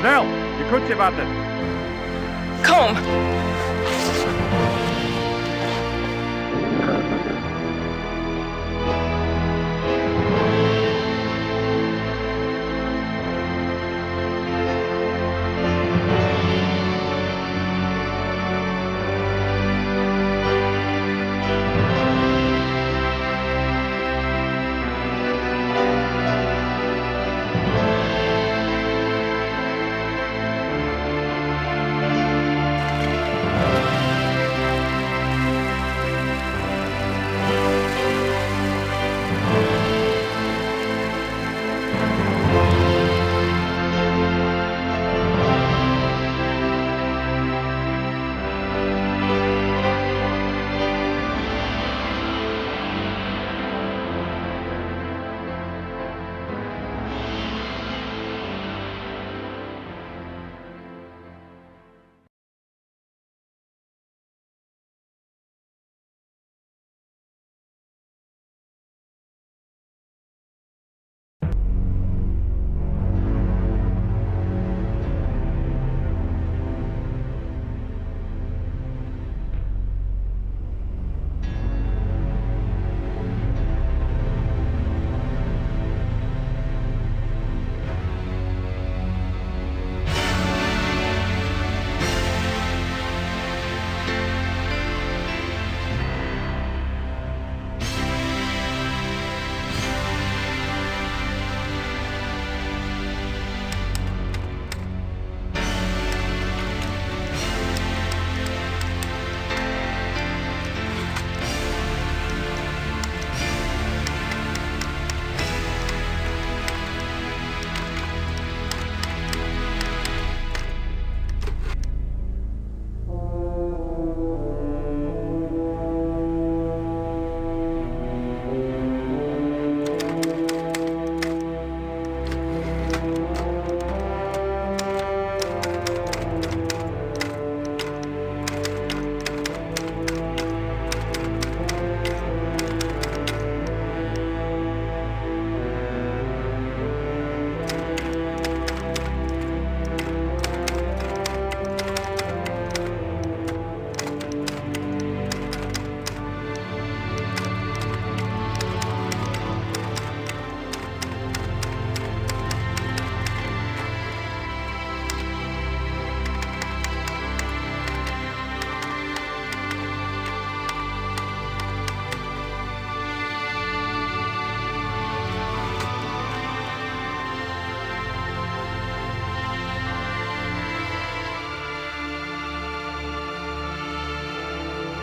Nell, je kunt warten. Kom!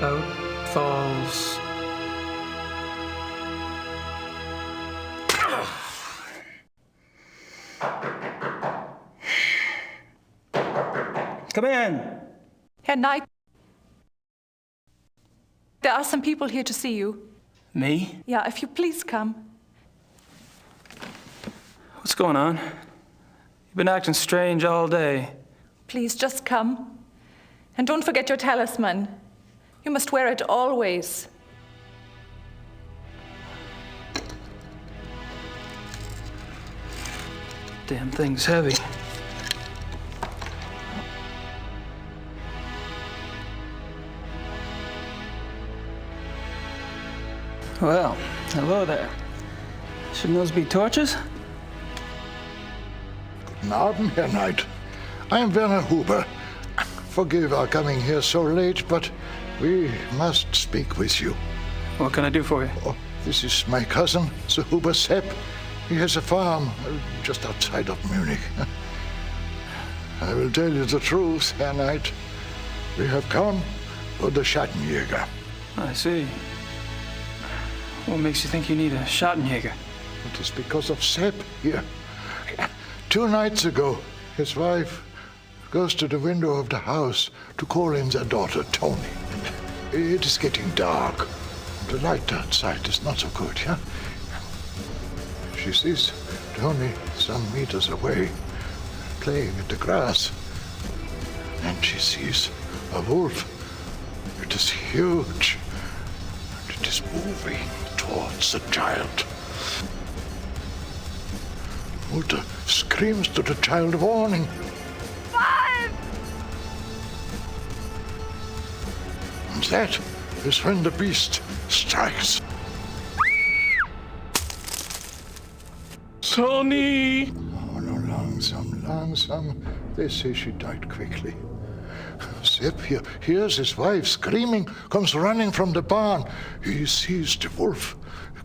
Out falls. Come in. Herr Knight, there are some people here to see you. Me? Yeah, if you please come. What's going on? You've been acting strange all day. Please, just come. And don't forget your talisman. You must wear it always. Damn thing's heavy. Well, hello there. Shouldn't those be torches? Guten Abend, Herr Knight. I am Werner Huber. Forgive our coming here so late, but we must speak with you. What can I do for you? Oh, this is my cousin, Sir Huber Sepp. He has a farm just outside of Munich. I will tell you the truth, Herr Knight. We have come for the Schattenjäger. I see. What makes you think you need a Schattenjäger? It is because of Sepp here. 2 nights ago, his wife goes to the window of the house to call in their daughter, Tony. It is getting dark. The light outside is not so good, yeah? She sees Tony some meters away, playing in the grass. And she sees a wolf. It is huge. And it is moving towards the child. Mutter screams to the child, warning. And that is when the beast strikes. Tony! Oh, no, Langsam. They say she died quickly. Sepp here hears his wife screaming, comes running from the barn. He sees the wolf,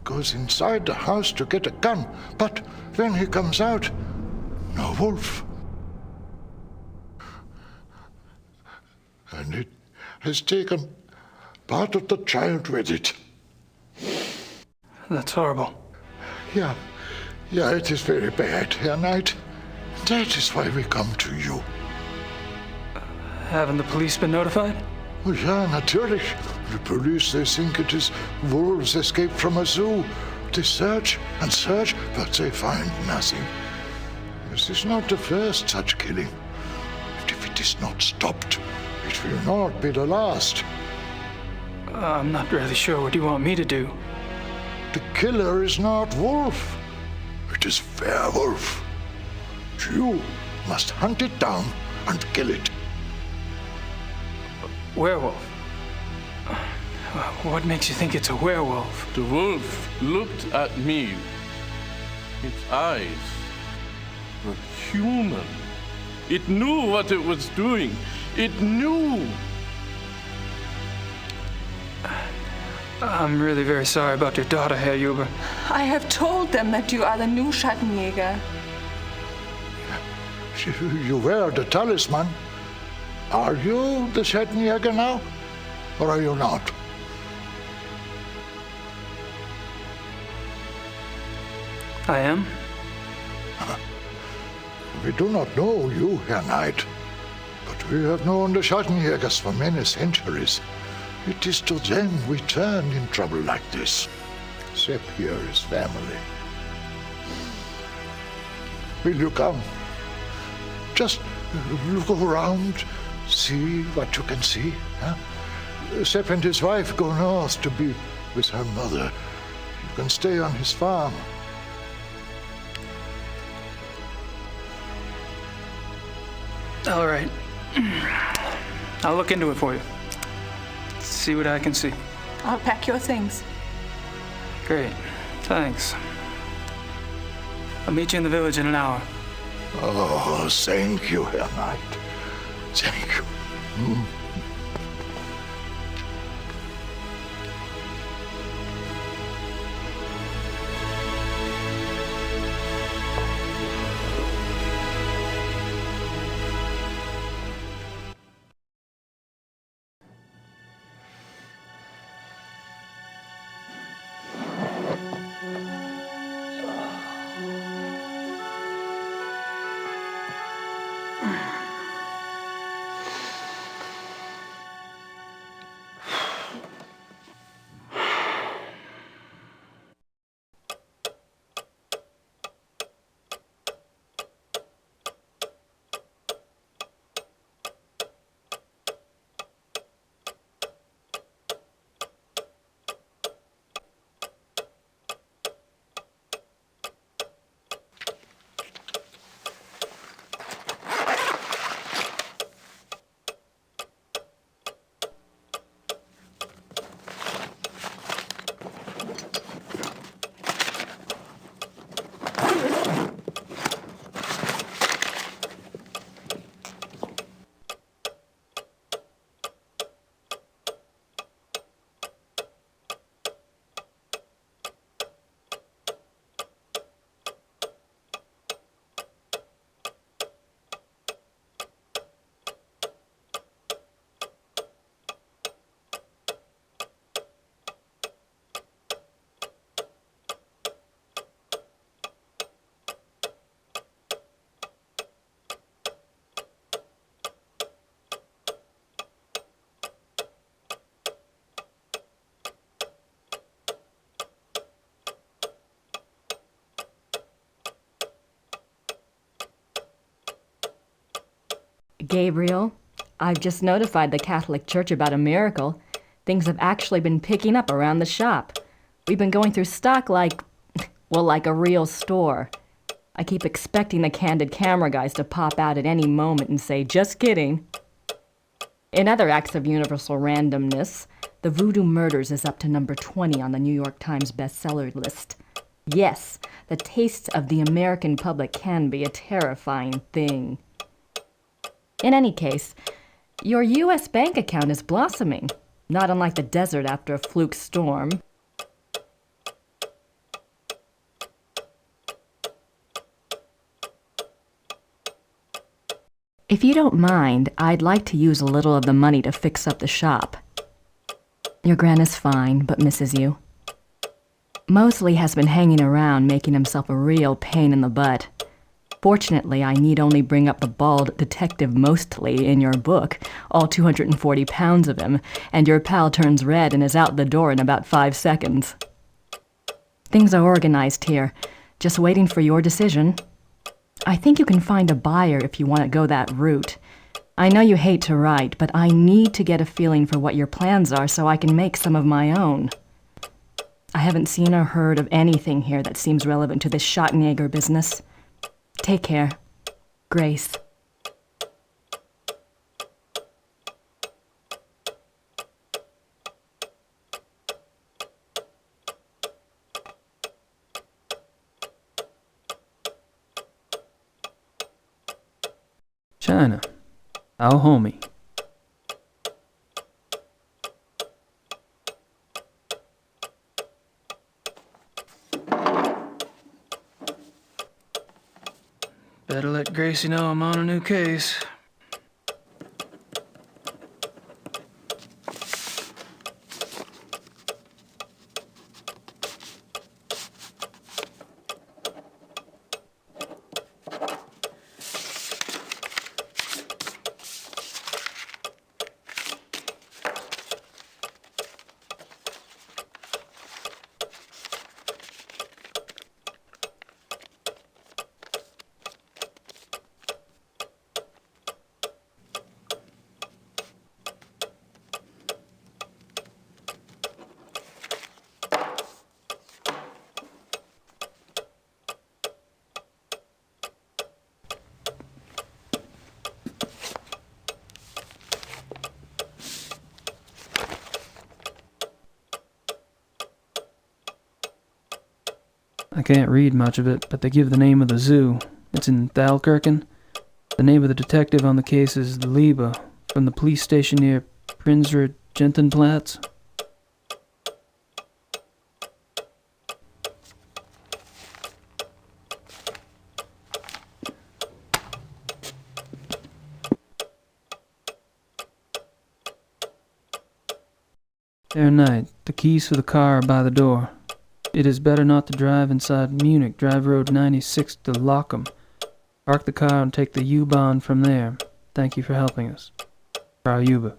goes inside the house to get a gun, but when he comes out, no wolf. And it has taken part of the child with it. That's horrible. Yeah, it is very bad, Herr Knight. That is why we come to you. Haven't the police been notified? Oh, ja, natürlich. The police, they think it is wolves escaped from a zoo. They search and search, but they find nothing. This is not the first such killing. And if it is not stopped, it will not be the last. I'm not really sure what you want me to do. The killer is not wolf. It is werewolf. You must hunt it down and kill it. Werewolf? What makes you think it's a werewolf? The wolf looked at me. Its eyes were human. It knew what it was doing. It knew. I'm really very sorry about your daughter, Herr Huber. I have told them that you are the new Schattenjäger. You wear the talisman. Are you the Schattenjäger now? Or are you not? I am? We do not know you, Herr Knight, but we have known the Schattenjägers for many centuries. It is to them we turn in trouble like this. Sepp here is family. Will you come? Just look around, see what you can see. Huh? Sepp and his wife go north to be with her mother. You can stay on his farm. All right. I'll look into it for you. See what I can see. I'll pack your things. Great. Thanks. I'll meet you in the village in an hour. Oh, thank you, Herr Knight. Thank you. Gabriel, I've just notified the Catholic Church about a miracle. Things have actually been picking up around the shop. We've been going through stock like a real store. I keep expecting the candid camera guys to pop out at any moment and say, just kidding. In other acts of universal randomness, the Voodoo Murders is up to number 20 on the New York Times bestseller list. Yes, the tastes of the American public can be a terrifying thing. In any case, your U.S. bank account is blossoming, not unlike the desert after a fluke storm. If you don't mind, I'd like to use a little of the money to fix up the shop. Your Gran is fine, but misses you. Mosley has been hanging around, making himself a real pain in the butt. Fortunately, I need only bring up the bald detective Mostly in your book, all 240 pounds of him, and your pal turns red and is out the door in about 5 seconds. Things are organized here, just waiting for your decision. I think you can find a buyer if you want to go that route. I know you hate to write, but I need to get a feeling for what your plans are so I can make some of my own. I haven't seen or heard of anything here that seems relevant to this Schottenjäger business. Take care. Grace. China. Our homie. Better let Gracie know I'm on a new case. I can't read much of it, but they give the name of the zoo. It's in Thalkirken. The name of the detective on the case is Liebe, from the police station near Prinzre Gentenplatz. Herr Knight, the keys for the car are by the door. It is better not to drive inside Munich. Drive Road 96 to Lochem. Park the car and take the U-Bahn from there. Thank you for helping us. Frau Jube.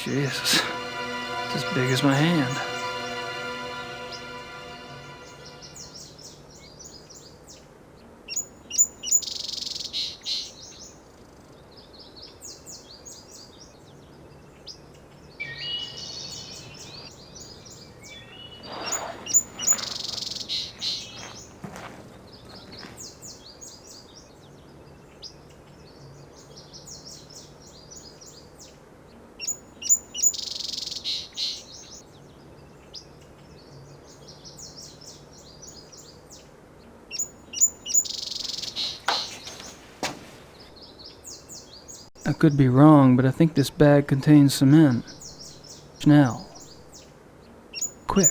Jesus, it's as big as my hand. I could be wrong, but I think this bag contains cement. Schnell. Quick.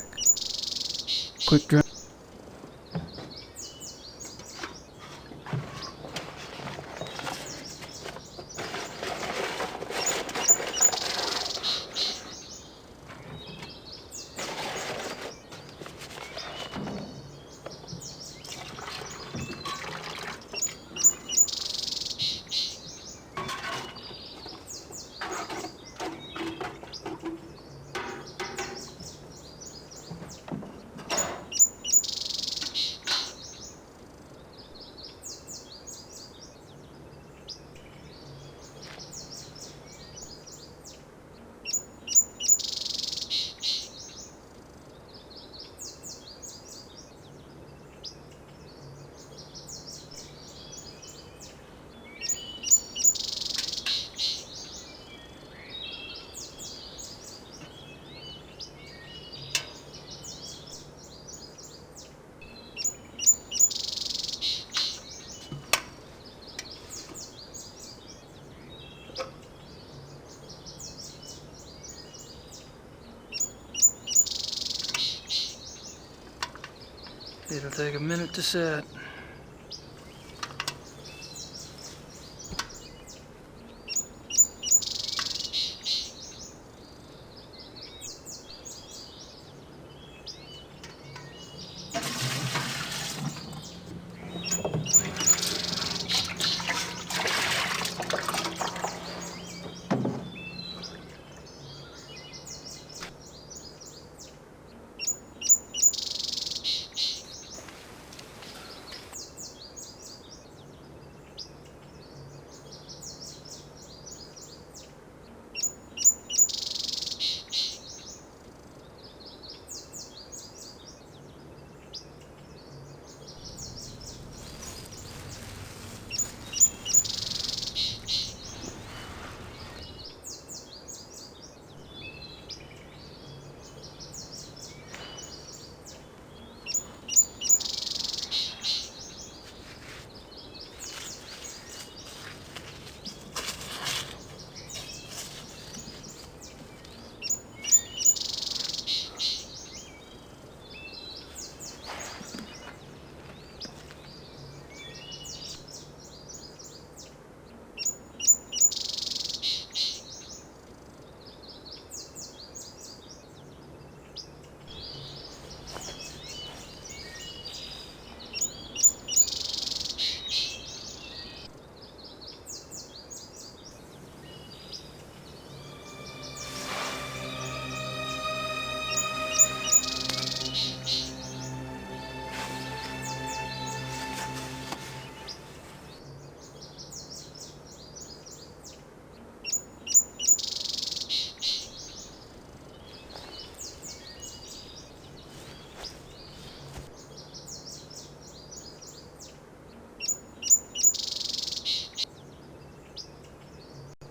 Quick drive. It'll take a minute to set.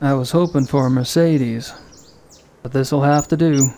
I was hoping for a Mercedes, but this'll have to do.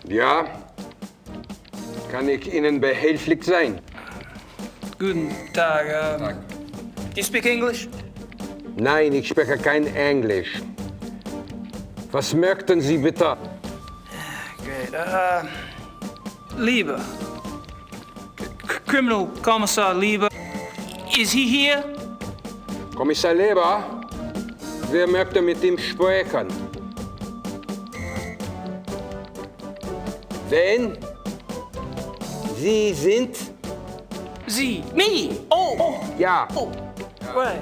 Ja, kann ich Ihnen behilflich sein? Guten Tag. You speak English? Nein, ich spreche kein Englisch. Was möchten Sie bitte? Great. Lieber. Criminal Commissar Lieber. Is he here? Kommissar Leber, wer möchte mit ihm sprechen? Wen? Sie sind? Sie. Me. Oh. Ja. Oh. Right.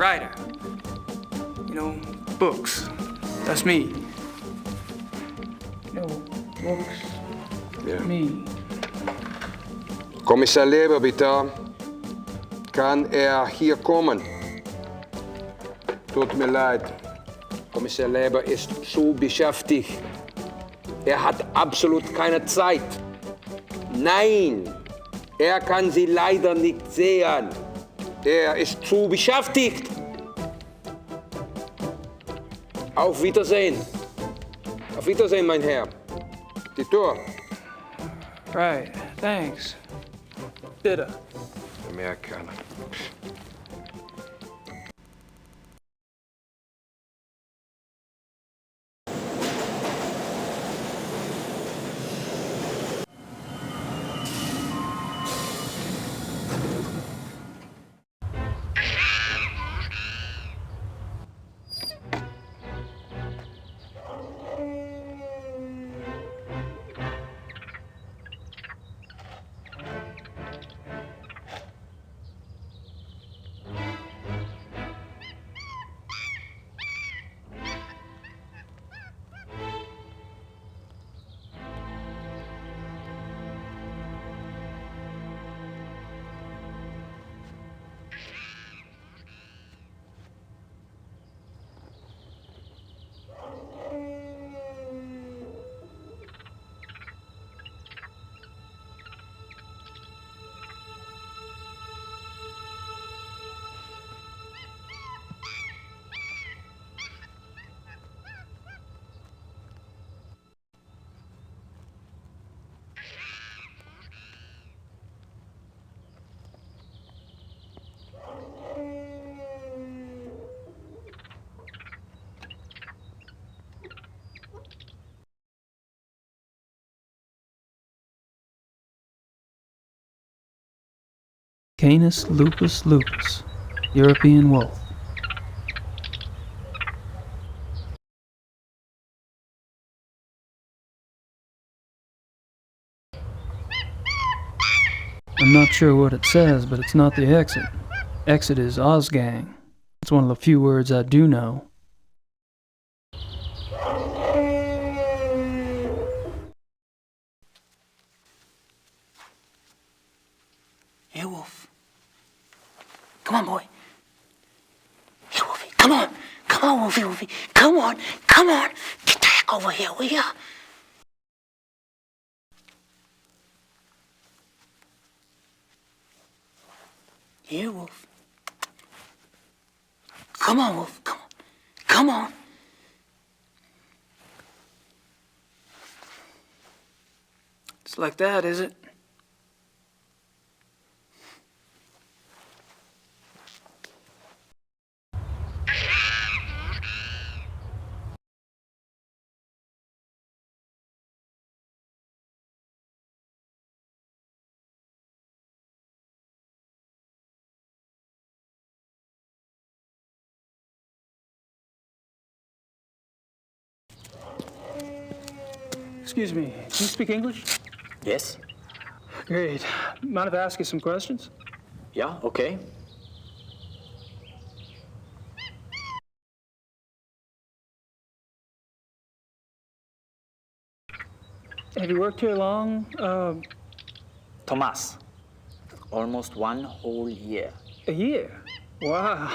writer. You know, books. That's me. You know, books. Ja. Me. Kommissar Leber, bitte. Kann hier kommen? Tut mir leid. Kommissar Leber ist zu beschäftigt. Hat absolut keine Zeit. Nein, kann Sie leider nicht sehen. Ist zu beschäftigt. Auf Wiedersehen. Auf Wiedersehen, mein Herr. Die Tür. Right, thanks. Bitte. Amerikaner. Canis lupus lupus, European wolf. I'm not sure what it says, but it's not the exit. Exit is Ozgang. It's one of the few words I do know. Here, Wolf. Come on, boy. Here, Wolfie. Come on. Come on, Wolfie, Wolfie. Come on. Come on. Get the heck over here, will ya? Here, Wolf. Come on, Wolf. Come on. Come on. It's like that, is it? Excuse me, do you speak English? Yes? Great. Mind if I ask you some questions? Yeah, okay. Have you worked here long? Thomas. Almost 1 whole year. A year? Wow.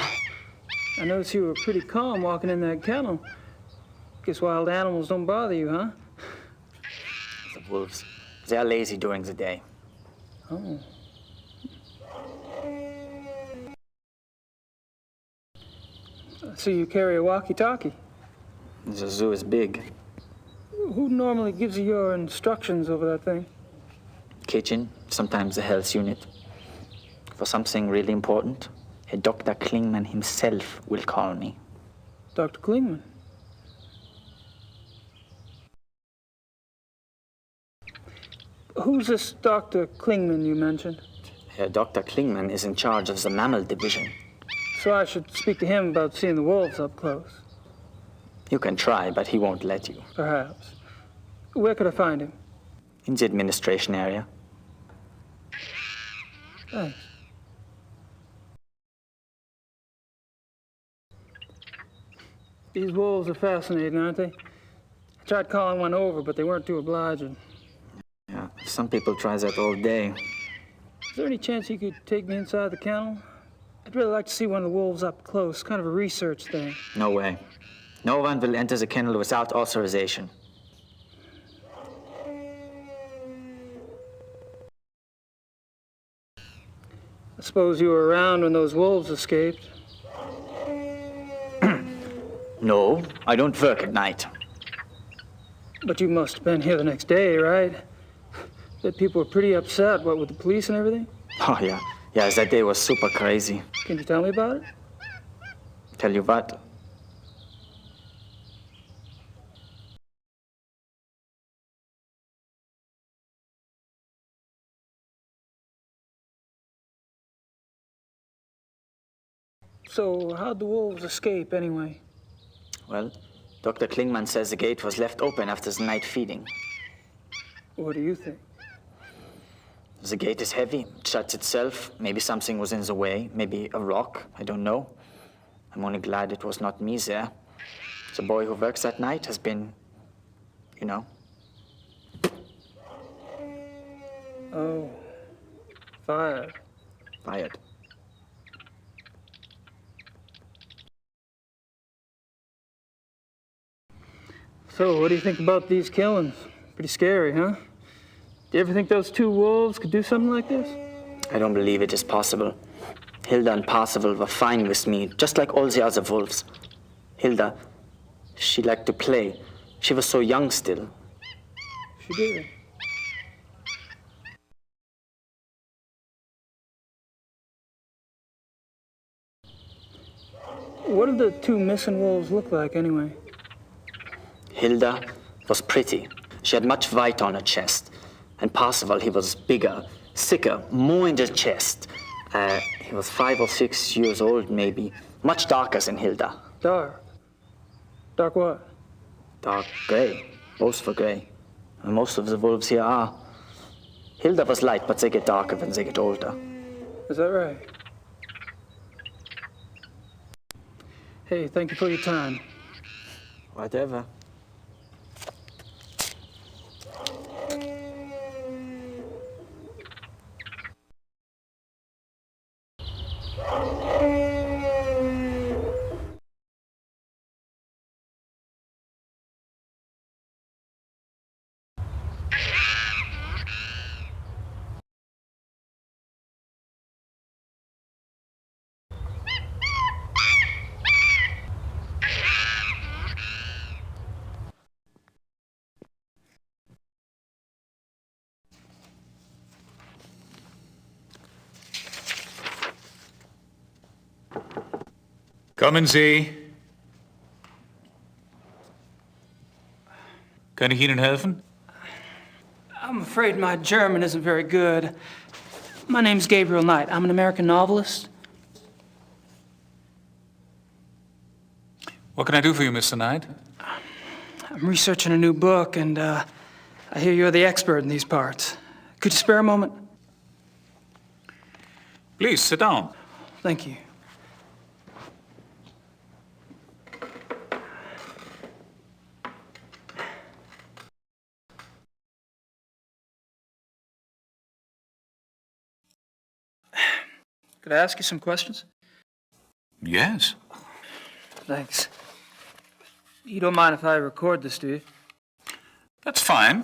I noticed you were pretty calm walking in that kennel. Guess wild animals don't bother you, huh? The wolves, they're lazy during the day. Oh. So you carry a walkie-talkie? The zoo is big. Who normally gives you your instructions over that thing? Kitchen, sometimes the health unit. For something really important, Dr. Klingman himself will call me. Dr. Klingman? Who's this Dr. Klingman you mentioned? Dr. Klingman is in charge of the mammal division. So I should speak to him about seeing the wolves up close. You can try, but he won't let you. Perhaps. Where could I find him? In the administration area. Thanks. These wolves are fascinating, aren't they? I tried calling one over, but they weren't too obliging. Yeah, some people try that all day. Is there any chance you could take me inside the kennel? I'd really like to see one of the wolves up close, kind of a research thing. No way. No one will enter the kennel without authorization. I suppose you were around when those wolves escaped. No, I don't work at night. But you must have been here the next day, right? That people were pretty upset, what, with the police and everything? Oh, yeah. Yeah, that day was super crazy. Can you tell me about it? Tell you what? So, how'd the wolves escape, anyway? Well, Dr. Klingman says the gate was left open after the night feeding. What do you think? The gate is heavy, it shuts itself. Maybe something was in the way, maybe a rock, I don't know. I'm only glad it was not me there. The boy who works that night has been, you know. Oh, fired. Fired. So, what do you think about these killings? Pretty scary, huh? Do you ever think those two wolves could do something like this? I don't believe it is possible. Hilda and Parzival were fine with me, just like all the other wolves. Hilda, she liked to play. She was so young still. She did. What did the two missing wolves look like, anyway? Hilda was pretty. She had much white on her chest. And Parzival, he was bigger, thicker, more in the chest. He was 5 or 6 years old, maybe. Much darker than Hilda. Dark. Dark what? Dark gray. Both were gray. And most of the wolves here are. Hilda was light, but they get darker when they get older. Is that right? Hey, thank you for your time. Whatever. Kommen Sie. Kann ich Ihnen helfen? I'm afraid my German isn't very good. My name's Gabriel Knight. I'm an American novelist. What can I do for you, Mr. Knight? I'm researching a new book, and I hear you're the expert in these parts. Could you spare a moment? Please, sit down. Thank you. Could I ask you some questions? Yes. Thanks. You don't mind if I record this, do you? That's fine.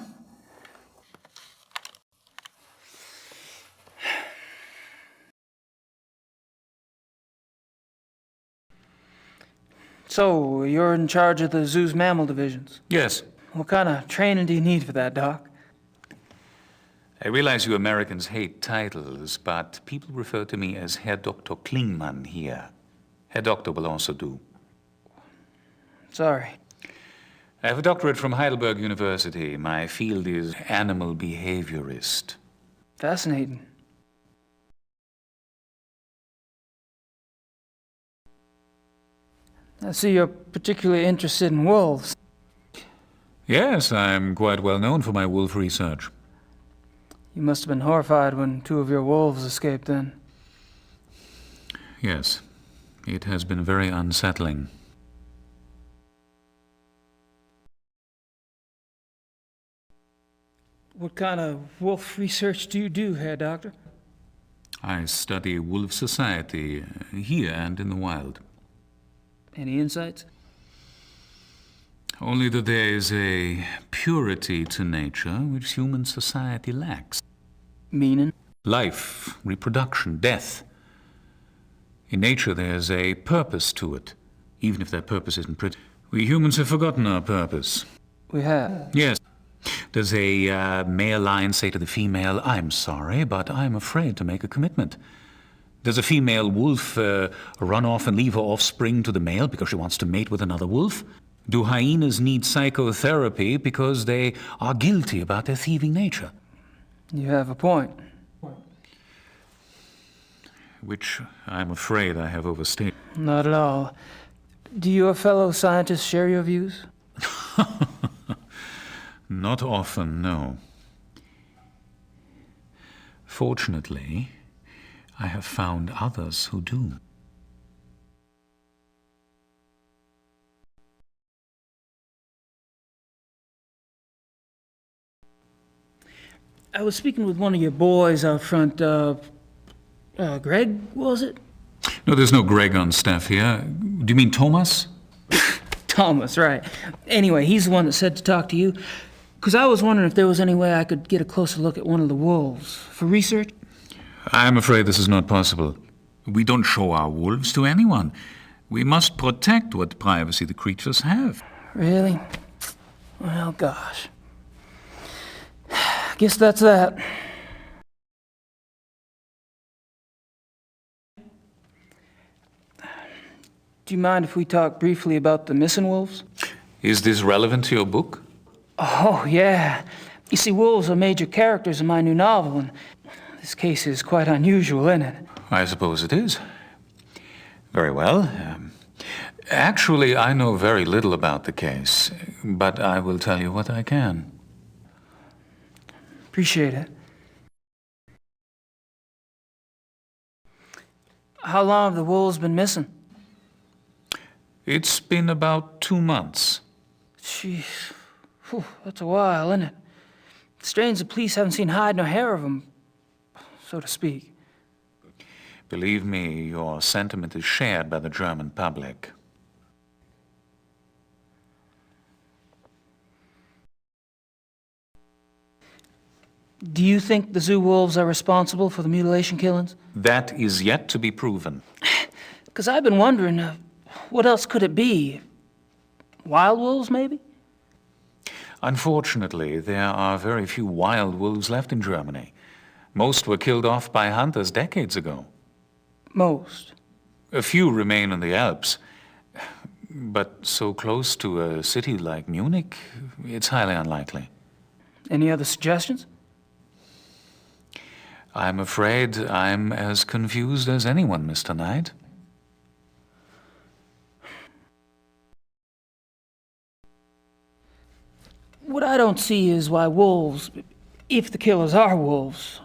So, you're in charge of the zoo's mammal divisions. Yes. What kind of training do you need for that, Doc? I realize you Americans hate titles, but people refer to me as Herr Dr. Klingman here. Herr Doctor will also do. Sorry. I have a doctorate from Heidelberg University. My field is animal behaviorist. Fascinating. I see you're particularly interested in wolves. Yes, I'm quite well known for my wolf research. You must have been horrified when two of your wolves escaped then. Yes, it has been very unsettling. What kind of wolf research do you do, Herr Doctor? I study wolf society here and in the wild. Any insights? Only that there is a purity to nature which human society lacks. Meaning? Life, reproduction, death. In nature there's a purpose to it, even if that purpose isn't pretty. We humans have forgotten our purpose. We have. Yes. Does a male lion say to the female, "I'm sorry, but I'm afraid to make a commitment"? Does a female wolf run off and leave her offspring to the male because she wants to mate with another wolf? Do hyenas need psychotherapy because they are guilty about their thieving nature? You have a point. Which I'm afraid I have overstated. Not at all. Do your fellow scientists share your views? Not often, no. Fortunately, I have found others who do. I was speaking with one of your boys out front, Greg, was it? No, there's no Greg on staff here. Do you mean Thomas? Thomas, right. Anyway, he's the one that said to talk to you. Because I was wondering if there was any way I could get a closer look at one of the wolves for research. I'm afraid this is not possible. We don't show our wolves to anyone. We must protect what privacy the creatures have. Really? Well, gosh. Guess that's that. Do you mind if we talk briefly about the missing wolves? Is this relevant to your book? Oh, yeah. You see, wolves are major characters in my new novel, and this case is quite unusual, isn't it? I suppose it is. Very well. Actually, I know very little about the case, but I will tell you what I can. Appreciate it. How long have the wolves been missing? It's been about 2 months. Jeez. Whew, that's a while, isn't it? Strange the police haven't seen hide nor hair of them, so to speak. Believe me, your sentiment is shared by the German public. Do you think the zoo wolves are responsible for the mutilation killings? That is yet to be proven. Because I've been wondering, what else could it be? Wild wolves, maybe? Unfortunately, there are very few wild wolves left in Germany. Most were killed off by hunters decades ago. Most. A few remain in the Alps. But so close to a city like Munich, it's highly unlikely. Any other suggestions? I'm afraid I'm as confused as anyone, Mr. Knight. What I don't see is why wolves, if the killers are wolves,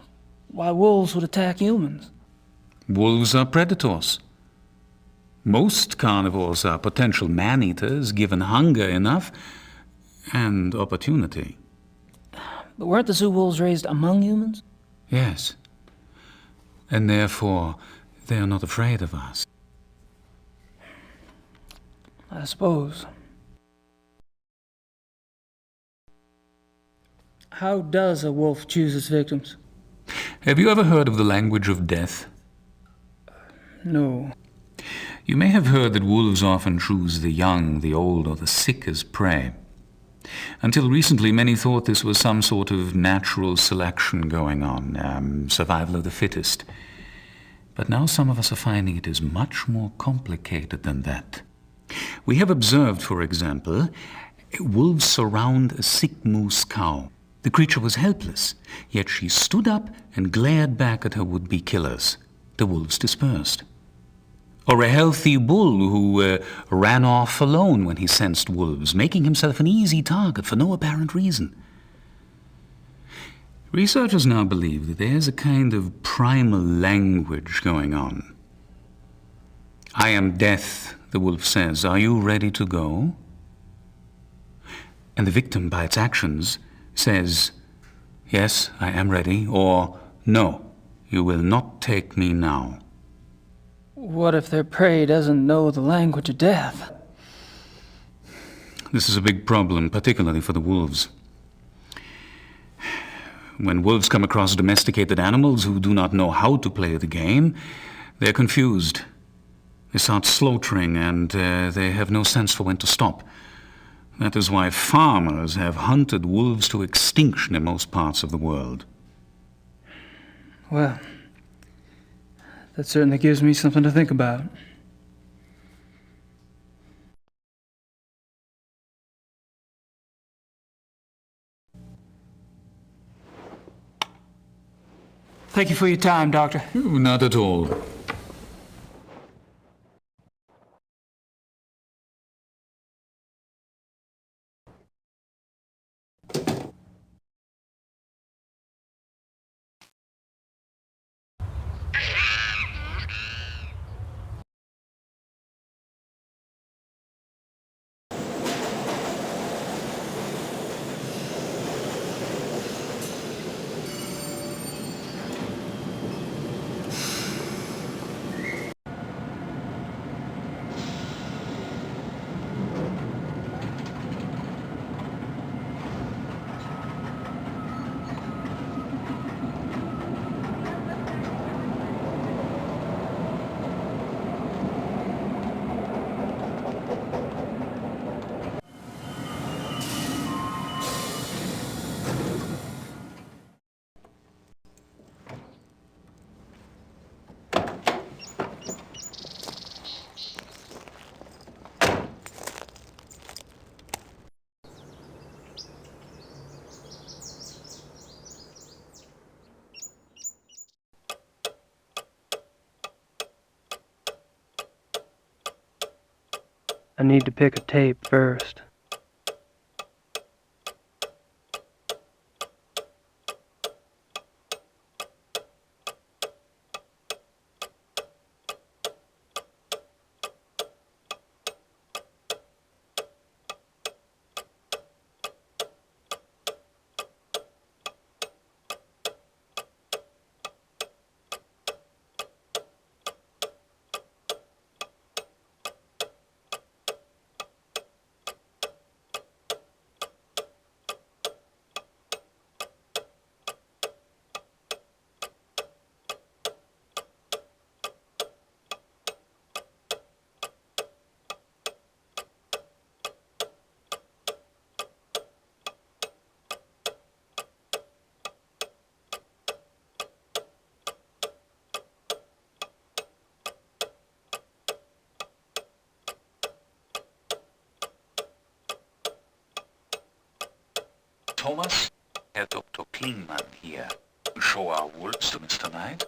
why wolves would attack humans. Wolves are predators. Most carnivores are potential man-eaters given hunger enough and opportunity. But weren't the zoo wolves raised among humans? Yes. And therefore, they are not afraid of us. I suppose. How does a wolf choose its victims? Have you ever heard of the language of death? No. You may have heard that wolves often choose the young, the old, or the sick as prey. Until recently, many thought this was some sort of natural selection going on, survival of the fittest. But now some of us are finding it is much more complicated than that. We have observed, for example, wolves surround a sick moose cow. The creature was helpless, yet she stood up and glared back at her would-be killers. The wolves dispersed. Or a healthy bull who ran off alone when he sensed wolves, making himself an easy target for no apparent reason. Researchers now believe that there's a kind of primal language going on. "I am death," the wolf says. "Are you ready to go?" And the victim, by its actions, says, Yes, I am ready, or no, you will not take me now. What if their prey doesn't know the language of death? This is a big problem, particularly for the wolves. When wolves come across domesticated animals who do not know how to play the game, they're confused. They start slaughtering, and they have no sense for when to stop. That is why farmers have hunted wolves to extinction in most parts of the world. Well, that certainly gives me something to think about. Thank you for your time, Doctor. Not at all. I need to pick a tape first. Thomas, Herr Dr. Klingmann here. Show our wolves to Mr. Knight?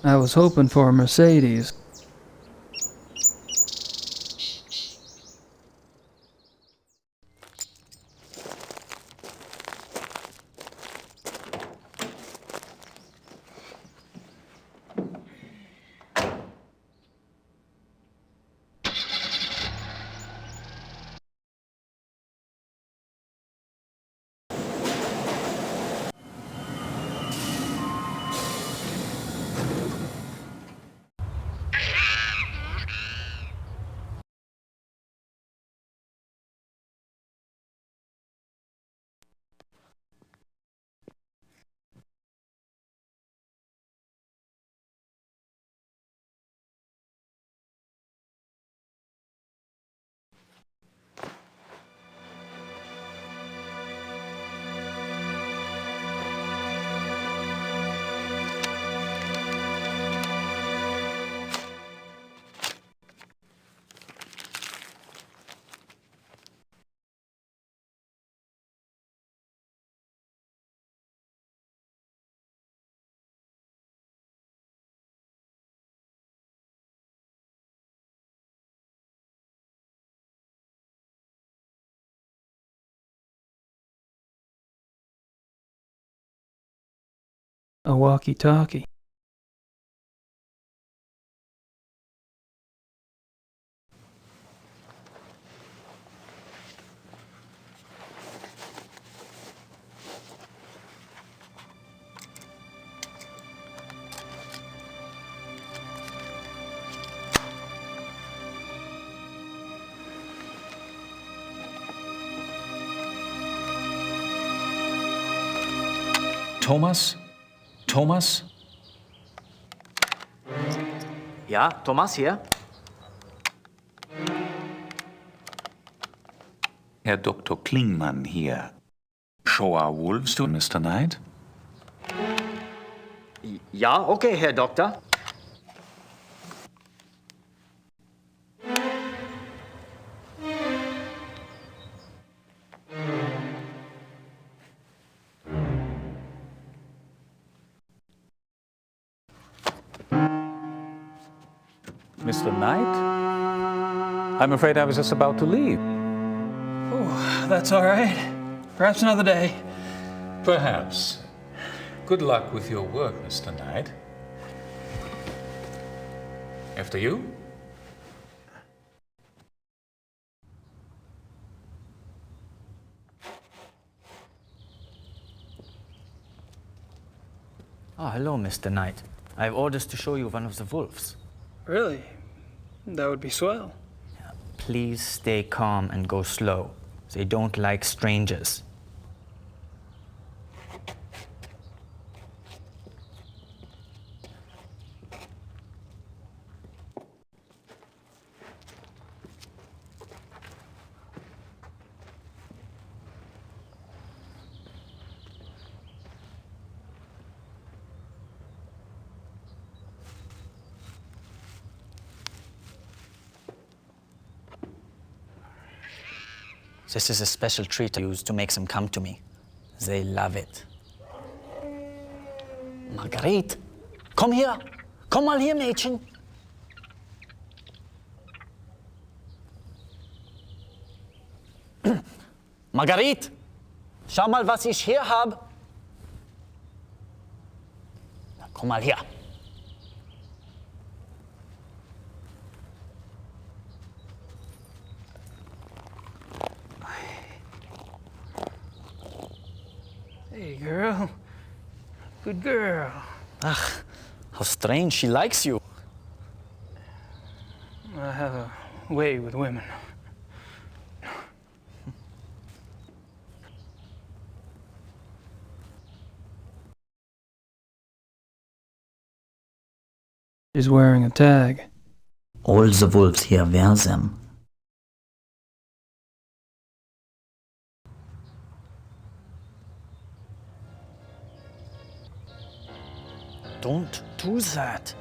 I was hoping for a Mercedes. A walkie-talkie. Thomas? Thomas? Ja, Thomas hier. Herr Dr. Klingmann hier. Show our wolves to Mr. Knight? Ja, okay, Herr Doktor. Mr. Knight? I'm afraid I was just about to leave. Oh, that's all right. Perhaps another day. Perhaps. Good luck with your work, Mr. Knight. After you? Oh, hello, Mr. Knight. I have orders to show you one of the wolves. Really? That would be swell. Please stay calm and go slow. They don't like strangers. This is a special treat I use to make them come to me. They love it. Marguerite, komm her! Komm mal hier, Mädchen! Marguerite, schau mal, was ich hier habe. Komm mal her. Hey, girl. Good girl. Ach, how strange, she likes you. I have a way with women. She's wearing a tag. All the wolves here wear them. Don't do that.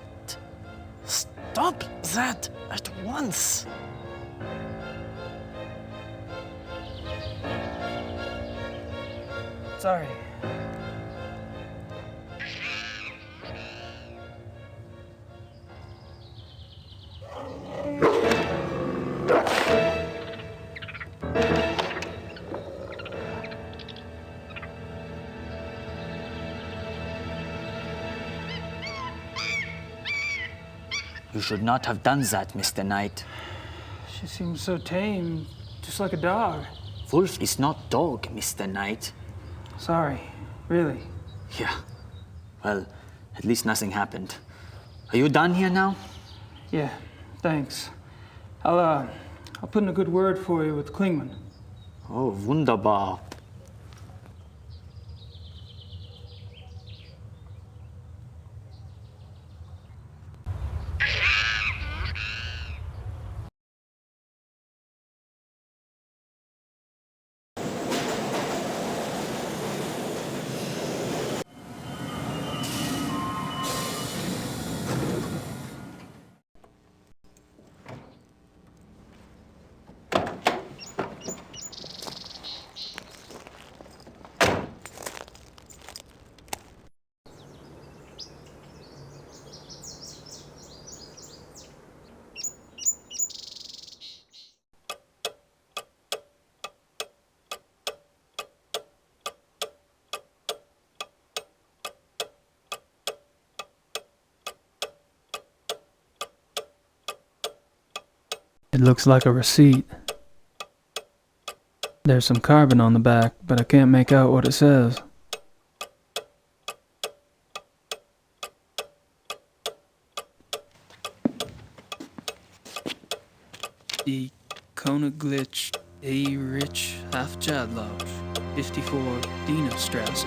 Stop that at once. Sorry. You should not have done that, Mr. Knight. She seems so tame, just like a dog. Wolf is not dog, Mr. Knight. Sorry, really. Yeah. Well, at least nothing happened. Are you done here now? Yeah, thanks. I'll put in a good word for you with Klingman. Oh, wunderbar. It looks like a receipt. There's some carbon on the back, but I can't make out what it says. Die Königlich Erich Hafjadlausch, 54 Dienerstrasse.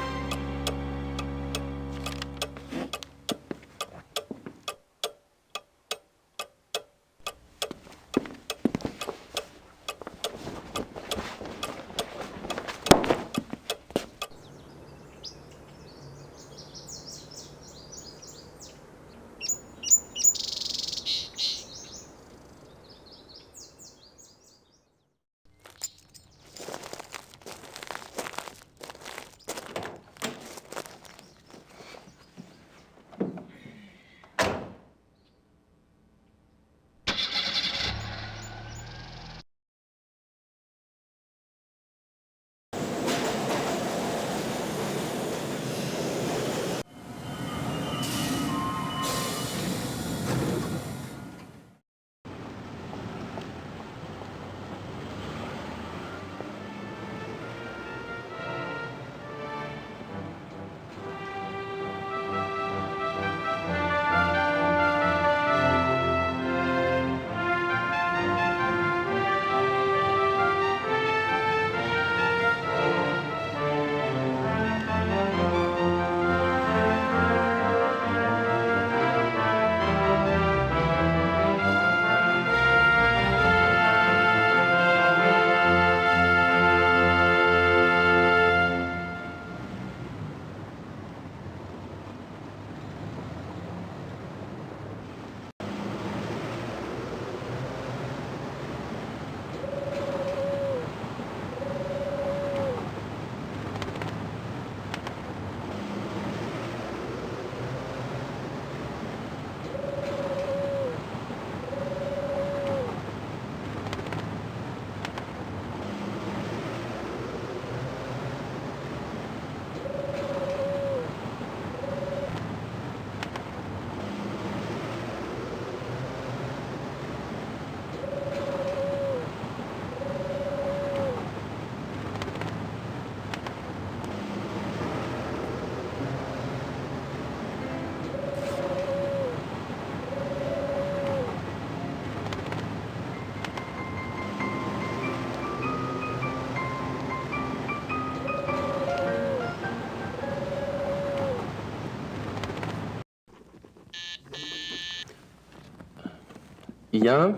Ja?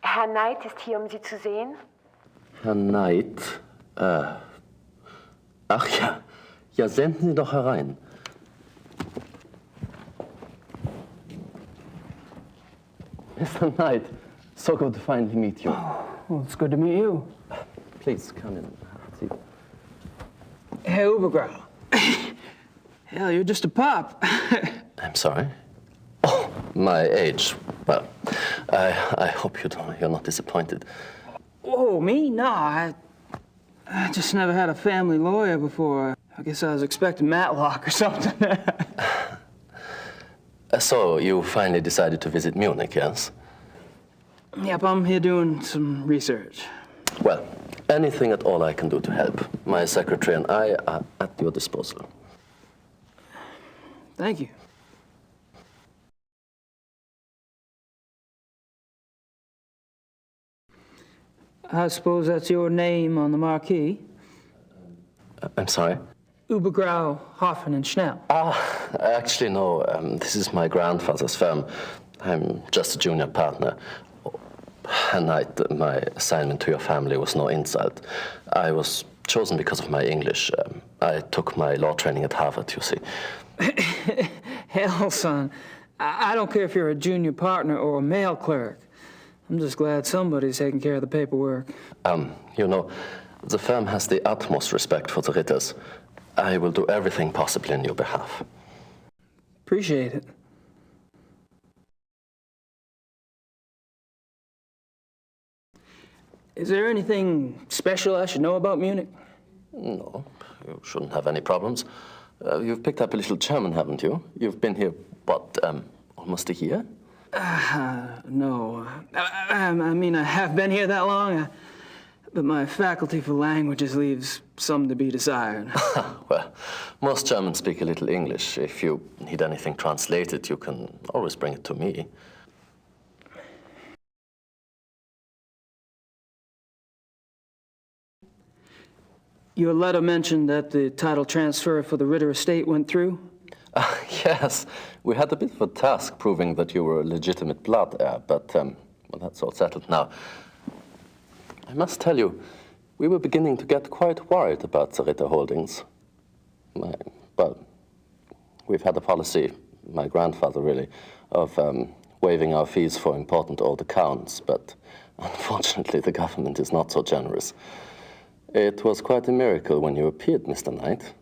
Herr Knight ist hier, um Sie zu sehen. Herr Knight? Ach ja. Ja, senden Sie doch herein. Mr. Knight, so good to finally meet you. Oh, well, it's good to meet you. Please, come in. Seat. Hey, Ubergrau. Hell, you're just a pup. I'm sorry? Oh, my age. Well, I hope you're not disappointed. Oh, me? No, I just never had a family lawyer before. I guess I was expecting Matlock or something. So, you finally decided to visit Munich, yes? Yep, I'm here doing some research. Well, anything at all I can do to help. My secretary and I are at your disposal. Thank you. I suppose that's your name on the marquee? I'm sorry? Ubergrau, Hoffen and Schnell. Actually, no. This is my grandfather's firm. I'm just a junior partner. Herr Knight, my assignment to your family was no insult. I was chosen because of my English. I took my law training at Harvard, you see. Hell, son. I don't care if you're a junior partner or a mail clerk. I'm just glad somebody's taking care of the paperwork. You know, the firm has the utmost respect for the Ritters. I will do everything possible in your behalf. Appreciate it. Is there anything special I should know about Munich? No, you shouldn't have any problems. You've picked up a little German, haven't you? You've been here, what, almost a year? No. I mean, I have been here that long, but my faculty for languages leaves some to be desired. Well, most Germans speak a little English. If you need anything translated, you can always bring it to me. Your letter mentioned that the title transfer for the Ritter estate went through? Yes, we had a bit of a task proving that you were a legitimate blood heir, but well, that's all settled now. I must tell you, we were beginning to get quite worried about the Ritter holdings. Well, we've had a policy, my grandfather really, of waiving our fees for important old accounts, but unfortunately the government is not so generous. It was quite a miracle when you appeared, Mr. Knight.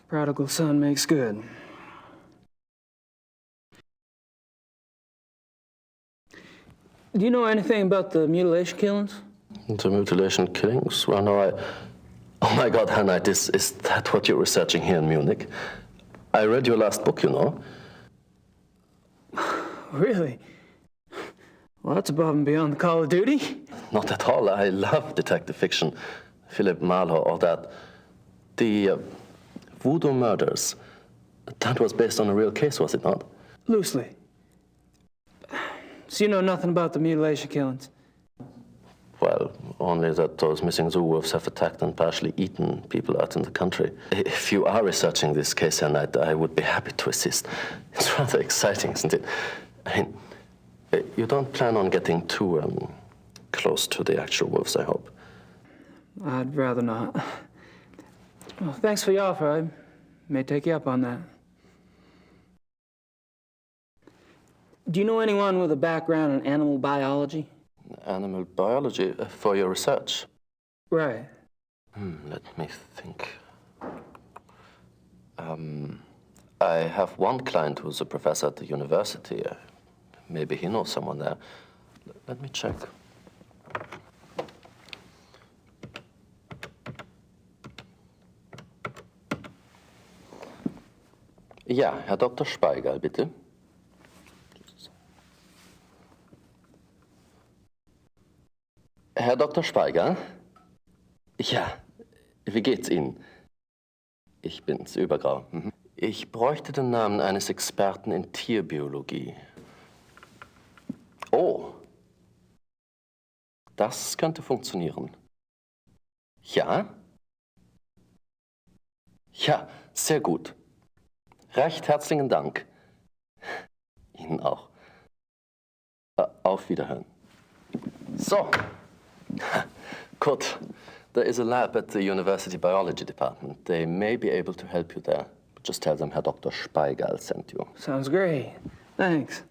Prodigal son makes good. Do you know anything about the mutilation killings? The mutilation killings? Well, no, Oh my God, Herr Knight, is that what you're researching here in Munich? I read your last book, you know. Really? Well, that's above and beyond the call of duty. Not at all. I love detective fiction. Philip Marlowe, all that. The Voodoo murders, that was based on a real case, was it not? Loosely. So you know nothing about the mutilation killings? Well, only that those missing zoo wolves have attacked and partially eaten people out in the country. If you are researching this case, Herr Knight, I would be happy to assist. It's rather exciting, isn't it? I mean, you don't plan on getting too close to the actual wolves, I hope. I'd rather not. Well, thanks for your offer. I may take you up on that. Do you know anyone with a background in animal biology? Animal biology for your research? Right. Let me think. I have one client who's a professor at the university. Maybe he knows someone there. Let me check. Ja, Herr Dr. Speigal, bitte. Herr Dr. Speigal? Ja, wie geht's Ihnen? Ich bin's, Übergrau. Ich bräuchte den Namen eines Experten in Tierbiologie. Oh, das könnte funktionieren. Ja? Ja, sehr gut. Recht herzlichen Dank. Ihnen auch. Auf Wiederhören. So. Good. There is a lab at the University Biology Department. They may be able to help you there. Just tell them Herr Dr. Speigal sent you. Sounds great. Thanks.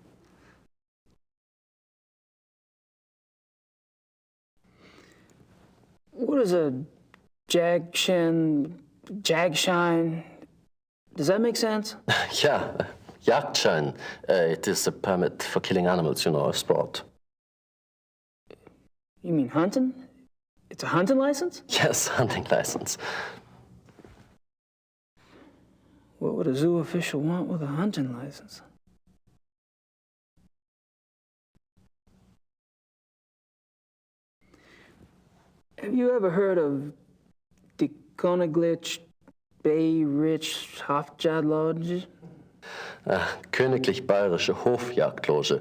What is a jagshine? Does that make sense? Yeah, Jagdschein. It is a permit for killing animals, you know, a sport. You mean hunting? It's a hunting license? Yes, hunting license. What would a zoo official want with a hunting license? Have you ever heard of the Königlich Bayerische Hofjagdloge? Königlich Bayerische Hofjagdloge.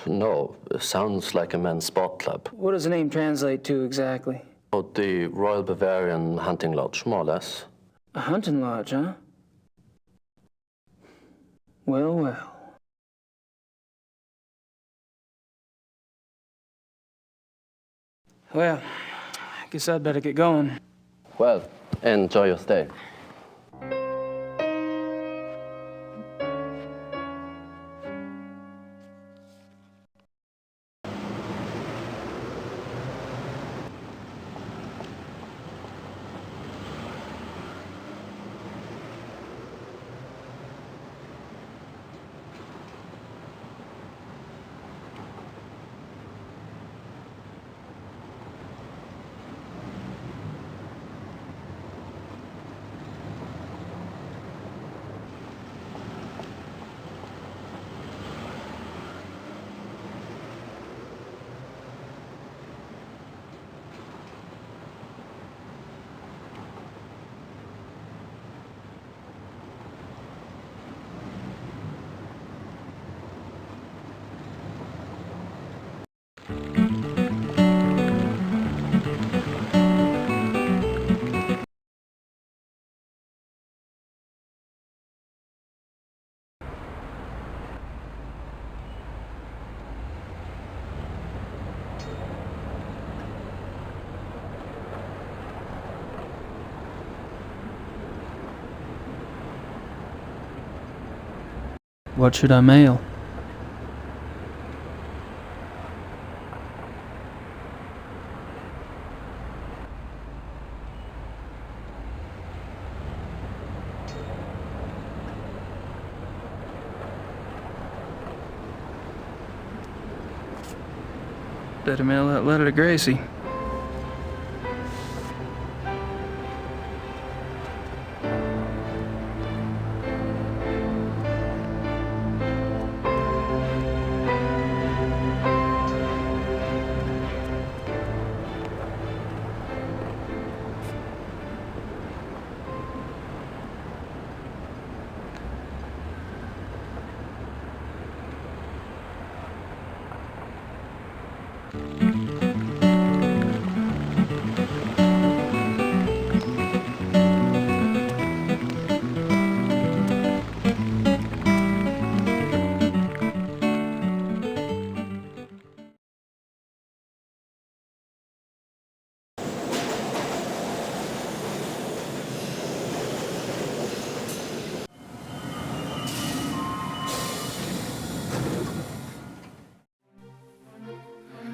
No, sounds like a men's sport club. What does the name translate to exactly? Oh, the Royal Bavarian Hunting Lodge, more or less. A hunting lodge, huh? Well, well. Well, I guess I'd better get going. Well, enjoy your stay. What should I mail? Better mail that letter to Gracie.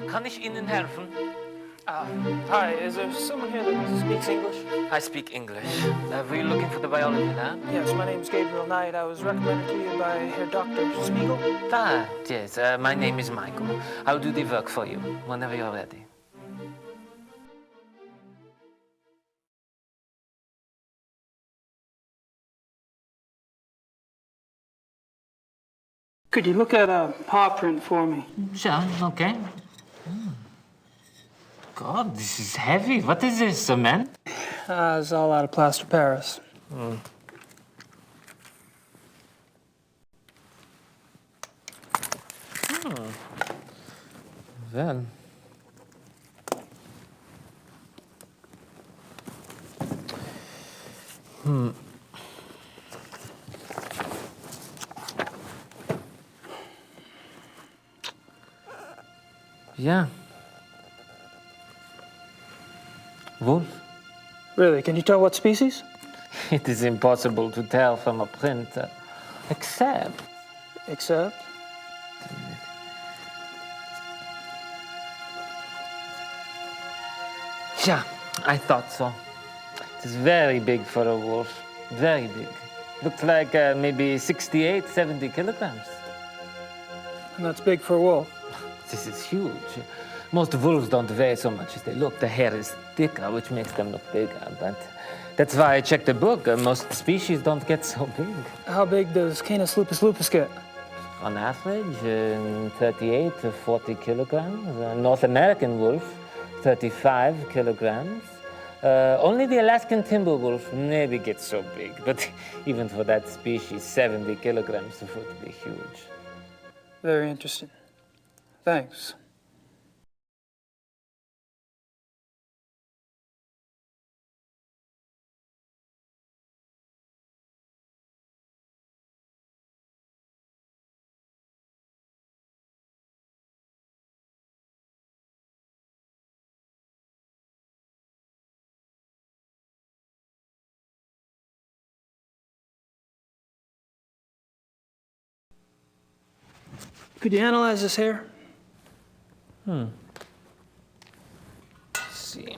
Kann ich Ihnen helfen? Hi, is there someone here that speaks English? I speak English. Were you looking for the biology lab? Yes, my name's Gabriel Knight. I was recommended to you by Herr Dr. Spiegel. Ah, yes. My name is Michael. I'll do the work for you whenever you're ready. Could you look at a paw print for me? Sure, okay. God, this is heavy. What is this, cement? It's all out of plaster Paris. Well. Yeah. Wolf? Really, can you tell what species? It is impossible to tell from a print, except... Except? Yeah, I thought so. It is very big for a wolf. Very big. Looks like maybe 68, 70 kilograms. And that's big for a wolf. This is huge. Most wolves don't weigh so much as they look. The hair is thicker, which makes them look bigger. But that's why I checked the book. Most species don't get so big. How big does Canis lupus lupus get? On average, 38 to 40 kilograms. North American wolf, 35 kilograms. Only the Alaskan timber wolf maybe gets so big. But even for that species, 70 kilograms would be huge. Very interesting. Thanks. Could you analyze this hair? Let's see.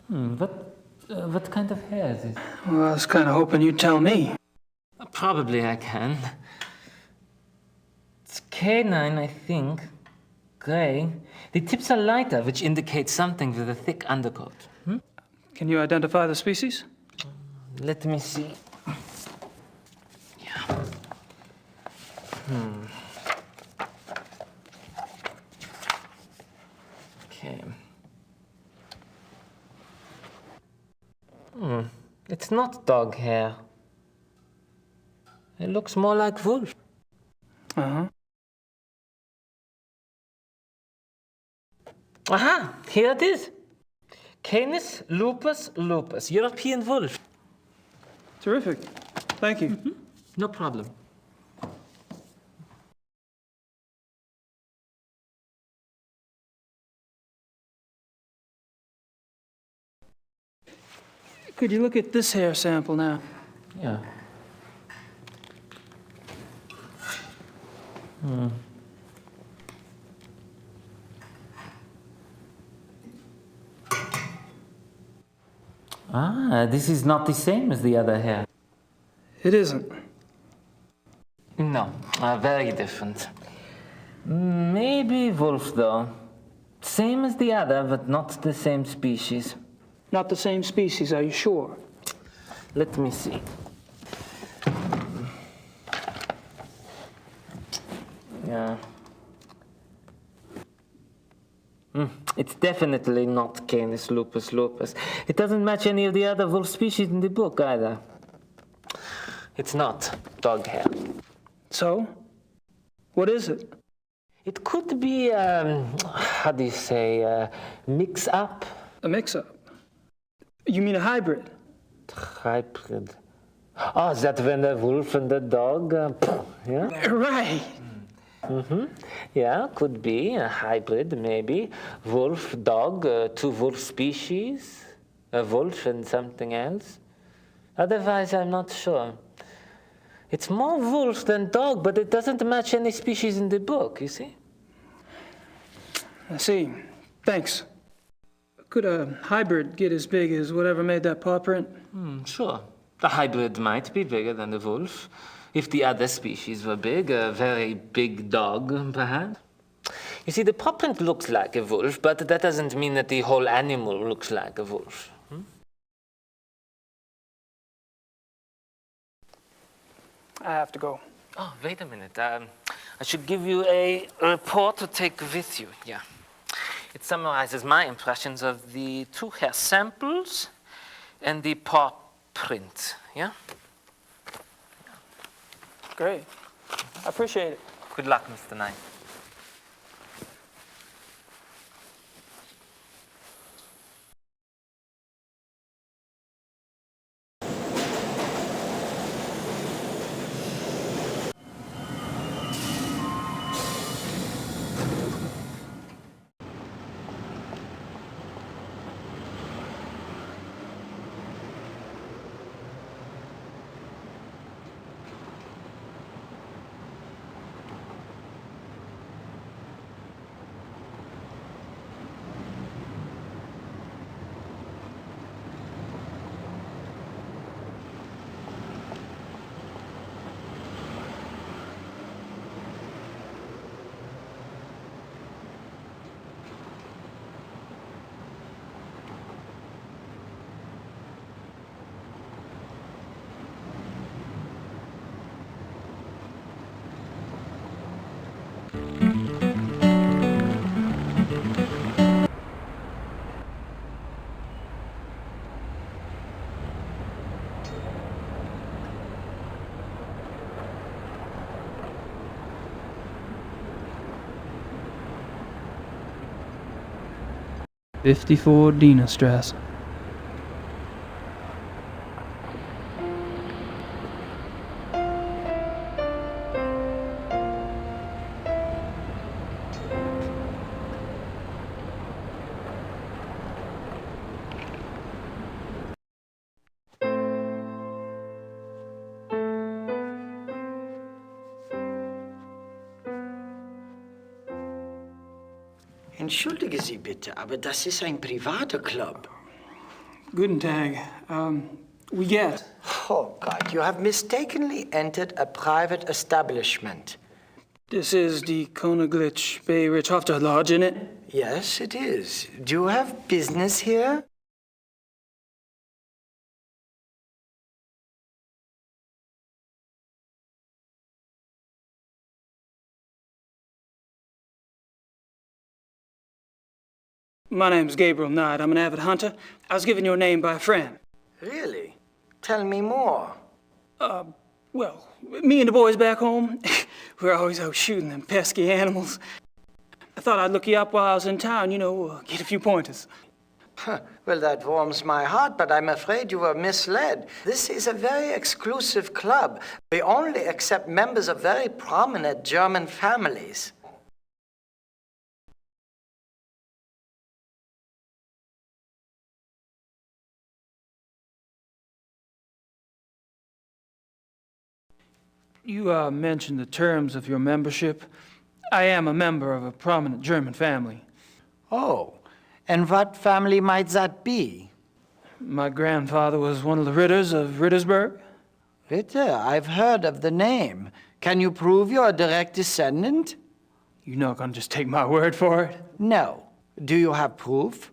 What kind of hair is it? Well, I was kind of hoping you'd tell me. Probably I can. It's canine, I think. Gray. The tips are lighter, which indicates something with a thick undercoat. Can you identify the species? Let me see. Yeah. Okay. It's not dog hair. It looks more like wolf. Uh-huh. Aha! Here it is. Canis lupus lupus, European wolf. Terrific. Thank you. No problem. Could you look at this hair sample now? Yeah. Ah, this is not the same as the other hair. It isn't. No, very different. Maybe wolf, though. Same as the other, but not the same species. Not the same species, are you sure? Let me see. Yeah. It's definitely not Canis lupus lupus. It doesn't match any of the other wolf species in the book either. It's not dog hair. So? What is it? It could be, how do you say, mix-up? A mix-up? You mean a hybrid? Hybrid. Oh, is that when the wolf and the dog, yeah? Right. Yeah, could be a hybrid, maybe. Wolf, dog, two wolf species, a wolf and something else. Otherwise, I'm not sure. It's more wolf than dog, but it doesn't match any species in the book, you see? I see. Thanks. Could a hybrid get as big as whatever made that paw print? Sure. The hybrid might be bigger than the wolf. If the other species were big, a very big dog, perhaps. You see, the paw print looks like a wolf, but that doesn't mean that the whole animal looks like a wolf. I have to go. Oh, wait a minute. I should give you a report to take with you. Yeah. It summarizes my impressions of the two hair samples and the paw print. Yeah? Great. I appreciate it. Good luck, Mr. Knight. '54 Dienerstrasse. Entschuldige Sie bitte, aber das ist ein privater Club. Guten Tag. We get. Oh God, you have mistakenly entered a private establishment. This is the Koenigsegg Bay Richthofen Lodge, isn't it? Yes, it is. Do you have business here? My name's Gabriel Knight. I'm an avid hunter. I was given your name by a friend. Really? Tell me more. Well, me and the boys back home, we're always out shooting them pesky animals. I thought I'd look you up while I was in town, get a few pointers. Well, that warms my heart, but I'm afraid you were misled. This is a very exclusive club. We only accept members of very prominent German families. You mentioned the terms of your membership. I am a member of a prominent German family. Oh, and what family might that be? My grandfather was one of the Ritters of Rittersberg. Ritter, I've heard of the name. Can you prove you're a direct descendant? You're not going to just take my word for it? No. Do you have proof?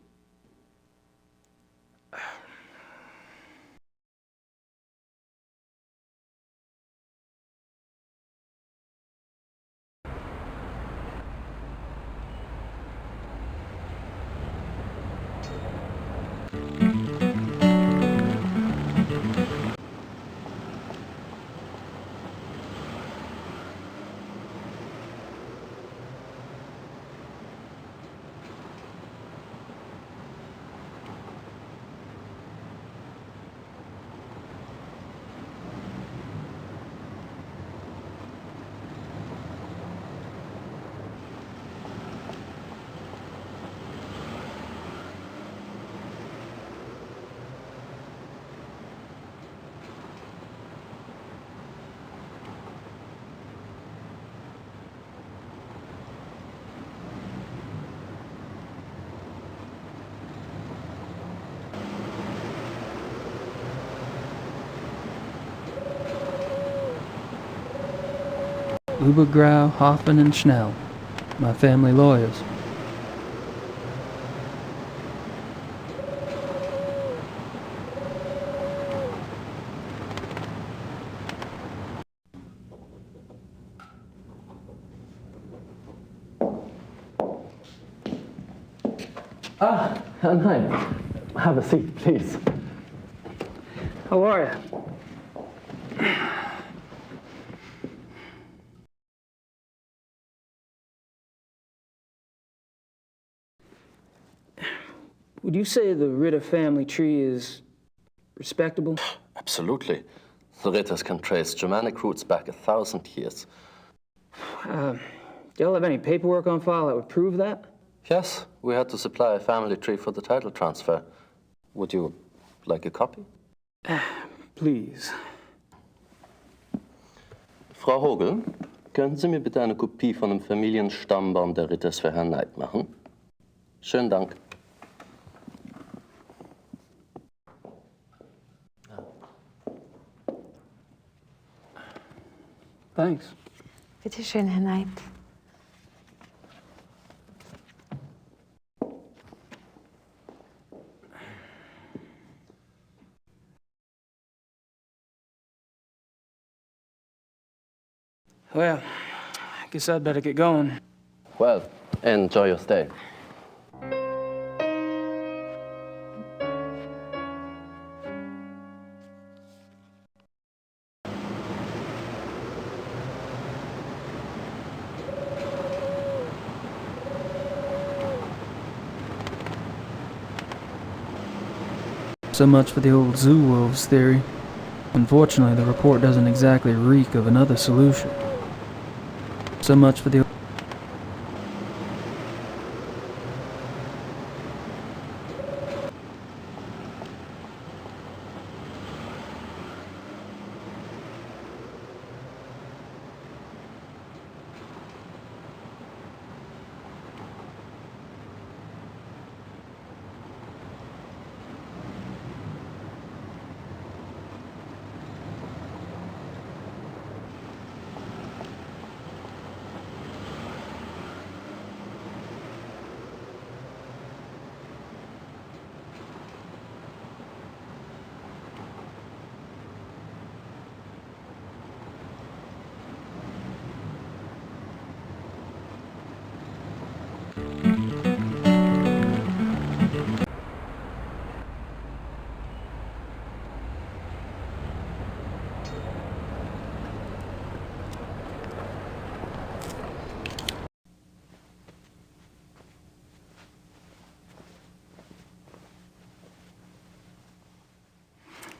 Ubergrau, Hoffman, and Schnell, my family lawyers. Ah, Herr Knight. Have a seat, please. How are you? Would you say the Ritter family tree is respectable? Absolutely. The Ritters can trace Germanic roots back 1,000 years. Do y'all have any paperwork on file that would prove that? Yes, we had to supply a family tree for the title transfer. Would you like a copy? Please. Frau Hogel, könnten Sie mir bitte eine Kopie von dem Familienstammbaum der Ritters für Herrn Knight machen? Schönen Dank. Thanks. Bitte schön, Herr Knight. Well, I guess I'd better get going. Well, enjoy your stay. So much for the old zoo wolves theory. Unfortunately, the report doesn't exactly reek of another solution. So much for the...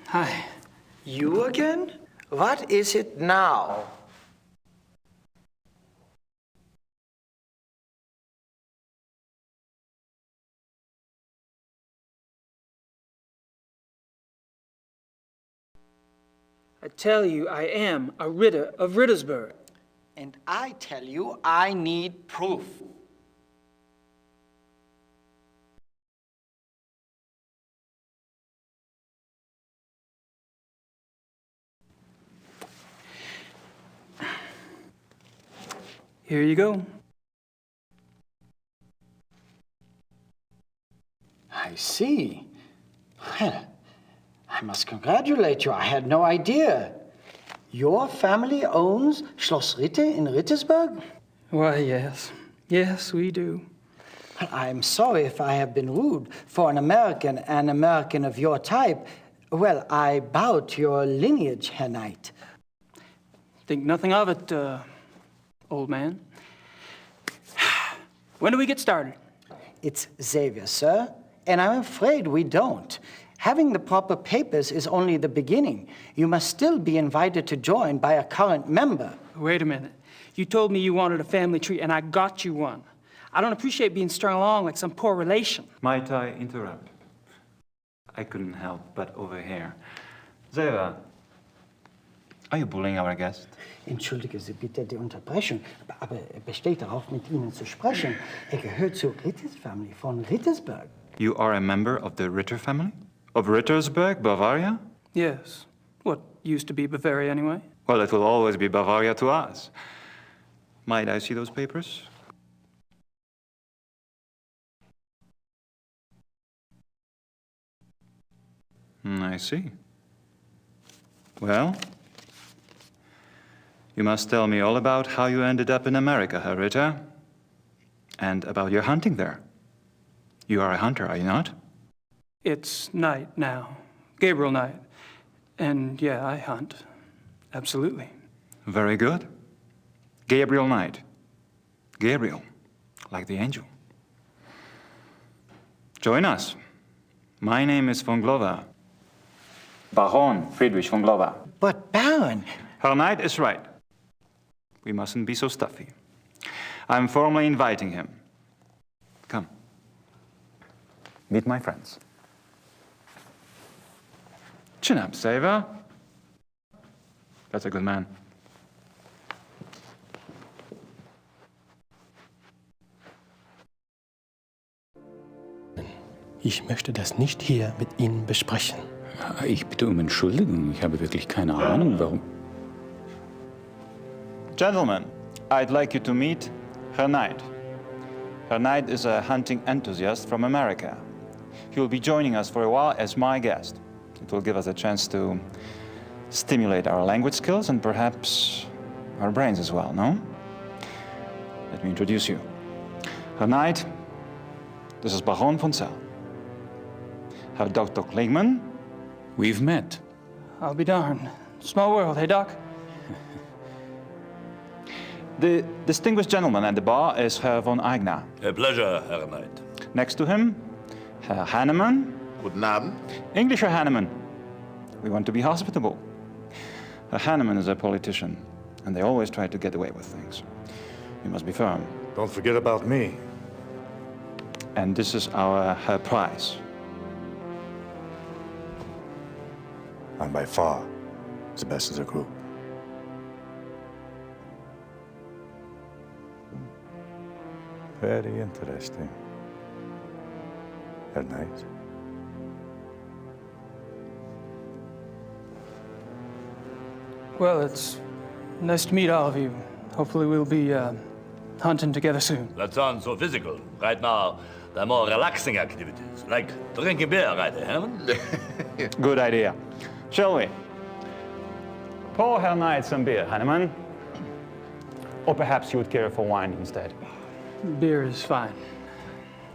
Hi. You again? What is it now? I tell you, I am a Ritter of Rittersburg. And I tell you, I need proof. Here you go. I see. Well, I must congratulate you. I had no idea. Your family owns Schloss Ritte in Rittersburg? Why, yes. Yes, we do. Well, I'm sorry if I have been rude. For an American of your type, well, I bow to your lineage, Herr Knight. Think nothing of it, old man. When do we get started? It's Xavier, sir, and I'm afraid we don't. Having the proper papers is only the beginning. You must still be invited to join by a current member. Wait a minute. You told me you wanted a family tree, and I got you one. I don't appreciate being strung along like some poor relation. Might I interrupt? I couldn't help but overhear. Xavier, are you bullying our guest? Entschuldige Sie bitte die Unterbrechung, aber er besteht darauf, mit Ihnen zu sprechen. Er gehört zur Ritters Family von Rittersburg. You are a member of the Ritter family? Of Rittersburg, Bavaria? Yes. What used to be Bavaria, anyway? Well, it will always be Bavaria to us. Might I see those papers? I see. Well, you must tell me all about how you ended up in America, Herr Ritter, and about your hunting there. You are a hunter, are you not? It's Knight now. Gabriel Knight. And yeah, I hunt. Absolutely. Very good. Gabriel Knight. Gabriel, like the angel. Join us. My name is von Glover. Baron Friedrich von Glover. But Baron... Herr Knight is right. We mustn't be so stuffy. I'm formally inviting him. Come. Meet my friends. Chin up, Xavier. That's a good man. Ich möchte das nicht hier mit Ihnen besprechen. Ich bitte um Entschuldigung. Ich habe wirklich keine Ahnung, warum. Gentlemen, I'd like you to meet Herr Knight. Herr Knight is a hunting enthusiast from America. He will be joining us for a while as my guest. It will give us a chance to stimulate our language skills and perhaps our brains as well, no? Let me introduce you. Herr Knight, this is Baron von Zell. Herr Dr. Klingman. We've met. I'll be darned. Small world, hey, Doc? The distinguished gentleman at the bar is Herr von Eigner. A pleasure, Herr Knight. Next to him, Herr Hannemann. Guten Abend. English Herr Hannemann. We want to be hospitable. Herr Hannemann is a politician, and they always try to get away with things. You must be firm. Don't forget about me. And this is our Herr Price. I'm by far the best of the group. Very interesting. Herr Knight. Well, it's nice to meet all of you. Hopefully we'll be hunting together soon. That sounds so physical. Right now, there are more relaxing activities, like drinking beer, right, Herman? Good idea. Shall we? Pour Herr Knight some beer, Hannemann. Or perhaps you would care for wine instead. Beer is fine.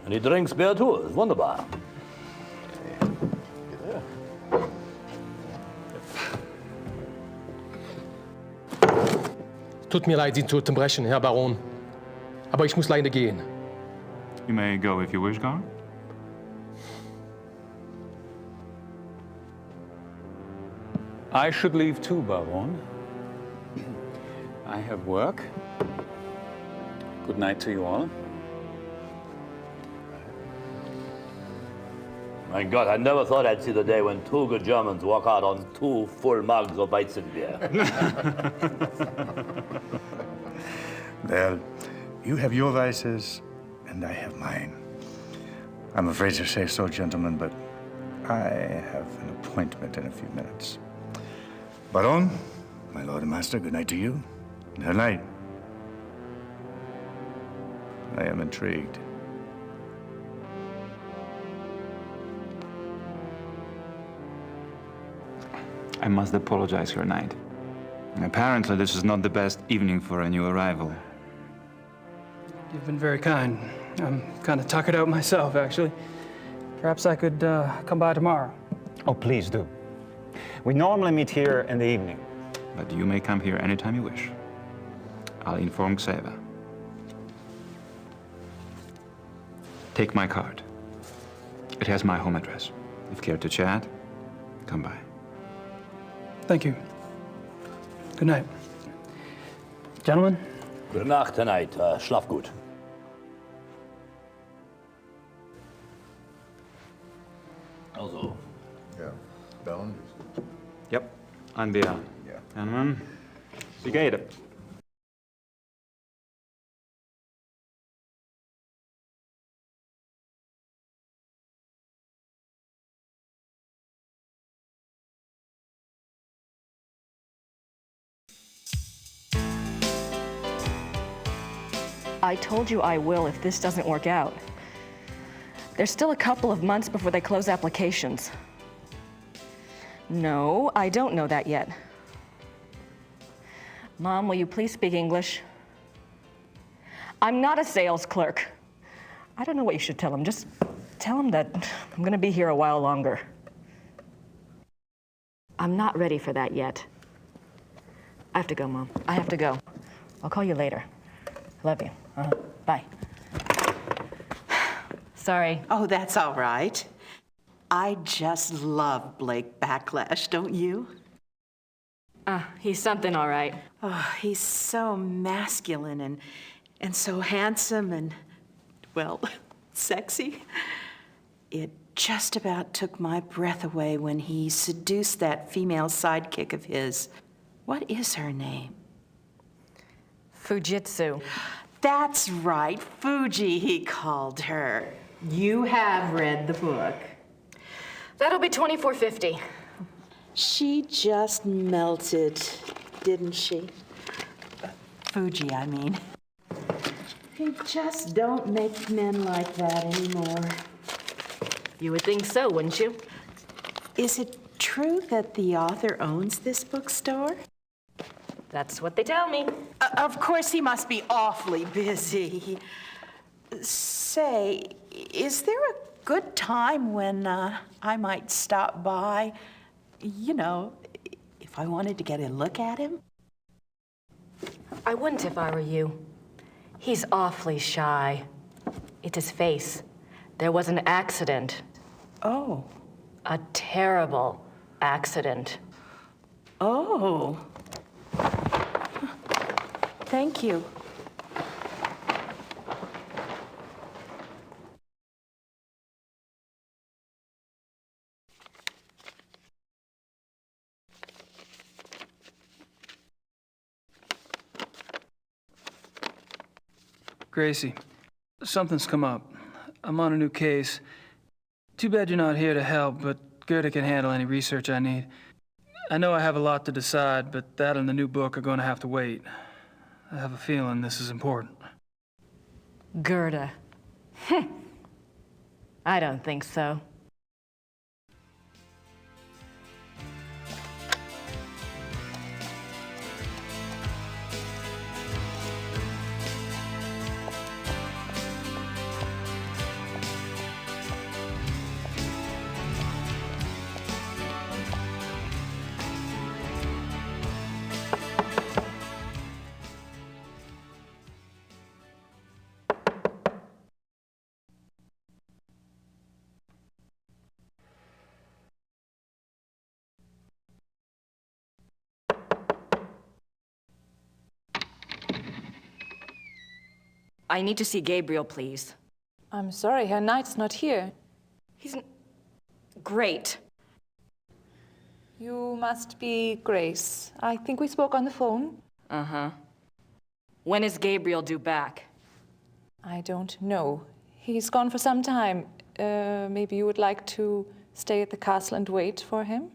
And he drinks beer too. It's wunderbar. Tut mir leid, Sie zu unterbrechen, Herr Baron. Aber ich muss leider gehen. You may go if you wish, Gar. I should leave too, Baron. I have work. Good night to you all. My God, I never thought I'd see the day when two good Germans walk out on 2 full mugs of Weizenbier. Well, you have your vices, and I have mine. I'm afraid to say so, gentlemen, but I have an appointment in a few minutes. Baron, my lord and master, good night to you. Good night. I am intrigued. I must apologize, Her Knight. Apparently, this is not the best evening for a new arrival. You've been very kind. I'm kind of tuckered out myself, actually. Perhaps I could come by tomorrow. Oh, please do. We normally meet here in the evening, but you may come here anytime you wish. I'll inform Xaver. Take my card. It has my home address. If you care to chat, come by. Thank you. Good night. Gentlemen? Gute Nacht, Herr Knight. Schlaf gut. Also. Ja, Baron? Yep, I'm Bea. Ja. Gentlemen, wie geht es? I told you I will if this doesn't work out. There's still a couple of months before they close applications. No, I don't know that yet. Mom, will you please speak English? I'm not a sales clerk. I don't know what you should tell him. Just tell him that I'm gonna be here a while longer. I'm not ready for that yet. I have to go, Mom. I have to go. I'll call you later. Love you. Bye. Sorry. Oh, that's all right. I just love Blake Backlash, don't you? He's something all right. Oh, he's so masculine and so handsome and, well, sexy. It just about took my breath away when he seduced that female sidekick of his. What is her name? Fujitsu. That's right, Fuji, he called her. You have read the book. That'll be $24.50. She just melted, didn't she? Fuji, I mean. You just don't make men like that anymore. You would think so, wouldn't you? Is it true that the author owns this bookstore? That's what they tell me. Of course, he must be awfully busy. Say, is there a good time when I might stop by? You know, if I wanted to get a look at him? I wouldn't if I were you. He's awfully shy. It's his face. There was an accident. Oh. A terrible accident. Oh. Thank you. Gracie, something's come up. I'm on a new case. Too bad you're not here to help, but Gerda can handle any research I need. I know I have a lot to decide, but that and the new book are going to have to wait. I have a feeling this is important. Gerda. I don't think so. I need to see Gabriel, please. I'm sorry, Herr Knight's not here. He's Great. You must be Grace. I think we spoke on the phone. Uh-huh. When is Gabriel due back? I don't know. He's gone for some time. Maybe you would like to stay at the castle and wait for him?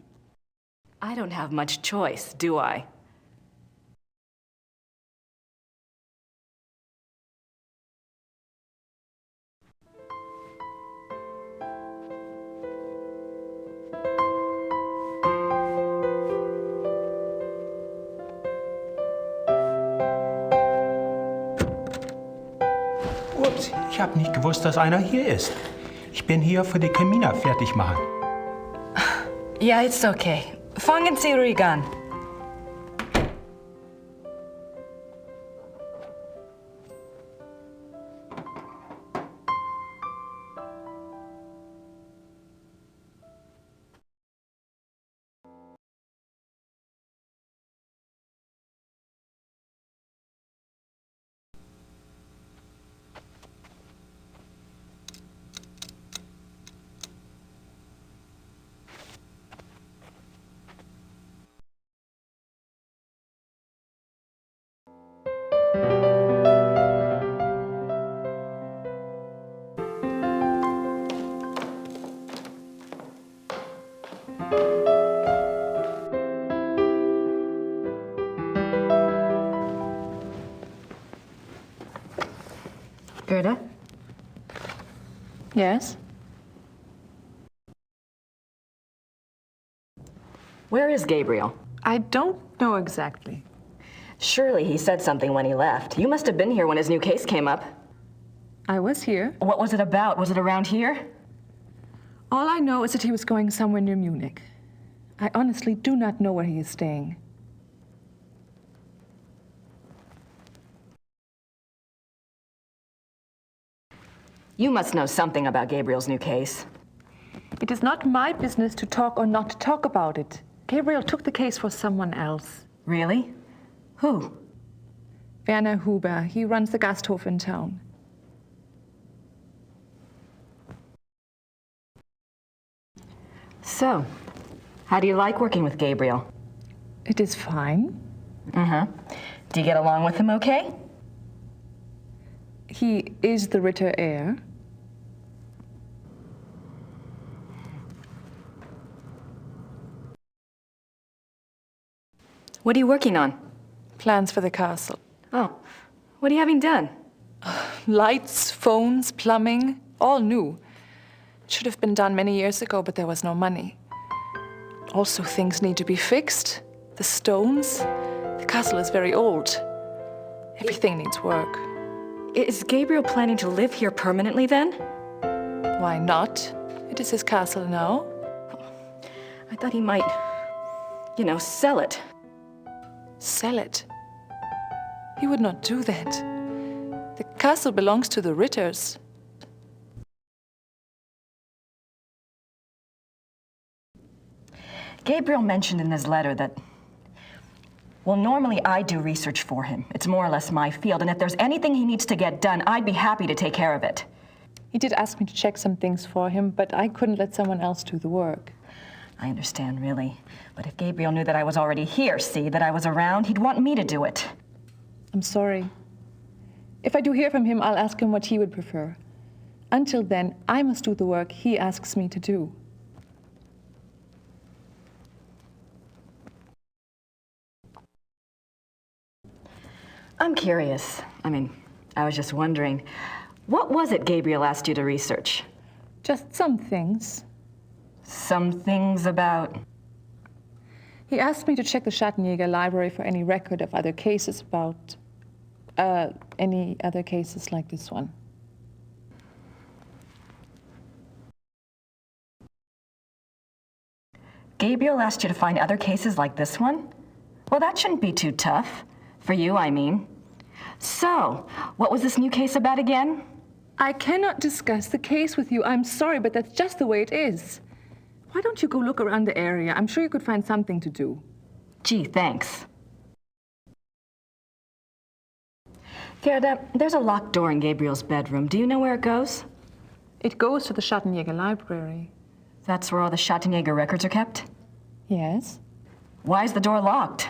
I don't have much choice, do I? Ups, ich habe nicht gewusst, dass einer hier ist. Ich bin hier für die Kamina fertig machen. Yeah, it's okay. Fangen Sie ruhig an. Gerda? Yes? Where is Gabriel? I don't know exactly. Surely he said something when he left. You must have been here when his new case came up. I was here. What was it about? Was it around here? All I know is that he was going somewhere near Munich. I honestly do not know where he is staying. You must know something about Gabriel's new case. It is not my business to talk or not to talk about it. Gabriel took the case for someone else. Really? Who? Werner Huber. He runs the Gasthof in town. So, how do you like working with Gabriel? It is fine. Uh-huh. Do you get along with him okay? He is the Ritter heir. What are you working on? Plans for the castle. Oh, what are you having done? Lights, phones, plumbing, all new. It should have been done many years ago, but there was no money. Also, things need to be fixed. The stones. The castle is very old. Everything needs work. Is Gabriel planning to live here permanently then? Why not? It is his castle now. I thought he might, sell it. Sell it? He would not do that. The castle belongs to the Ritters. Gabriel mentioned in his letter that, well, normally I do research for him. It's more or less my field, and if there's anything he needs to get done, I'd be happy to take care of it. He did ask me to check some things for him, but I couldn't let someone else do the work. I understand, really. But if Gabriel knew that I was already here, that I was around, he'd want me to do it. I'm sorry. If I do hear from him, I'll ask him what he would prefer. Until then, I must do the work he asks me to do. I'm curious. I was just wondering, what was it Gabriel asked you to research? Just some things. Some things about? He asked me to check the Schattenjäger library for any record of other cases about, any other cases like this one. Gabriel asked you to find other cases like this one? Well, that shouldn't be too tough. For you, I mean. So, what was this new case about again? I cannot discuss the case with you. I'm sorry, but that's just the way it is. Why don't you go look around the area? I'm sure you could find something to do. Gee, thanks. Gerda, there's a locked door in Gabriel's bedroom. Do you know where it goes? It goes to the Schattenjäger library. That's where all the Schattenjäger records are kept? Yes. Why is the door locked?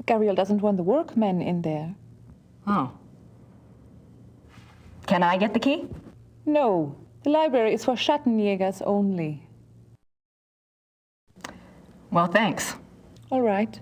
Gabriel doesn't want the workmen in there. Oh. Can I get the key? No. The library is for Schattenjägers only. Well, thanks. All right.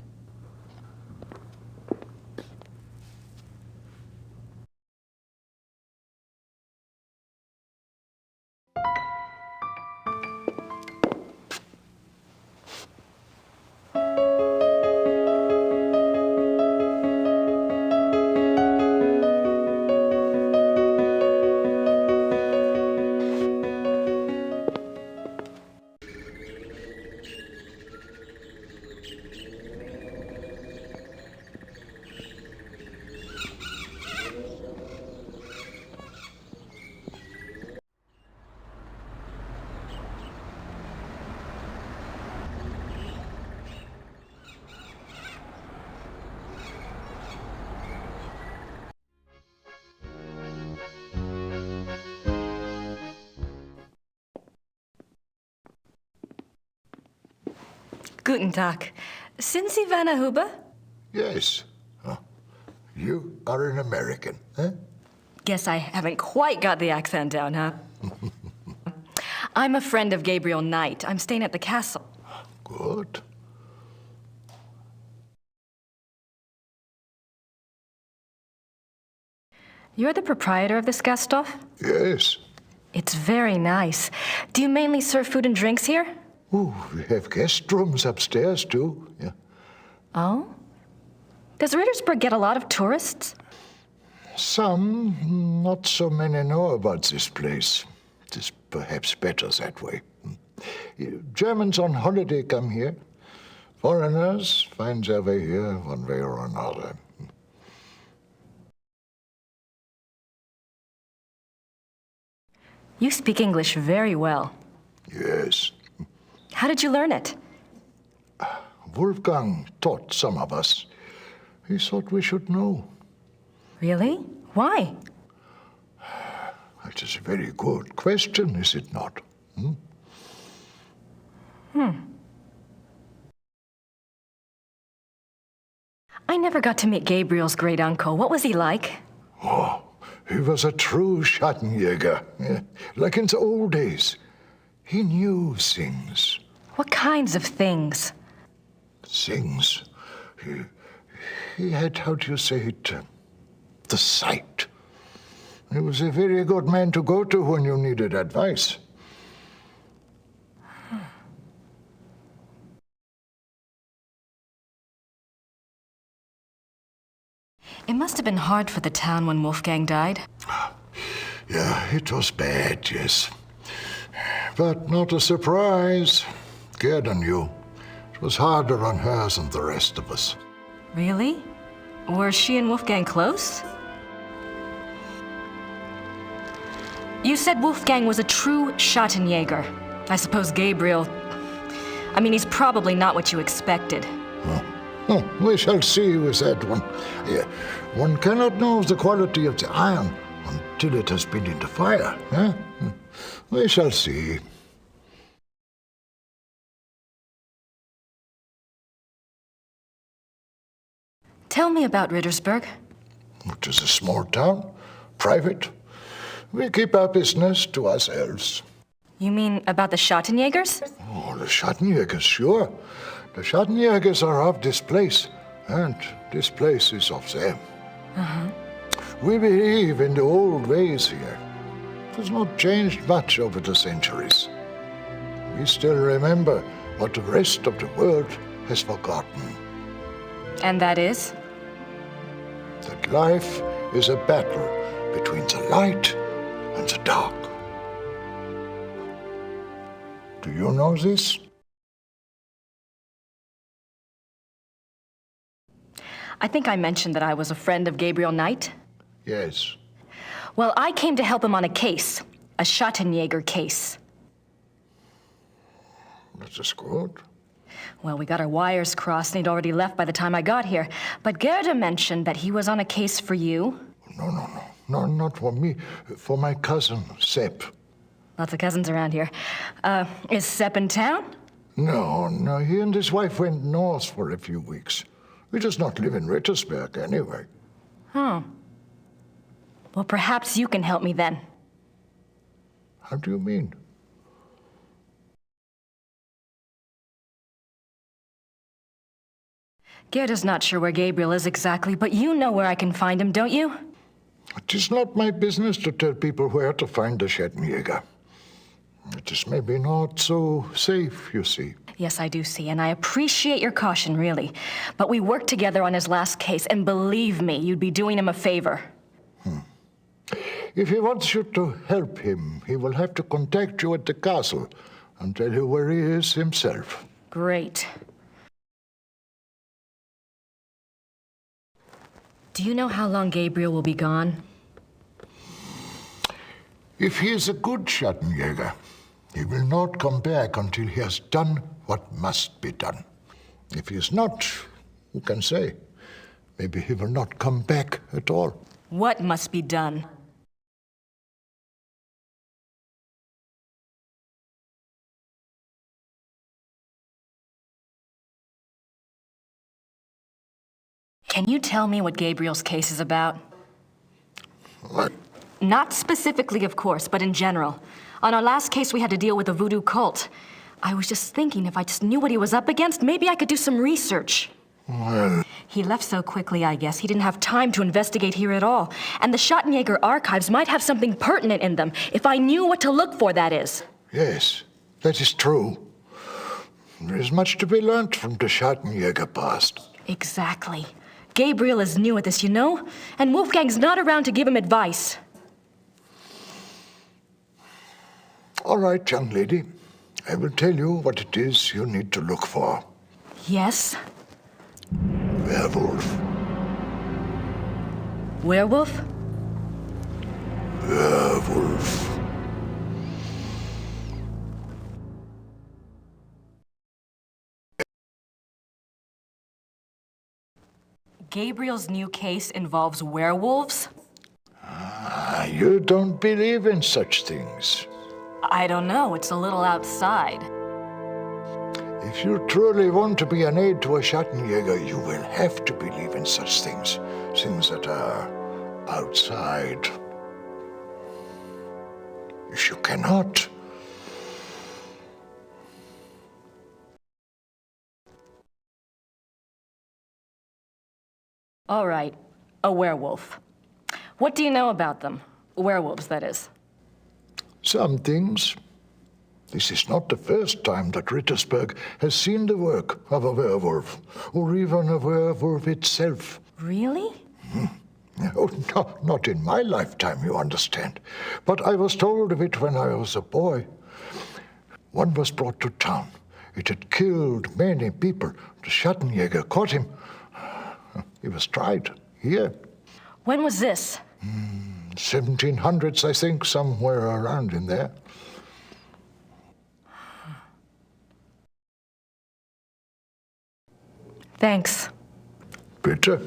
Guten Tag. Sind Sie Werner Huber? Yes. Oh, you are an American, eh? Guess I haven't quite got the accent down, huh? I'm a friend of Gabriel Knight. I'm staying at the castle. Good. You're the proprietor of this Gasthof? Yes. It's very nice. Do you mainly serve food and drinks here? Oh, we have guest rooms upstairs, too. Yeah. Oh? Does Rittersberg get a lot of tourists? Some, not so many know about this place. It is perhaps better that way. Germans on holiday come here. Foreigners find their way here one way or another. You speak English very well. Yes. How did you learn it? Wolfgang taught some of us. He thought we should know. Really? Why? It is a very good question, is it not? I never got to meet Gabriel's great uncle. What was he like? Oh, he was a true Schattenjäger, like in the old days. He knew things. What kinds of things? Things. He had, how do you say it, the sight. He was a very good man to go to when you needed advice. It must have been hard for the town when Wolfgang died. Yeah, it was bad, yes. But not a surprise. Gerda knew. It was harder on her than the rest of us. Really? Were she and Wolfgang close? You said Wolfgang was a true Schattenjäger. I suppose Gabriel... I mean, he's probably not what you expected. Oh, we shall see with that one. Yeah, one cannot know the quality of the iron until it has been in the fire. Eh? We shall see. Tell me about Rittersberg. It is a small town, private. We keep our business to ourselves. You mean about the Schattenjägers? Oh, the Schattenjägers, sure. The Schattenjägers are of this place, and this place is of them. We believe in the old ways here. It has not changed much over the centuries. We still remember what the rest of the world has forgotten. And that is? That life is a battle between the light and the dark. Do you know this? I think I mentioned that I was a friend of Gabriel Knight. Yes. Well, I came to help him on a case. A Schattenjäger case. That is good. Well, we got our wires crossed and he'd already left by the time I got here. But Gerda mentioned that he was on a case for you. No, not for me. For my cousin, Sepp. Lots of cousins around here. Is Sepp in town? No, he and his wife went north for a few weeks. He does not live in Rittersberg anyway. Oh. Well, perhaps you can help me then. How do you mean? Gerda's not sure where Gabriel is exactly, but you know where I can find him, don't you? It is not my business to tell people where to find the Schettenjäger. It is maybe not so safe, you see. Yes, I do see, and I appreciate your caution, really. But we worked together on his last case, and believe me, you'd be doing him a favor. If he wants you to help him, he will have to contact you at the castle and tell you where he is himself. Great. Do you know how long Gabriel will be gone? If he is a good Schattenjäger, he will not come back until he has done what must be done. If he is not, who can say? Maybe he will not come back at all. What must be done? Can you tell me what Gabriel's case is about? What? Not specifically, of course, but in general. On our last case, we had to deal with a voodoo cult. I was just thinking if I just knew what he was up against, maybe I could do some research. Well... He left so quickly, I guess. He didn't have time to investigate here at all. And the Schattenjäger archives might have something pertinent in them, if I knew what to look for, that is. Yes, that is true. There is much to be learned from the Schattenjäger past. Exactly. Gabriel is new at this, you know? And Wolfgang's not around to give him advice. All right, young lady. I will tell you what it is you need to look for. Yes? Werewolf. Werewolf? Werewolf. Gabriel's new case involves werewolves? You don't believe in such things. I don't know. It's a little outside. If you truly want to be an aid to a Schattenjäger, you will have to believe in such things. Things that are outside. If you cannot... All right, a werewolf. What do you know about them? Werewolves, that is. Some things. This is not the first time that Rittersberg has seen the work of a werewolf, or even a werewolf itself. Really? Oh, no, not in my lifetime, you understand. But I was told of it when I was a boy. One was brought to town. It had killed many people. The Schattenjäger caught him. He was tried here. When was this? 1700s, I think, somewhere around in there. Thanks. Bitte.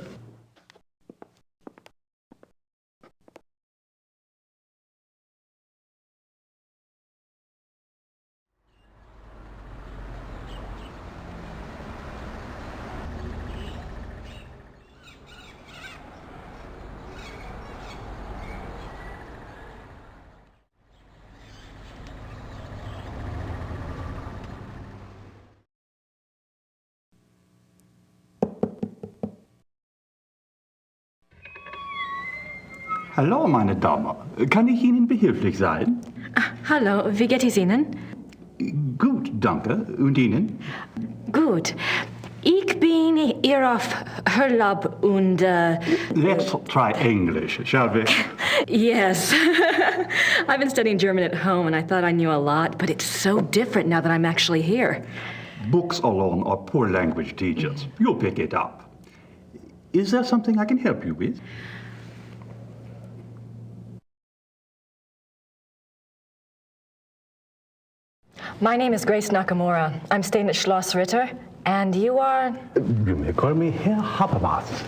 Hallo, meine Dame. Kann ich Ihnen behilflich sein? Hallo, wie geht es Ihnen? Gut, danke. Und Ihnen? Gut. Ich bin hier auf Urlaub und... Let's try English, shall we? Yes. I've been studying German at home and I thought I knew a lot, but it's so different now that I'm actually here. Books alone are poor language teachers. You'll pick it up. Is there something I can help you with? My name is Grace Nakamura. I'm staying at Schloss Ritter, and you are... You may call me Herr Habermas.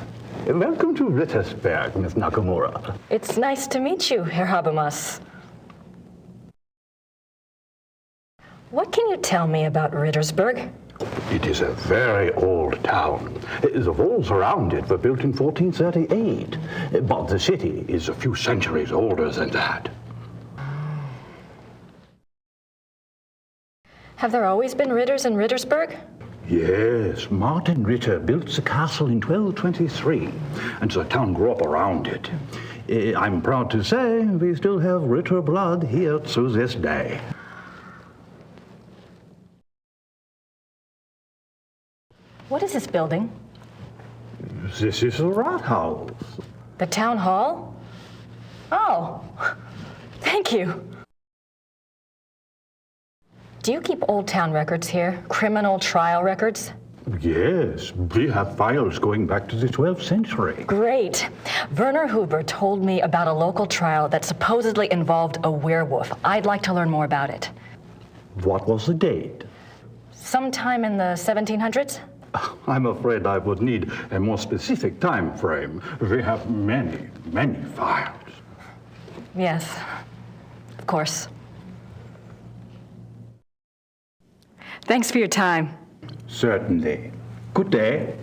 Welcome to Rittersberg, Miss Nakamura. It's nice to meet you, Herr Habermas. What can you tell me about Rittersburg? It is a very old town. The walls around it were built in 1438, but the city is a few centuries older than that. Have there always been Ritters in Rittersburg? Yes, Martin Ritter built the castle in 1223, and the town grew up around it. I'm proud to say we still have Ritter blood here to this day. What is this building? This is the Rathaus. The town hall? Oh, thank you. Do you keep old town records here? Criminal trial records? Yes, we have files going back to the 12th century. Great. Werner Huber told me about a local trial that supposedly involved a werewolf. I'd like to learn more about it. What was the date? Sometime in the 1700s? I'm afraid I would need a more specific time frame. We have many, many files. Yes, of course. Thanks for your time. Certainly. Good day.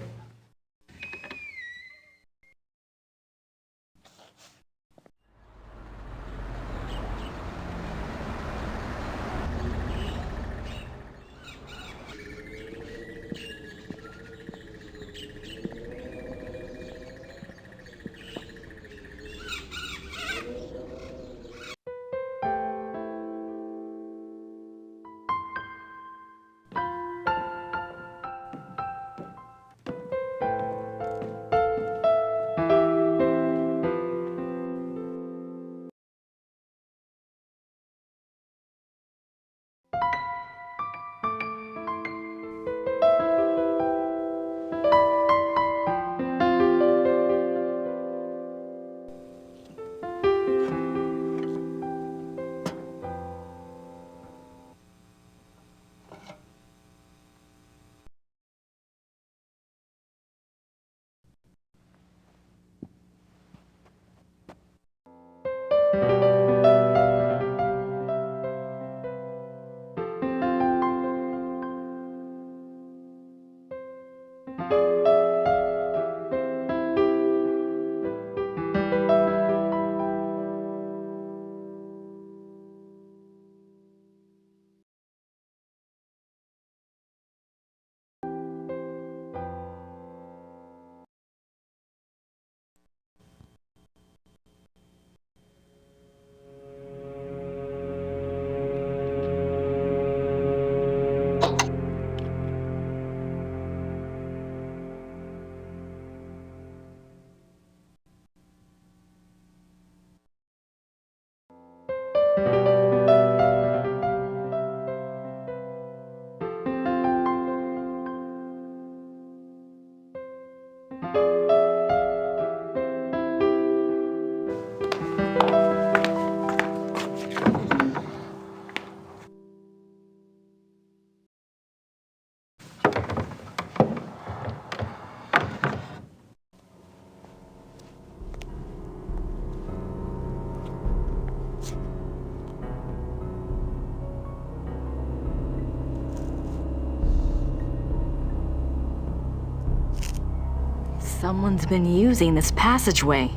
Someone's been using this passageway.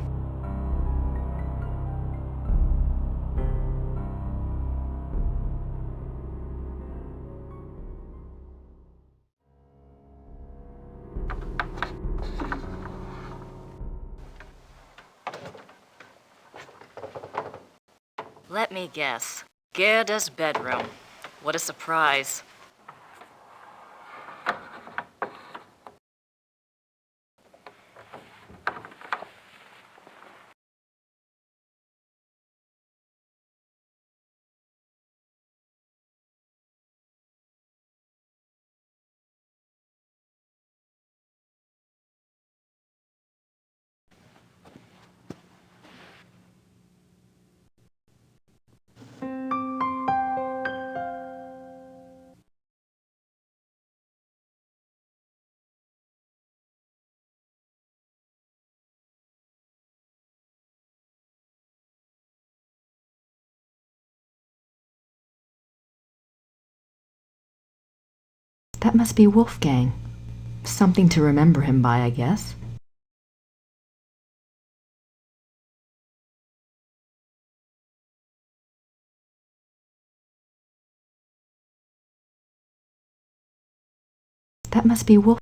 Let me guess. Gerda's bedroom. What a surprise. That must be Wolfgang. Something to remember him by, I guess. That must be Wolf.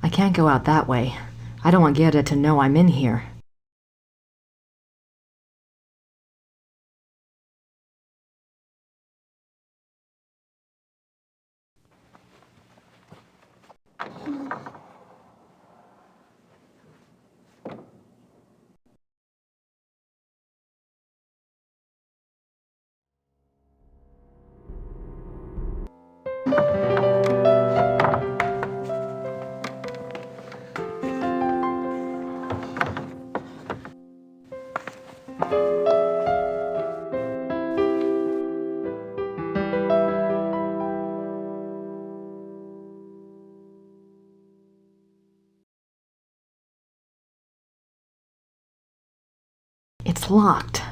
I can't go out that way. I don't want Gerda to know I'm in here. It's locked.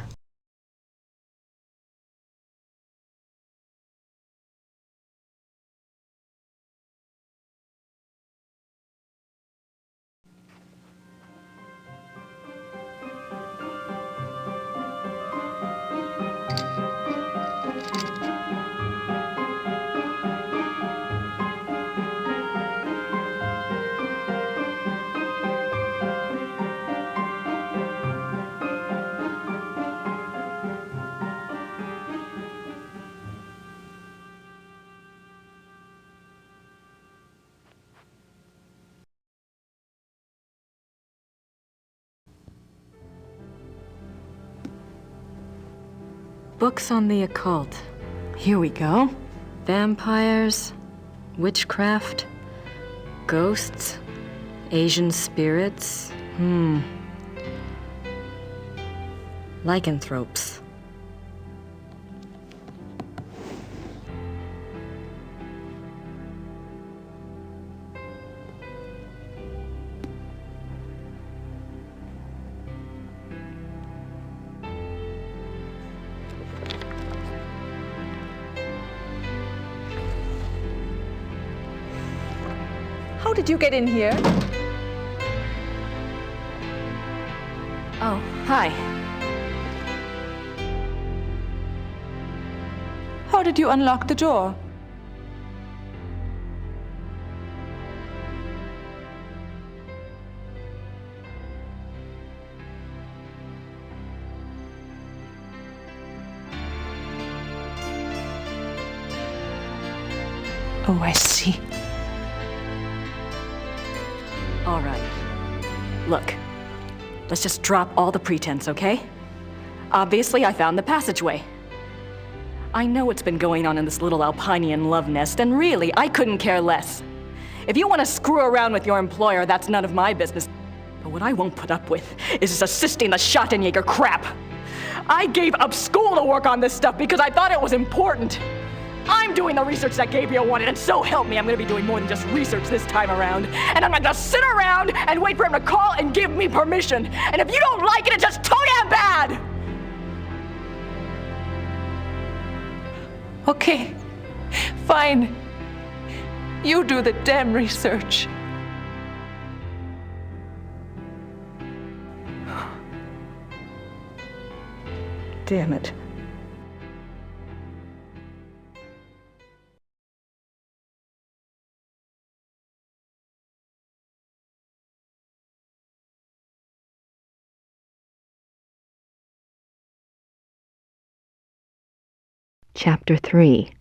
Books on the occult. Here we go. Vampires, witchcraft, ghosts, Asian spirits. Lycanthropes. How did you get in here? Oh, hi. How did you unlock the door? Oh, I see. All right. Look, let's just drop all the pretense, okay? Obviously, I found the passageway. I know what's been going on in this little Alpinian love nest, and really, I couldn't care less. If you want to screw around with your employer, that's none of my business. But what I won't put up with is assisting the Schottenjäger crap. I gave up school to work on this stuff because I thought it was important. I'm doing the research that Gabriel wanted, and so help me, I'm gonna be doing more than just research this time around. And I'm not gonna sit around and wait for him to call and give me permission. And if you don't like it, it's just too damn bad! Okay, fine. You do the damn research. Damn it. Chapter 3.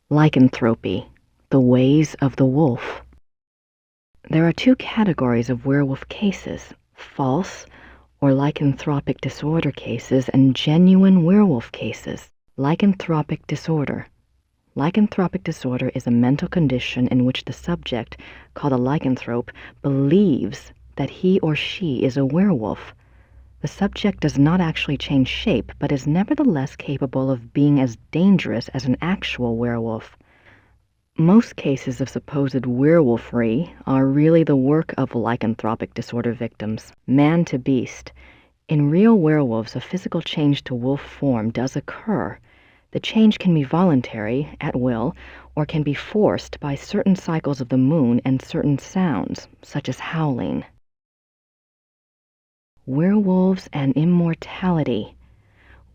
Lycanthropy, the ways of the wolf. There are two categories of werewolf cases: false or lycanthropic disorder cases and genuine werewolf cases. Lycanthropic disorder. Lycanthropic disorder is a mental condition in which the subject, called a lycanthrope, believes that he or she is a werewolf. The subject does not actually change shape, but is nevertheless capable of being as dangerous as an actual werewolf. Most cases of supposed werewolfery are really the work of lycanthropic disorder victims, man to beast. In real werewolves, a physical change to wolf form does occur. The change can be voluntary, at will, or can be forced by certain cycles of the moon and certain sounds, such as howling. Werewolves and immortality.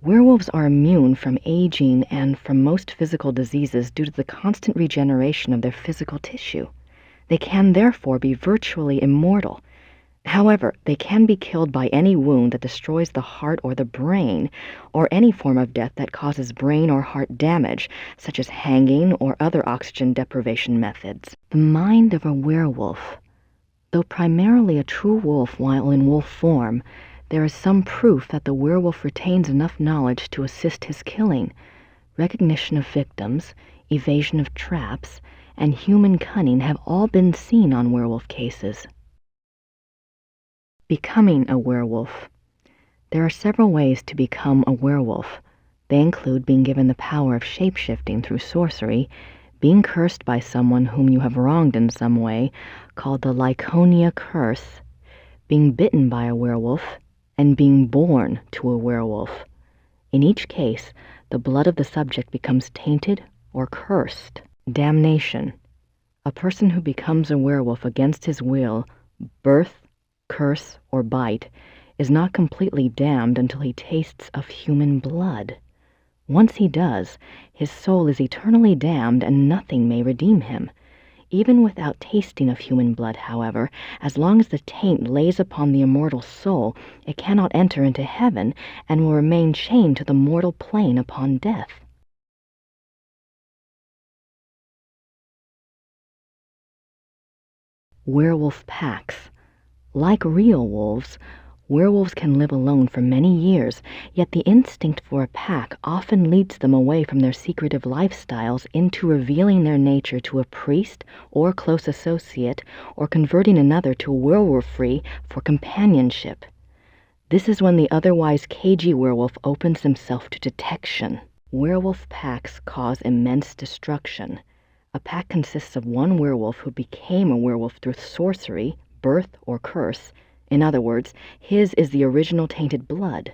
Werewolves are immune from aging and from most physical diseases due to the constant regeneration of their physical tissue. They can therefore be virtually immortal. However, they can be killed by any wound that destroys the heart or the brain, or any form of death that causes brain or heart damage, such as hanging or other oxygen deprivation methods. The mind of a werewolf. Though primarily a true wolf while in wolf form, there is some proof that the werewolf retains enough knowledge to assist his killing. Recognition of victims, evasion of traps, and human cunning have all been seen on werewolf cases. Becoming a werewolf. There are several ways to become a werewolf. They include being given the power of shape-shifting through sorcery, being cursed by someone whom you have wronged in some way, called the Lyconia curse, being bitten by a werewolf, and being born to a werewolf. In each case, the blood of the subject becomes tainted or cursed. Damnation. A person who becomes a werewolf against his will, birth, curse, or bite, is not completely damned until he tastes of human blood. Once he does, his soul is eternally damned and nothing may redeem him. Even without tasting of human blood, however, as long as the taint lays upon the immortal soul, it cannot enter into heaven and will remain chained to the mortal plane upon death. Werewolf packs. Like real wolves, werewolves can live alone for many years, yet the instinct for a pack often leads them away from their secretive lifestyles into revealing their nature to a priest or close associate, or converting another to werewolfery for companionship. This is when the otherwise cagey werewolf opens himself to detection. Werewolf packs cause immense destruction. A pack consists of one werewolf who became a werewolf through sorcery, birth, or curse. In other words, his is the original tainted blood.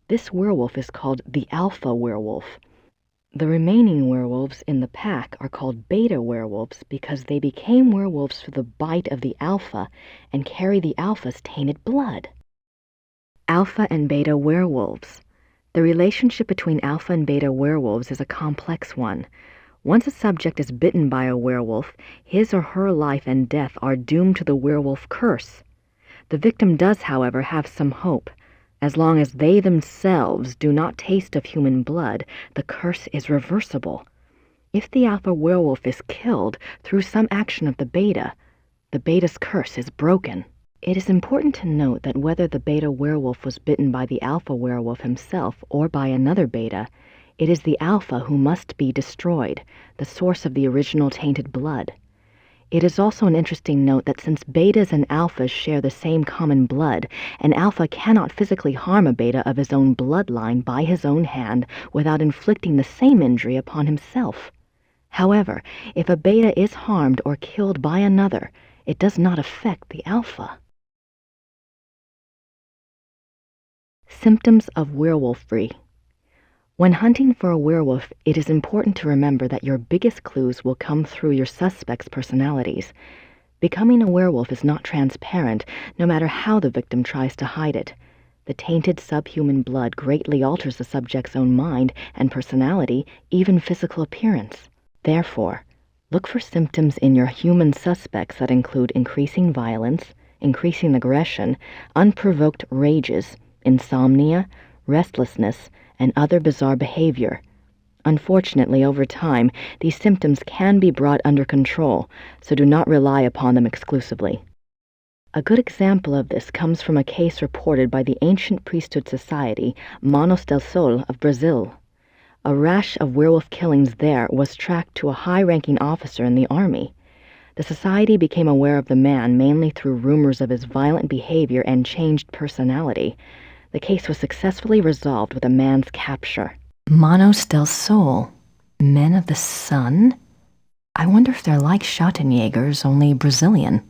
This werewolf is called the alpha werewolf. The remaining werewolves in the pack are called beta werewolves because they became werewolves through the bite of the alpha and carry the alpha's tainted blood. Alpha and beta werewolves. The relationship between alpha and beta werewolves is a complex one. Once a subject is bitten by a werewolf, his or her life and death are doomed to the werewolf curse. The victim does, however, have some hope. As long as they themselves do not taste of human blood, the curse is reversible. If the alpha werewolf is killed through some action of the beta's curse is broken. It is important to note that whether the beta werewolf was bitten by the alpha werewolf himself or by another beta, it is the alpha who must be destroyed, the source of the original tainted blood. It is also an interesting note that since betas and alphas share the same common blood, an alpha cannot physically harm a beta of his own bloodline by his own hand without inflicting the same injury upon himself. However, if a beta is harmed or killed by another, it does not affect the alpha. Symptoms of werewolfery. When hunting for a werewolf, it is important to remember that your biggest clues will come through your suspects' personalities. Becoming a werewolf is not transparent, no matter how the victim tries to hide it. The tainted subhuman blood greatly alters the subject's own mind and personality, even physical appearance. Therefore, look for symptoms in your human suspects that include increasing violence, increasing aggression, unprovoked rages, insomnia, restlessness, and other bizarre behavior. Unfortunately, over time, these symptoms can be brought under control, so do not rely upon them exclusively. A good example of this comes from a case reported by the Ancient Priesthood Society, Manos del Sol of Brazil. A rash of werewolf killings there was tracked to a high-ranking officer in the army. The society became aware of the man mainly through rumors of his violent behavior and changed personality. The case was successfully resolved with the man's capture. Manos del Sol, men of the sun? I wonder if they're like Schottenjägers, only Brazilian.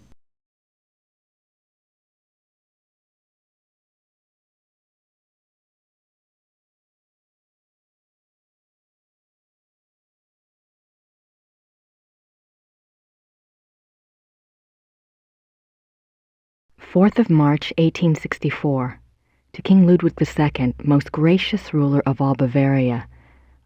March 1864. To King Ludwig II, most gracious ruler of all Bavaria.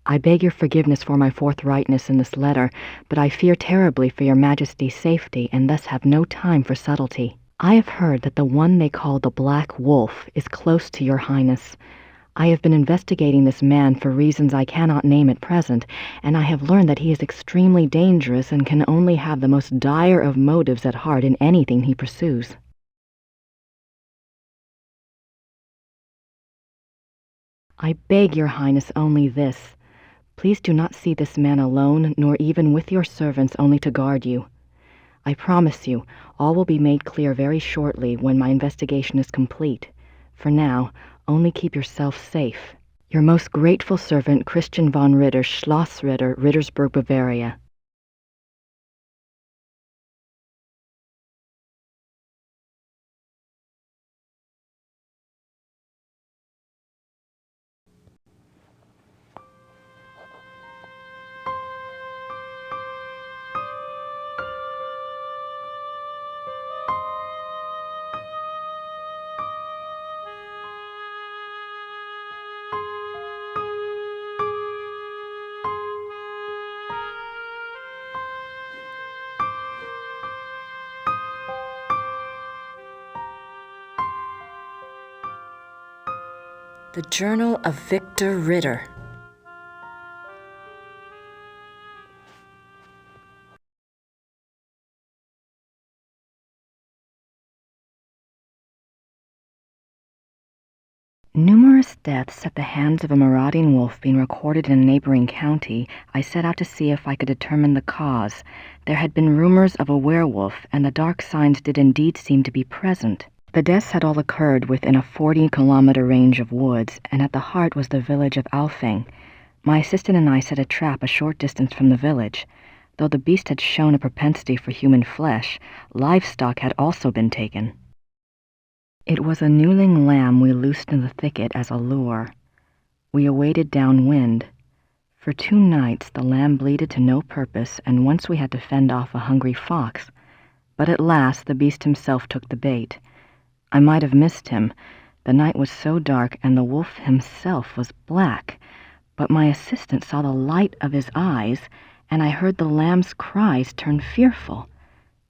I beg your forgiveness for my forthrightness in this letter, but I fear terribly for your Majesty's safety, and thus have no time for subtlety. I have heard that the one they call the Black Wolf is close to your Highness. I have been investigating this man for reasons I cannot name at present, and I have learned that he is extremely dangerous and can only have the most dire of motives at heart in anything he pursues. I beg your Highness only this. Please do not see this man alone, nor even with your servants only to guard you. I promise you, all will be made clear very shortly when my investigation is complete. For now, only keep yourself safe. Your most grateful servant, Christian von Ritter, Schloss Ritter, Rittersburg, Bavaria. The Journal of Victor Ritter. Numerous deaths at the hands of a marauding wolf being recorded in a neighboring county, I set out to see if I could determine the cause. There had been rumors of a werewolf, and the dark signs did indeed seem to be present. The deaths had all occurred within a 40-kilometer range of woods, and at the heart was the village of Alfing. My assistant and I set a trap a short distance from the village. Though the beast had shown a propensity for human flesh, livestock had also been taken. It was a newling lamb we loosed in the thicket as a lure. We awaited downwind. For 2 nights the lamb bleated to no purpose, and once we had to fend off a hungry fox. But at last the beast himself took the bait. I might have missed him. The night was so dark, and the wolf himself was black. But my assistant saw the light of his eyes, and I heard the lamb's cries turn fearful.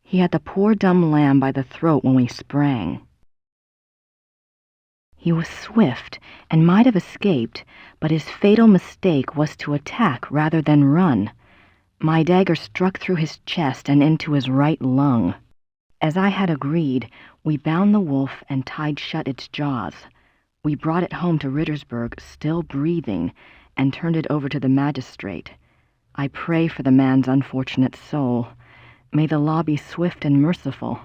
He had the poor dumb lamb by the throat when we sprang. He was swift, and might have escaped, but his fatal mistake was to attack rather than run. My dagger struck through his chest and into his right lung. As I had agreed, we bound the wolf and tied shut its jaws. We brought it home to Rittersburg, still breathing, and turned it over to the magistrate. I pray for the man's unfortunate soul. May the law be swift and merciful.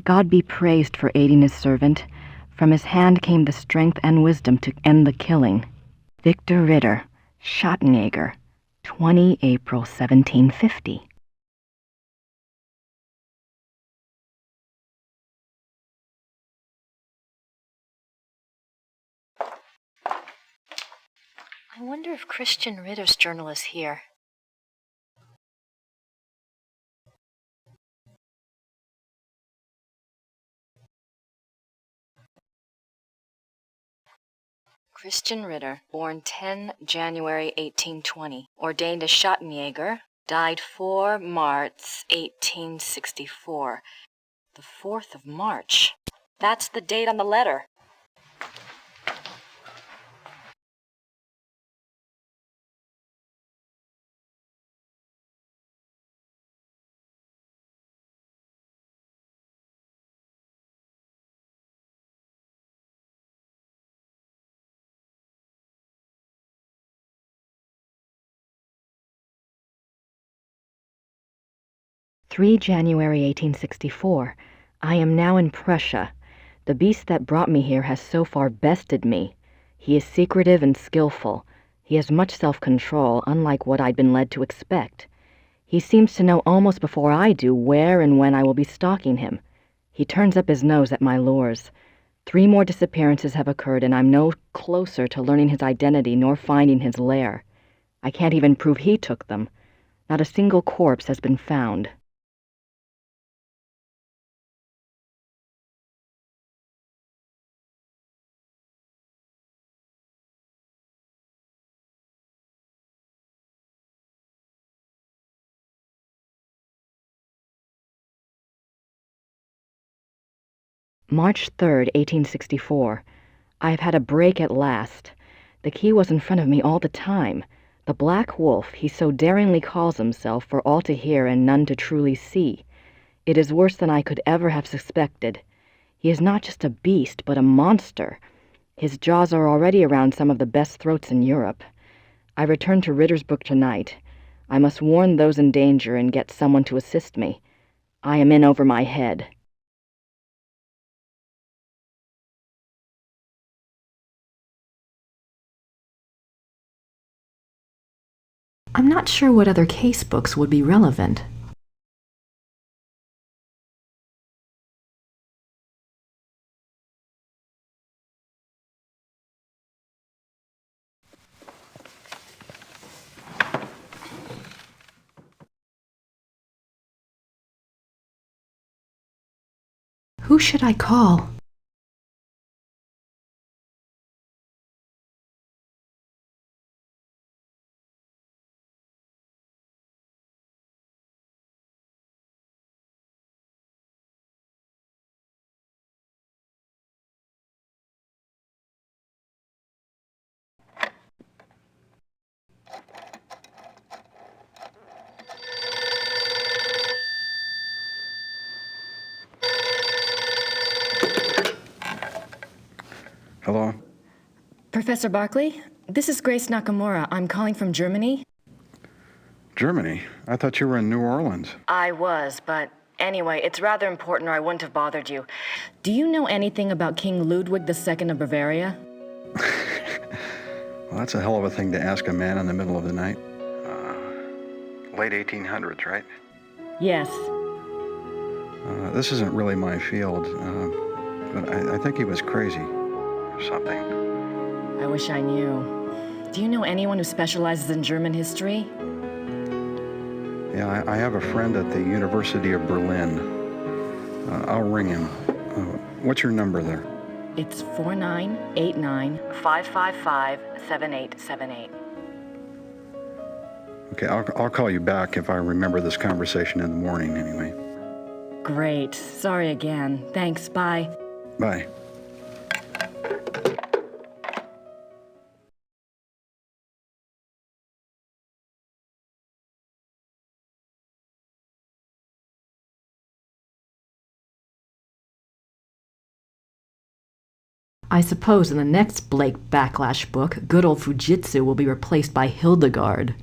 God be praised for aiding his servant. From his hand came the strength and wisdom to end the killing. Victor Ritter, Schottenjäger, 20 April 1750. I wonder if Christian Ritter's journal is here. Christian Ritter, born 10 January 1820, ordained a Schottenjäger, died 4 March 1864. The 4th of March. That's the date on the letter. 3 January 1864. I am now in Prussia. The beast that brought me here has so far bested me. He is secretive and skillful. He has much self-control, unlike what I'd been led to expect. He seems to know almost before I do where and when I will be stalking him. He turns up his nose at my lures. 3 more disappearances have occurred, and I'm no closer to learning his identity nor finding his lair. I can't even prove he took them. Not a single corpse has been found. March 3rd, 1864. I have had a break at last. The key was in front of me all the time. The Black Wolf, he so daringly calls himself, for all to hear and none to truly see. It is worse than I could ever have suspected. He is not just a beast, but a monster. His jaws are already around some of the best throats in Europe. I return to Rittersburg tonight. I must warn those in danger and get someone to assist me. I am in over my head. I'm not sure what other case books would be relevant. Who should I call? Hello? Professor Barkley, this is Grace Nakamura. I'm calling from Germany. Germany? I thought you were in New Orleans. I was, but anyway, it's rather important or I wouldn't have bothered you. Do you know anything about King Ludwig II of Bavaria? Well, that's a hell of a thing to ask a man in the middle of the night. Late 1800s, right? Yes. This isn't really my field, but I think he was crazy or something. I wish I knew. Do you know anyone who specializes in German history? Yeah, I have a friend at the University of Berlin. I'll ring him. What's your number there? It's 4989-555-7878. Okay, I'll call you back if I remember this conversation in the morning anyway. Great. Sorry again. Thanks. Bye. Bye. I suppose in the next Blake Backlash book, good old Fujitsu will be replaced by Hildegard.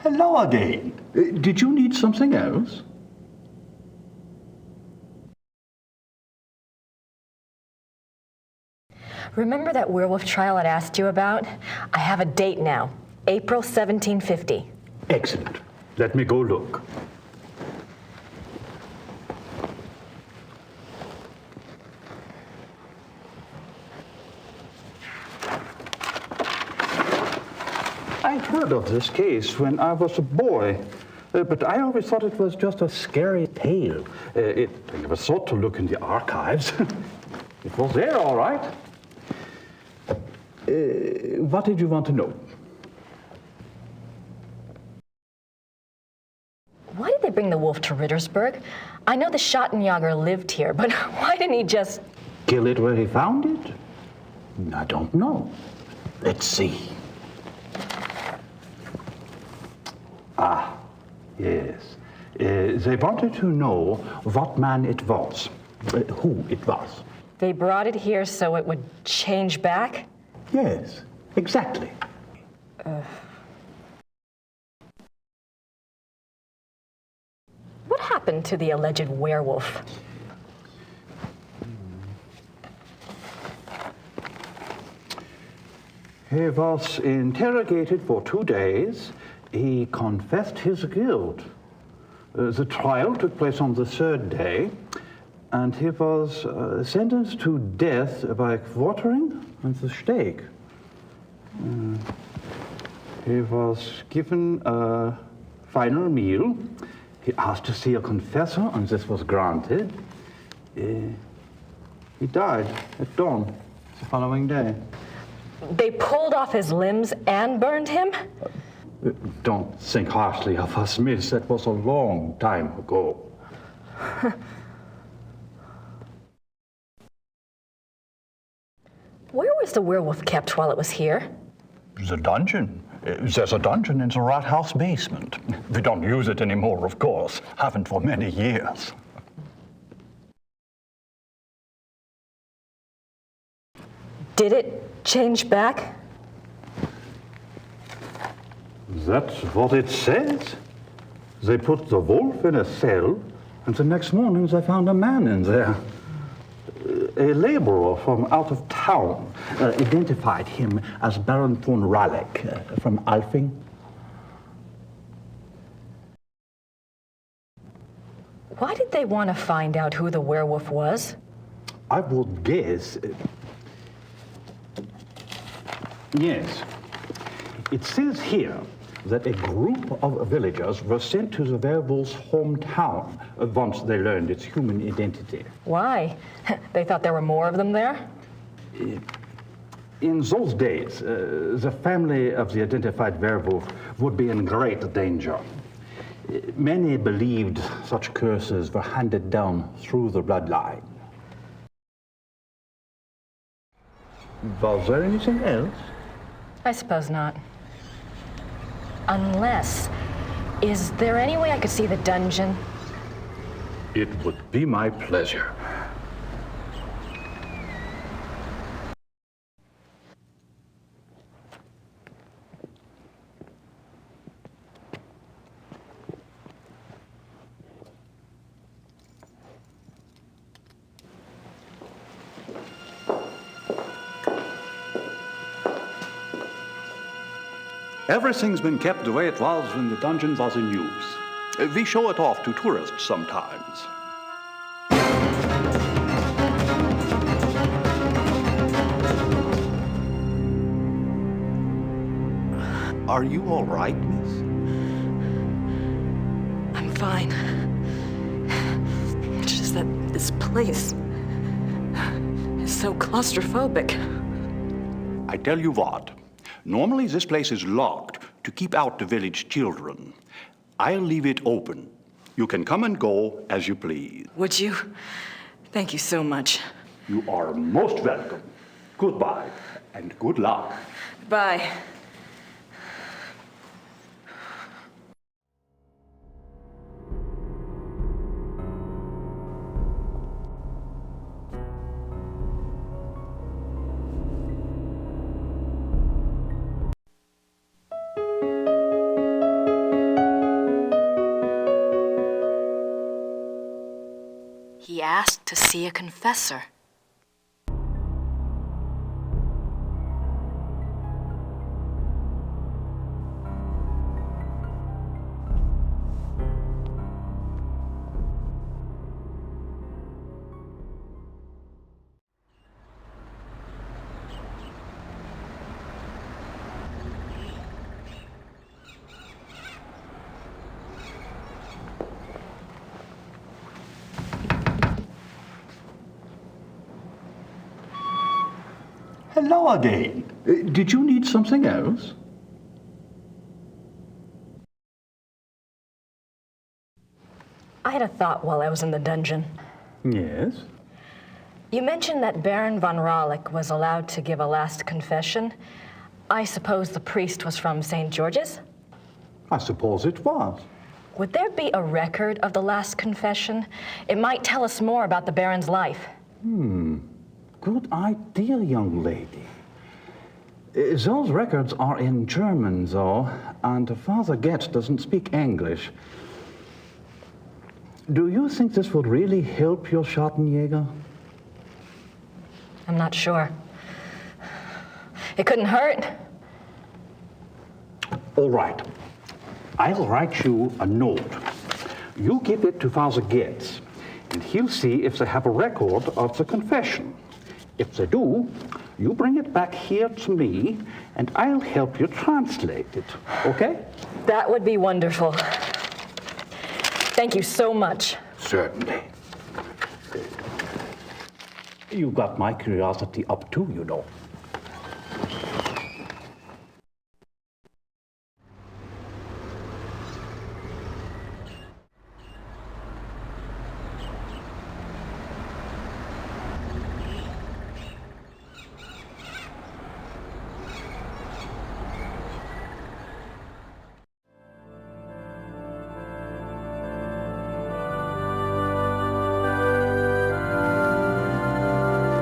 hello again. Did you need something else? Remember that werewolf trial I'd asked you about? I have a date now, April 1750. Excellent. Let me go look. I heard of this case when I was a boy, but I always thought it was just a scary tale. I never thought to look in the archives. It was there, all right. What did you want to know? Why did they bring the wolf to Rittersburg? I know the Schottenjäger lived here, but why didn't he just... Kill it where he found it? I don't know. Let's see. Ah, yes. They wanted to know what man it was, who it was. They brought it here so it would change back? Yes, exactly. What happened to the alleged werewolf? He was interrogated for 2 days. He confessed his guilt. The trial took place on the 3rd day, and he was sentenced to death by quartering and the stake. He was given a final meal. He asked to see a confessor, and this was granted. He died at dawn the following day. They pulled off his limbs and burned him? Don't think harshly of us, miss. That was a long time ago. Where was the werewolf kept while it was here? The dungeon. There's a dungeon in the rat house basement. We don't use it anymore, of course. Haven't for many years. Did it change back? That's what it says. They put the wolf in a cell, and the next morning they found a man in there. A laborer from out of town identified him as Baron von Raleigh from Alfing. Why did they want to find out who the werewolf was? I would guess... Yes. It says here that a group of villagers were sent to the werewolf's hometown once they learned its human identity. Why? They thought there were more of them there? In those days, the family of the identified werewolf would be in great danger. Many believed such curses were handed down through the bloodline. Was there anything else? I suppose not. Unless, is there any way I could see the dungeon? It would be my pleasure. Everything's been kept the way it was when the dungeon was in use. We show it off to tourists sometimes. Are you all right, miss? I'm fine. It's just that this place is so claustrophobic. I tell you what, normally this place is locked to keep out the village children. I'll leave it open. You can come and go as you please. Would you? Thank you so much. You are most welcome. Goodbye, and good luck. Bye. asked to see a confessor. Hello again. Did you need something else? I had a thought while I was in the dungeon. Yes? You mentioned that Baron von Rawlik was allowed to give a last confession. I suppose the priest was from St. George's? I suppose it was. Would there be a record of the last confession? It might tell us more about the Baron's life. Good idea, young lady. Those records are in German, though, and Father Getz doesn't speak English. Do you think this would really help your Schattenjäger? I'm not sure. It couldn't hurt. All right. I'll write you a note. You give it to Father Getz, and he'll see if they have a record of the confession. If they do, you bring it back here to me, and I'll help you translate it, okay? That would be wonderful. Thank you so much. Certainly. You got my curiosity up too, you know.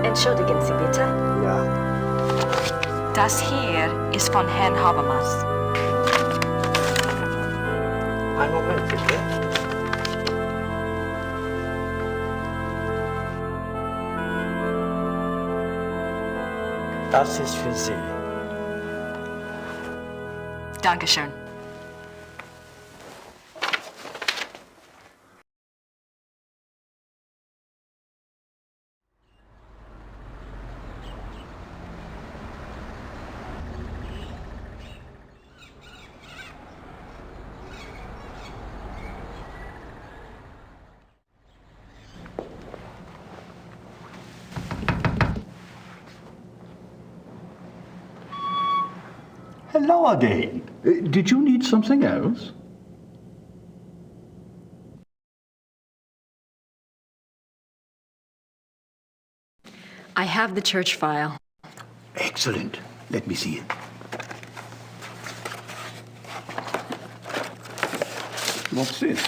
Entschuldigen Sie bitte. Ja. Das hier ist von Herrn Habermas. Einen Moment, bitte. Das ist für Sie. Dankeschön. Hello again. Did you need something else? I have the church file. Excellent. Let me see it. What's this?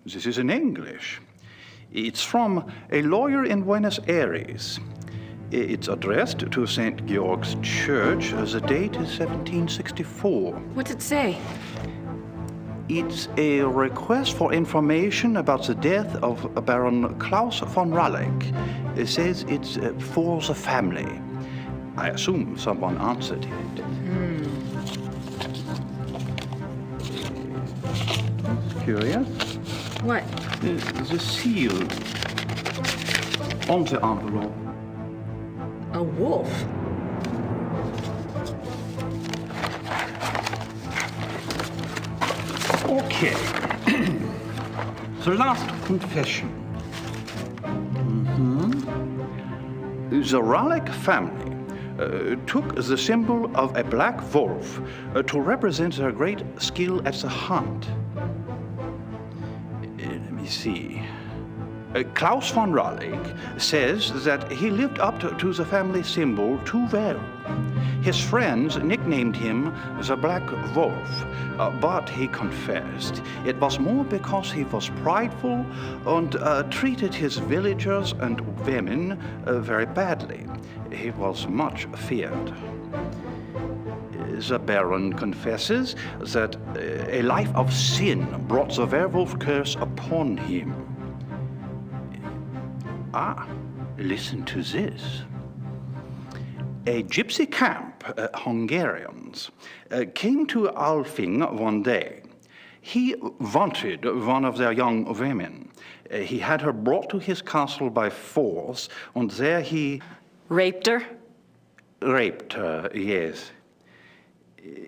This is in English. It's from a lawyer in Buenos Aires. It's addressed to St. Georg's Church. The date is 1764. What's it say? It's a request for information about the death of Baron Klaus von Rawlik. It says it's for the family. I assume someone answered it. Curious? What? The seal on the envelope. A wolf? Okay. The last confession. The Rawlik family took the symbol of a black wolf to represent their great skill at the hunt. Let me see. Klaus von Rawlik says that he lived up to the family symbol too well. His friends nicknamed him the Black Wolf, but he confessed it was more because he was prideful and treated his villagers and women very badly. He was much feared. The Baron confesses that a life of sin brought the werewolf curse upon him. Listen to this. A gypsy camp, Hungarians, came to Alfing one day. He wanted one of their young women. He had her brought to his castle by force, and there he... Raped her? Raped her, yes.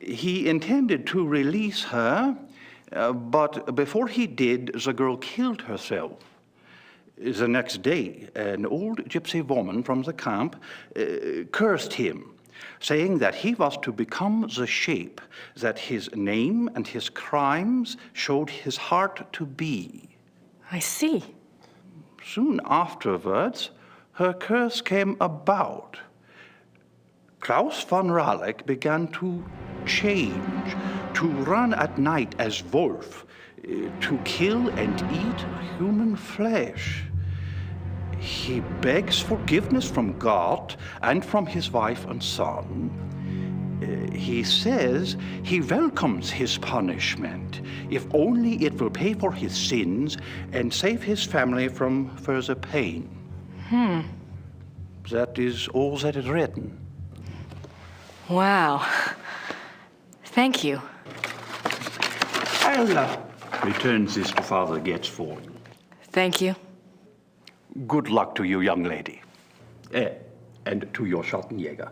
He intended to release her, but before he did, the girl killed herself. The next day, an old gypsy woman from the camp cursed him, saying that he was to become the shape that his name and his crimes showed his heart to be. I see. Soon afterwards, her curse came about. Klaus von Raleck began to change, to run at night as wolf, to kill and eat human flesh. He begs forgiveness from God and from his wife and son. He says he welcomes his punishment, if only it will pay for his sins and save his family from further pain. That is all that is written. Wow. Thank you. I'll return this to Father Getz for you. Thank you. Good luck to you, young lady. And to your Schattenjäger.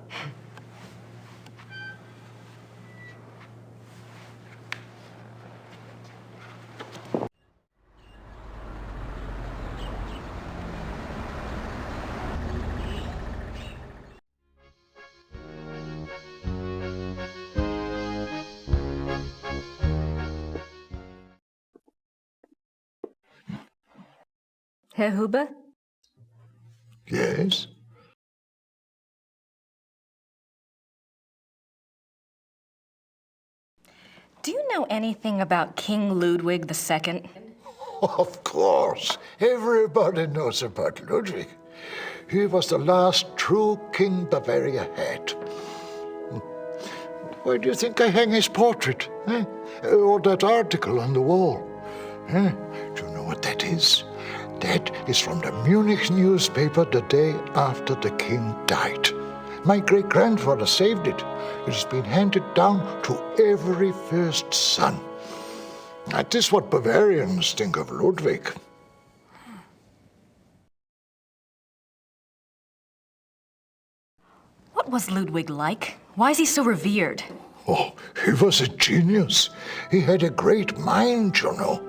Herr Huber? Yes? Do you know anything about King Ludwig II? Of course. Everybody knows about Ludwig. He was the last true king Bavaria had. Why do you think I hang his portrait? Eh? Or that article on the wall? Eh? Do you know what that is? That is from the Munich newspaper the day after the king died. My great-grandfather saved it. It has been handed down to every first son. That is what Bavarians think of Ludwig. What was Ludwig like? Why is he so revered? Oh, he was a genius. He had a great mind, you know.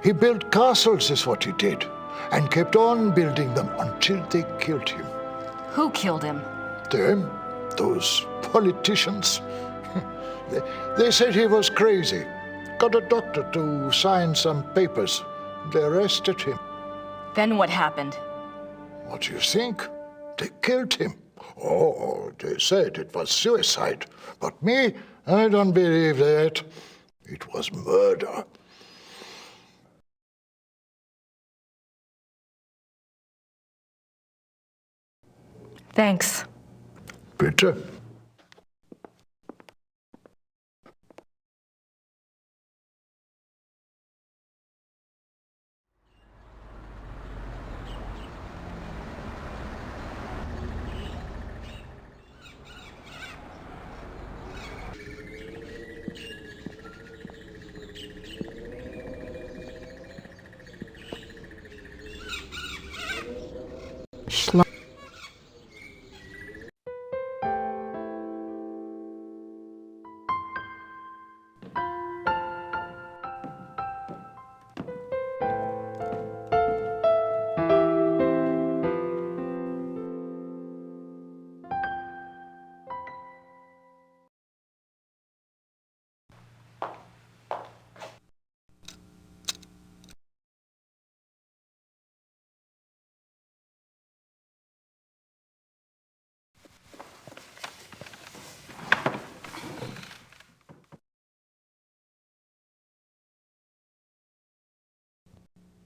He built castles, is what he did, and kept on building them until they killed him. Who killed him? Them, those politicians. They said he was crazy. Got a doctor to sign some papers. They arrested him. Then what happened? What do you think? They killed him. Oh, they said it was suicide. But me, I don't believe that. It was murder. Thanks. Bitte.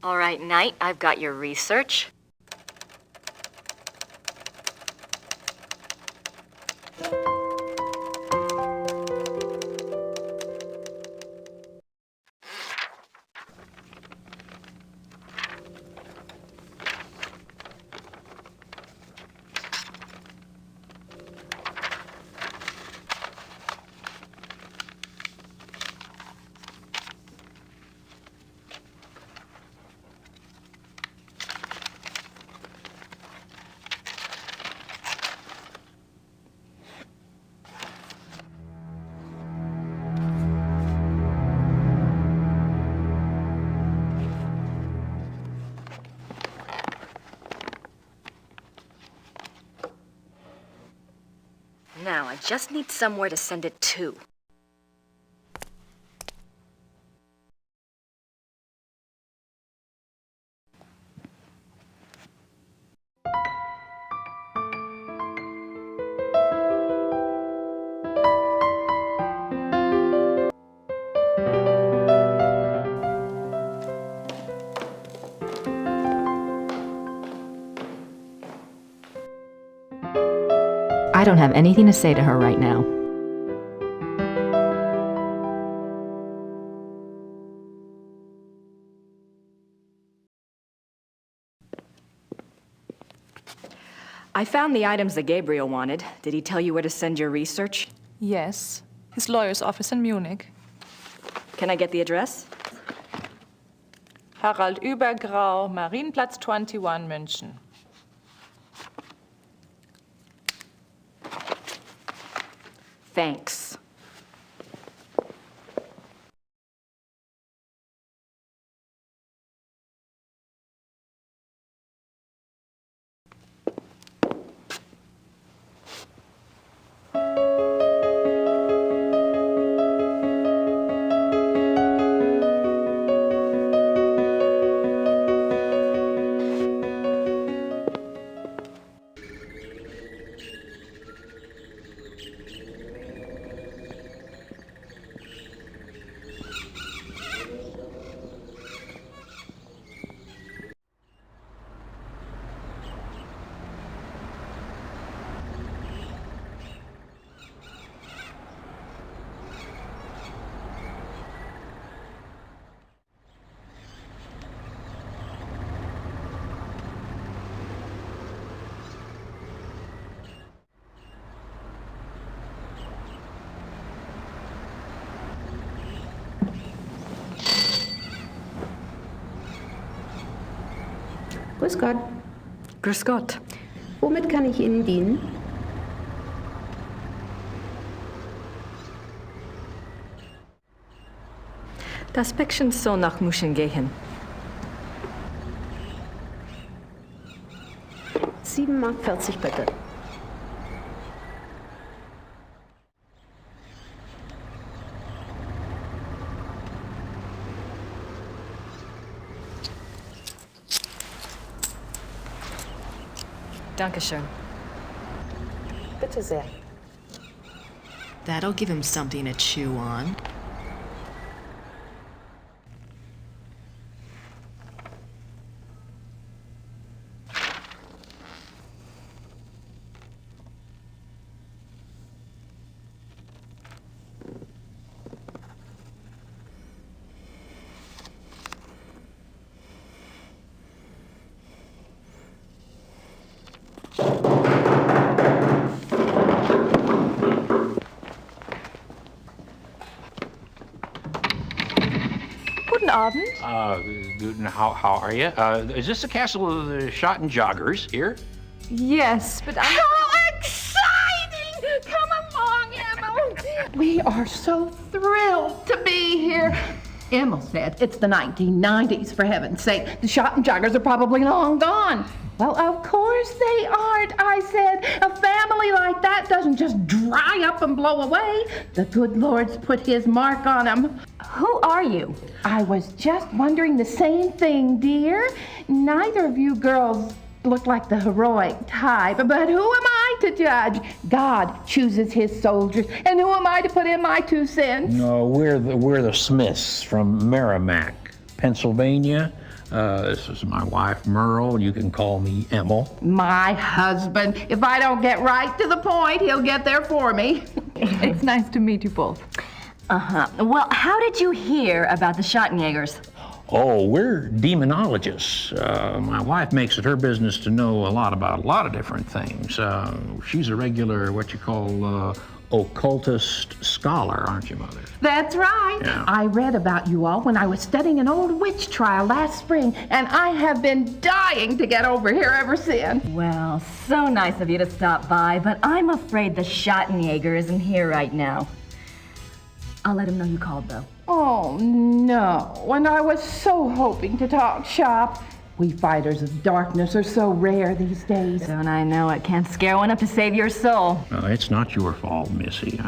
All right, Knight, I've got your research. just need somewhere to send it to. I don't have anything to say to her right now. I found the items that Gabriel wanted. Did he tell you where to send your research? Yes, his lawyer's office in Munich. Can I get the address? Harald Übergrau, Marienplatz 21, München. Thanks. Grüß Gott. Grüß Gott. Womit kann ich Ihnen dienen? Das Päckchen soll nach München gehen. 7,40 Mark bitte. Dankeschön. Bitte sehr. That'll give him something to chew on. Guten Abend. How are you? Is this the castle of the shot and joggers here? Yes, but I'm... How exciting! Come along, Emma. We are so thrilled to be here. Emma said it's the 1990s, for heaven's sake. The shot and joggers are probably long gone. Well, of course they aren't, I said. A family like that doesn't just dry up and blow away. The good Lord's put his mark on them. Who are you? I was just wondering the same thing, dear. Neither of you girls look like the heroic type, but who am I to judge? God chooses his soldiers, and who am I to put in my 2 cents? No, we're the Smiths from Merrimack, Pennsylvania. This is my wife, Merle. You can call me Emil. My husband. If I don't get right to the point, he'll get there for me. It's nice to meet you both. Uh-huh. Well, how did you hear about the Schottenjägers? Oh, we're demonologists. My wife makes it her business to know a lot about a lot of different things. She's a regular, what you call, occultist scholar, aren't you, Mother? That's right. Yeah. I read about you all when I was studying an old witch trial last spring, and I have been dying to get over here ever since. Well, so nice of you to stop by, but I'm afraid the Schottenjäger isn't here right now. I'll let him know you called, though. Oh, no. And I was so hoping to talk shop. We fighters of darkness are so rare these days. Don't I know it? Can't scare one up to save your soul. It's not your fault, Missy.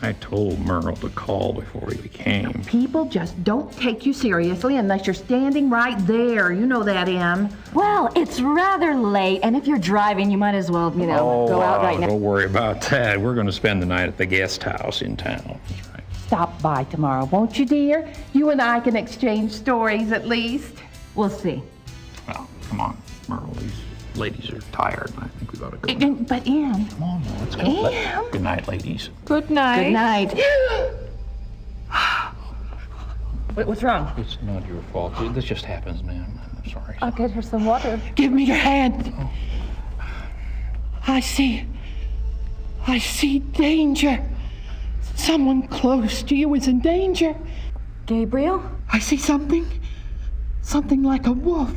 I told Merle to call before he came. People just don't take you seriously unless you're standing right there. You know that, Em. Well, it's rather late, and if you're driving, you might as well, go out right now. Don't worry about that. We're going to spend the night at the guest house in town. That's right. Stop by tomorrow, won't you, dear? You and I can exchange stories at least. We'll see. Well, come on, Merle. These ladies are tired. I think we ought to go. But, Em. Come on, now, let's go. Em. Good night, ladies. Good night. Good night. What's wrong? It's not your fault. This just happens, ma'am. I'm sorry. I'll get her some water. Give me your hand. Oh. I see danger. Someone close to you is in danger. Gabriel? I see something like a wolf.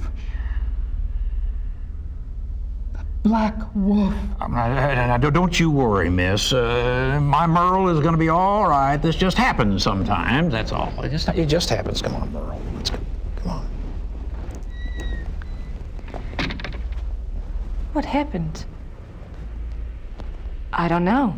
Black wolf. Now, don't you worry, miss. My Merle is going to be all right. This just happens sometimes, that's all. It just happens. Come on, Merle. Let's go. Come on. What happened? I don't know.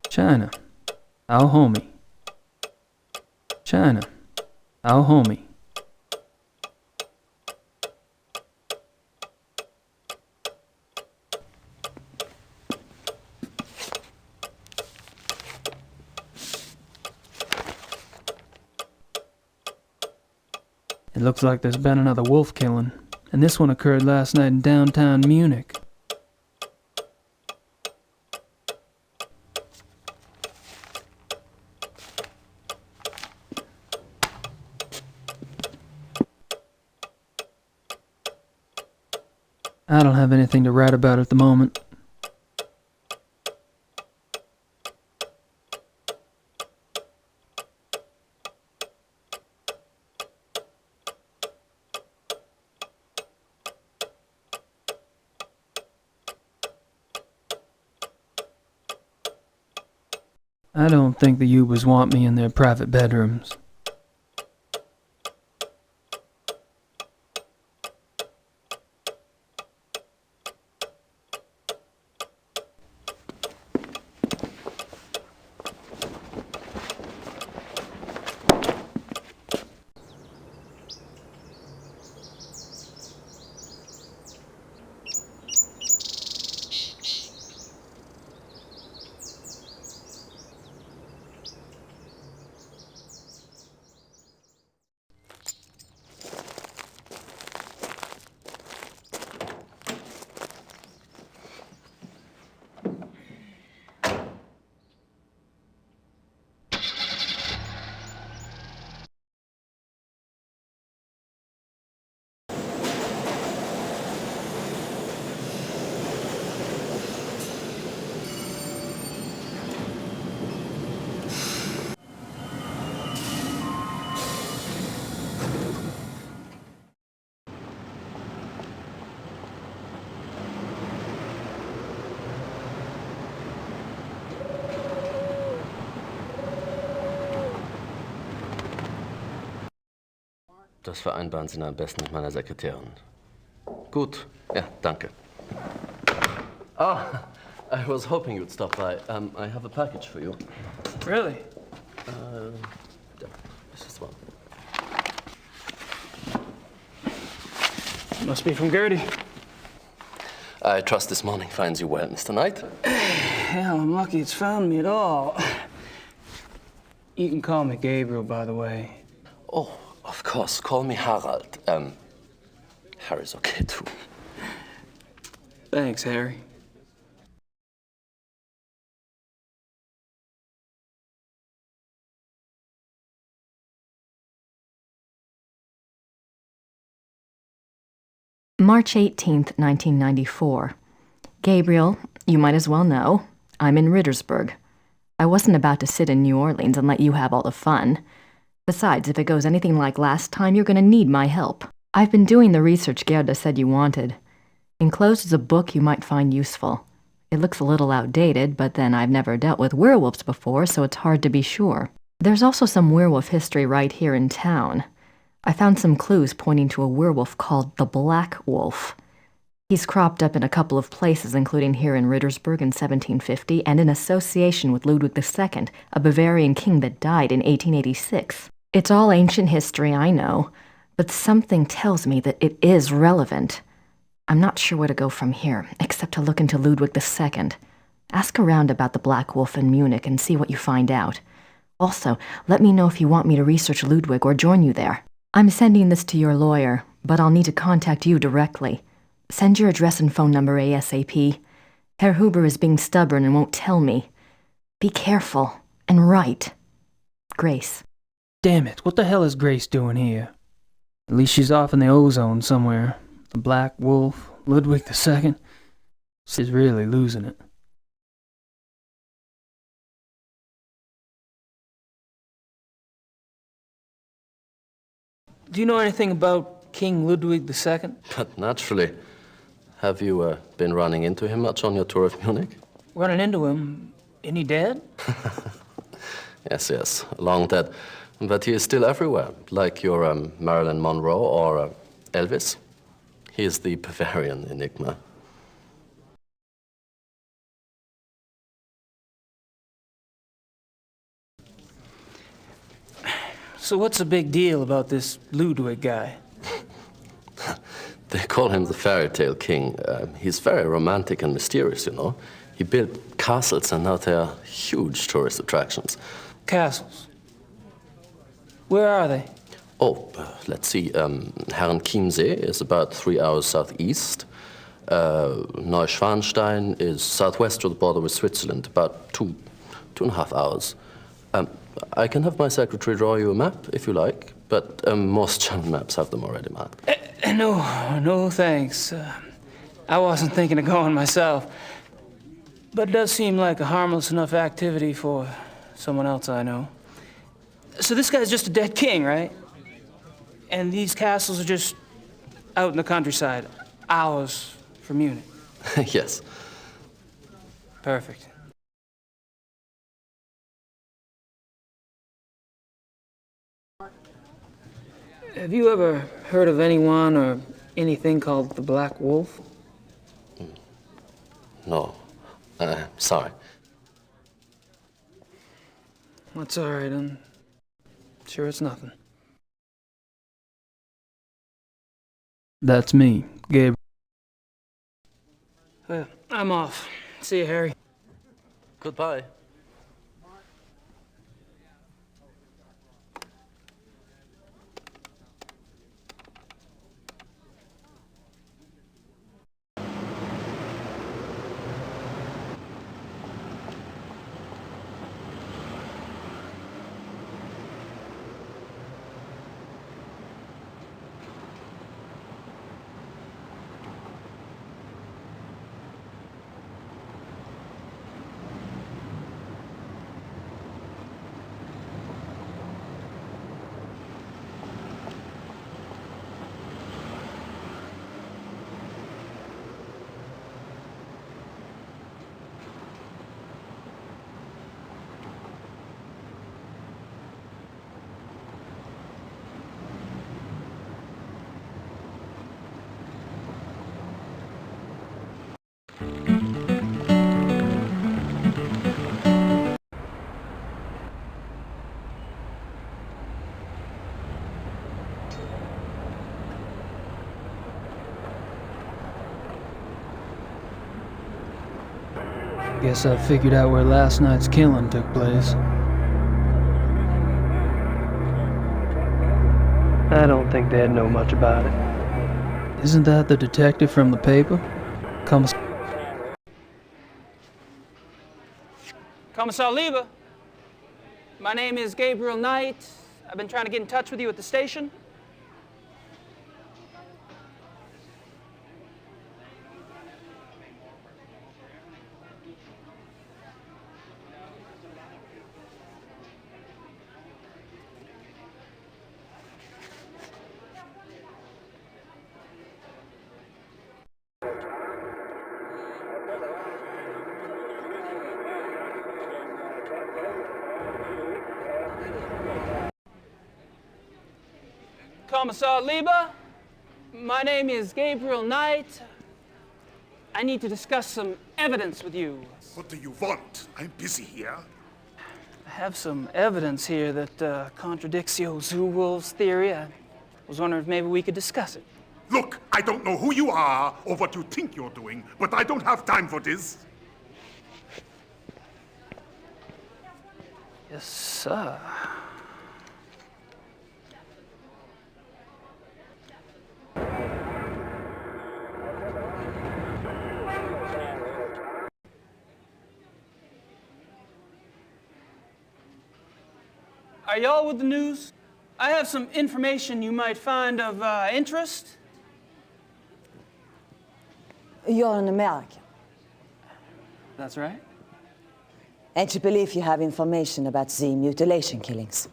China, our homie. China, our homie. It looks like there's been another wolf killing, and this one occurred last night in downtown Munich. I don't have anything to write about at the moment. I don't think the Ubers want me in their private bedrooms. Das vereinbaren Sie am besten mit meiner Sekretärin. Gut, ja, danke. Ah, I was hoping you'd stop by. I have a package for you. Really? Yeah, this is one. Must be from Gertie. I trust this morning finds you well, Mr. Knight. Hell, I'm lucky it's found me at all. You can call me Gabriel, by the way. Oh, of course. Call me Harald. Harry's okay, too. Thanks, Harry. March 18th, 1994. Gabriel, you might as well know, I'm in Rittersburg. I wasn't about to sit in New Orleans and let you have all the fun. Besides, if it goes anything like last time, you're going to need my help. I've been doing the research Gerda said you wanted. Enclosed is a book you might find useful. It looks a little outdated, but then I've never dealt with werewolves before, so it's hard to be sure. There's also some werewolf history right here in town. I found some clues pointing to a werewolf called the Black Wolf. He's cropped up in a couple of places, including here in Rittersburg in 1750, and in association with Ludwig II, a Bavarian king that died in 1886. It's all ancient history, I know, but something tells me that it is relevant. I'm not sure where to go from here, except to look into Ludwig II. Ask around about the Black Wolf in Munich and see what you find out. Also, let me know if you want me to research Ludwig or join you there. I'm sending this to your lawyer, but I'll need to contact you directly. Send your address and phone number ASAP. Herr Huber is being stubborn and won't tell me. Be careful and write. Grace. Damn it, what the hell is Grace doing here? At least she's off in the ozone somewhere. The Black Wolf, Ludwig II. She's really losing it. Do you know anything about King Ludwig II? But naturally. Have you been running into him much on your tour of Munich? Running into him? Isn't he dead? Yes, long dead. But he is still everywhere, like your Marilyn Monroe or Elvis. He is the Bavarian enigma. So what's the big deal about this Ludwig guy? They call him the fairy tale king. He's very romantic and mysterious, you know. He built castles, and now they are huge tourist attractions. Castles? Where are they? Oh, let's see. Herrenchiemsee is about 3 hours southeast. Neuschwanstein is southwest to the border with Switzerland, about 2.5 hours. I can have my secretary draw you a map, if you like, but most German maps have them already marked. No, thanks. I wasn't thinking of going myself. But it does seem like a harmless enough activity for someone else I know. So this guy's just a dead king, right? And these castles are just out in the countryside, hours from Munich. Yes. Perfect. Have you ever heard of anyone or anything called the Black Wolf? No. Sorry. That's all right. I'm sure it's nothing. That's me, Gabe. Well, I'm off. See you, Harry. Goodbye. Guess I figured out where last night's killing took place. I don't think they'd know much about it. Isn't that the detective from the paper? Commissar Lieber, my name is Gabriel Knight. I've been trying to get in touch with you at the station. Commissar Lieber, my name is Gabriel Knight. I need to discuss some evidence with you. What do you want? I'm busy here. I have some evidence here that contradicts your zoo wolves theory. I was wondering if maybe we could discuss it. Look, I don't know who you are or what you think you're doing, but I don't have time for this. Yes, sir. Are y'all with the news? I have some information you might find of interest. You're an American. That's right. And you believe you have information about the mutilation killings?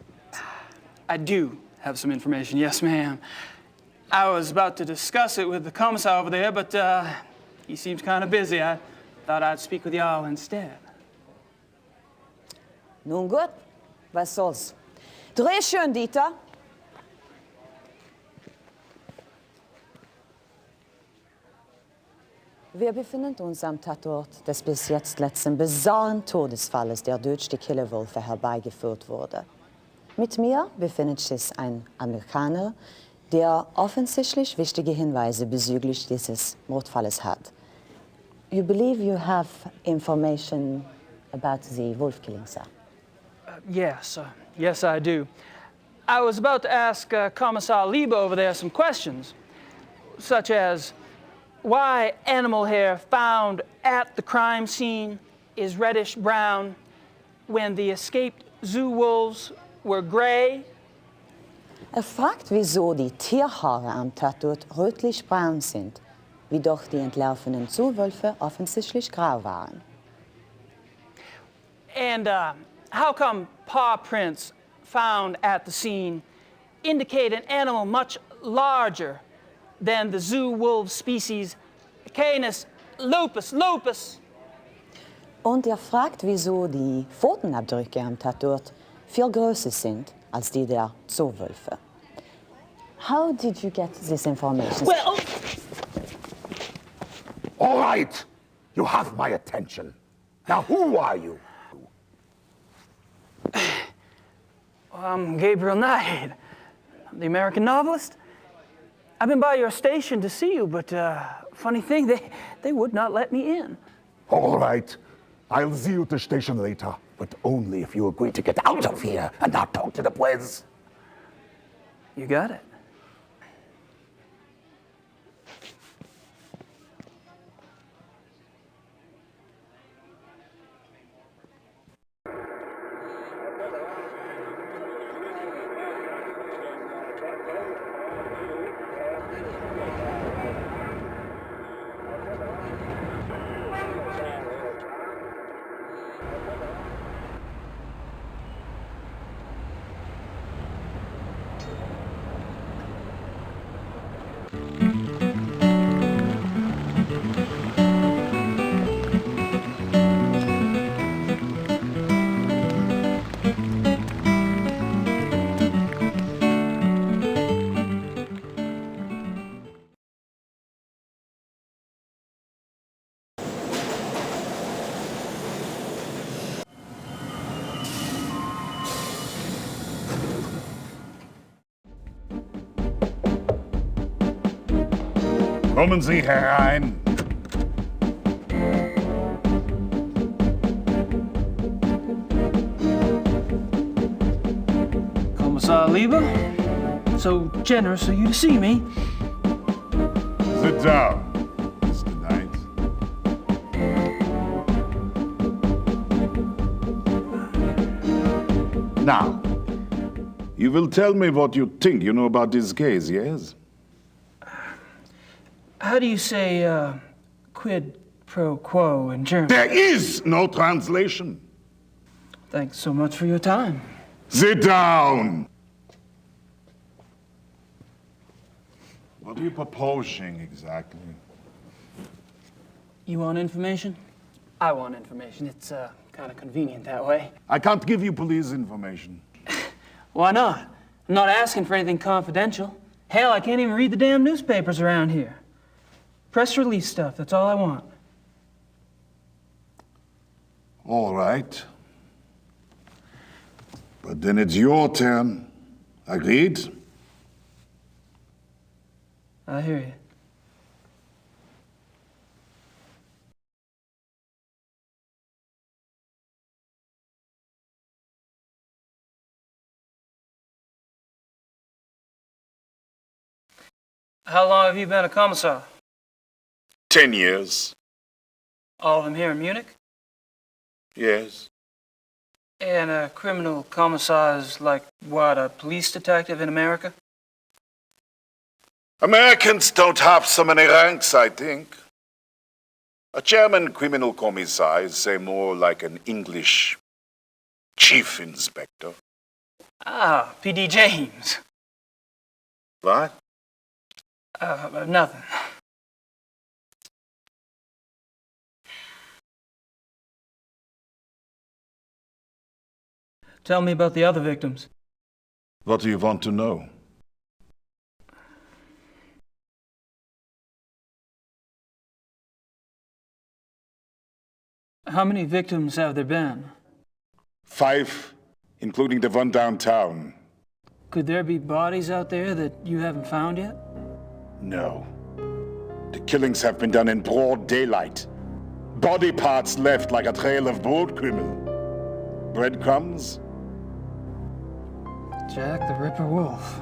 I do have some information, yes, ma'am. I was about to discuss it with the commissar over there, but he seems kind of busy. I thought I'd speak with y'all instead. Nun gut, was soll's. Dreh schön, Dieter. Wir befinden uns am Tatort des bis jetzt letzten bizarren Todesfalles, der durch die Killerwölfe herbeigeführt wurde. Mit mir befindet sich ein Amerikaner, der offensichtlich wichtige Hinweise bezüglich dieses Mordfalles hat. You believe you have information about the wolf killing, sir? Yes, yes, I do. I was about to ask Commissar Lieber over there some questions, such as why animal hair found at the crime scene is reddish-brown when the escaped zoo wolves were gray. Fragt, wieso die Tierhaare am Tatort rötlich-braun sind, wie doch die entlaufenen Zoowölfe offensichtlich grau waren. And how come paw prints found at the scene indicate an animal much larger than the zoo wolf species Canis lupus lupus? Und fragt, wieso die Pfotenabdrücke am Tatort viel größer sind als die der Zoowölfe. How did you get this information? Well, all right, you have my attention. Now, who are you? I'm Gabriel Knight, the American novelist. I've been by your station to see you, but funny thing, they would not let me in. All right, I'll see you at the station later, but only if you agree to get out of here and not talk to the boys. You got it. Kommen Sie herein. Lieber. So generous of you to see me. Sit down, Mr. Knight. Now, you will tell me what you think you know about this case, yes? How do you say quid pro quo in German? There is no translation. Thanks so much for your time. Sit down. What are you proposing exactly? You want information? I want information. It's kind of convenient that way. I can't give you police information. Why not? I'm not asking for anything confidential. Hell, I can't even read the damn newspapers around here. Press release stuff, that's all I want. All right. But then it's your turn. Agreed? I hear you. How long have you been a commissar? 10 years. All of them here in Munich? Yes. And a criminal commissar is like, what, a police detective in America? Americans don't have so many ranks, I think. A German criminal commissar is, say, more like an English chief inspector. Ah, P.D. James. What? Nothing. Tell me about the other victims. What do you want to know? How many victims have there been? 5, including the one downtown. Could there be bodies out there that you haven't found yet? No. The killings have been done in broad daylight. Body parts left like a trail of boat criminal. Breadcrumbs? Jack the Ripper Wolf.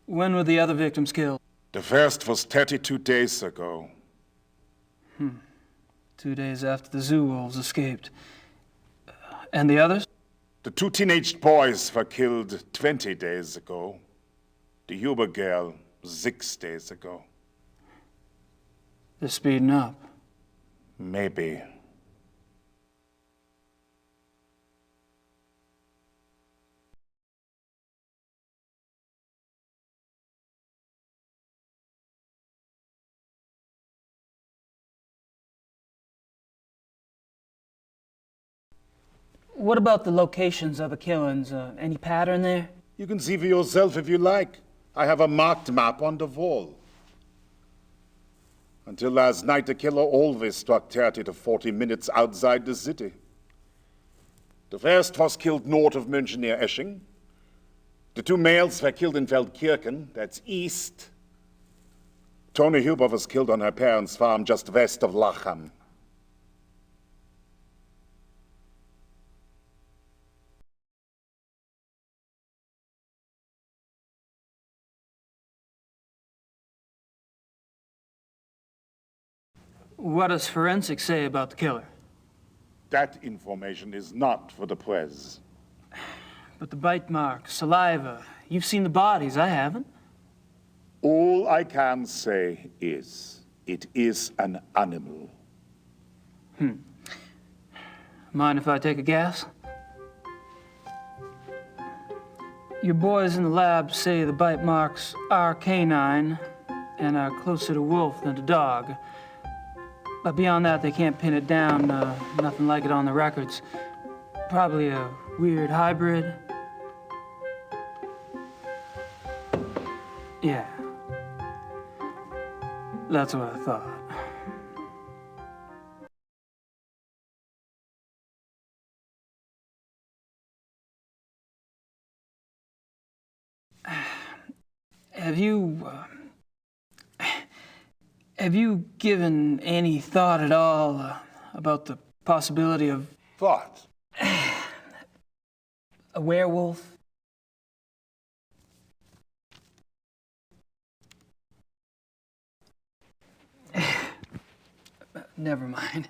When were the other victims killed? The first was 32 days ago. 2 days after the zoo wolves escaped. And the others? The 2 teenage boys were killed 20 days ago. The Huber girl 6 days ago. They're speeding up. Maybe. What about the locations of the killings? Any pattern there? You can see for yourself if you like. I have a marked map on the wall. Until last night, the killer always struck 30 to 40 minutes outside the city. The first was killed north of München near Esching. The 2 males were killed in Feldkirchen, that's east. Toni Huber was killed on her parents' farm just west of Lachem. What does forensics say about the killer? That information is not for the press. But the bite marks, saliva, you've seen the bodies, I haven't. All I can say is, it is an animal. Mind if I take a guess? Your boys in the lab say the bite marks are canine and are closer to wolf than to dog. But beyond that, they can't pin it down. Nothing like it on the records. Probably a weird hybrid. Yeah. That's what I thought. Have you given any thought at all about the possibility of... What? A werewolf? Never mind.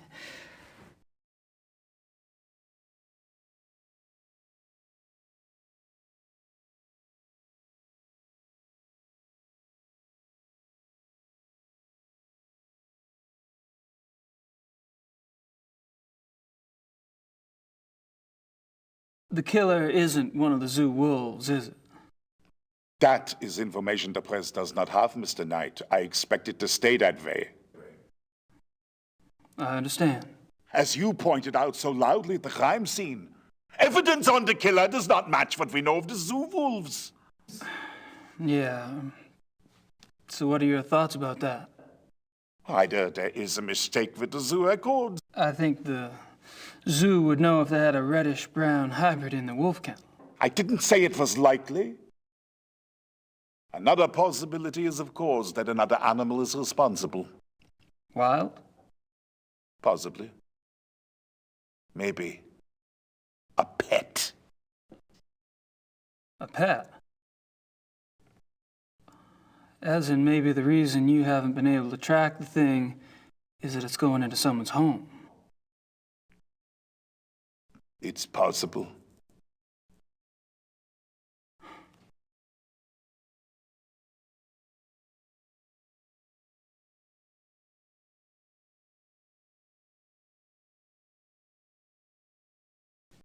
The killer isn't one of the zoo wolves, is it? That is information the press does not have, Mr. Knight. I expect it to stay that way. I understand. As you pointed out so loudly at the crime scene, evidence on the killer does not match what we know of the zoo wolves. Yeah. So what are your thoughts about that? Either there is a mistake with the zoo records. I think the zoo would know if they had a reddish-brown hybrid in the wolf kennel. I didn't say it was likely. Another possibility is, of course, that another animal is responsible. Wild? Possibly. Maybe. A pet. A pet? As in, maybe the reason you haven't been able to track the thing is that it's going into someone's home. It's possible.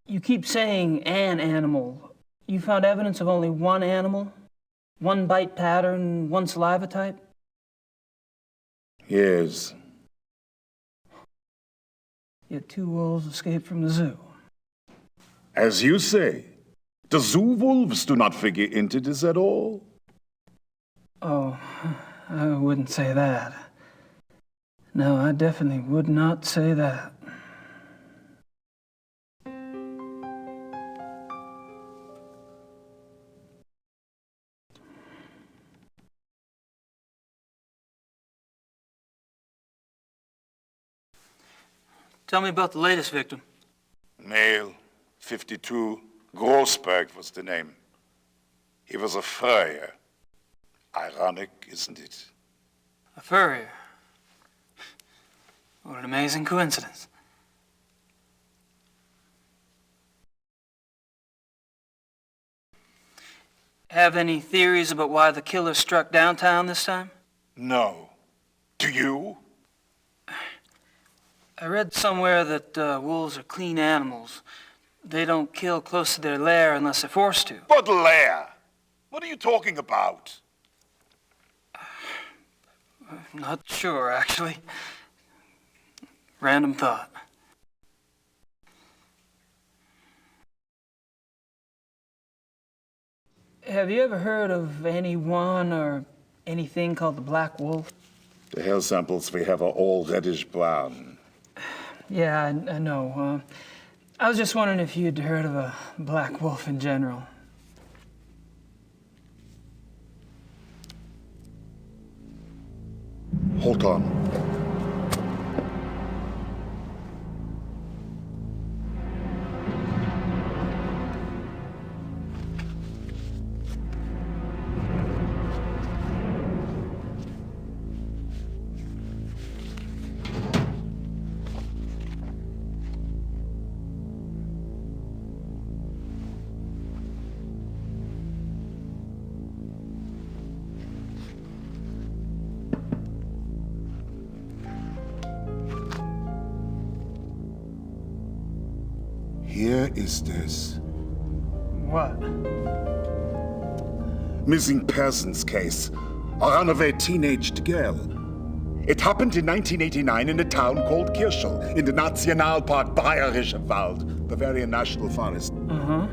You keep saying an animal. You found evidence of only one animal? One bite pattern, one saliva type? Yes. Yet 2 wolves escaped from the zoo. As you say, the zoo wolves do not figure into this at all. Oh, I wouldn't say that. No, I definitely would not say that. Tell me about the latest victim. Male, 52, Grossberg was the name. He was a furrier. Ironic, isn't it? A furrier. What an amazing coincidence. Have any theories about why the killer struck downtown this time? No. Do you? I read somewhere that wolves are clean animals. They don't kill close to their lair unless they're forced to. What lair? What are you talking about? Not sure, actually. Random thought. Have you ever heard of anyone or anything called the black wolf? The hair samples we have are all reddish-brown. Yeah, I know. I was just wondering if you'd heard of a black wolf in general. Hold on. Here is this. What? Missing persons case. A runaway teenaged girl. It happened in 1989 in a town called Kirschel, in the Nationalpark Bayerischer Wald, Bavarian National Forest. Uh-huh.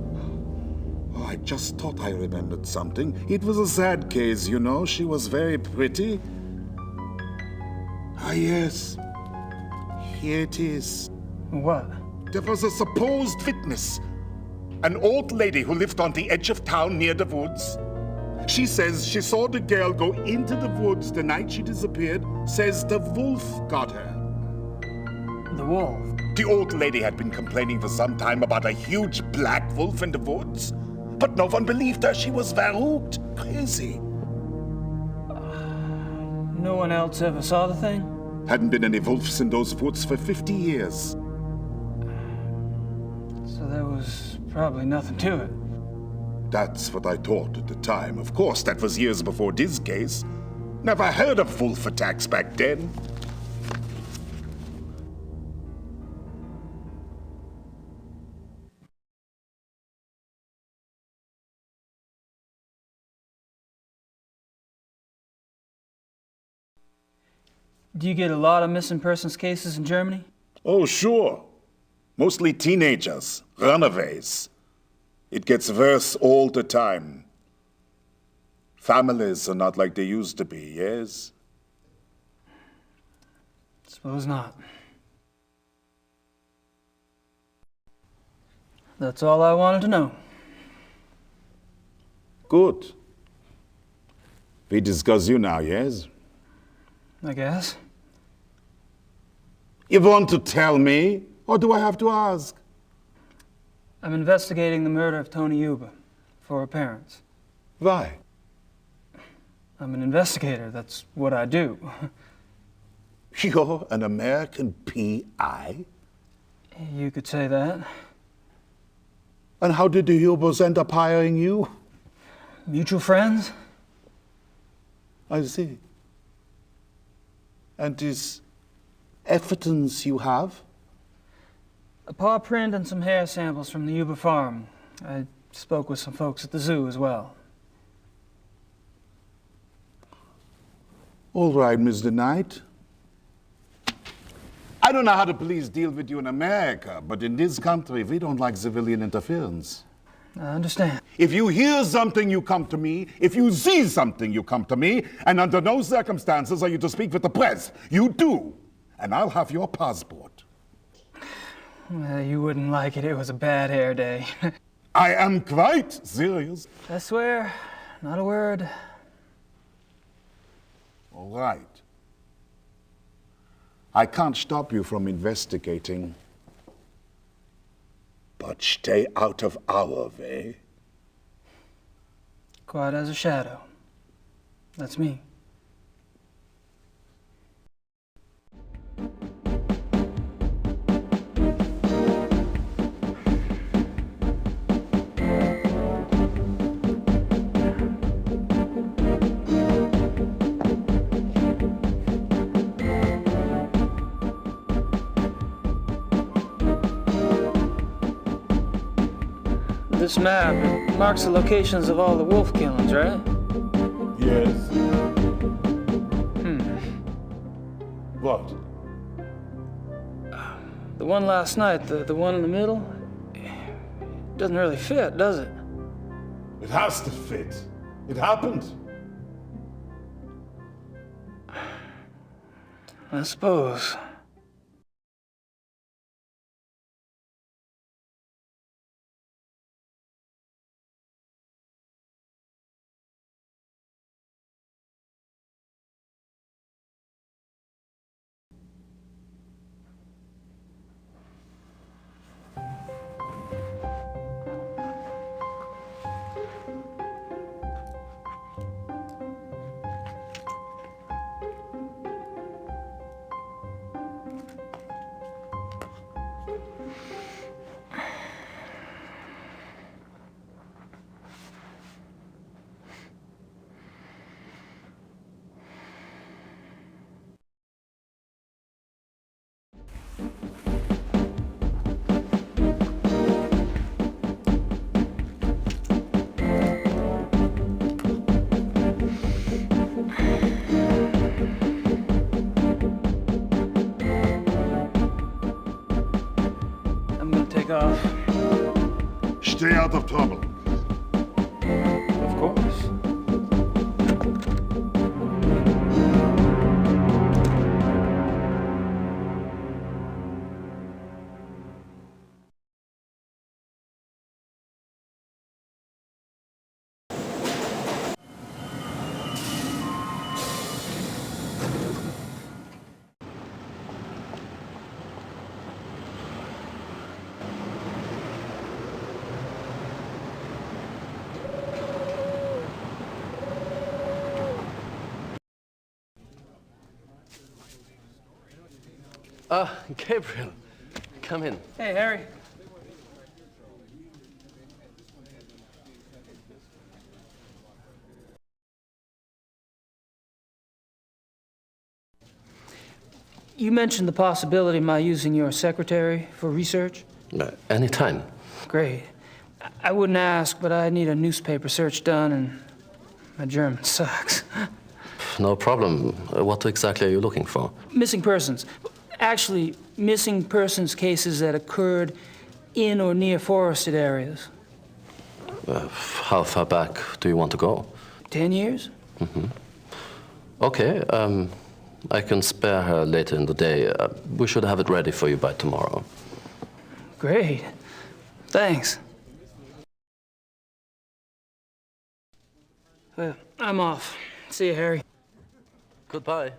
Oh, I just thought I remembered something. It was a sad case, you know. She was very pretty. Ah, yes. Here it is. What? There was a supposed witness. An old lady who lived on the edge of town near the woods. She says she saw the girl go into the woods the night she disappeared. Says the wolf got her. The wolf? The old lady had been complaining for some time about a huge black wolf in the woods. But no one believed her. She was verrückt, crazy. No one else ever saw the thing? Hadn't been any wolves in those woods for 50 years. So there was probably nothing to it. That's what I thought at the time. Of course, that was years before this case. Never heard of wolf attacks back then. Do you get a lot of missing persons cases in Germany? Oh, sure. Mostly teenagers, runaways. It gets worse all the time. Families are not like they used to be, yes? Suppose not. That's all I wanted to know. Good. We discuss you now, yes? I guess. You want to tell me, or do I have to ask? I'm investigating the murder of Tony Yuba for her parents. Why? I'm an investigator. That's what I do. You're an American PI? You could say that. And how did the Hubers end up hiring you? Mutual friends? I see. And this evidence you have? A paw print and some hair samples from the Yuba farm. I spoke with some folks at the zoo as well. All right, Mr. Knight. I don't know how the police deal with you in America, but in this country, we don't like civilian interference. I understand. If you hear something, you come to me. If you see something, you come to me. And under no circumstances are you to speak with the press. You do. And I'll have your passport. Well, you wouldn't like it. It was a bad hair day. I am quite serious. I swear, not a word. All right. I can't stop you from investigating. But stay out of our way. Quiet as a shadow. That's me. This map, it marks the locations of all the wolf killings, right? Yes. What? The one last night, the one in the middle, it doesn't really fit, does it? It has to fit. It happened. I suppose. Off. Stay out of trouble. Of course. Gabriel, come in. Hey, Harry. You mentioned the possibility of my using your secretary for research? Anytime. Great. I wouldn't ask, but I need a newspaper search done, and my German sucks. No problem. What exactly are you looking for? Missing persons. Actually, missing persons cases that occurred in or near forested areas. How far back do you want to go? 10 years? Okay, I can spare her later in the day. We should have it ready for you by tomorrow. Great. Thanks. Well, I'm off. See you, Harry. Goodbye.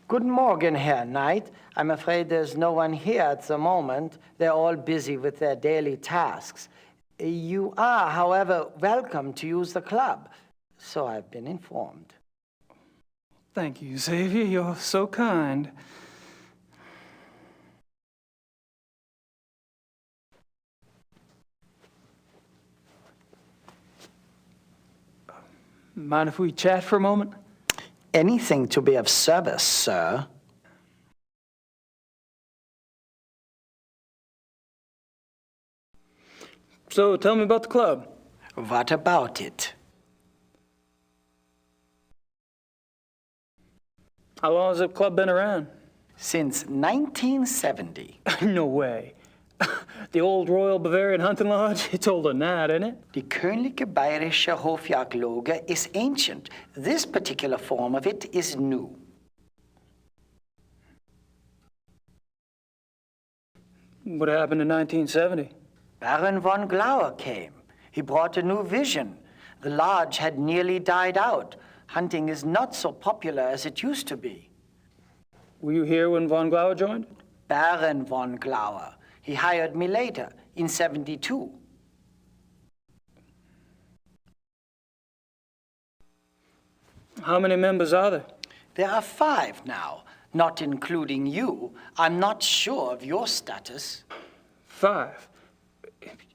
Guten Morgen, Herr Knight. I'm afraid there's no one here at the moment. They're all busy with their daily tasks. You are, however, welcome to use the club, so I've been informed. Thank you, Xavier. You're so kind. Mind if we chat for a moment? Anything to be of service, sir. So, tell me about the club. What about it? How long has the club been around? Since 1970. No way. The old Royal Bavarian Hunting Lodge? It's older than that, isn't it? Die Königliche Bayerische Hofjagdloge is ancient. This particular form of it is new. What happened in 1970? Baron von Glauer came. He brought a new vision. The lodge had nearly died out. Hunting is not so popular as it used to be. Were you here when von Glauer joined? Baron von Glauer. He hired me later, in 72. How many members are there? There are 5 now, not including you. I'm not sure of your status. 5?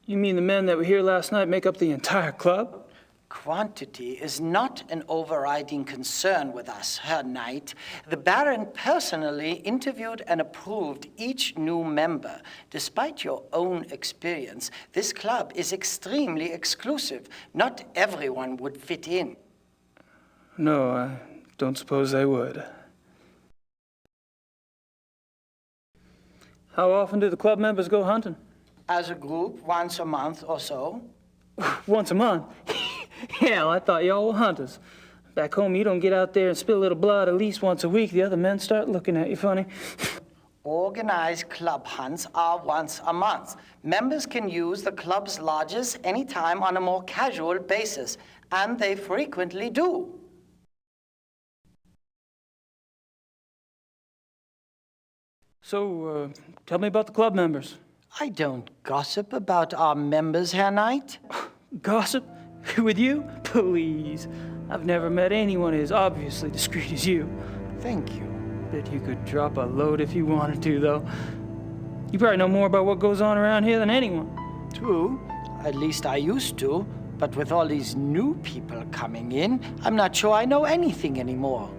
You mean the men that were here last night make up the entire club? Quantity is not an overriding concern with us, Herr Knight. The Baron personally interviewed and approved each new member. Despite your own experience, this club is extremely exclusive. Not everyone would fit in. No, I don't suppose they would. How often do the club members go hunting? As a group, once a month or so. Once a month? Hell, I thought y'all were hunters. Back home, you don't get out there and spill a little blood at least once a week. The other men start looking at you funny. Organized club hunts are once a month. Members can use the club's lodges anytime on a more casual basis, and they frequently do. So, tell me about the club members. I don't gossip about our members, Herr Knight. Gossip? With you? Please. I've never met anyone as obviously discreet as you. Thank you. Bet you could drop a load if you wanted to, though. You probably know more about what goes on around here than anyone. True. At least I used to. But with all these new people coming in, I'm not sure I know anything anymore.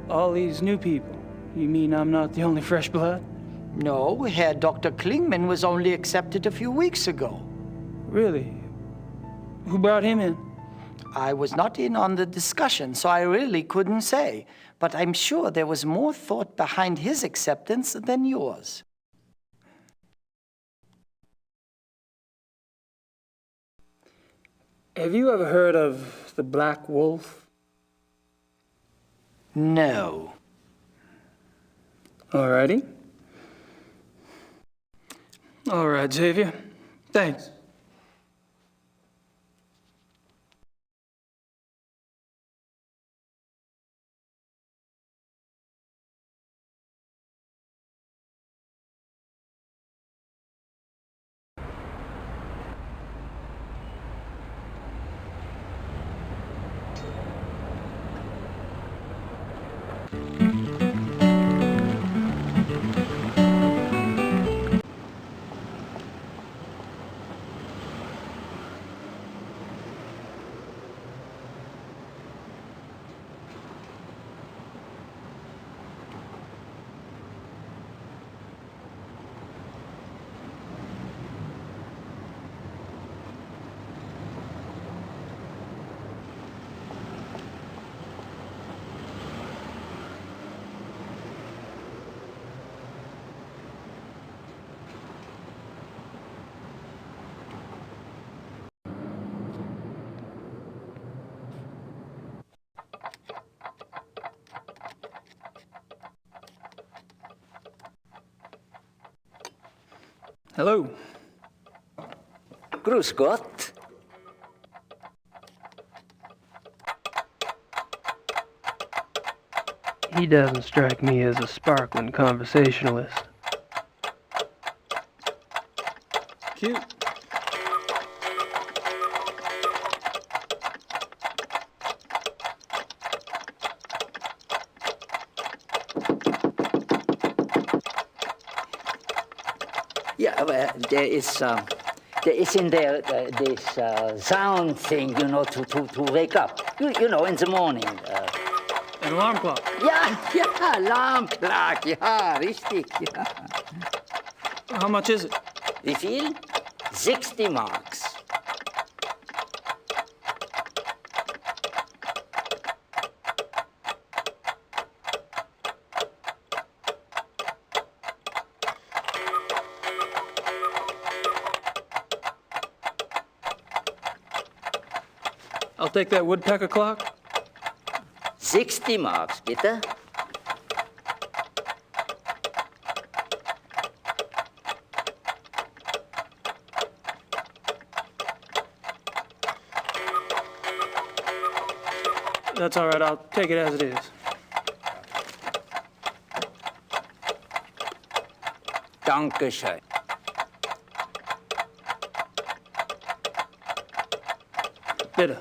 All these new people? You mean I'm not the only fresh blood? No, Herr Dr. Klingman was only accepted a few weeks ago. Really? Who brought him in? I was not in on the discussion, so I really couldn't say. But I'm sure there was more thought behind his acceptance than yours. Have you ever heard of the Black Wolf? No. Alrighty. All right, Xavier. Thanks. Hello. Grüß Gott. He doesn't strike me as a sparkling conversationalist. Cute. Yeah, well, there is in there this sound thing, you know, to wake up. You know, in the morning. An alarm clock. Ja, alarm clock. Ja, richtig. Ja. How much is it? Wie viel? 60 marks. I'll take that woodpecker clock. 60 marks, bitte. That's all right. I'll take it as it is. Dankeschön. Bitte.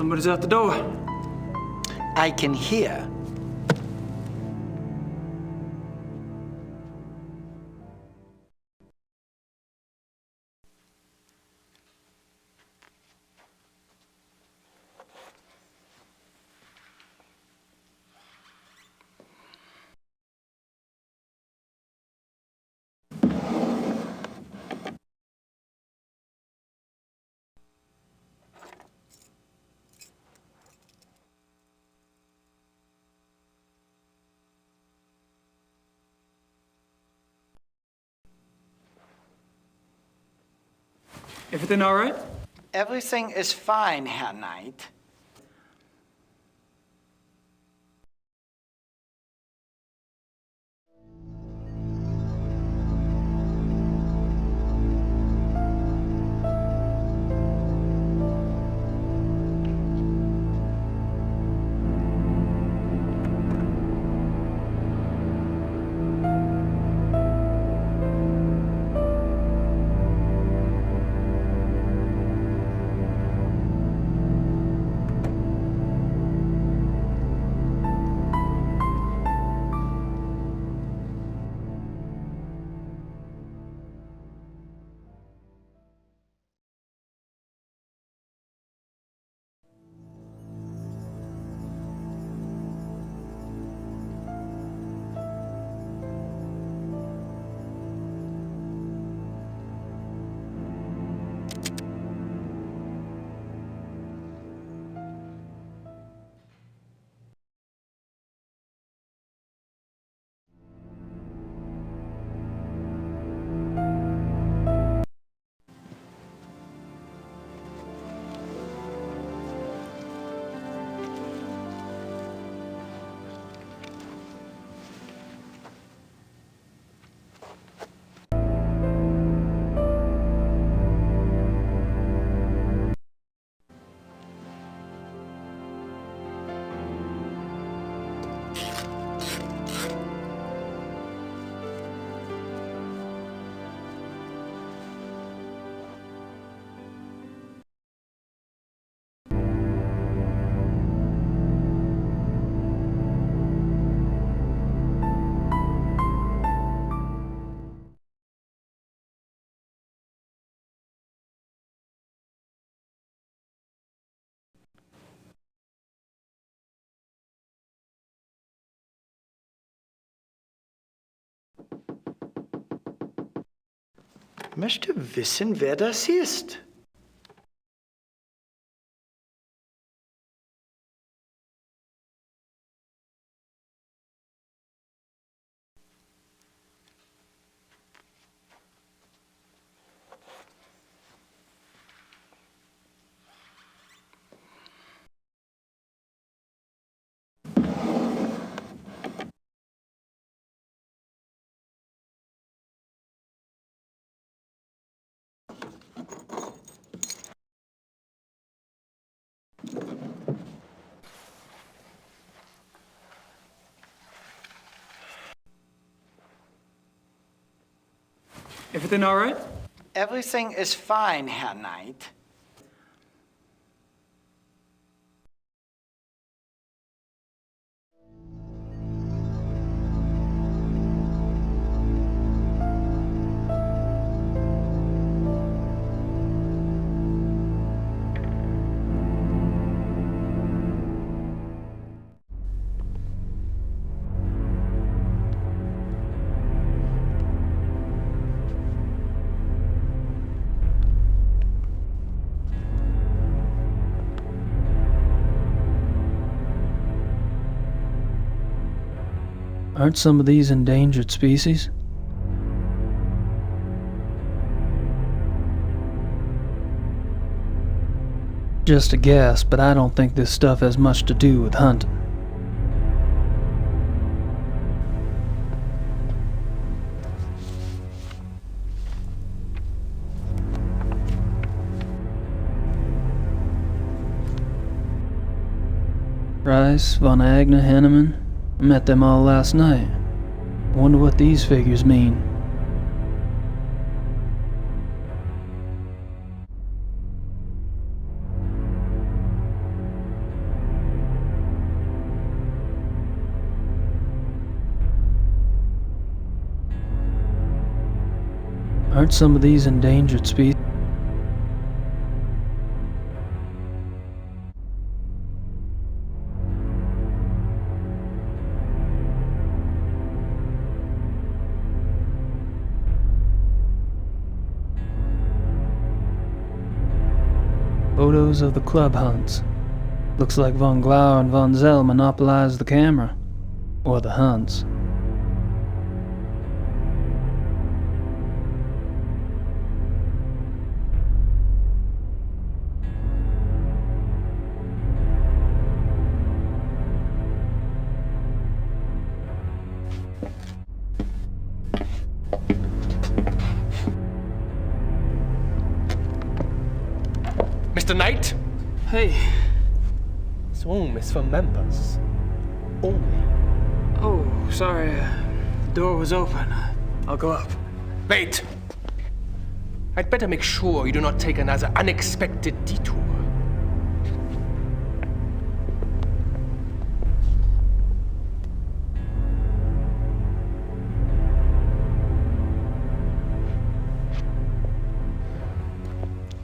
Somebody's at the door. I can hear. Everything all right? Everything is fine, Herr Knight. Möchte wissen, wer das ist. Everything all right? Everything is fine, Herr Knight. Aren't some of these endangered species? Just a guess, but I don't think this stuff has much to do with hunting. Rice, Von Agner, Henneman. I met them all last night. I wonder what these figures mean. Aren't some of these endangered species? Photos of the club hunts. Looks like von Glauer and von Zell monopolized the camera. Or the hunts. Mr. Knight? Hey. This room is for members. Only. Oh, sorry. The door was open. I'll go up. Wait! I'd better make sure you do not take another unexpected detour.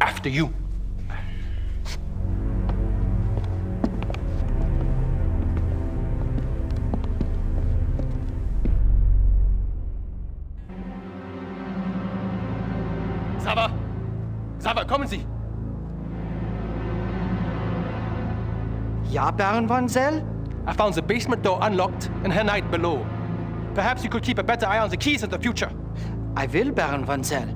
After you. Sava, kommen Sie! Ja, Baron von Zell? I found the basement door unlocked and Herr Knight below. Perhaps you could keep a better eye on the keys in the future. I will, Baron von Zell.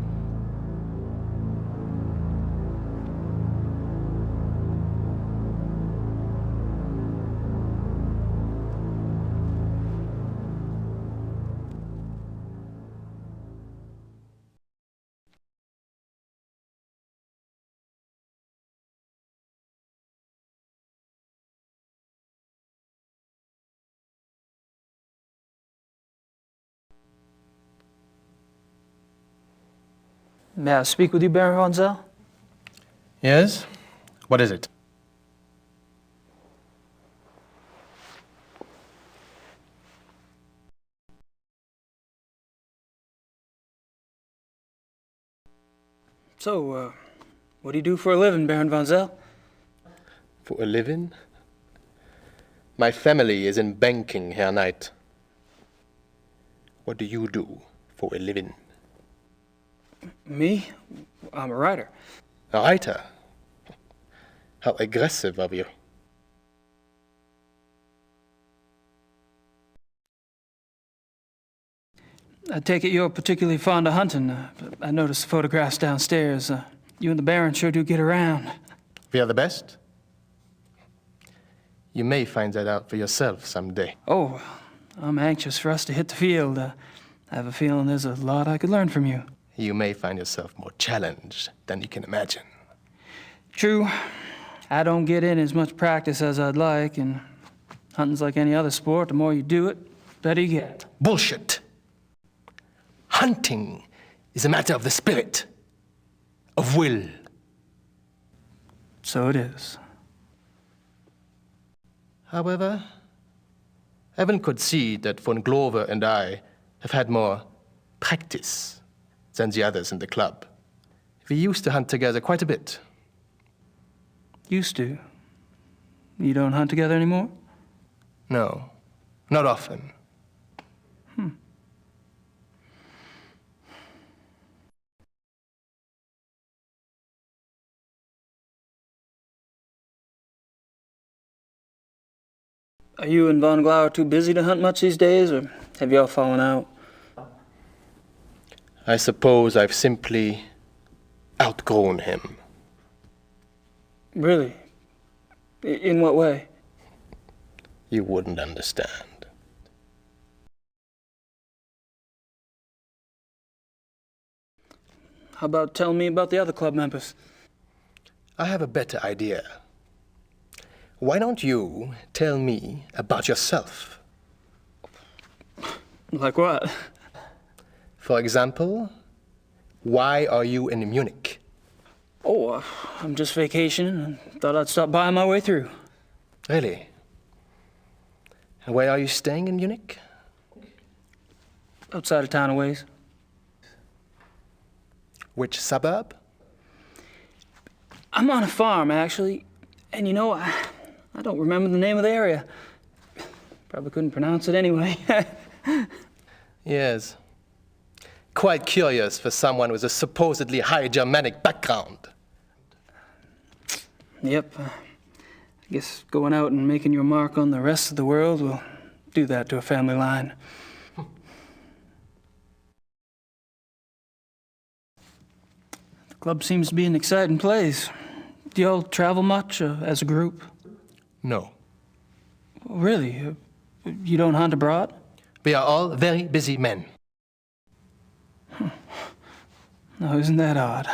May I speak with you, Baron von Zell? Yes? What is it? So, what do you do for a living, Baron von Zell? For a living? My family is in banking, Herr Knight. What do you do for a living? Me? I'm a writer. A writer? How aggressive of you. I take it you're particularly fond of hunting. I noticed the photographs downstairs. You and the Baron sure do get around. We are the best? You may find that out for yourself someday. Oh, I'm anxious for us to hit the field. I have a feeling there's a lot I could learn from you. You may find yourself more challenged than you can imagine. True. I don't get in as much practice as I'd like, and hunting's like any other sport. The more you do it, the better you get. Bullshit! Hunting is a matter of the spirit, of will. So it is. However, Evan could see that von Glover and I have had more practice than the others in the club. We used to hunt together quite a bit. Used to? You don't hunt together anymore? No, not often. Are you and von Glauer too busy to hunt much these days, or have you all fallen out? I suppose I've simply outgrown him. Really? In what way? You wouldn't understand. How about telling me about the other club members? I have a better idea. Why don't you tell me about yourself? Like what? For example, why are you in Munich? Oh, I'm just vacationing and thought I'd stop by on my way through. Really? And where are you staying in Munich? Outside of town a ways. Which suburb? I'm on a farm, actually. And you know, I don't remember the name of the area. Probably couldn't pronounce it anyway. Yes. Quite curious for someone with a supposedly high Germanic background. Yep. I guess going out and making your mark on the rest of the world will do that to a family line. The club seems to be an exciting place. Do y'all travel much as a group? No. Really? You don't hunt abroad? We are all very busy men. No, isn't that odd?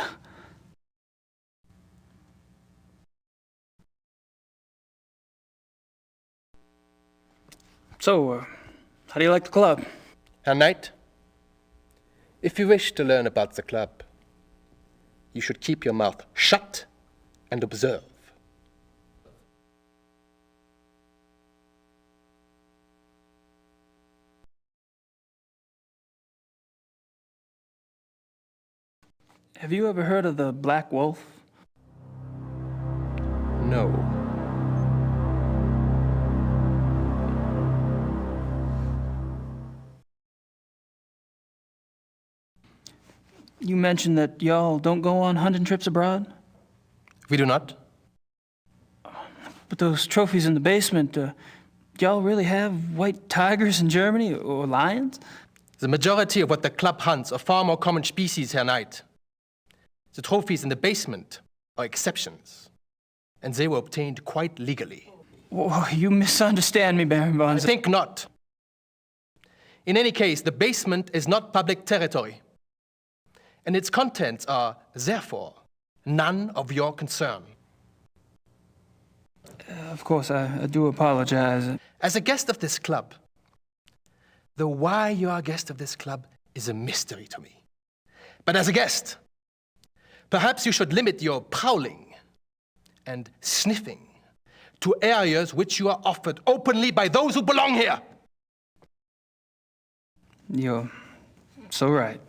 So, how do you like the club? Herr Knight, if you wish to learn about the club, you should keep your mouth shut and observe. Have you ever heard of the Black Wolf? No. You mentioned that y'all don't go on hunting trips abroad? We do not. But those trophies in the basement, y'all really have white tigers in Germany or lions? The majority of what the club hunts are far more common species, Herr Knight. The trophies in the basement are exceptions, and they were obtained quite legally. Whoa, you misunderstand me, Baron von... I think not. In any case, the basement is not public territory, and its contents are, therefore, none of your concern. Of course, I do apologize. As a guest of this club, the why you are a guest of this club is a mystery to me. But as a guest, perhaps you should limit your prowling and sniffing to areas which you are offered openly by those who belong here. You're so right.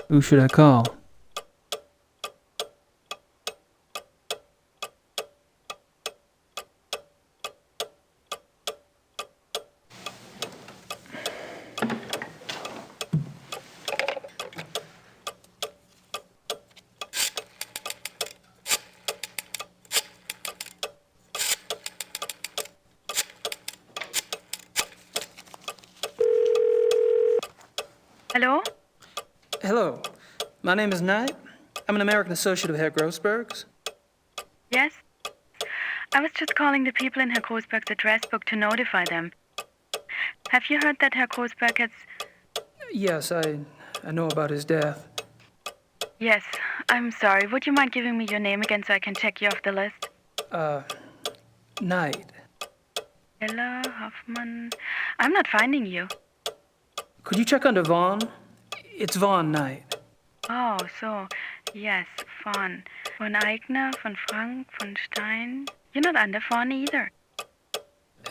Who should I call? Hello? Hello. My name is Knight. I'm an American associate of Herr Grossberg's. Yes? I was just calling the people in Herr Grossberg's address book to notify them. Have you heard that Herr Grossberg has... Yes, I know about his death. Yes, I'm sorry. Would you mind giving me your name again so I can check you off the list? Knight. Ella Hoffman... I'm not finding you. Could you check under Vaughn? It's Vaughn Knight. Oh, so, yes, Von. Von Eigner, von Frank, von Stein. You're not under Von either.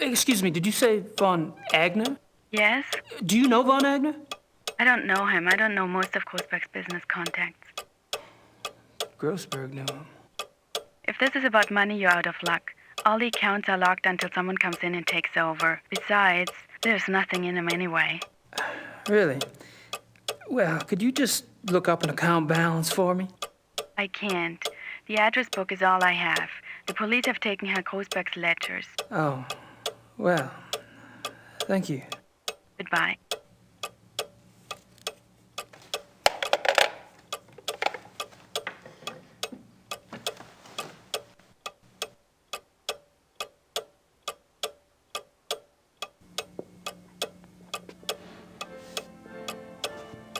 Excuse me, did you say Von Agner? Yes. Do you know Von Agner? I don't know him. I don't know most of Grossberg's business contacts. Grossberg knew him. If this is about money, you're out of luck. All the accounts are locked until someone comes in and takes over. Besides, there's nothing in them anyway. Really? Well, could you just look up an account balance for me? I can't. The address book is all I have. The police have taken Herr Grossberg's letters. Oh, well, thank you. Goodbye.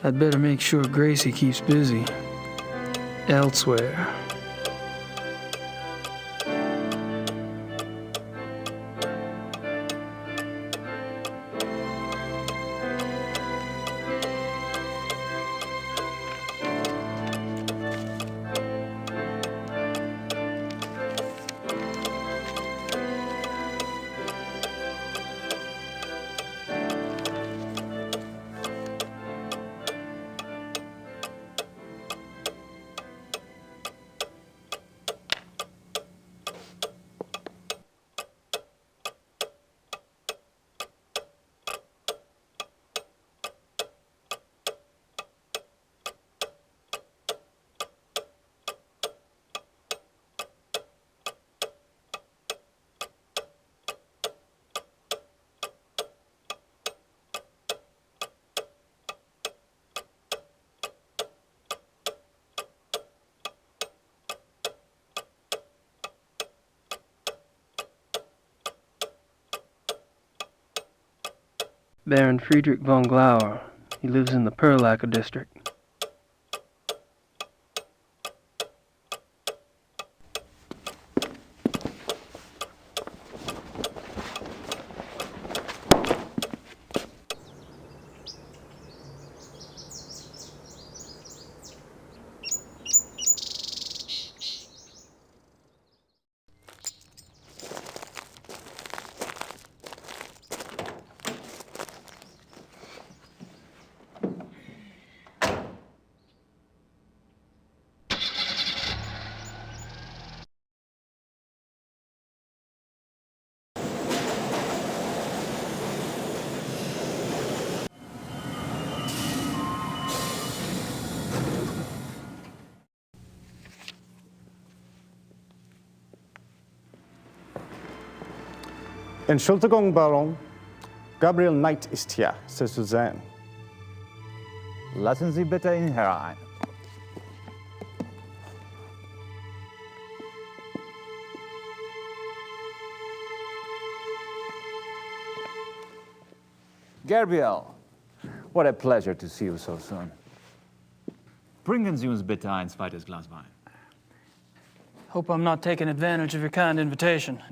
I'd better make sure Gracie keeps busy. Elsewhere. Baron Friedrich von Glauer. He lives in the Perlacker district. Entschuldigung, Baron. Gabriel Knight ist hier, Sie zu sehen. Lassen Sie bitte ihn herein. Gabriel, what a pleasure to see you so soon. Bringen Sie uns bitte ein zweites Glas Wein. Hope I'm not taking advantage of your kind invitation.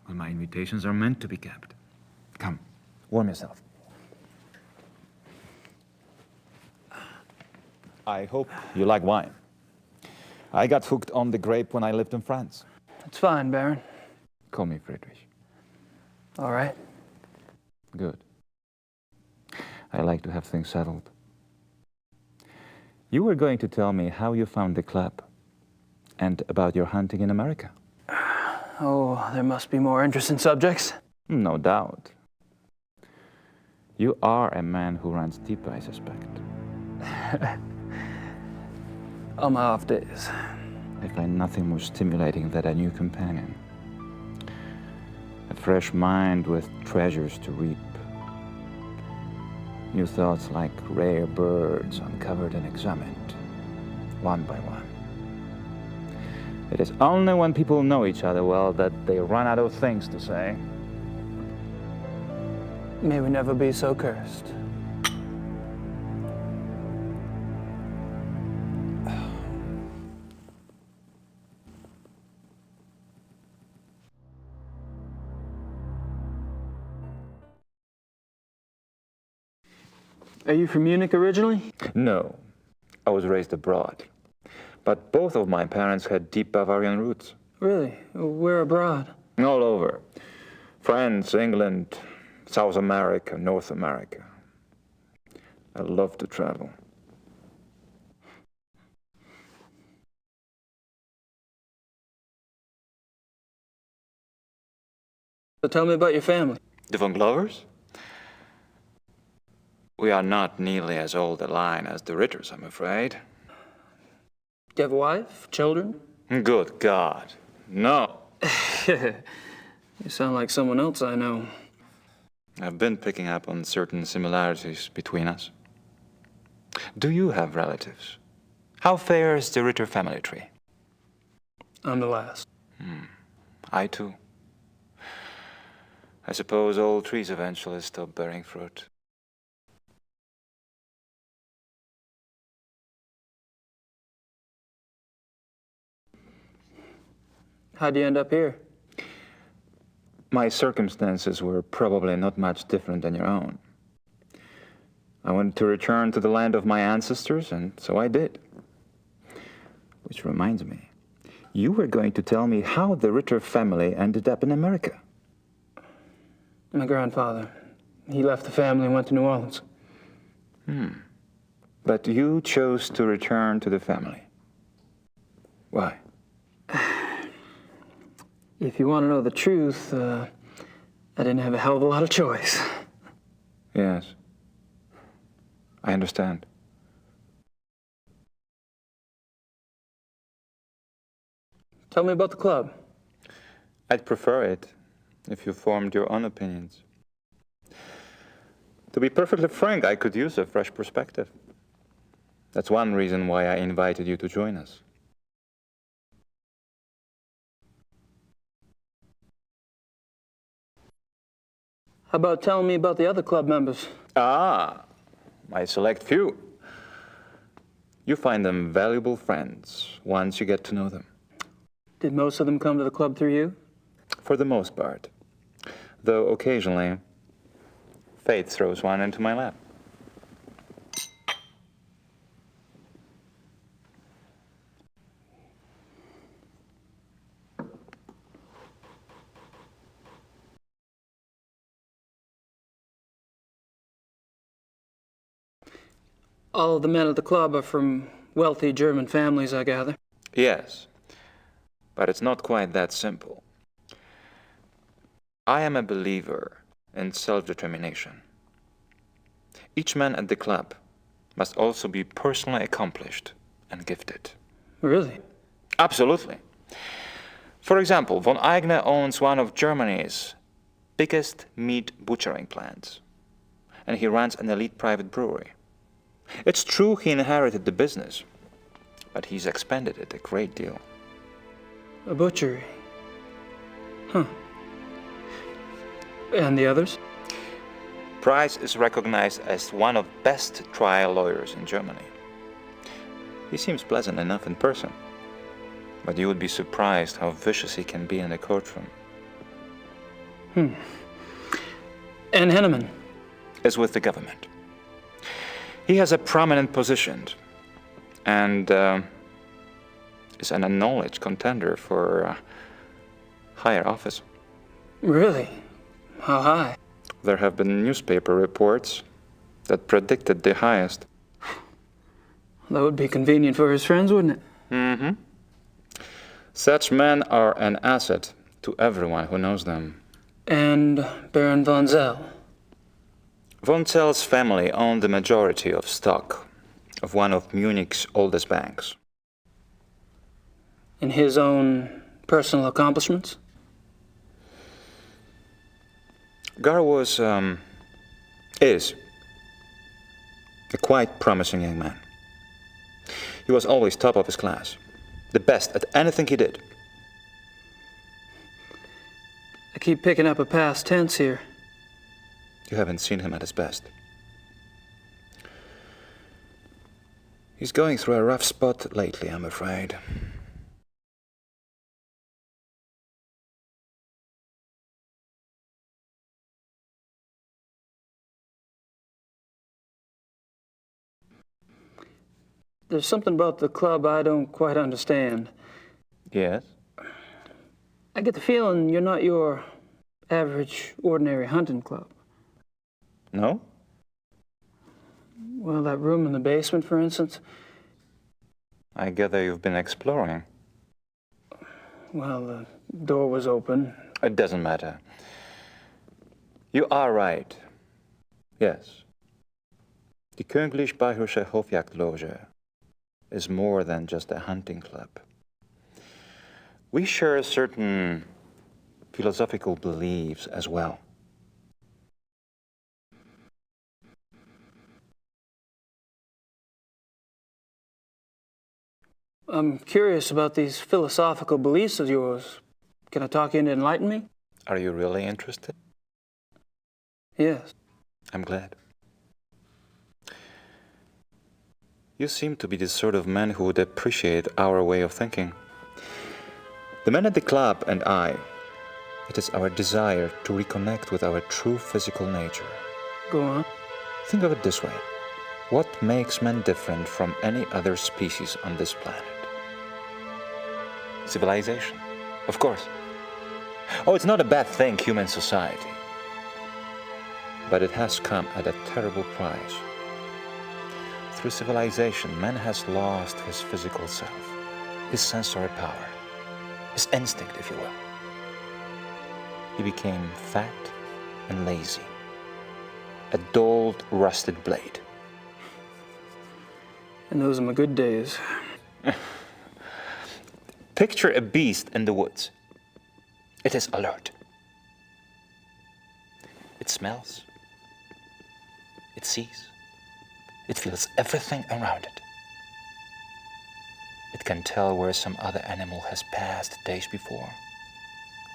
Well, my invitations are meant to be kept. Come, warm yourself. I hope you like wine. I got hooked on the grape when I lived in France. It's fine, Baron. Call me Friedrich. All right. Good. I like to have things settled. You were going to tell me how you found the club and about your hunting in America. Oh, there must be more interesting subjects. No doubt. You are a man who runs deep, I suspect. On my off days. I find nothing more stimulating than a new companion. A fresh mind with treasures to reap. New thoughts like rare birds uncovered and examined, one by one. It is only when people know each other well that they run out of things to say. May we never be so cursed. Are you from Munich originally? No, I was raised abroad. But both of my parents had deep Bavarian roots. Really? Where abroad? All over. France, England, South America, North America. I love to travel. So tell me about your family. The Von Glovers? We are not nearly as old a line as the Ritters, I'm afraid. Do you have a wife, children? Good God, no. You sound like someone else I know. I've been picking up on certain similarities between us. Do you have relatives? How fares the Ritter family tree? I'm the last. I too. I suppose all trees eventually stop bearing fruit. How'd you end up here? My circumstances were probably not much different than your own. I wanted to return to the land of my ancestors, and so I did. Which reminds me, you were going to tell me how the Ritter family ended up in America. My grandfather. He left the family and went to New Orleans. But you chose to return to the family. Why? If you want to know the truth, I didn't have a hell of a lot of choice. Yes. I understand. Tell me about the club. I'd prefer it if you formed your own opinions. To be perfectly frank, I could use a fresh perspective. That's one reason why I invited you to join us. How about telling me about the other club members? Ah, my select few. You find them valuable friends once you get to know them. Did most of them come to the club through you? For the most part. Though occasionally, fate throws one into my lap. All of the men at the club are from wealthy German families, I gather. Yes, but it's not quite that simple. I am a believer in self-determination. Each man at the club must also be personally accomplished and gifted. Really? Absolutely. For example, von Eigner owns one of Germany's biggest meat butchering plants, and he runs an elite private brewery. It's true he inherited the business, but he's expanded it a great deal. A butchery? Huh. And the others? Price is recognized as one of the best trial lawyers in Germany. He seems pleasant enough in person, but you would be surprised how vicious he can be in the courtroom. And Henneman? Is with the government. He has a prominent position and is an acknowledged contender for higher office. Really? How high? There have been newspaper reports that predicted the highest. That would be convenient for his friends, wouldn't it? Such men are an asset to everyone who knows them. And Baron von Zell? Von Zell's family owned the majority of stock of one of Munich's oldest banks. In his own personal accomplishments? Gar is a quite promising young man. He was always top of his class, the best at anything he did. I keep picking up a past tense here. You haven't seen him at his best. He's going through a rough spot lately, I'm afraid. There's something about the club I don't quite understand. Yes? I get the feeling you're not your average, ordinary hunting club. No? Well, that room in the basement, for instance? I gather you've been exploring. Well, the door was open. It doesn't matter. You are right. Yes. The Königlich Bayerische Hofjagdloge is more than just a hunting club. We share certain philosophical beliefs as well. I'm curious about these philosophical beliefs of yours. Can I talk you into enlighten me? Are you really interested? Yes. I'm glad. You seem to be the sort of man who would appreciate our way of thinking. The men at the club and I, it is our desire to reconnect with our true physical nature. Go on. Think of it this way. What makes men different from any other species on this planet? Civilization, of course. Oh, it's not a bad thing, human society. But it has come at a terrible price. Through civilization, man has lost his physical self, his sensory power, his instinct, if you will. He became fat and lazy, a dulled, rusted blade. And those are my good days. Picture a beast in the woods. It is alert. It smells. It sees. It feels everything around it. It can tell where some other animal has passed days before,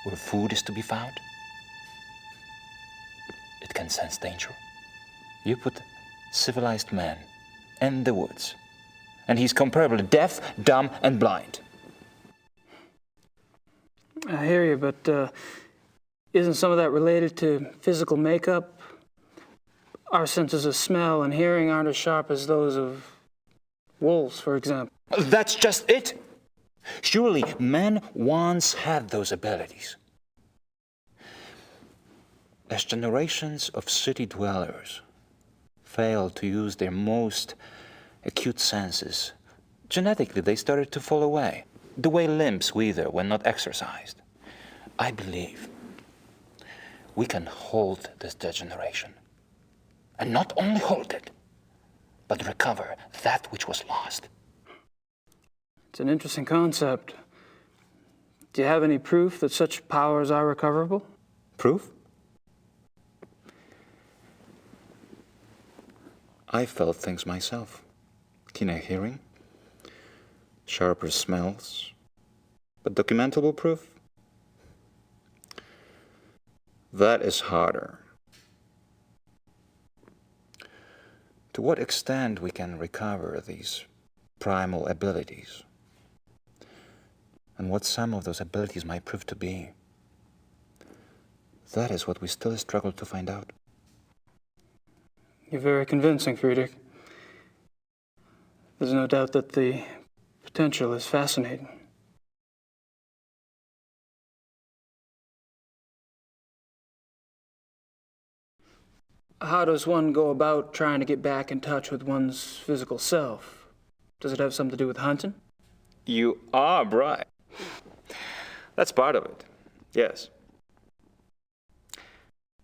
where food is to be found. It can sense danger. You put civilized man in the woods, and he's comparably deaf, dumb, and blind. I hear you, but isn't some of that related to physical makeup? Our senses of smell and hearing aren't as sharp as those of wolves, for example. That's just it. Surely man once had those abilities. As generations of city dwellers failed to use their most acute senses, genetically they started to fall away, the way limbs wither when not exercised. I believe we can hold this degeneration. And not only hold it, but recover that which was lost. It's an interesting concept. Do you have any proof that such powers are recoverable? Proof? I felt things myself. Keener hearing, sharper smells, but documentable proof? That is harder. To what extent we can recover these primal abilities, and what some of those abilities might prove to be, that is what we still struggle to find out. You're very convincing, Friedrich. There's no doubt that the potential is fascinating. How does one go about trying to get back in touch with one's physical self? Does it have something to do with hunting? You are right. That's part of it, yes.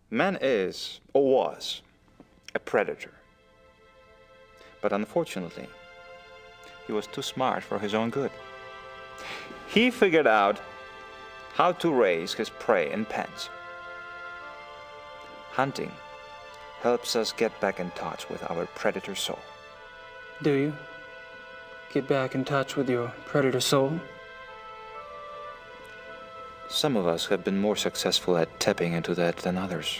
Man is, or was, a predator. But unfortunately, he was too smart for his own good. He figured out how to raise his prey in pens. Hunting helps us get back in touch with our predator soul. Do you? Get back in touch with your predator soul? Some of us have been more successful at tapping into that than others.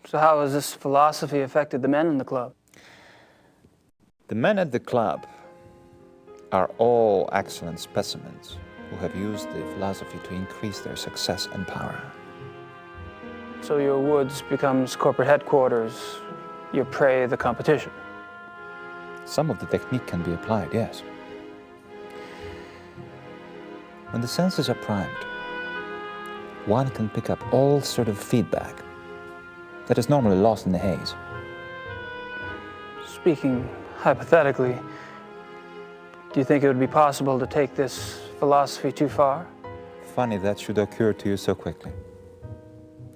So how has this philosophy affected the men in the club? The men at the club are all excellent specimens who have used the philosophy to increase their success and power. So your woods becomes corporate headquarters, your prey the competition. Some of the technique can be applied, yes. When the senses are primed, one can pick up all sort of feedback that is normally lost in the haze. Speaking hypothetically, do you think it would be possible to take this philosophy too far? Funny that should occur to you so quickly.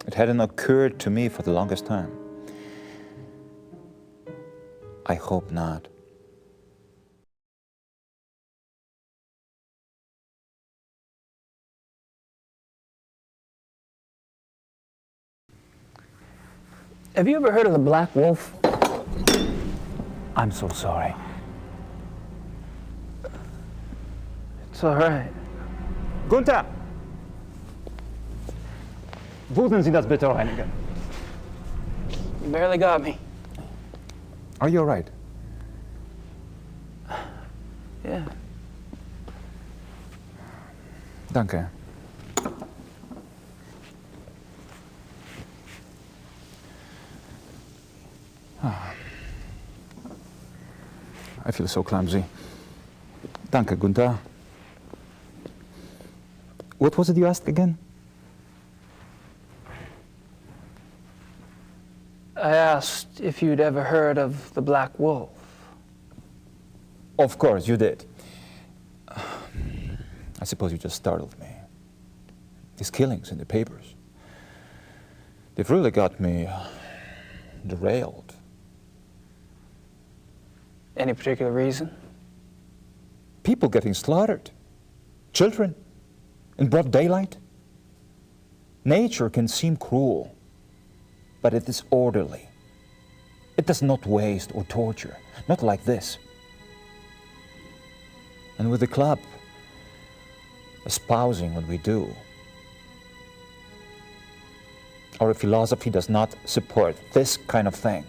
It hadn't occurred to me for the longest time. I hope not. Have you ever heard of the Black Wolf? I'm so sorry. It's all right. Gunther! Würden Sie das bitte reinigen? You barely got me. Are you all right? Yeah. Danke. I feel so clumsy. Danke, Gunther. What was it you asked again? I asked if you'd ever heard of the Black Wolf. Of course, you did. I suppose you just startled me. These killings in the papers, they've really got me derailed. Any particular reason? People getting slaughtered. Children. In broad daylight. Nature can seem cruel, but it is orderly. It does not waste or torture. Not like this. And with the club espousing what we do, our philosophy does not support this kind of thing.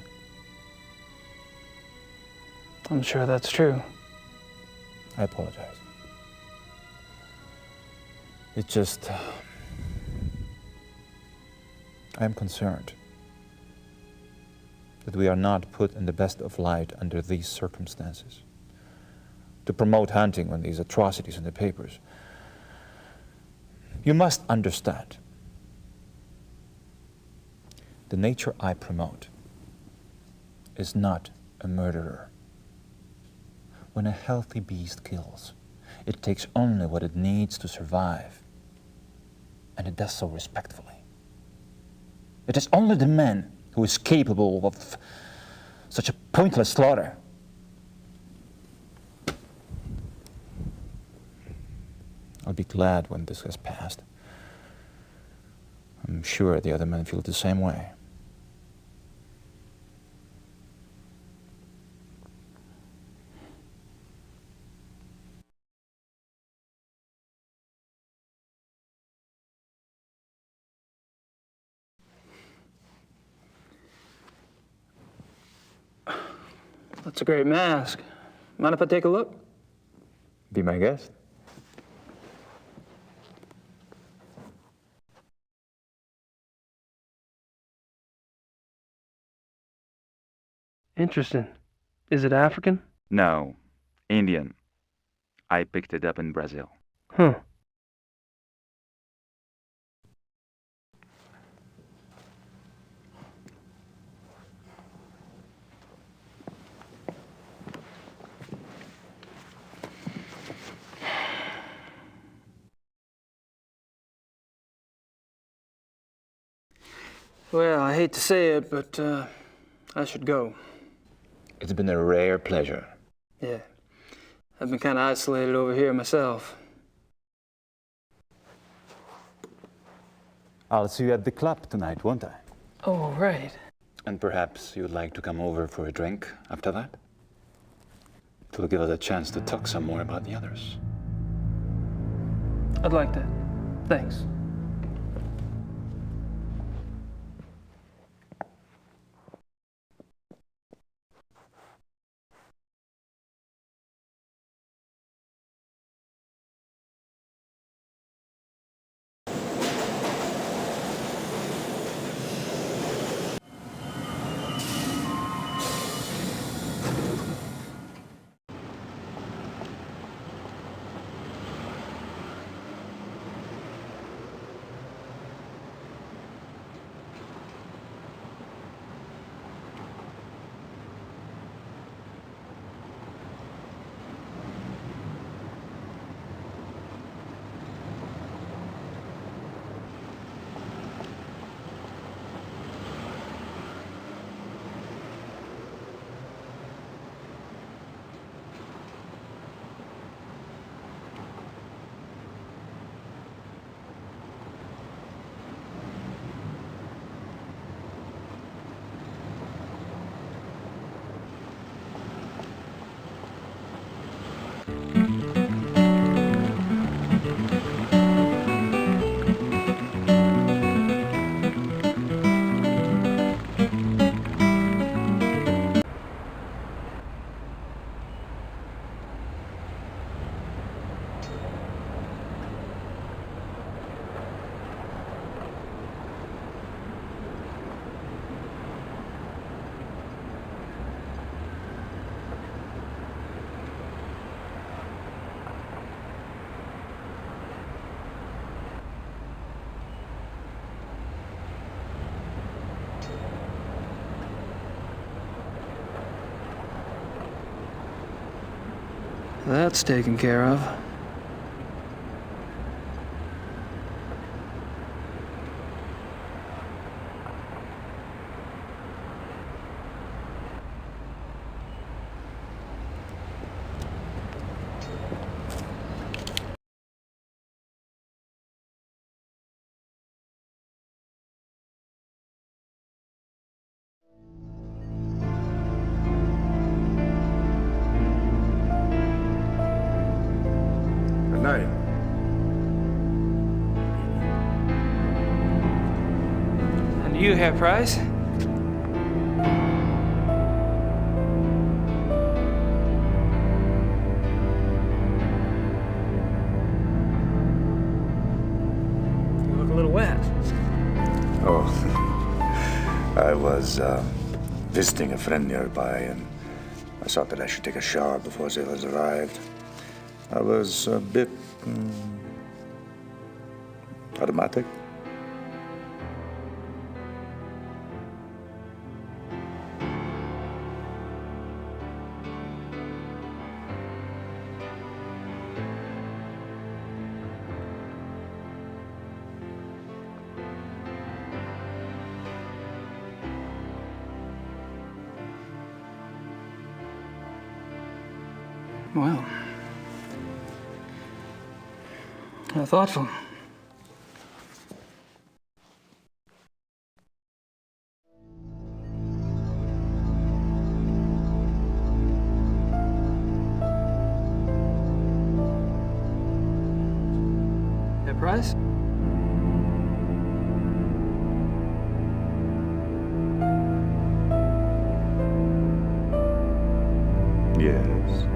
I'm sure that's true. I apologize. It just... I am concerned that we are not put in the best of light under these circumstances. To promote hunting when these atrocities in the papers. You must understand. The nature I promote is not a murderer. When a healthy beast kills, it takes only what it needs to survive, and it does so respectfully. It is only the man who is capable of such a pointless slaughter. I'll be glad when this has passed. I'm sure the other men feel the same way. That's a great mask. Mind if I take a look? Be my guest. Interesting. Is it African? No, Indian. I picked it up in Brazil. Huh. Well, I hate to say it, but I should go. It's been a rare pleasure. Yeah. I've been kind of isolated over here myself. I'll see you at the club tonight, won't I? Oh, right. And perhaps you'd like to come over for a drink after that? It'll give us a chance to talk some more about the others. I'd like that. Thanks. That's taken care of. Night. And you, Herr Price? You look a little wet. Oh, I was visiting a friend nearby, and I thought that I should take a shower before the others arrived. I was a bit automatic. Well, how thoughtful. Herr Price? Yes.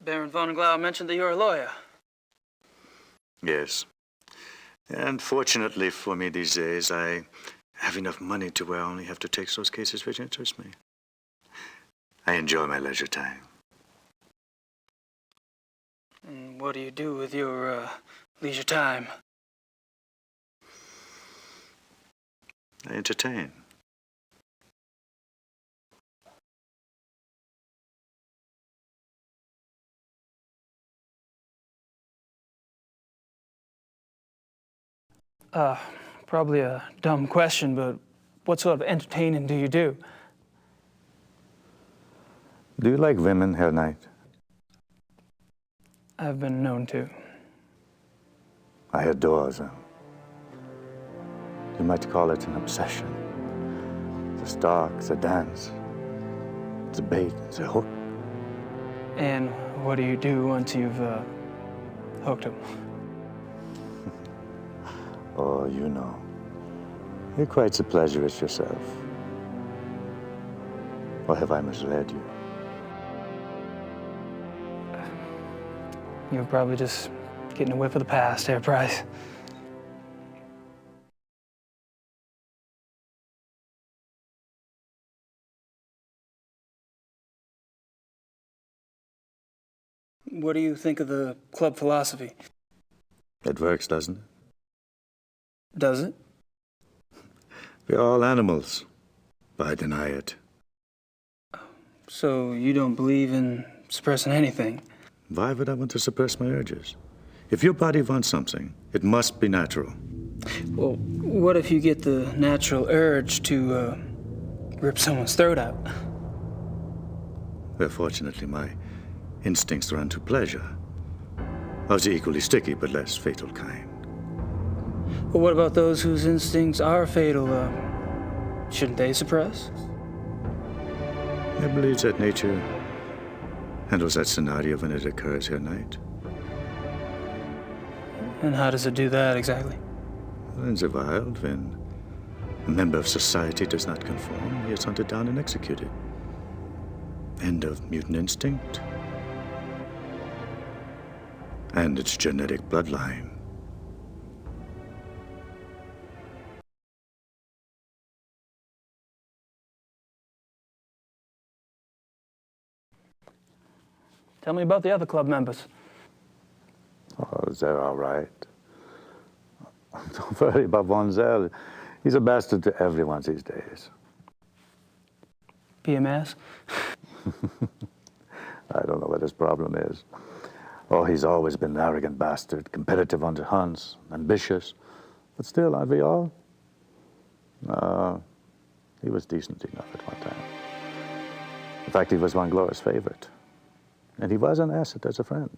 Baron von Glau mentioned that you're a lawyer. Yes. And fortunately for me these days, I have enough money to where I only have to take those cases which interest me. I enjoy my leisure time. And what do you do with your leisure time? I entertain. Probably a dumb question, but what sort of entertaining do you do? Do you like women, Herr Knight? I've been known to. I adore them. You might call it an obsession. The stalk, the dance, the bait, the hook. And what do you do once you've hooked them? Oh, you know. You're quite the pleasurist yourself. Or have I misled you? You're probably just getting a whiff of the past, Herr Price. What do you think of the club philosophy? It works, doesn't it? Does it? We're all animals, but I deny it. So you don't believe in suppressing anything? Why would I want to suppress my urges? If your body wants something, it must be natural. Well, what if you get the natural urge to rip someone's throat out? Well, fortunately, my instincts run to pleasure. Of the equally sticky but less fatal kind. Well, what about those whose instincts are fatal? Shouldn't they suppress? I believe that nature handles that scenario when it occurs, Herr Knight. And how does it do that exactly? In the wild, when a member of society does not conform, he is hunted down and executed. End of mutant instinct. And its genetic bloodline. Tell me about the other club members. Oh, they're all right. Don't worry about Von Zell. He's a bastard to everyone these days. PMS? I don't know what his problem is. Oh, he's always been an arrogant bastard, competitive on the hunts, ambitious. But still, aren't we all? He was decent enough at one time. In fact, he was Von Gloria's favorite. And he was an asset as a friend.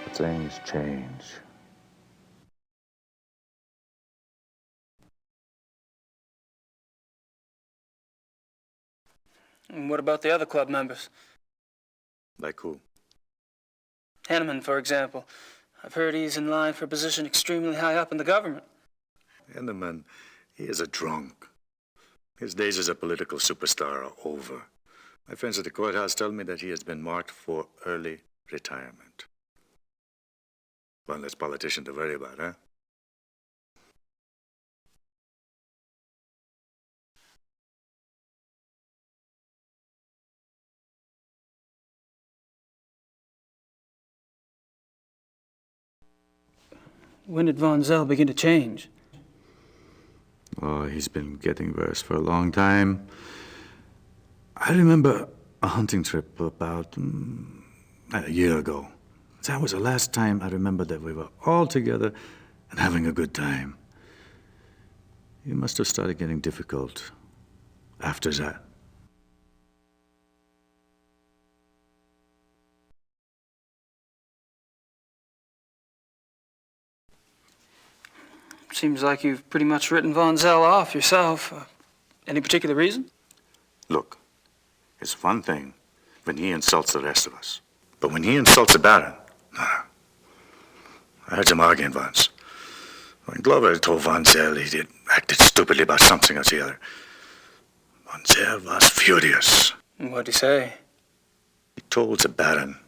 But things change. And what about the other club members? Like who? Henneman, for example. I've heard he's in line for a position extremely high up in the government. Henneman, he is a drunk. His days as a political superstar are over. My friends at the courthouse tell me that he has been marked for early retirement. One less politician to worry about, huh? When did Von Zell begin to change? Oh, he's been getting worse for a long time. I remember a hunting trip about a year ago. That was the last time I remember that we were all together and having a good time. He must have started getting difficult after that. Seems like you've pretty much written Von Zell off yourself. Any particular reason? Look, it's one thing when he insults the rest of us. But when he insults the Baron, no. I heard him arguing once. When Glover told Von Zell he had acted stupidly about something or the other, Von Zell was furious. What'd he say? He told the Baron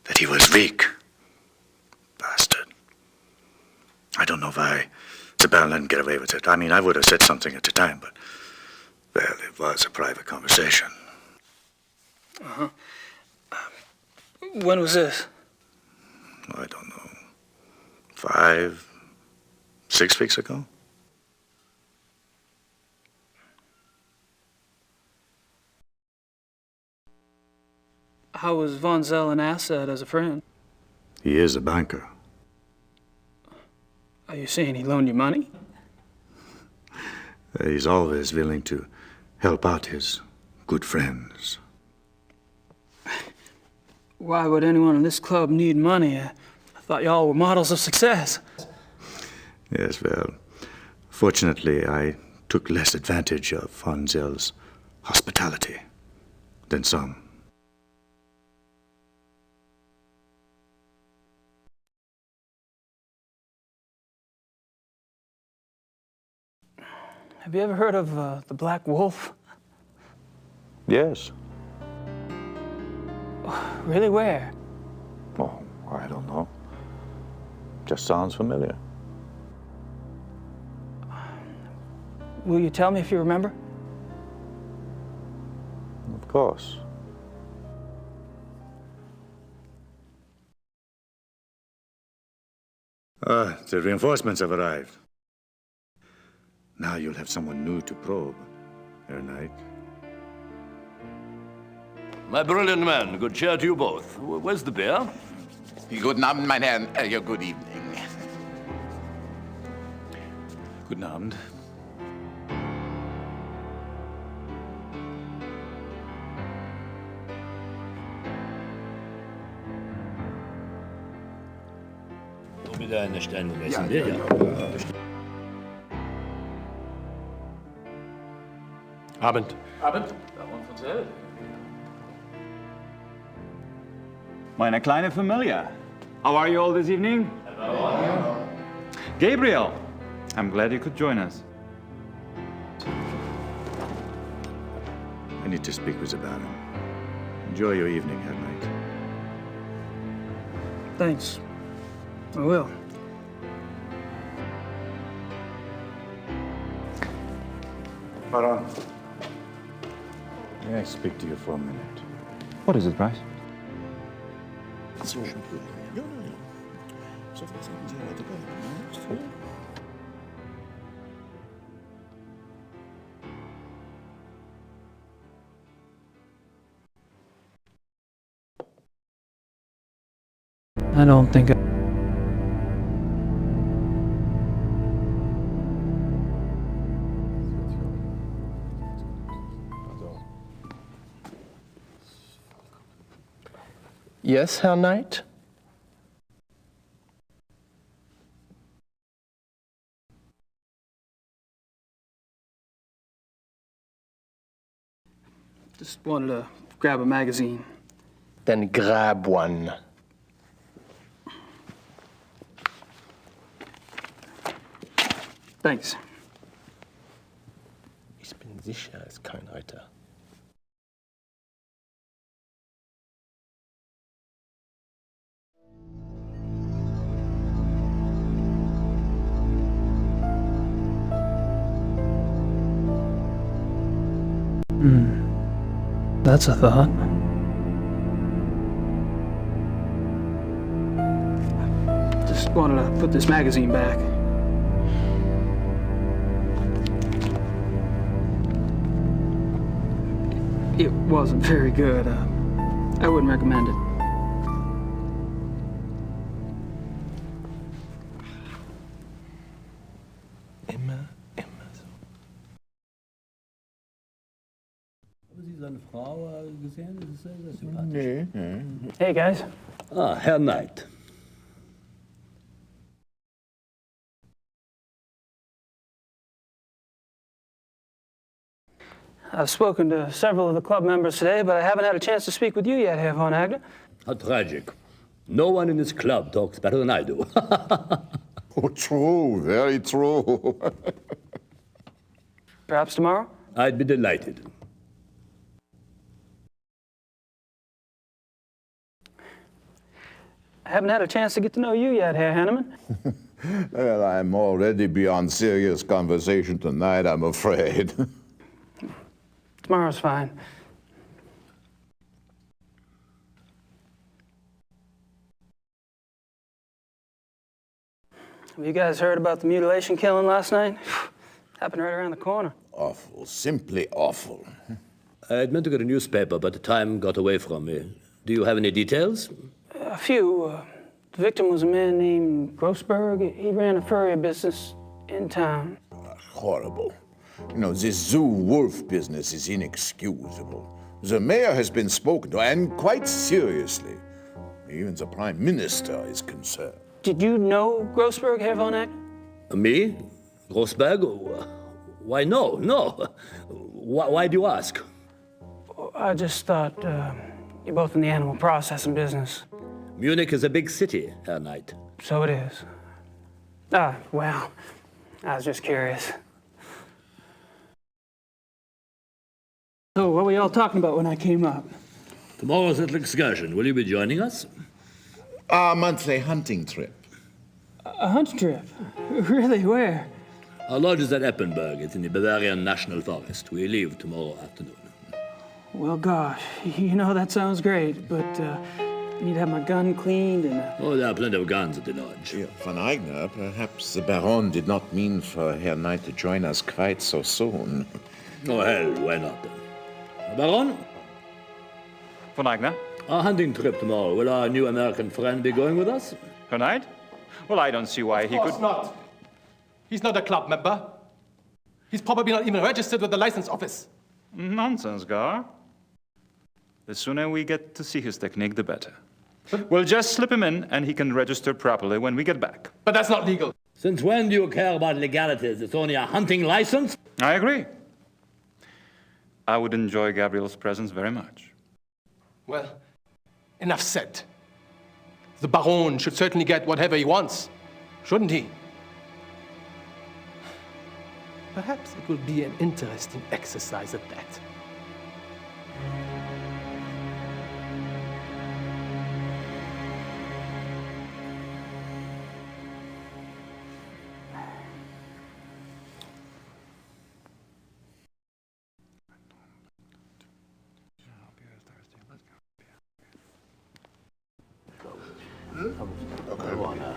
that he was weak. Bastard. I don't know why the Baron let him get away with it. I mean, I would have said something at the time, but, well, it was a private conversation. Uh-huh. When was this? I don't know. 5, 6 weeks ago? How was Von Zell an asset as a friend? He is a banker. Are you saying he loaned you money? He's always willing to help out his good friends. Why would anyone in this club need money? I thought y'all were models of success. Yes, well, fortunately, I took less advantage of Von Zell's hospitality than some. Have you ever heard of the Black Wolf? Yes. Really, where? Oh, I don't know. Just sounds familiar. Will you tell me if you remember? Of course. The reinforcements have arrived. Now you'll have someone new to probe, Herr Knight. My brilliant man, good cheer to you both. Where's the beer? Guten Abend, mein Herr. Good evening. Guten Abend. Wieder eine Steine Ja, Bier, ja, ja. Abend. Abend. Baron von Zell. Meine kleine Familie. How are you all this evening? Hello. Gabriel, I'm glad you could join us. I need to speak with the Baron. Enjoy your evening, Herr Knight. Thanks. I will. Baron. May I speak to you for a minute? What is it, Bryce? I don't think Yes, Herr Knight? Just wanted to grab a magazine. Then grab one. Thanks. Ich bin sicher, es ist kein Reiter. That's a thought. Just wanted to put this magazine back. It wasn't very good. I wouldn't recommend it. Seine Frau gesehen? Das ist sehr, sehr sympathisch. Nee. Hey, guys. Ah, Herr Knight. I've spoken to several of the club members today, but I haven't had a chance to speak with you yet, Herr von Agner. How tragic. No one in this club talks better than I do. Oh, true, very true. Perhaps tomorrow? I'd be delighted. I haven't had a chance to get to know you yet, Herr Hanneman. Well, I'm already beyond serious conversation tonight, I'm afraid. Tomorrow's fine. Have you guys heard about the mutilation killing last night? Happened right around the corner. Awful, simply awful. I had meant to get a newspaper, but the time got away from me. Do you have any details? A few. The victim was a man named Grossberg. He ran a furrier business in town. Horrible. You know, this zoo wolf business is inexcusable. The mayor has been spoken to, and quite seriously. Even the prime minister is concerned. Did you know Grossberg, Herr von Agner? Me? Grossberg? Why, no. Why do you ask? I just thought you're both in the animal processing business. Munich is a big city, Herr Knight. So it is. Well, I was just curious. So, what were y'all talking about when I came up? Tomorrow's little excursion. Will you be joining us? Our monthly hunting trip. A hunt trip? Really? Where? Our lodge is at Eppenberg. It's in the Bavarian National Forest. We leave tomorrow afternoon. Well, gosh, you know, that sounds great, but I need to have my gun cleaned and... Oh, there are plenty of guns at the lodge. Yeah, von Eigner, perhaps the Baron did not mean for Herr Knight to join us quite so soon. Oh, hell, why not? Baron? Von Eigner? Our hunting trip tomorrow. Will our new American friend be going with us? Herr Knight? Well, I don't see why he could... Of course not. He's not a club member. He's probably not even registered with the license office. Nonsense, Gar. The sooner we get to see his technique, the better. We'll just slip him in, and he can register properly when we get back. But that's not legal. Since when do you care about legalities? It's only a hunting license? I agree. I would enjoy Gabriel's presence very much. Well, enough said. The Baron should certainly get whatever he wants, shouldn't he? Perhaps it will be an interesting exercise at that.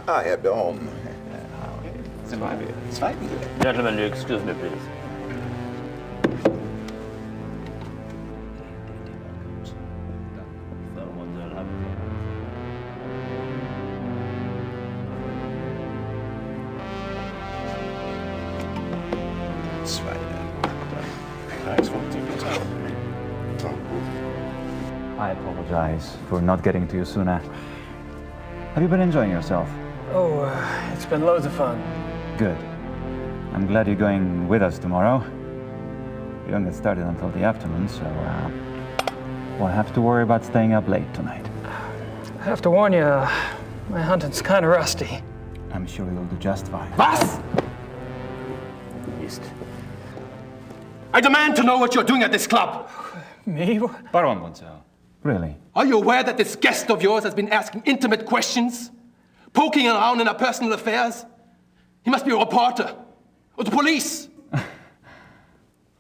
I have the home. Gentlemen, excuse me, please. I apologize for not getting to you sooner. Have you been enjoying yourself? Oh, it's been loads of fun. Good. I'm glad you're going with us tomorrow. We don't get started until the afternoon, so won't have to worry about staying up late tonight. I have to warn you, my hunting's kind of rusty. I'm sure you'll do just fine. Was? I demand to know what you're doing at this club. Me? Pardon, Monsieur. Really? Are you aware that this guest of yours has been asking intimate questions? Poking around in our personal affairs? He must be a reporter. Or the police.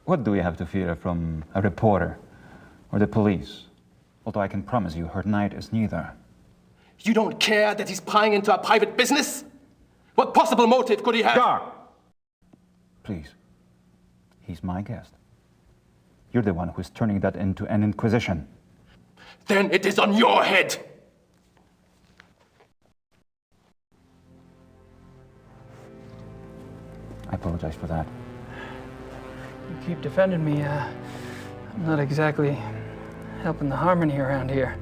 What do we have to fear from a reporter or the police? Although I can promise you, her Knight is neither. You don't care that he's prying into our private business? What possible motive could he have? Gar! Please. He's my guest. You're the one who's turning that into an inquisition. Then it is on your head. I apologize for that. You keep defending me. I'm not exactly helping the harmony around here.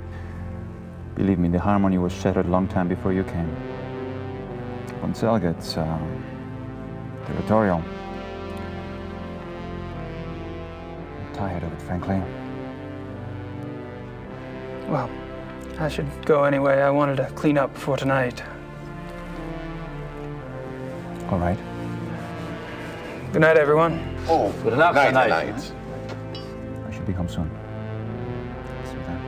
Believe me, the harmony was shattered a long time before you came. Poncel gets territorial. I'm tired of it, frankly. Well, I should go anyway. I wanted to clean up before tonight. All right. Good night, everyone. Oh, good night. Night. I should be home soon. See you then.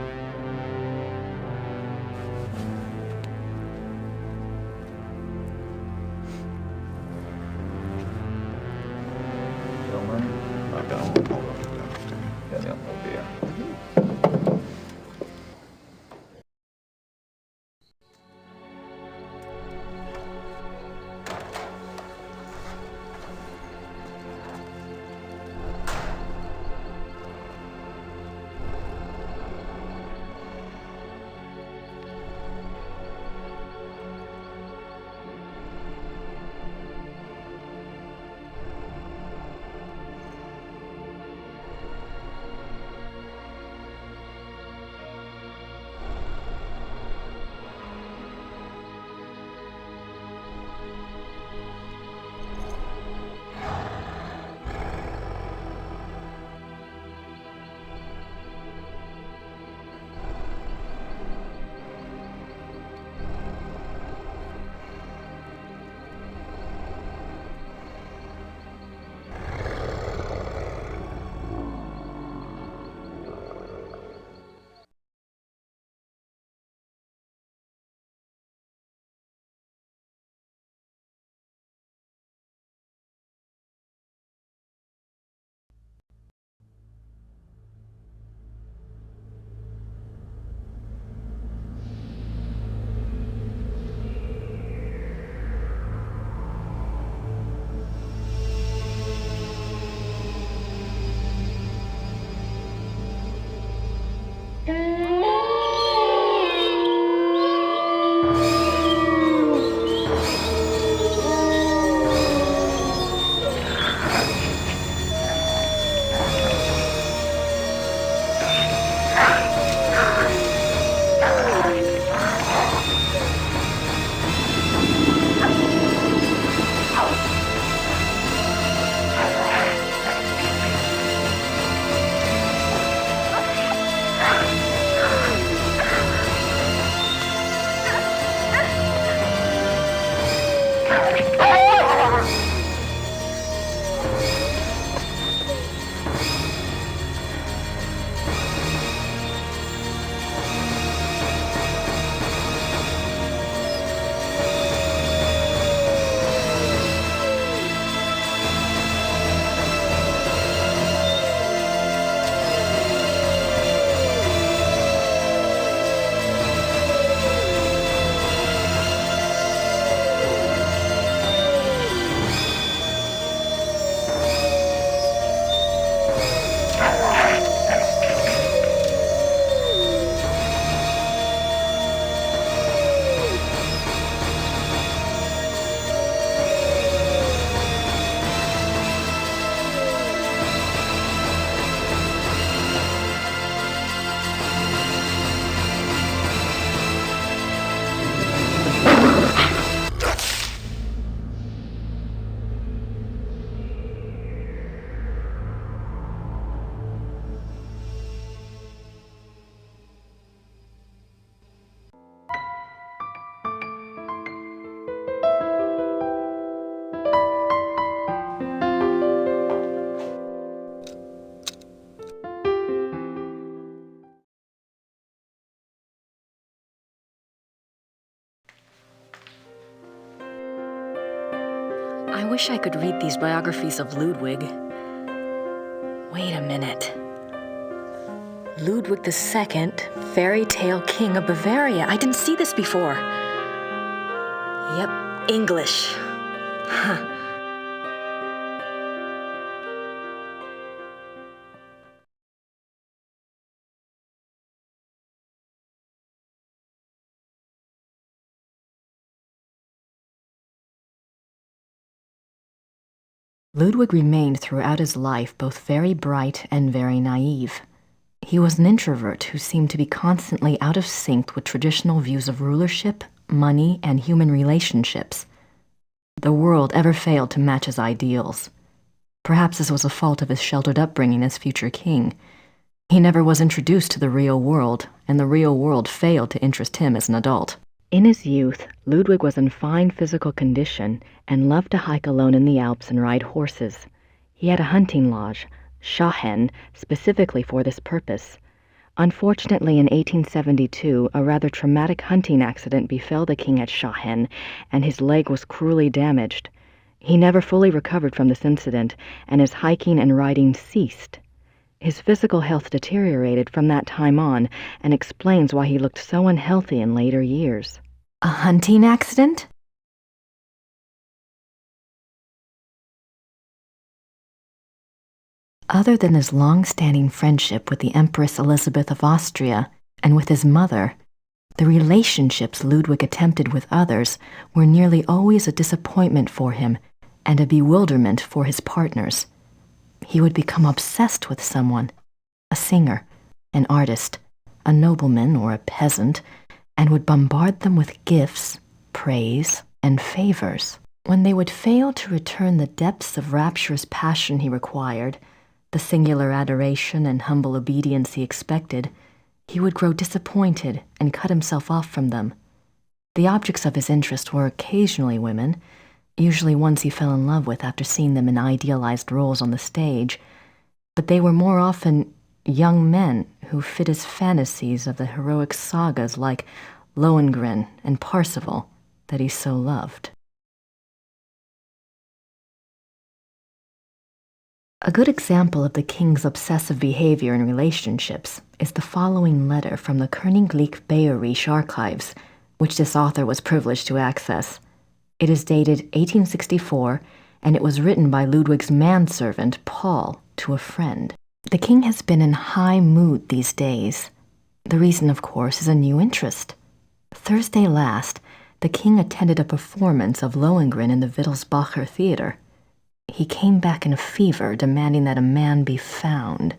wish I could read these biographies of Ludwig. Wait a minute. Ludwig II, fairy tale king of Bavaria. I didn't see this before. Yep, English. Huh. Ludwig remained throughout his life both very bright and very naive. He was an introvert who seemed to be constantly out of sync with traditional views of rulership, money, and human relationships. The world ever failed to match his ideals. Perhaps this was a fault of his sheltered upbringing as future king. He never was introduced to the real world, and the real world failed to interest him as an adult. In his youth, Ludwig was in fine physical condition and loved to hike alone in the Alps and ride horses. He had a hunting lodge, Schahen, specifically for this purpose. Unfortunately, in 1872, a rather traumatic hunting accident befell the king at Schahen, and his leg was cruelly damaged. He never fully recovered from this incident, and his hiking and riding ceased. His physical health deteriorated from that time on, and explains why he looked so unhealthy in later years. A hunting accident? Other than his long-standing friendship with the Empress Elizabeth of Austria and with his mother, the relationships Ludwig attempted with others were nearly always a disappointment for him and a bewilderment for his partners. He would become obsessed with someone, a singer, an artist, a nobleman or a peasant, and would bombard them with gifts, praise, and favors. When they would fail to return the depths of rapturous passion he required, the singular adoration and humble obedience he expected, he would grow disappointed and cut himself off from them. The objects of his interest were occasionally women, usually ones he fell in love with after seeing them in idealized roles on the stage, but they were more often young men who fit his fantasies of the heroic sagas like Lohengrin and Parsifal that he so loved. A good example of the king's obsessive behavior in relationships is the following letter from the Königlich Bayerische archives, which this author was privileged to access. It is dated 1864, and it was written by Ludwig's manservant, Paul, to a friend. The king has been in high mood these days. The reason, of course, is a new interest. Thursday last, the king attended a performance of Lohengrin in the Wittelsbacher Theater. He came back in a fever, demanding that a man be found.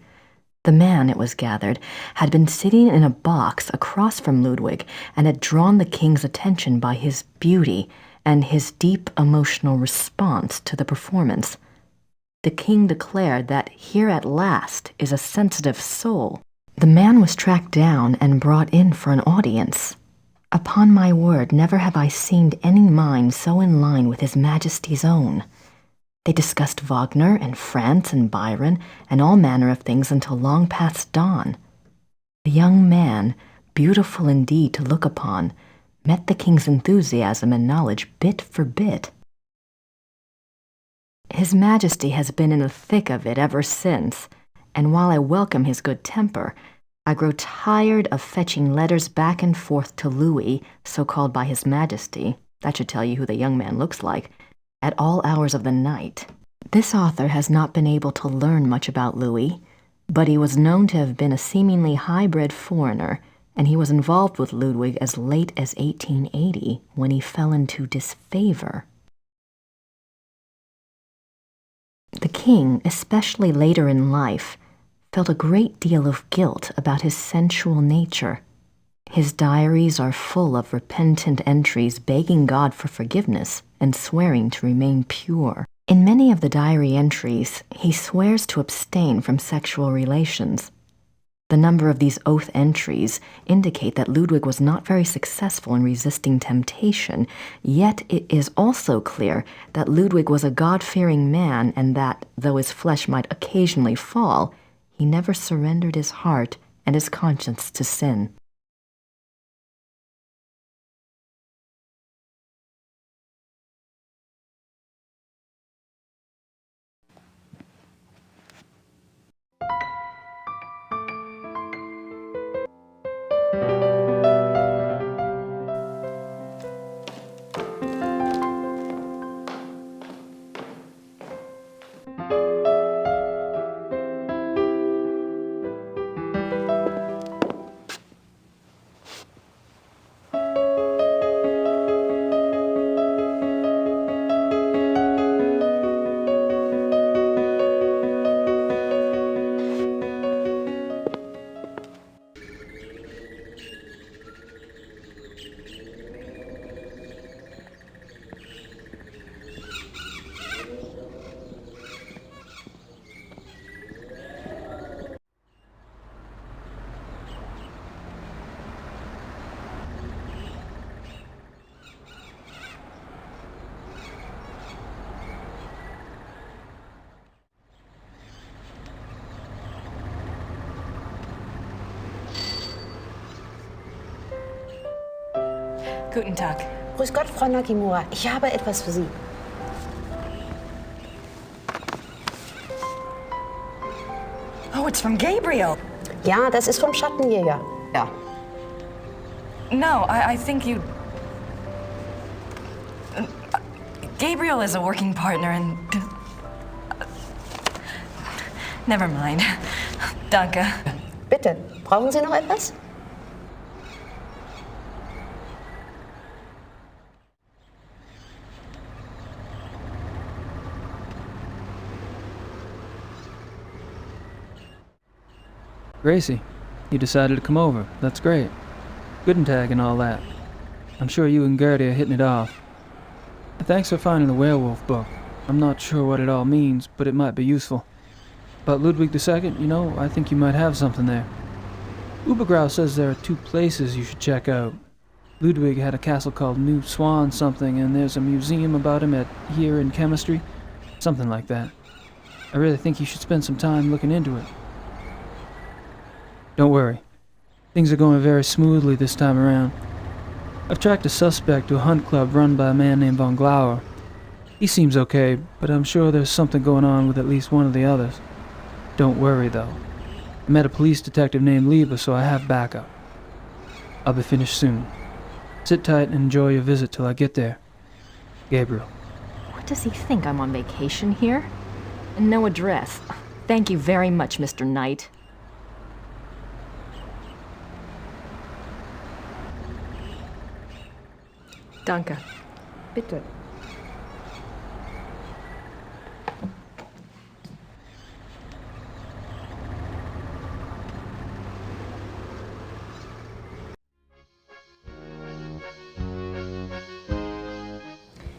The man, it was gathered, had been sitting in a box across from Ludwig and had drawn the king's attention by his beauty and his deep emotional response to the performance. The king declared that here at last is a sensitive soul. The man was tracked down and brought in for an audience. Upon my word, never have I seen any mind so in line with His Majesty's own. They discussed Wagner and France and Byron and all manner of things until long past dawn. The young man, beautiful indeed to look upon, met the king's enthusiasm and knowledge bit for bit. His Majesty has been in the thick of it ever since, and while I welcome his good temper, I grow tired of fetching letters back and forth to Louis, so called by His Majesty, that should tell you who the young man looks like, at all hours of the night. This author has not been able to learn much about Louis, but he was known to have been a seemingly high-bred foreigner, and he was involved with Ludwig as late as 1880 when he fell into disfavor. The king, especially later in life, felt a great deal of guilt about his sensual nature. His diaries are full of repentant entries begging God for forgiveness and swearing to remain pure. In many of the diary entries, he swears to abstain from sexual relations. The number of these oath entries indicate that Ludwig was not very successful in resisting temptation, yet it is also clear that Ludwig was a God-fearing man and that, though his flesh might occasionally fall, he never surrendered his heart and his conscience to sin. Guten Tag. Grüß Gott, Frau Nakamura. Ich habe etwas für Sie. Oh, it's from Gabriel. Ja, das ist vom Schattenjäger. Ja. No, I think you... Gabriel is a working partner and... Never mind. Danke. Bitte, brauchen Sie noch etwas? Gracie, you decided to come over. That's great. Guten Tag and all that. I'm sure you and Gertie are hitting it off. Thanks for finding the werewolf book. I'm not sure what it all means, but it might be useful. About Ludwig II, you know, I think you might have something there. Ubergrau says there are 2 places you should check out. Ludwig had a castle called New Swan something, and there's a museum about him here in chemistry. Something like that. I really think you should spend some time looking into it. Don't worry. Things are going very smoothly this time around. I've tracked a suspect to a hunt club run by a man named Von Glauer. He seems okay, but I'm sure there's something going on with at least one of the others. Don't worry, though. I met a police detective named Liebe, so I have backup. I'll be finished soon. Sit tight and enjoy your visit till I get there. Gabriel. What does he think? I'm on vacation here? And no address. Thank you very much, Mr. Knight. Danke. Bitte.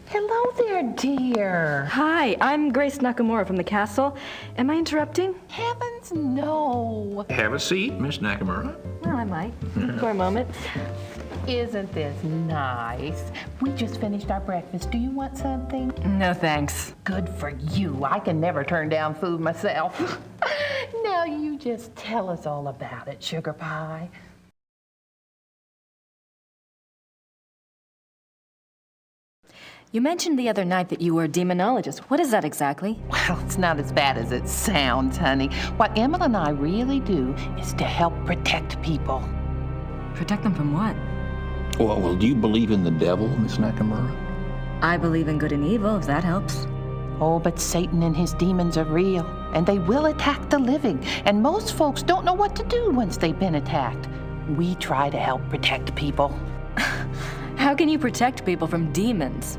Hello there, dear. Hi, I'm Grace Nakamura from the castle. Am I interrupting? Heavens, no. Have a seat, Miss Nakamura. Well, I might. For a moment. Isn't this nice? We just finished our breakfast. Do you want something? No, thanks. Good for you. I can never turn down food myself. Now you just tell us all about it, Sugar Pie. You mentioned the other night that you were a demonologist. What is that exactly? Well, it's not as bad as it sounds, honey. What Emma and I really do is to help protect people. Protect them from what? Well, do you believe in the devil, Miss Nakamura? I believe in good and evil, if that helps. Oh, but Satan and his demons are real, and they will attack the living. And most folks don't know what to do once they've been attacked. We try to help protect people. How can you protect people from demons?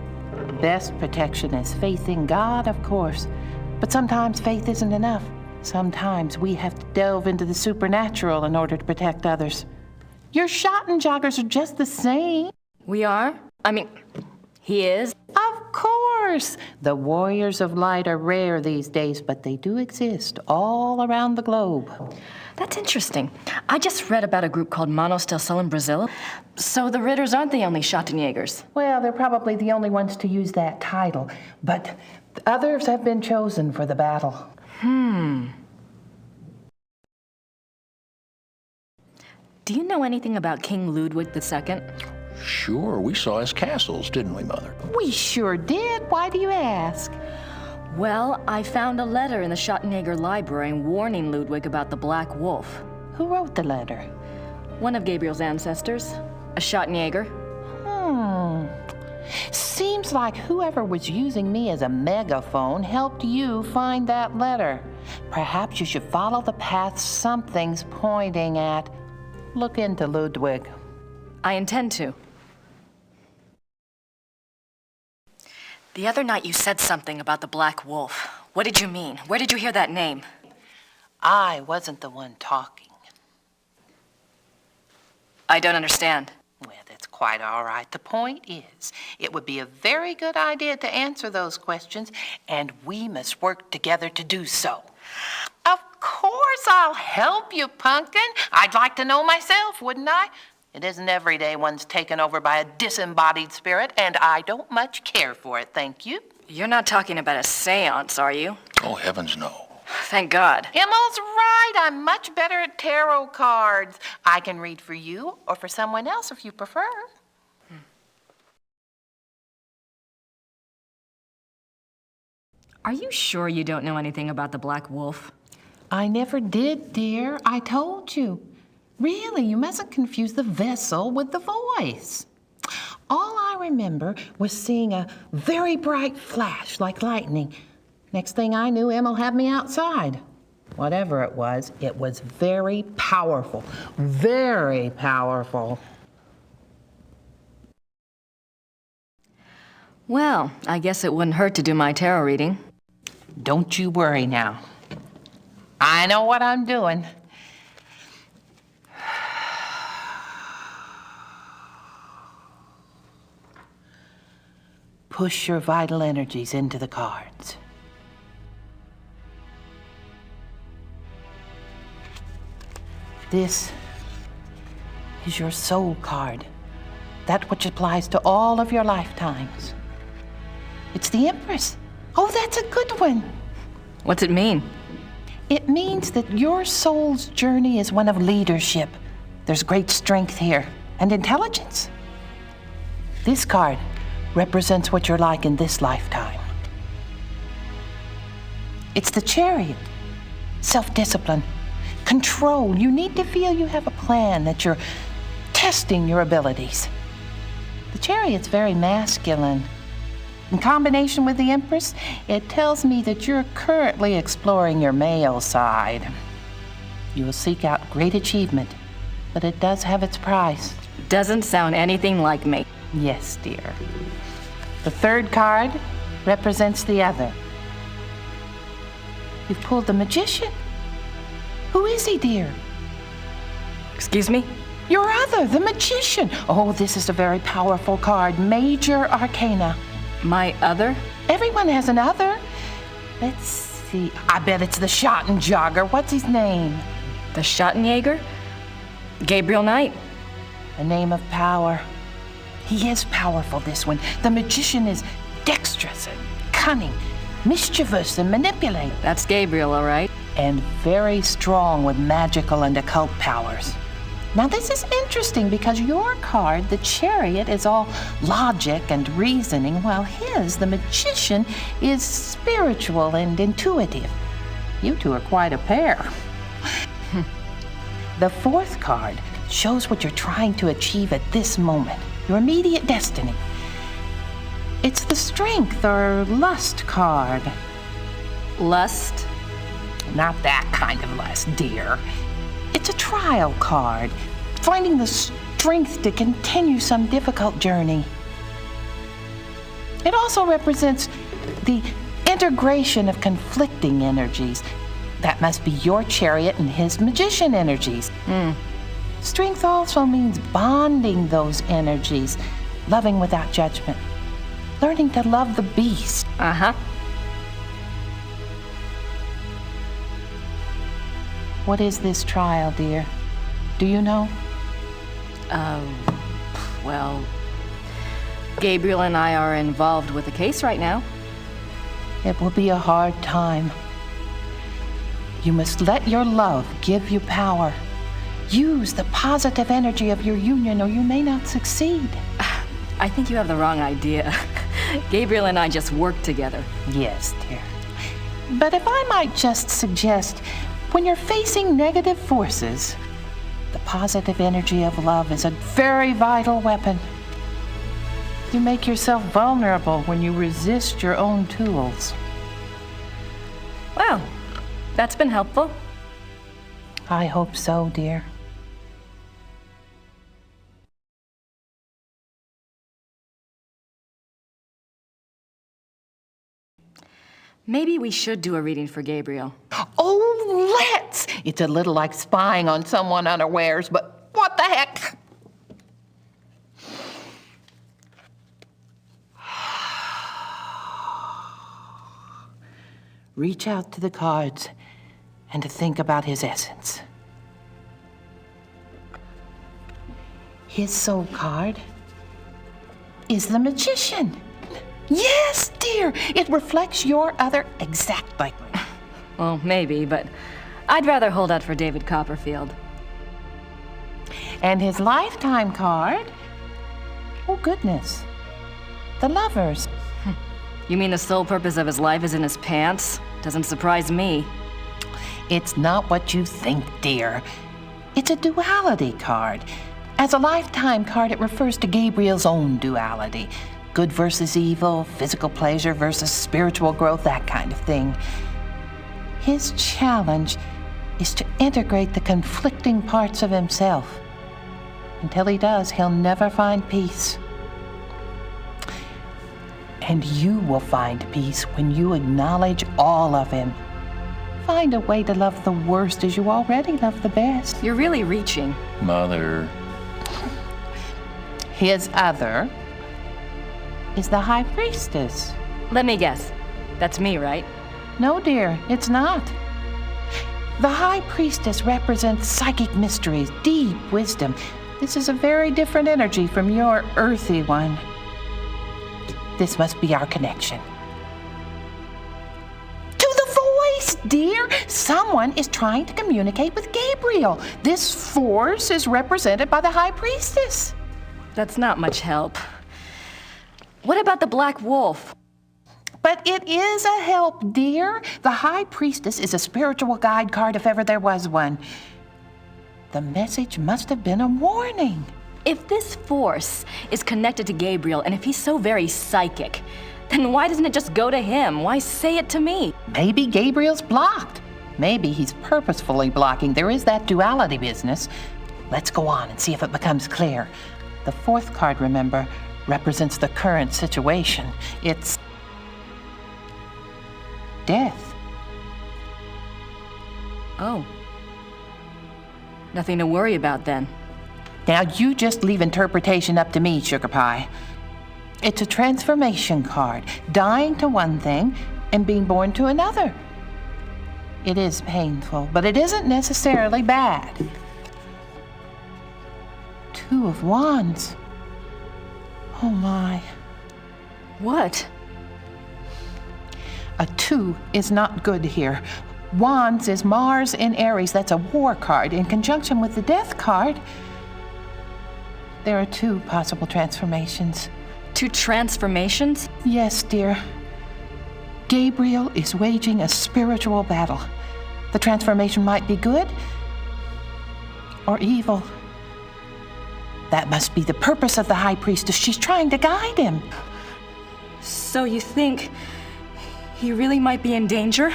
Best protection is faith in God, of course. But sometimes faith isn't enough. Sometimes we have to delve into the supernatural in order to protect others. Your Schottenjoggers are just the same. We are? I mean, he is? Of course. The warriors of light are rare these days, but they do exist all around the globe. That's interesting. I just read about a group called Manos del Sol in Brazil. So the Ritters aren't the only Schottenjägers. Well, they're probably the only ones to use that title, but others have been chosen for the battle. Do you know anything about King Ludwig II? Sure, we saw his castles, didn't we, Mother? We sure did. Why do you ask? Well, I found a letter in the Schottenjäger library warning Ludwig about the Black Wolf. Who wrote the letter? One of Gabriel's ancestors, a Schottenjäger. Seems like whoever was using me as a megaphone helped you find that letter. Perhaps you should follow the path something's pointing at. Look into Ludwig. I intend to. The other night you said something about the Black Wolf. What did you mean? Where did you hear that name? I wasn't the one talking. I don't understand. Well, that's quite all right. The point is, it would be a very good idea to answer those questions, and we must work together to do so. Of course I'll help you, Pumpkin. I'd like to know myself, wouldn't I? It isn't every day one's taken over by a disembodied spirit, and I don't much care for it, thank you. You're not talking about a seance, are you? Oh, heavens, no. Thank God. Emma's right. I'm much better at tarot cards. I can read for you or for someone else if you prefer. Are you sure you don't know anything about the Black Wolf? I never did, dear. I told you. Really, you mustn't confuse the vessel with the voice. All I remember was seeing a very bright flash like lightning. Next thing I knew, Em'll have me outside. Whatever it was very powerful. Very powerful. Well, I guess it wouldn't hurt to do my tarot reading. Don't you worry now. I know what I'm doing. Push your vital energies into the cards. This is your soul card, that which applies to all of your lifetimes. It's the Empress. Oh, that's a good one. What's it mean? It means that your soul's journey is one of leadership. There's great strength here and intelligence. This card represents what you're like in this lifetime. It's the Chariot. Self-discipline, control. You need to feel you have a plan, that you're testing your abilities. The Chariot's very masculine. In combination with the Empress, it tells me that you're currently exploring your male side. You will seek out great achievement, but it does have its price. Doesn't sound anything like me. Yes, dear. The third card represents the other. You've pulled the Magician. Who is he, dear? Excuse me? Your other, the Magician. Oh, this is a very powerful card. Major Arcana. My other? Everyone has an other. Let's see. I bet it's the Schottenjäger. What's his name? The Schottenjäger? Gabriel Knight. A name of power. He is powerful, this one. The Magician is dexterous and cunning, mischievous and manipulating. That's Gabriel, all right. And very strong with magical and occult powers. Now this is interesting because your card, the Chariot, is all logic and reasoning, while his, the Magician, is spiritual and intuitive. You two are quite a pair. The fourth card shows what you're trying to achieve at this moment, your immediate destiny. It's the Strength or Lust card. Lust? Not that kind of lust, dear. It's a trial card, finding the strength to continue some difficult journey. It also represents the integration of conflicting energies. That must be your Chariot and his Magician energies. Strength also means bonding those energies, loving without judgment, learning to love the beast. Uh-huh. What is this trial, dear? Do you know? Well, Gabriel and I are involved with the case right now. It will be a hard time. You must let your love give you power. Use the positive energy of your union or you may not succeed. I think you have the wrong idea. Gabriel and I just work together. Yes, dear. But if I might just suggest, when you're facing negative forces, the positive energy of love is a very vital weapon. You make yourself vulnerable when you resist your own tools. Well, that's been helpful. I hope so, dear. Maybe we should do a reading for Gabriel. Oh, let's! It's a little like spying on someone unawares, but what the heck? Reach out to the cards and to think about his essence. His soul card is the Magician. Yes, dear, it reflects your other exactly. Well, maybe, but I'd rather hold out for David Copperfield. And his lifetime card? Oh, goodness. The Lovers. You mean the sole purpose of his life is in his pants? Doesn't surprise me. It's not what you think, dear. It's a duality card. As a lifetime card, it refers to Gabriel's own duality. Good versus evil, physical pleasure versus spiritual growth, that kind of thing. His challenge is to integrate the conflicting parts of himself. Until he does, he'll never find peace. And you will find peace when you acknowledge all of him. Find a way to love the worst as you already love the best. You're really reaching. Mother. His other is the High Priestess. Let me guess. That's me, right? No, dear, it's not. The High Priestess represents psychic mysteries, deep wisdom. This is a very different energy from your earthy one. This must be our connection. To the voice, dear! Someone is trying to communicate with Gabriel. This force is represented by the High Priestess. That's not much help. What about the Black Wolf? But it is a help, dear. The High Priestess is a spiritual guide card if ever there was one. The message must have been a warning. If this force is connected to Gabriel, and if he's so very psychic, then why doesn't it just go to him? Why say it to me? Maybe Gabriel's blocked. Maybe he's purposefully blocking. There is that duality business. Let's go on and see if it becomes clear. The fourth card, remember, represents the current situation. It's death. Oh. Nothing to worry about then. Now you just leave interpretation up to me, Sugar Pie. It's a transformation card, dying to one thing and being born to another. It is painful, but it isn't necessarily bad. Two of Wands. Oh my. What? A 2 is not good here. Wands is Mars in Aries. That's a war card. In conjunction with the death card, there are 2 possible transformations. 2 transformations? Yes, dear. Gabriel is waging a spiritual battle. The transformation might be good or evil. That must be the purpose of the High Priestess. She's trying to guide him. So you think he really might be in danger?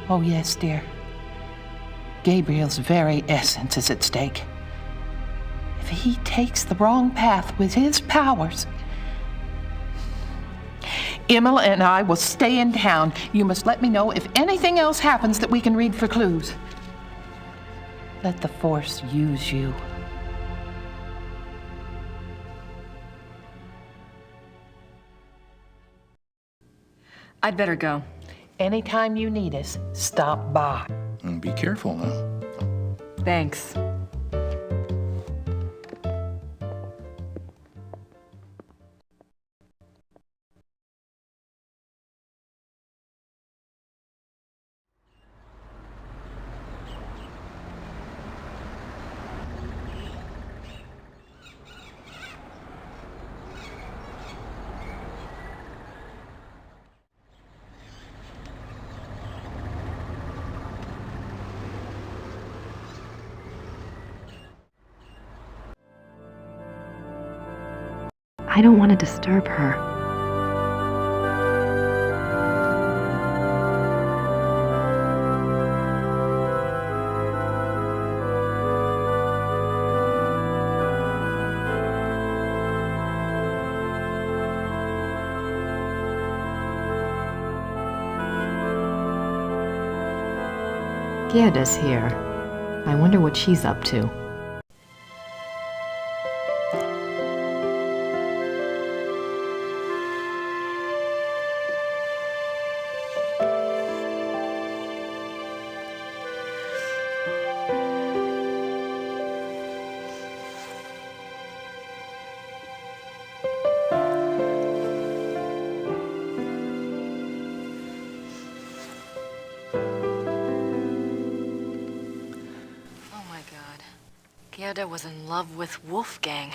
Oh, yes, dear. Gabriel's very essence is at stake. If he takes the wrong path with his powers, Imola and I will stay in town. You must let me know if anything else happens that we can read for clues. Let the Force use you. I'd better go. Anytime you need us, stop by. And be careful now. Thanks. I don't want to disturb her. Gerda's here. I wonder what she's up to. Gerda was in love with Wolfgang.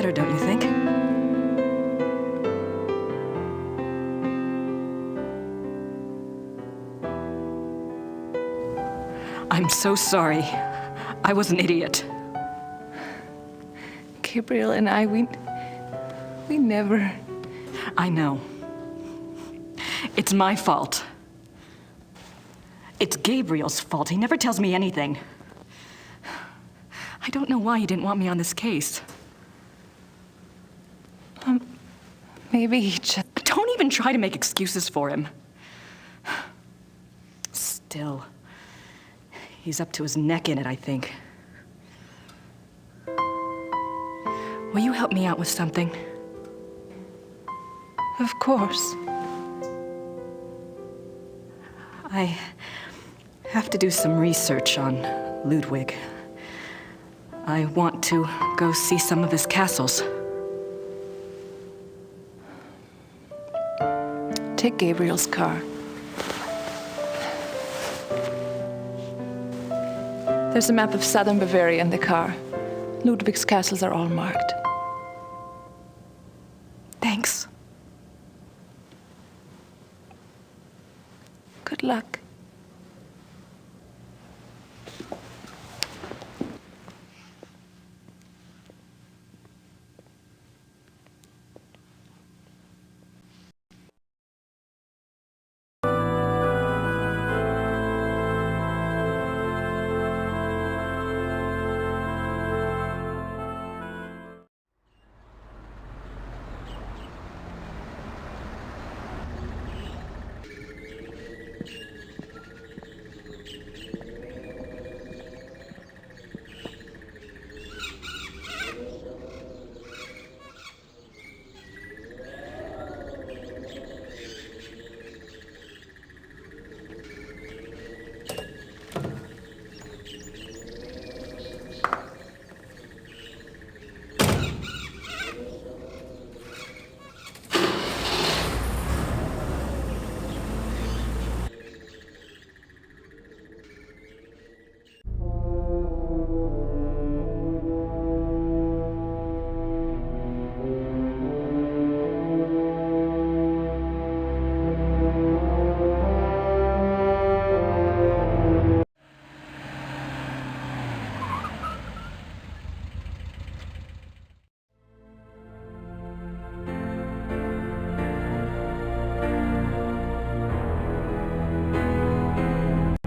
better, don't you think? I'm so sorry. I was an idiot. Gabriel and I, we never... I know. It's my fault. It's Gabriel's fault. He never tells me anything. I don't know why he didn't want me on this case. Maybe he just... Don't even try to make excuses for him. Still, he's up to his neck in it, I think. Will you help me out with something? Of course. I have to do some research on Ludwig. I want to go see some of his castles. Take Gabriel's car. There's a map of southern Bavaria in the car. Ludwig's castles are all marked. Thanks. Good luck.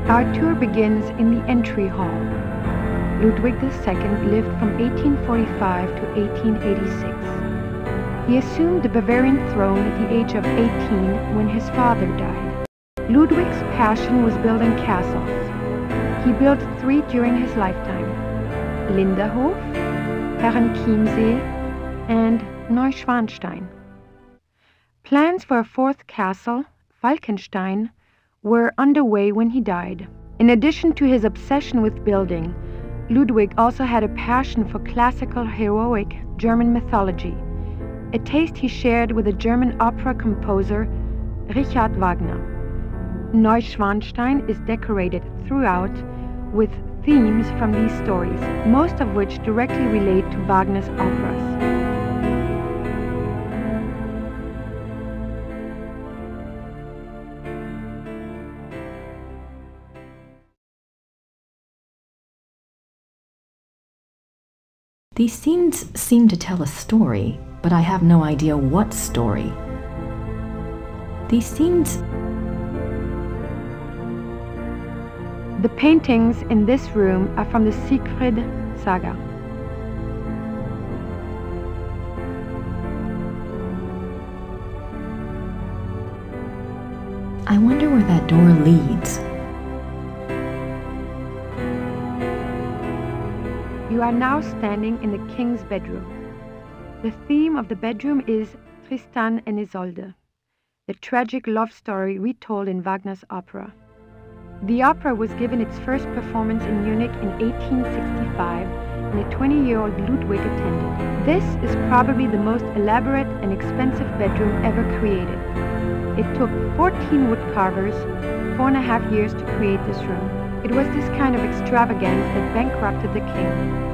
Our tour begins in the entry hall. Ludwig II lived from 1845 to 1886. He assumed the Bavarian throne at the age of 18 when his father died. Ludwig's passion was building castles. He built 3 during his lifetime: Linderhof, Herrenchiemsee, and Neuschwanstein. Plans for a 4th castle, Falkenstein, were underway when he died. In addition to his obsession with building, Ludwig also had a passion for classical heroic German mythology, a taste he shared with the German opera composer Richard Wagner. Neuschwanstein is decorated throughout with themes from these stories, most of which directly relate to Wagner's operas. These scenes seem to tell a story, but I have no idea what story. These scenes... The paintings in this room are from the Siegfried saga. I wonder where that door leads. You are now standing in the king's bedroom. The theme of the bedroom is Tristan and Isolde, the tragic love story retold in Wagner's opera. The opera was given its first performance in Munich in 1865, and a 20-year-old Ludwig attended. This is probably the most elaborate and expensive bedroom ever created. It took 14 wood carvers 4.5 years to create this room. It was this kind of extravagance that bankrupted the king.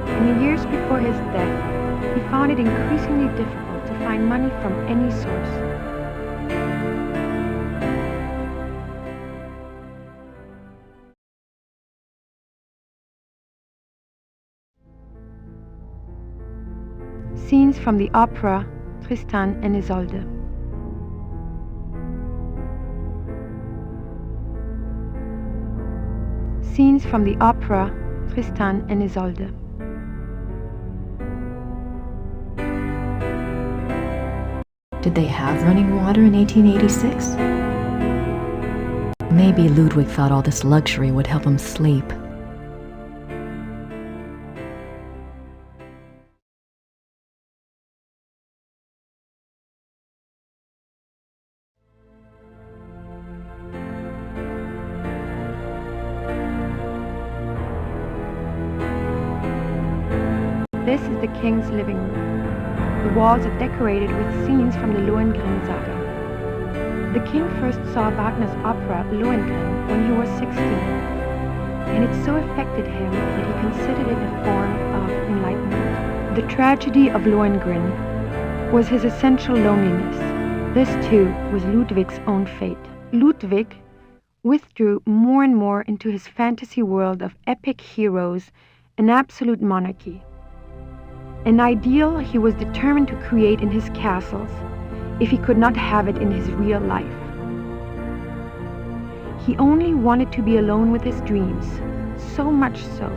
In the years before his death, he found it increasingly difficult to find money from any source. Scenes from the opera Tristan and Isolde. Scenes from the opera Tristan and Isolde. Did they have running water in 1886? Maybe Ludwig thought all this luxury would help him sleep. This is the king's living room. The walls are decorated with scenes from the Lohengrin saga. The king first saw Wagner's opera Lohengrin when he was 16, and it so affected him that he considered it a form of enlightenment. The tragedy of Lohengrin was his essential loneliness. This too was Ludwig's own fate. Ludwig withdrew more and more into his fantasy world of epic heroes and absolute monarchy. An ideal he was determined to create in his castles, if he could not have it in his real life. He only wanted to be alone with his dreams, so much so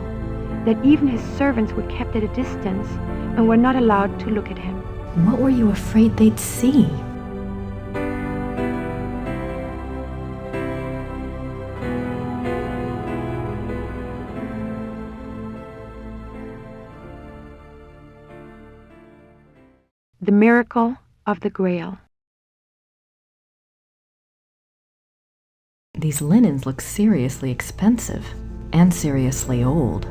that even his servants were kept at a distance and were not allowed to look at him. What were you afraid they'd see? The Miracle of the Grail. These linens look seriously expensive and seriously old.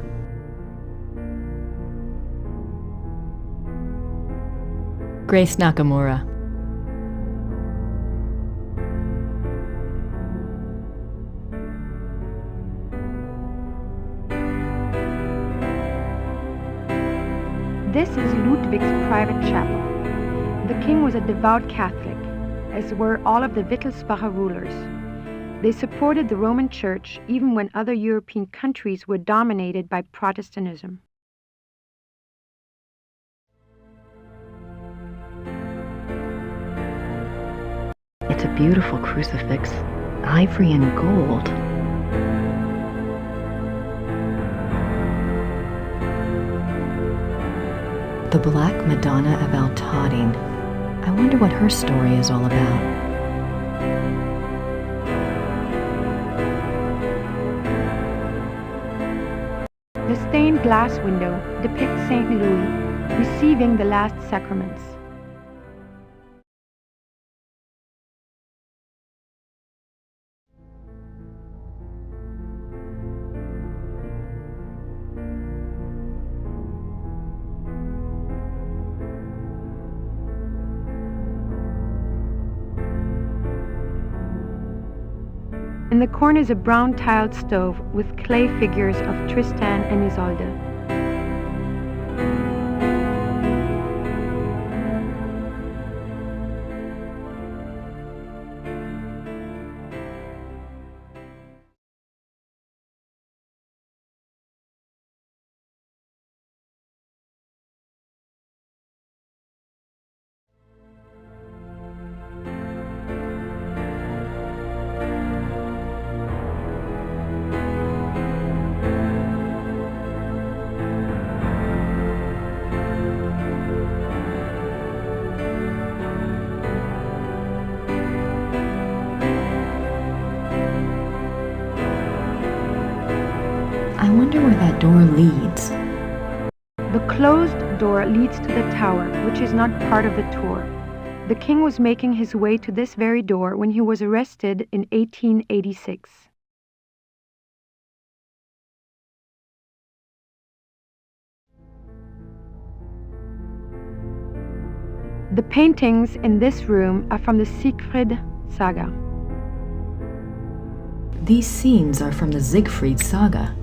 Grace Nakamura. This is Ludwig's private chapel. The king was a devout Catholic, as were all of the Wittelsbacher rulers. They supported the Roman Church even when other European countries were dominated by Protestantism. It's a beautiful crucifix, ivory and gold. The Black Madonna of Altadine. I wonder what her story is all about. The stained glass window depicts St. Louis receiving the last sacraments. In the corner is a brown tiled stove with clay figures of Tristan and Isolde. I wonder where that door leads. The closed door leads to the tower, which is not part of the tour. The king was making his way to this very door when he was arrested in 1886. The paintings in this room are from the Siegfried saga. These scenes are from the Siegfried saga.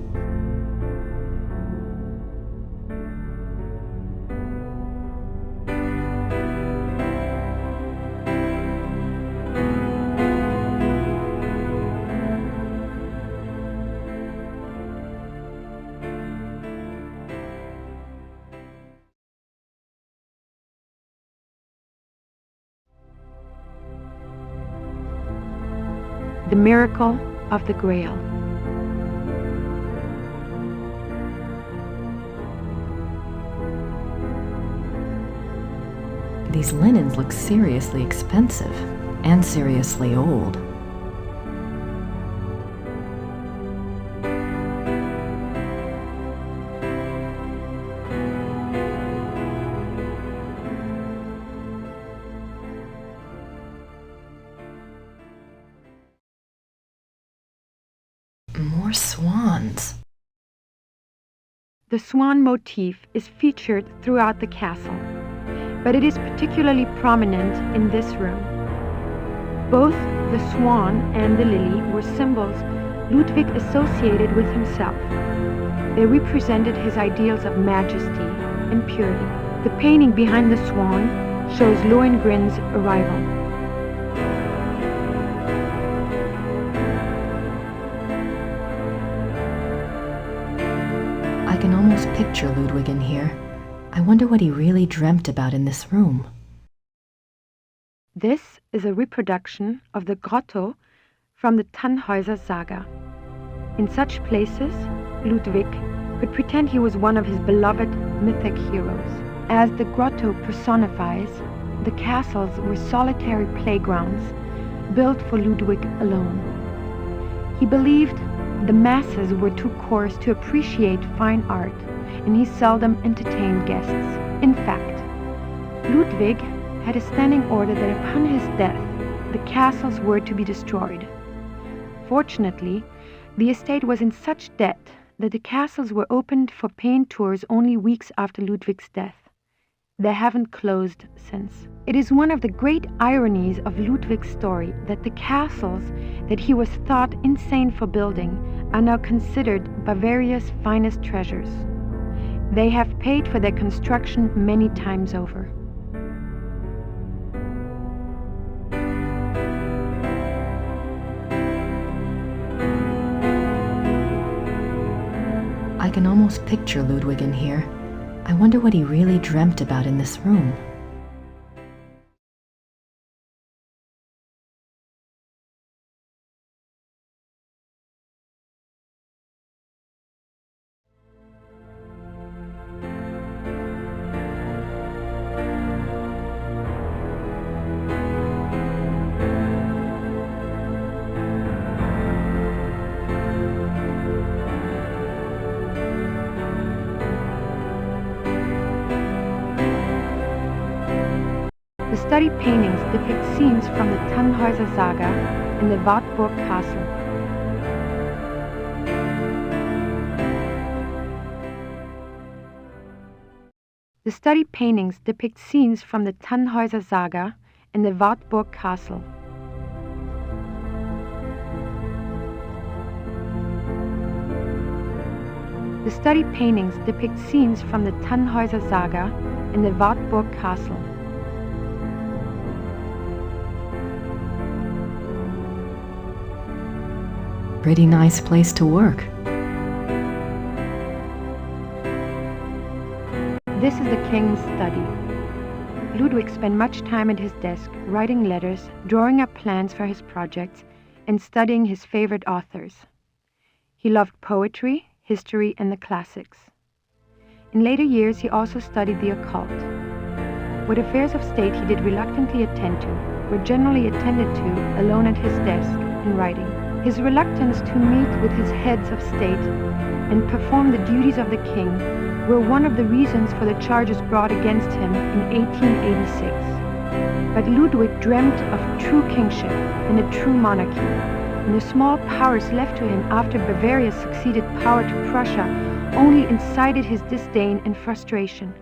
The Miracle of the Grail. These linens look seriously expensive and seriously old. More swans. The swan motif is featured throughout the castle, but it is particularly prominent in this room. Both the swan and the lily were symbols Ludwig associated with himself. They represented his ideals of majesty and purity. The painting behind the swan shows Lohengrin's arrival. I can almost picture Ludwig in here. I wonder what he really dreamt about in this room. This is a reproduction of the grotto from the Tannhäuser saga. In such places, Ludwig could pretend he was one of his beloved mythic heroes. As the grotto personifies, the castles were solitary playgrounds built for Ludwig alone. He believed the masses were too coarse to appreciate fine art, and he seldom entertained guests. In fact, Ludwig had a standing order that upon his death, the castles were to be destroyed. Fortunately, the estate was in such debt that the castles were opened for paying tours only weeks after Ludwig's death. They haven't closed since. It is one of the great ironies of Ludwig's story that the castles that he was thought insane for building are now considered Bavaria's finest treasures. They have paid for their construction many times over. I can almost picture Ludwig in here. I wonder what he really dreamt about in this room. The study paintings depict scenes from the Tannhäuser saga and the Wartburg castle. The study paintings depict scenes from the Tannhäuser saga and the Wartburg castle. The study paintings depict scenes from the Tannhäuser saga and the Wartburg castle. Pretty nice place to work. This is the king's study. Ludwig spent much time at his desk, writing letters, drawing up plans for his projects, and studying his favorite authors. He loved poetry, history, and the classics. In later years, he also studied the occult. What affairs of state he did reluctantly attend to were generally attended to alone at his desk in writing. His reluctance to meet with his heads of state and perform the duties of the king were one of the reasons for the charges brought against him in 1886. But Ludwig dreamt of true kingship and a true monarchy, and the small powers left to him after Bavaria succeeded power to Prussia only incited his disdain and frustration.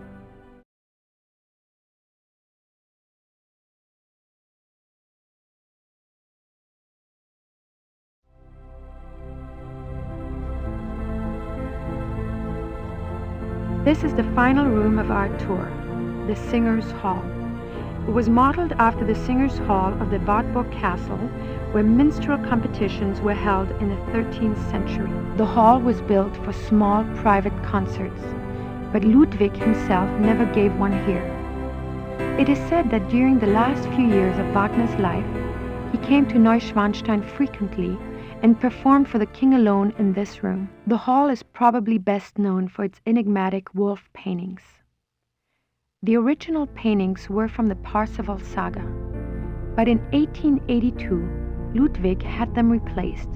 This is the final room of our tour, the Singers' Hall. It was modeled after the Singers' Hall of the Wartburg Castle, where minstrel competitions were held in the 13th century. The hall was built for small private concerts, but Ludwig himself never gave one here. It is said that during the last few years of Wagner's life, He came to Neuschwanstein frequently and performed for the king alone in this room. The hall is probably best known for its enigmatic wolf paintings. The original paintings were from the Parsifal saga, but in 1882, Ludwig had them replaced,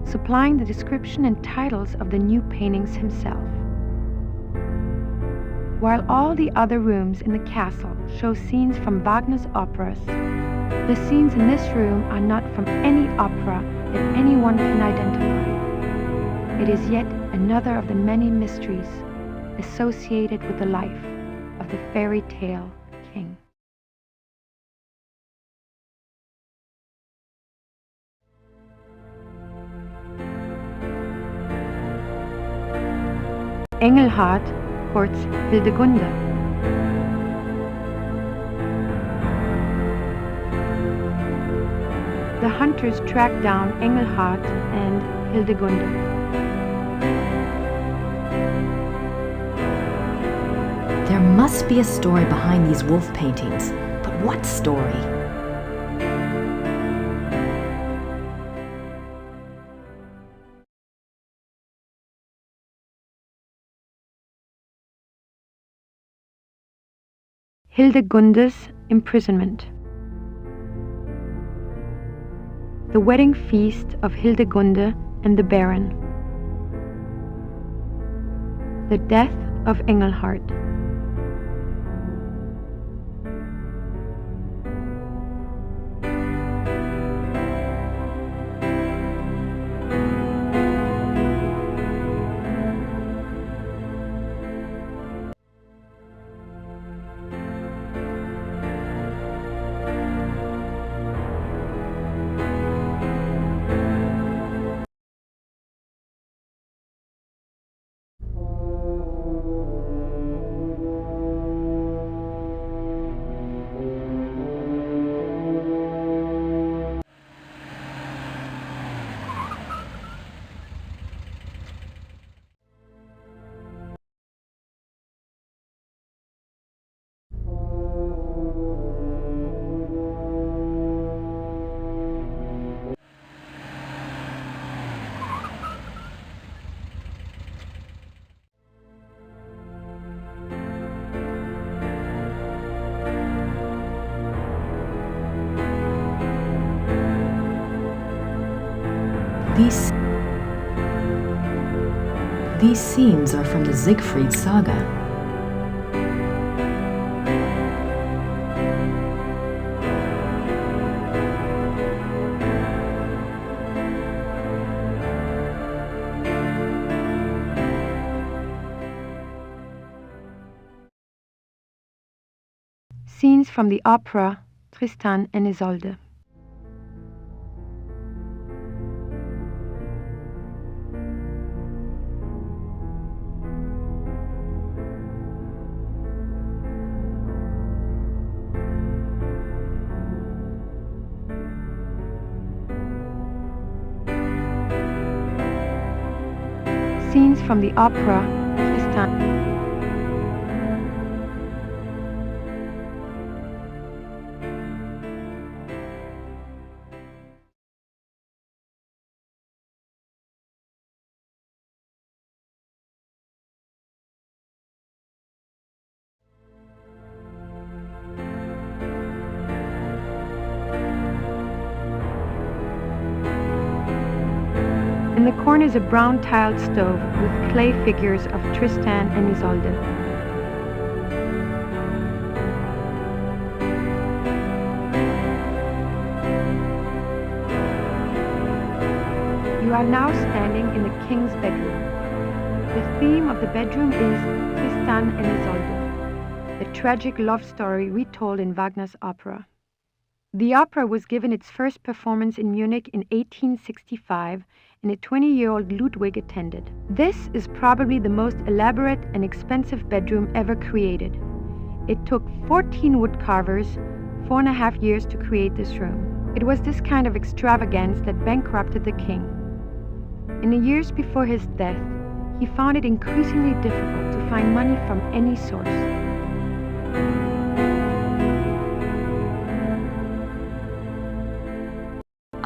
supplying the description and titles of the new paintings himself. While all the other rooms in the castle show scenes from Wagner's operas, the scenes in this room are not from any opera that anyone can identify. It is yet another of the many mysteries associated with the life of the fairy tale king. Engelhard courts Hildegunde. The hunters track down Engelhard and Hildegunde. There must be a story behind these wolf paintings, but what story? Hildegunde's imprisonment. The wedding feast of Hildegunde and the Baron. The death of Engelhard. These scenes are from the Siegfried saga. Scenes from the opera Tristan and Isolde. Scenes from the opera Tristan. In the corner is a brown tiled stove with clay figures of Tristan and Isolde. You are now standing in the king's bedroom. The theme of the bedroom is Tristan and Isolde, the tragic love story retold in Wagner's opera. The opera was given its first performance in Munich in 1865, and a 20-year-old Ludwig attended. This is probably the most elaborate and expensive bedroom ever created. It took 14 woodcarvers 4.5 years to create this room. It was this kind of extravagance that bankrupted the king. In the years before his death, he found it increasingly difficult to find money from any source.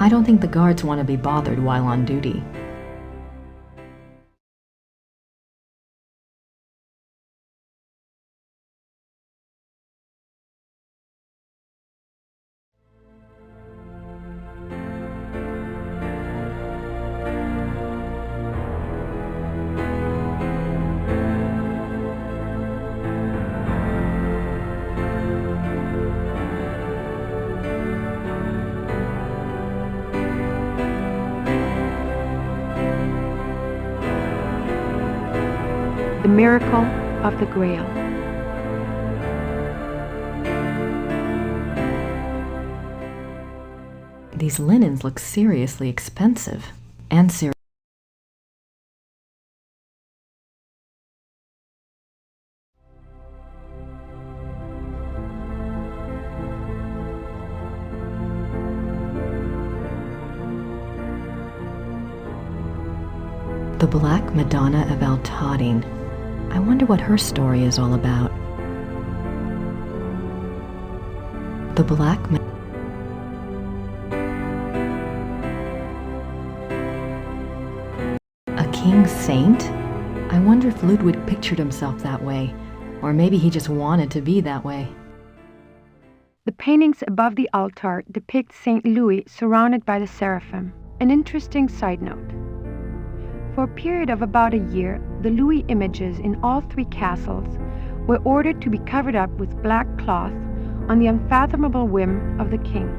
I don't think the guards want to be bothered while on duty. The miracle of the Grail. These linens look seriously expensive. And the Black Madonna of Altadine. I wonder what her story is all about. The Black A king saint? I wonder if Ludwig pictured himself that way, or maybe he just wanted to be that way. The paintings above the altar depict St. Louis surrounded by the seraphim. An interesting side note. For a period of about a year, the Louis images in all three castles were ordered to be covered up with black cloth on the unfathomable whim of the king.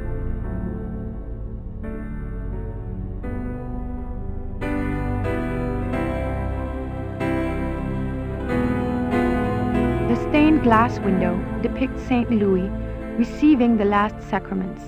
The stained glass window depicts St. Louis receiving the last sacraments.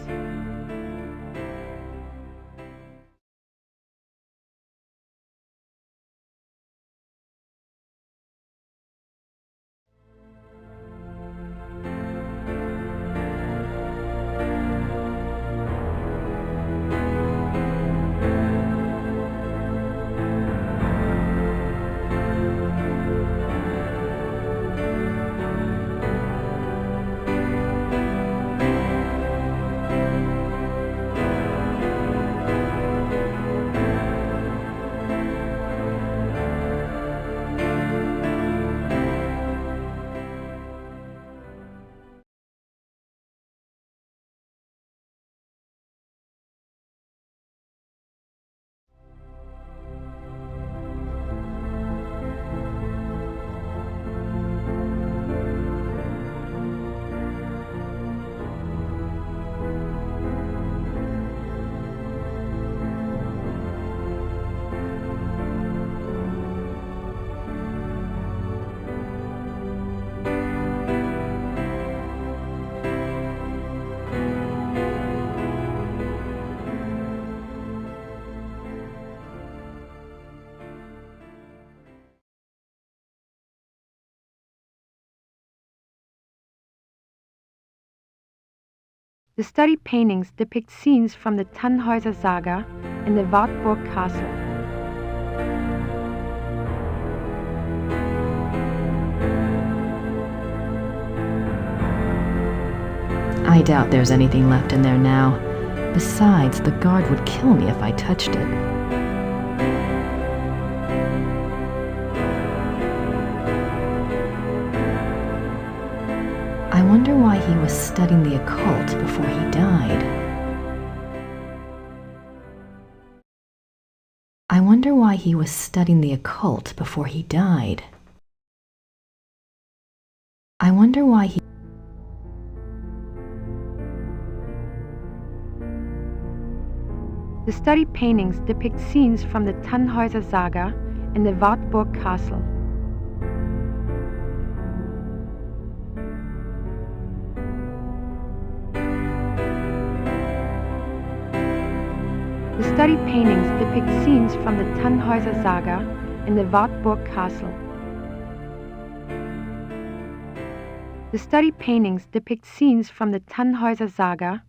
The study paintings depict scenes from the Tannhäuser Saga and the Wartburg Castle. I doubt there's anything left in there now. Besides, the guard would kill me if I touched it. I wonder why he was studying the occult before he died. I wonder why he was studying the occult before he died. I wonder why he... The study paintings depict scenes from the Tannhäuser Saga and the Wartburg Castle. The study paintings depict scenes from the Tannhäuser Saga and the Wartburg Castle. The study paintings depict scenes from the Tannhäuser Saga .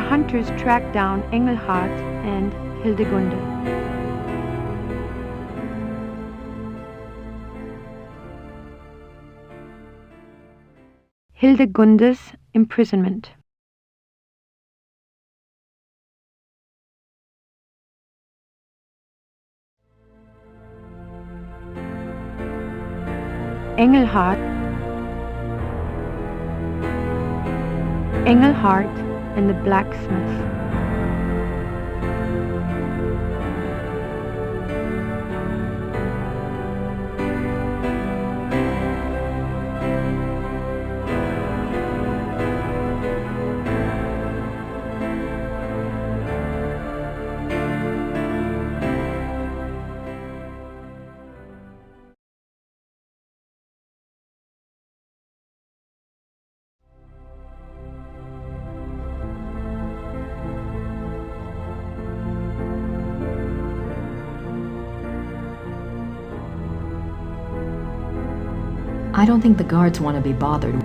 hunters tracked down Engelhard and Hildegunde. Hildegunde's imprisonment. Engelhard and the blacksmith. I don't think the guards want to be bothered.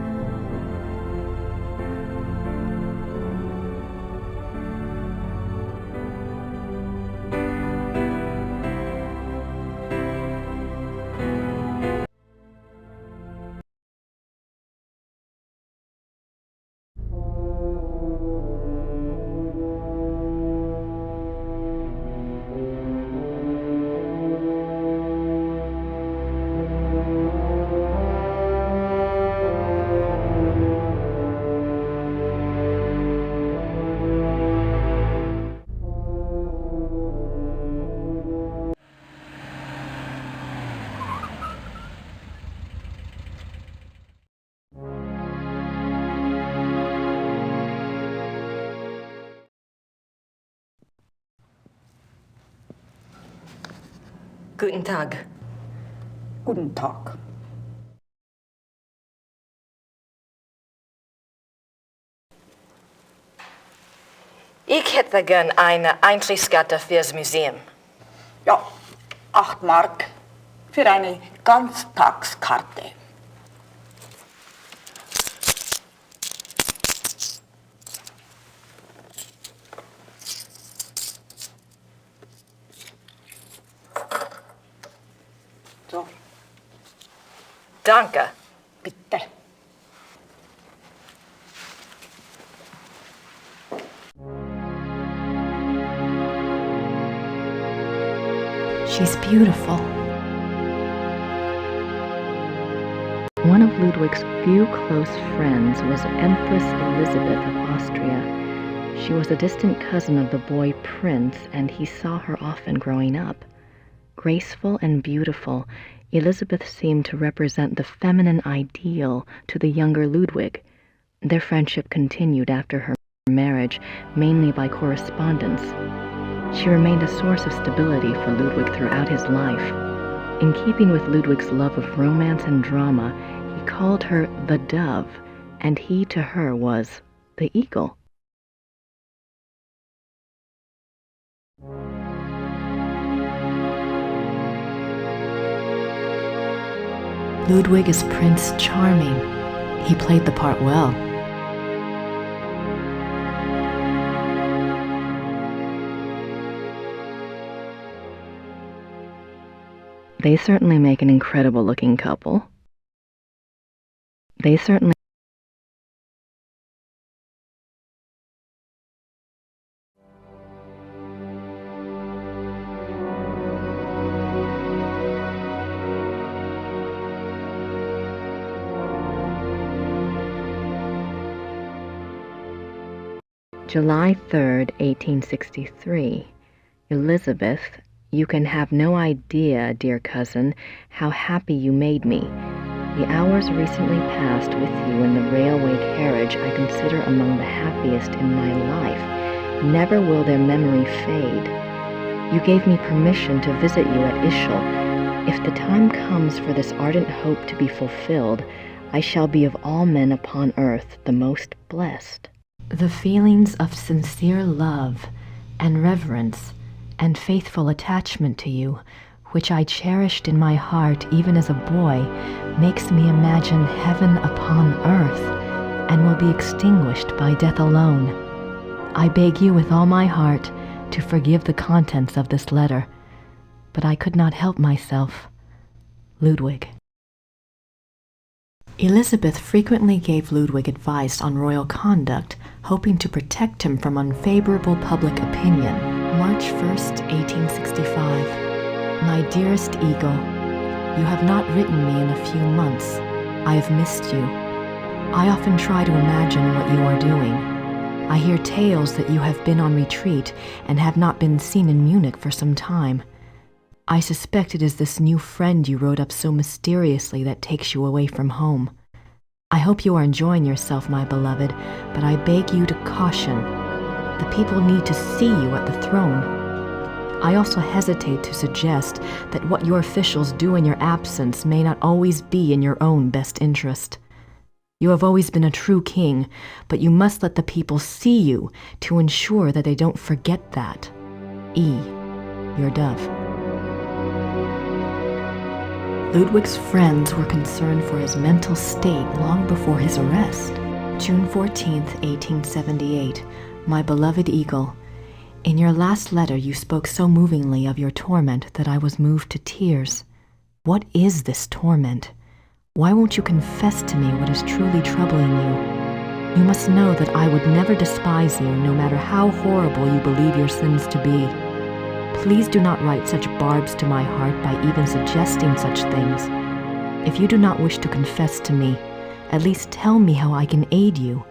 Guten Tag. Guten Tag. Ich hätte gern eine Eintrittskarte fürs Museum. Ja, 8 Mark für eine Ganztagskarte. So. Danke. Bitte. She's beautiful. One of Ludwig's few close friends was Empress Elizabeth of Austria. She was a distant cousin of the boy Prince, and he saw her often growing up. Graceful and beautiful, Elizabeth seemed to represent the feminine ideal to the younger Ludwig. Their friendship continued after her marriage, mainly by correspondence. She remained a source of stability for Ludwig throughout his life. In keeping with Ludwig's love of romance and drama, he called her the Dove, and he to her was the Eagle. Ludwig is Prince Charming. He played the part well. They certainly make an incredible-looking couple. They certainly... July 3rd, 1863. Elizabeth, you can have no idea, dear cousin, how happy you made me. The hours recently passed with you in the railway carriage I consider among the happiest in my life. Never will their memory fade. You gave me permission to visit you at Ischl. If the time comes for this ardent hope to be fulfilled, I shall be of all men upon earth the most blessed. The feelings of sincere love and reverence and faithful attachment to you, which I cherished in my heart even as a boy, makes me imagine heaven upon earth, and will be extinguished by death alone. I beg you with all my heart to forgive the contents of this letter, but I could not help myself. Ludwig. Elizabeth frequently gave Ludwig advice on royal conduct, hoping to protect him from unfavorable public opinion. March 1st, 1865. My dearest Eagle, you have not written me in a few months. I have missed you. I often try to imagine what you are doing. I hear tales that you have been on retreat and have not been seen in Munich for some time. I suspect it is this new friend you wrote up so mysteriously that takes you away from home. I hope you are enjoying yourself, my beloved, but I beg you to caution. The people need to see you at the throne. I also hesitate to suggest that what your officials do in your absence may not always be in your own best interest. You have always been a true king, but you must let the people see you to ensure that they don't forget that. E. Your dove. Ludwig's friends were concerned for his mental state long before his arrest. June 14th, 1878. My beloved Eagle, in your last letter you spoke so movingly of your torment that I was moved to tears. What is this torment? Why won't you confess to me what is truly troubling you? You must know that I would never despise you, no matter how horrible you believe your sins to be. Please do not write such barbs to my heart by even suggesting such things. If you do not wish to confess to me, at least tell me how I can aid you.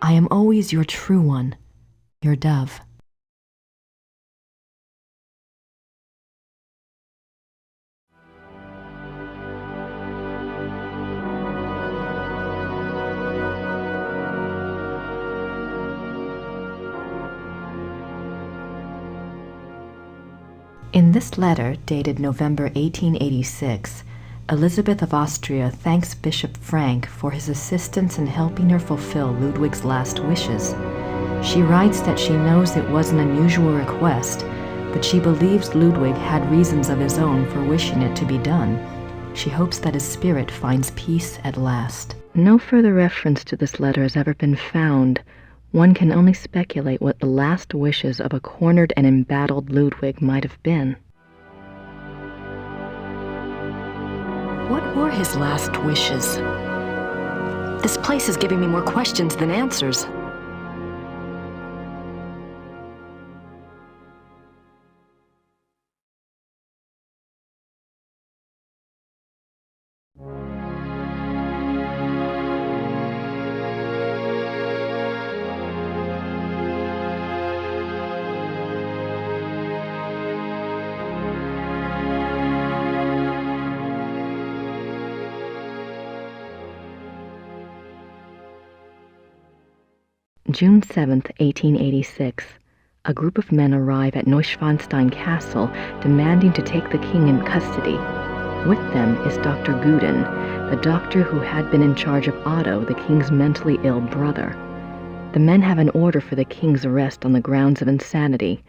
I am always your true one, your dove. In this letter, dated November 1886, Elizabeth of Austria thanks Bishop Frank for his assistance in helping her fulfill Ludwig's last wishes. She writes that she knows it was an unusual request, but she believes Ludwig had reasons of his own for wishing it to be done. She hopes that his spirit finds peace at last. No further reference to this letter has ever been found. One can only speculate what the last wishes of a cornered and embattled Ludwig might have been. What were his last wishes? This place is giving me more questions than answers. June 7th, 1886. A group of men arrive at Neuschwanstein Castle demanding to take the king in custody. With them is Dr. Guden, the doctor who had been in charge of Otto, the king's mentally ill brother. The men have an order for the king's arrest on the grounds of insanity.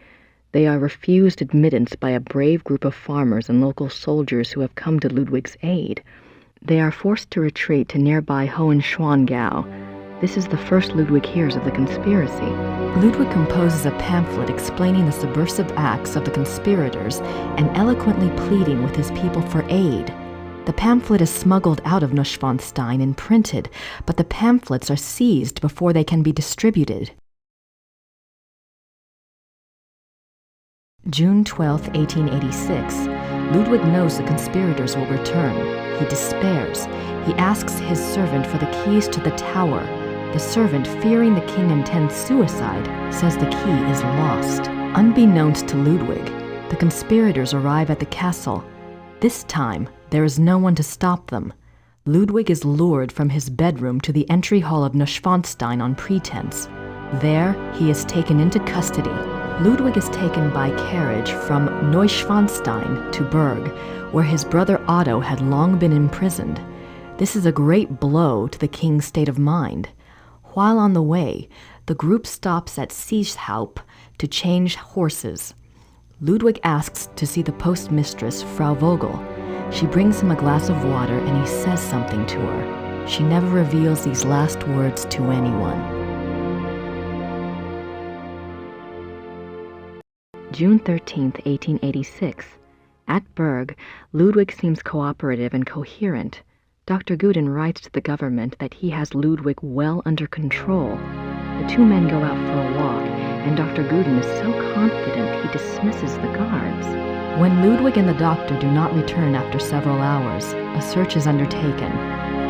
They are refused admittance by a brave group of farmers and local soldiers who have come to Ludwig's aid. They are forced to retreat to nearby Hohenschwangau. This is the first Ludwig hears of the conspiracy. Ludwig composes a pamphlet explaining the subversive acts of the conspirators and eloquently pleading with his people for aid. The pamphlet is smuggled out of Neuschwanstein and printed, but the pamphlets are seized before they can be distributed. June 12, 1886. Ludwig knows the conspirators will return. He despairs. He asks his servant for the keys to the tower. The servant, fearing the king intends suicide, says the key is lost. Unbeknownst to Ludwig, the conspirators arrive at the castle. This time, there is no one to stop them. Ludwig is lured from his bedroom to the entry hall of Neuschwanstein on pretense. There, he is taken into custody. Ludwig is taken by carriage from Neuschwanstein to Berg, where his brother Otto had long been imprisoned. This is a great blow to the king's state of mind. While on the way, the group stops at Seeshaupt to change horses. Ludwig asks to see the postmistress, Frau Vogel. She brings him a glass of water and he says something to her. She never reveals these last words to anyone. June 13, 1886. At Berg, Ludwig seems cooperative and coherent. Dr. Guden writes to the government that he has Ludwig well under control. The two men go out for a walk, and Dr. Guden is so confident he dismisses the guards. When Ludwig and the doctor do not return after several hours, a search is undertaken.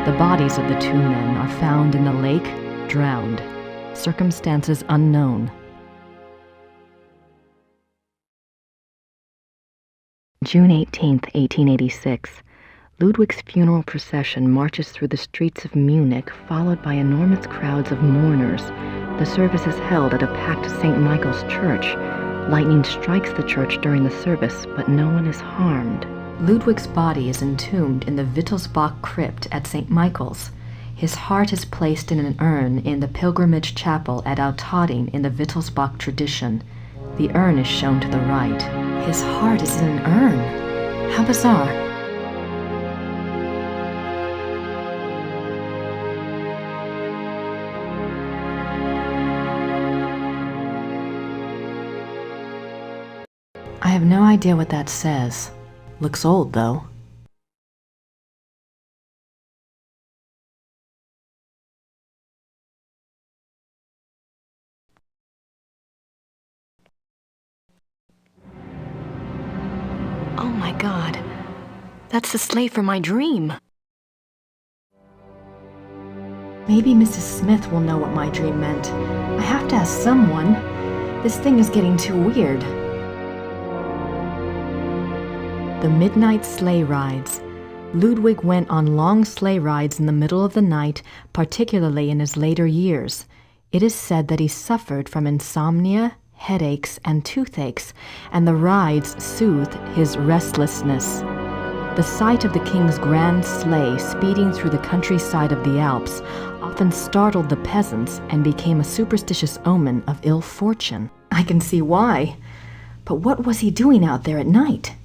The bodies of the two men are found in the lake, drowned. Circumstances unknown. June 18, 1886. Ludwig's funeral procession marches through the streets of Munich, followed by enormous crowds of mourners. The service is held at a packed St. Michael's church. Lightning strikes the church during the service, but no one is harmed. Ludwig's body is entombed in the Wittelsbach crypt at St. Michael's. His heart is placed in an urn in the pilgrimage chapel at Altading in the Wittelsbach tradition. The urn is shown to the right. His heart is in an urn. How bizarre. I have no idea what that says. Looks old, though. Oh my God. That's the slave from my dream. Maybe Mrs. Smith will know what my dream meant. I have to ask someone. This thing is getting too weird. The midnight sleigh rides. Ludwig went on long sleigh rides in the middle of the night, particularly in his later years. It is said that he suffered from insomnia, headaches, and toothaches, and the rides soothed his restlessness. The sight of the king's grand sleigh speeding through the countryside of the Alps often startled the peasants and became a superstitious omen of ill fortune. I can see why. But what was he doing out there at night?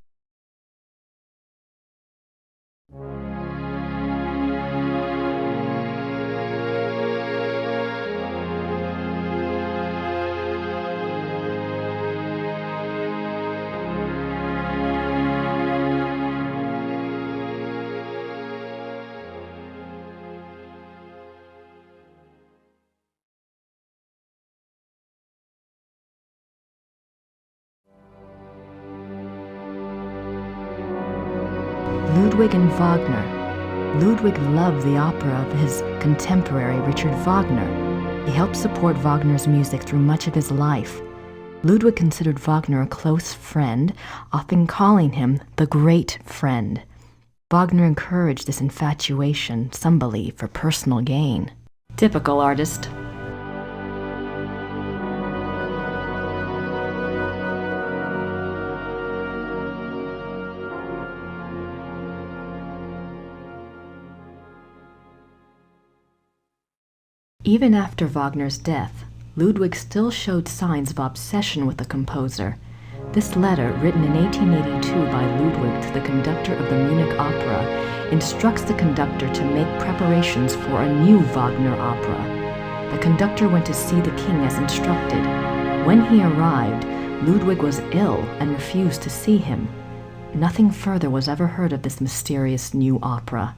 Ludwig and Wagner. Ludwig loved the opera of his contemporary Richard Wagner. He helped support Wagner's music through much of his life. Ludwig considered Wagner a close friend, often calling him the great friend. Wagner encouraged this infatuation, some believe, for personal gain. Typical artist. Even after Wagner's death, Ludwig still showed signs of obsession with the composer. This letter, written in 1882 by Ludwig to the conductor of the Munich Opera, instructs the conductor to make preparations for a new Wagner opera. The conductor went to see the king as instructed. When he arrived, Ludwig was ill and refused to see him. Nothing further was ever heard of this mysterious new opera.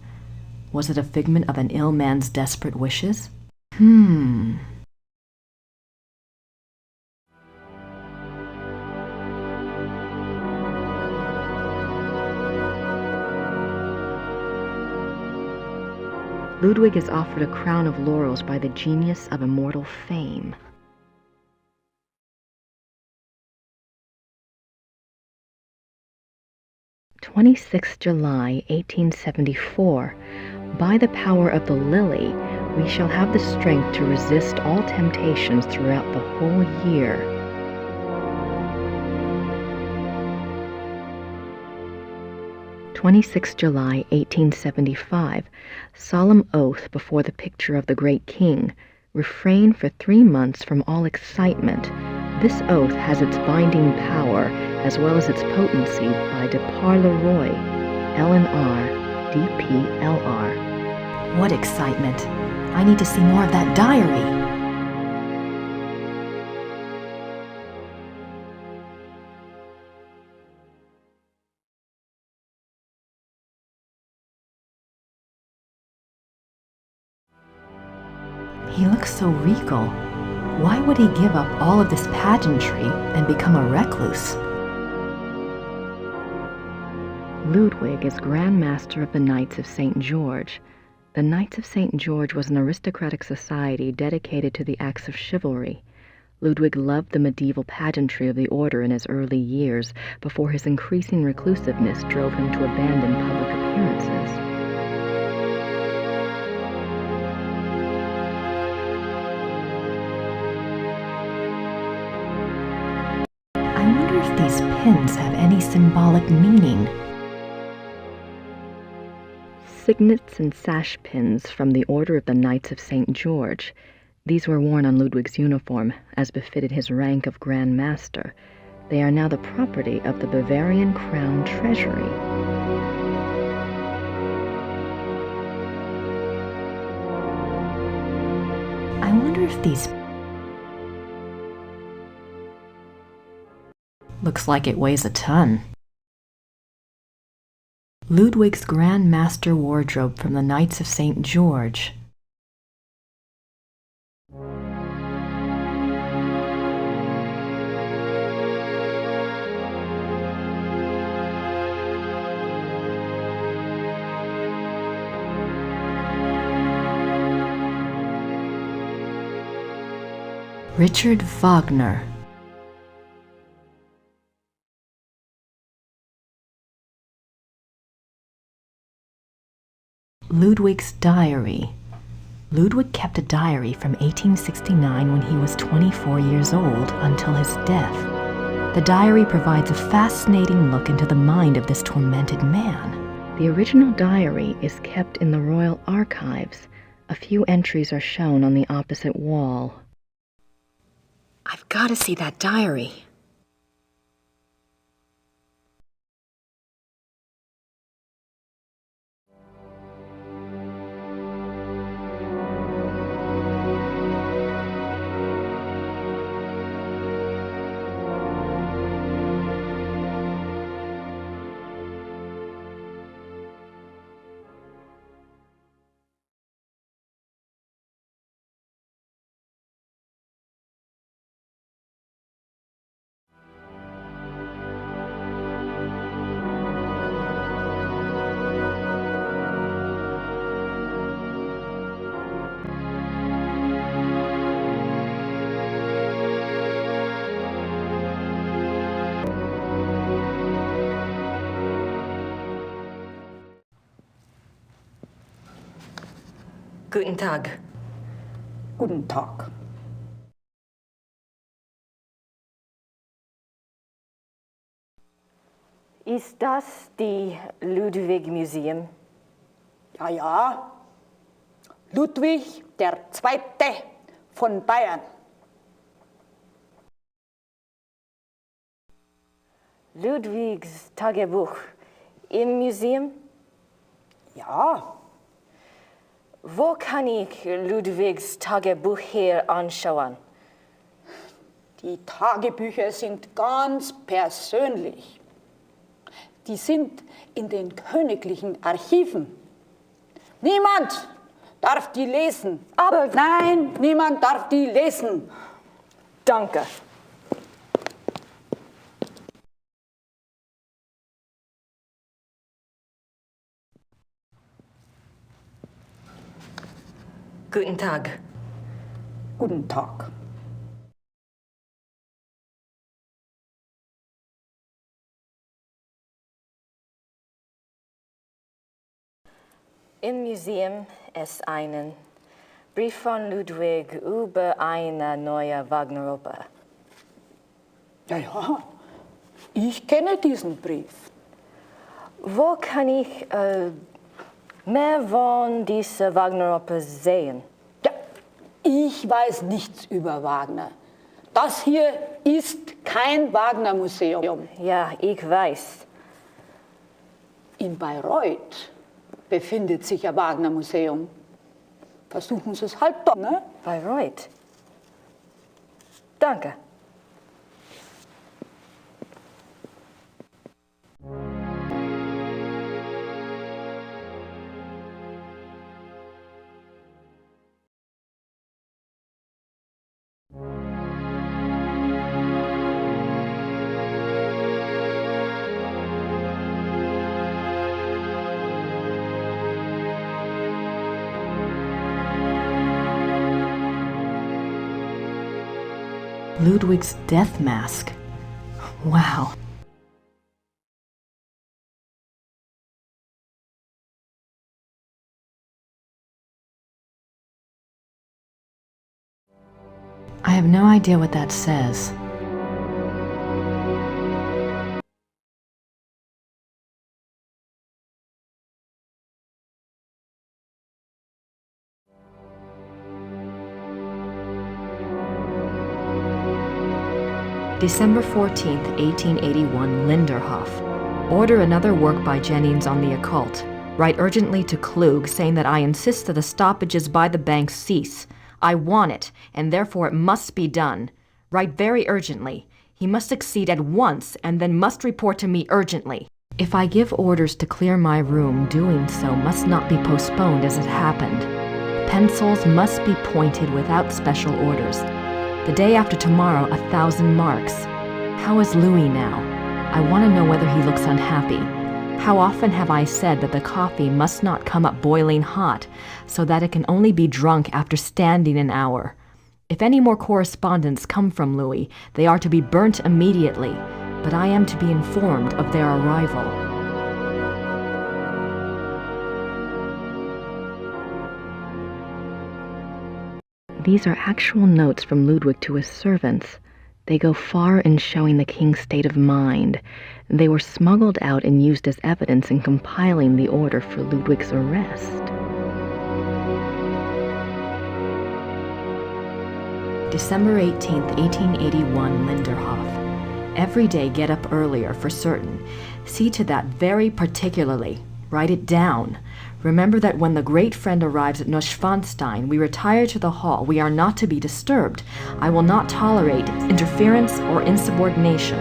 Was it a figment of an ill man's desperate wishes? Ludwig is offered a crown of laurels by the genius of immortal fame. July 1874. By the power of the lily, we shall have the strength to resist all temptations throughout the whole year. July 1875. Solemn oath before the picture of the great king. Refrain for 3 months from all excitement. This oath has its binding power as well as its potency by de par le Roy, LNR, DPLR. What excitement! I need to see more of that diary. He looks so regal. Why would he give up all of this pageantry and become a recluse? Ludwig is Grand Master of the Knights of St. George. The Knights of St. George was an aristocratic society dedicated to the acts of chivalry. Ludwig loved the medieval pageantry of the order in his early years, before his increasing reclusiveness drove him to abandon public appearances. I wonder if these pins have any symbolic meaning. Signets and sash pins from the Order of the Knights of St. George. These were worn on Ludwig's uniform, as befitted his rank of Grand Master. They are now the property of the Bavarian Crown Treasury. I wonder if these... Looks like it weighs a ton. Ludwig's Grand Master wardrobe from the Knights of St. George. Richard Wagner. Ludwig's diary. Ludwig kept a diary from 1869 when he was 24 years old until his death. The diary provides a fascinating look into the mind of this tormented man. The original diary is kept in the Royal Archives. A few entries are shown on the opposite wall. I've got to see that diary. Guten Tag. Guten Tag. Ist das die Ludwig Museum? Ja, ja. Ludwig der Zweite von Bayern. Ludwigs Tagebuch im Museum? Ja. Wo kann ich Ludwigs Tagebuch hier anschauen? Die Tagebücher sind ganz persönlich. Die sind in den königlichen Archiven. Niemand darf die lesen. Aber nein, niemand darf die lesen. Danke. Guten Tag. Guten Tag. Im Museum ist ein Brief von Ludwig über eine neue Wagner-Oper. Ja, ja, ich kenne diesen Brief. Wo kann ich mehr von dieser Wagner-Oper sehen? Ja, ich weiß nichts über Wagner. Das hier ist kein Wagner-Museum. Ja, ich weiß. In Bayreuth befindet sich ein Wagner-Museum. Versuchen Sie es halt doch, ne? Bayreuth. Danke. Ludwig's death mask. Wow. I have no idea what that says. December 14th, 1881, Linderhof. Order another work by Jennings on the occult. Write urgently to Klug saying that I insist that the stoppages by the bank cease. I want it, and therefore it must be done. Write very urgently. He must succeed at once, and then must report to me urgently. If I give orders to clear my room, doing so must not be postponed as it happened. Pencils must be pointed without special orders. The day after tomorrow, 1,000 marks. How is Louis now? I want to know whether he looks unhappy. How often have I said that the coffee must not come up boiling hot, so that it can only be drunk after standing an hour? If any more correspondence come from Louis, they are to be burnt immediately, but I am to be informed of their arrival. These are actual notes from Ludwig to his servants. They go far in showing the king's state of mind. They were smuggled out and used as evidence in compiling the order for Ludwig's arrest. December 18th, 1881, Linderhof. Every day get up earlier for certain. See to that very particularly. Write it down. Remember that when the great friend arrives at Neuschwanstein, we retire to the hall. We are not to be disturbed. I will not tolerate interference or insubordination.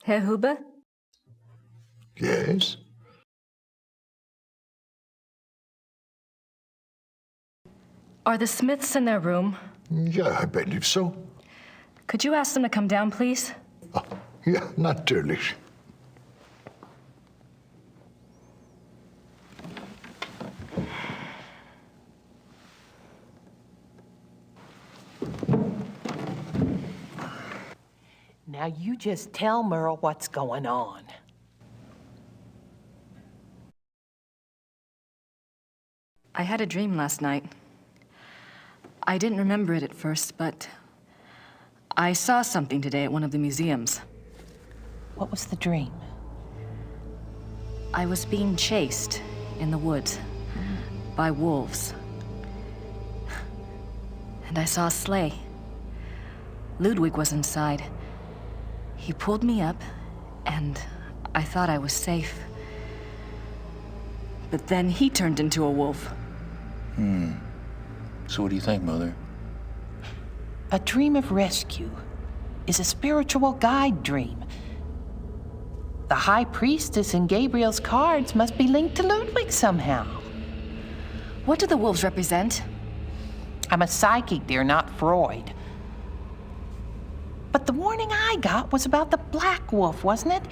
Herr Huber? Yes? Are the Smiths in their room? Ja, I believe so. Could you ask them to come down, please? Ja, natürlich. Now you just tell Merle what's going on. I had a dream last night. I didn't remember it at first, but I saw something today at one of the museums. What was the dream? I was being chased in the woods by wolves. And I saw a sleigh. Ludwig was inside. He pulled me up, and I thought I was safe. But then he turned into a wolf. So what do you think, Mother? A dream of rescue is a spiritual guide dream. The High Priestess in Gabriel's cards must be linked to Ludwig somehow. What do the wolves represent? I'm a psychic, dear, not Freud. But the warning I got was about the black wolf, wasn't it?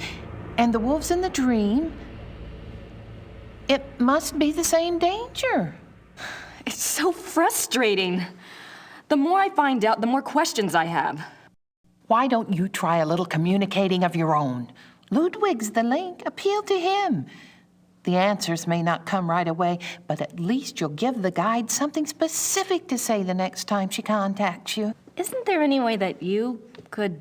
And the wolves in the dream. It must be the same danger. It's so frustrating. The more I find out, the more questions I have. Why don't you try a little communicating of your own? Ludwig's the link. Appeal to him. The answers may not come right away, but at least you'll give the guide something specific to say the next time she contacts you. Isn't there any way that you could,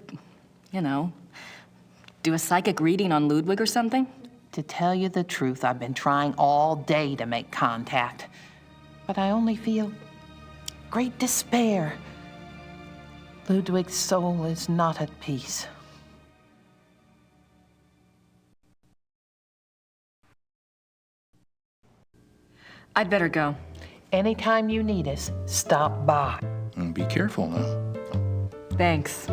do a psychic reading on Ludwig or something? To tell you the truth, I've been trying all day to make contact, but I only feel great despair. Ludwig's soul is not at peace. I'd better go. Anytime you need us, stop by. And be careful now. Thanks.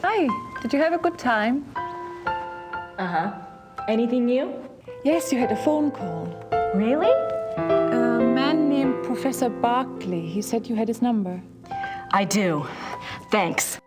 Hi, did you have a good time? Uh-huh. Anything new? Yes, you had a phone call. Really? A man named Professor Barkley. He said you had his number. I do. Thanks.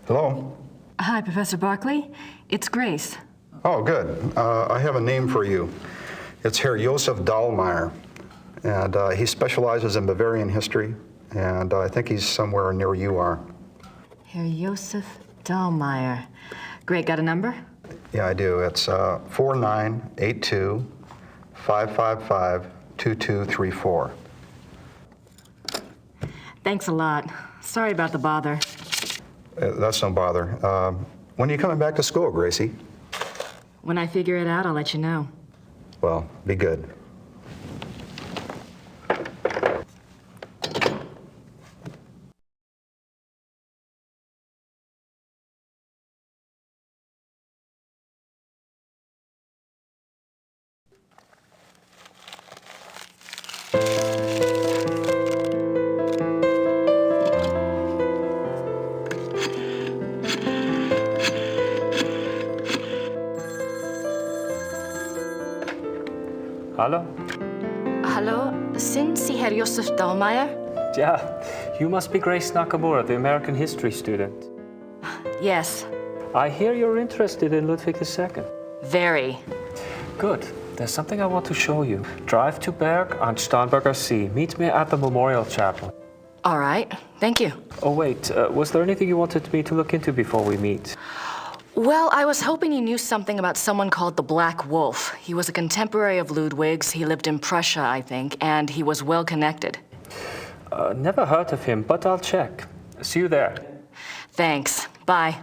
Hello? Hi, Professor Barkley. It's Grace. Oh, good. I have a name for you. It's Herr Josef Dahlmeier, and he specializes in Bavarian history, and I think he's somewhere near where you are. Herr Josef Dahlmeier. Great, got a number? Yeah, I do. It's 4982-555-2234. Thanks a lot. Sorry about the bother. That's no bother. When are you coming back to school, Gracie? When I figure it out, I'll let you know. Well, be good. Hallo? Hallo, sind Sie Herr Josef Dahlmeier? Yeah, you must be Grace Nakamura, the American history student. Yes. I hear you're interested in Ludwig II. Very. Good. There's something I want to show you. Drive to Berg on Starnberger See. Meet me at the Memorial Chapel. All right. Thank you. Oh, wait. Was there anything you wanted me to look into before we meet? Well, I was hoping you knew something about someone called the Black Wolf. He was a contemporary of Ludwig's. He lived in Prussia, I think, and he was well connected. Never heard of him, but I'll check. See you there. Thanks. Bye.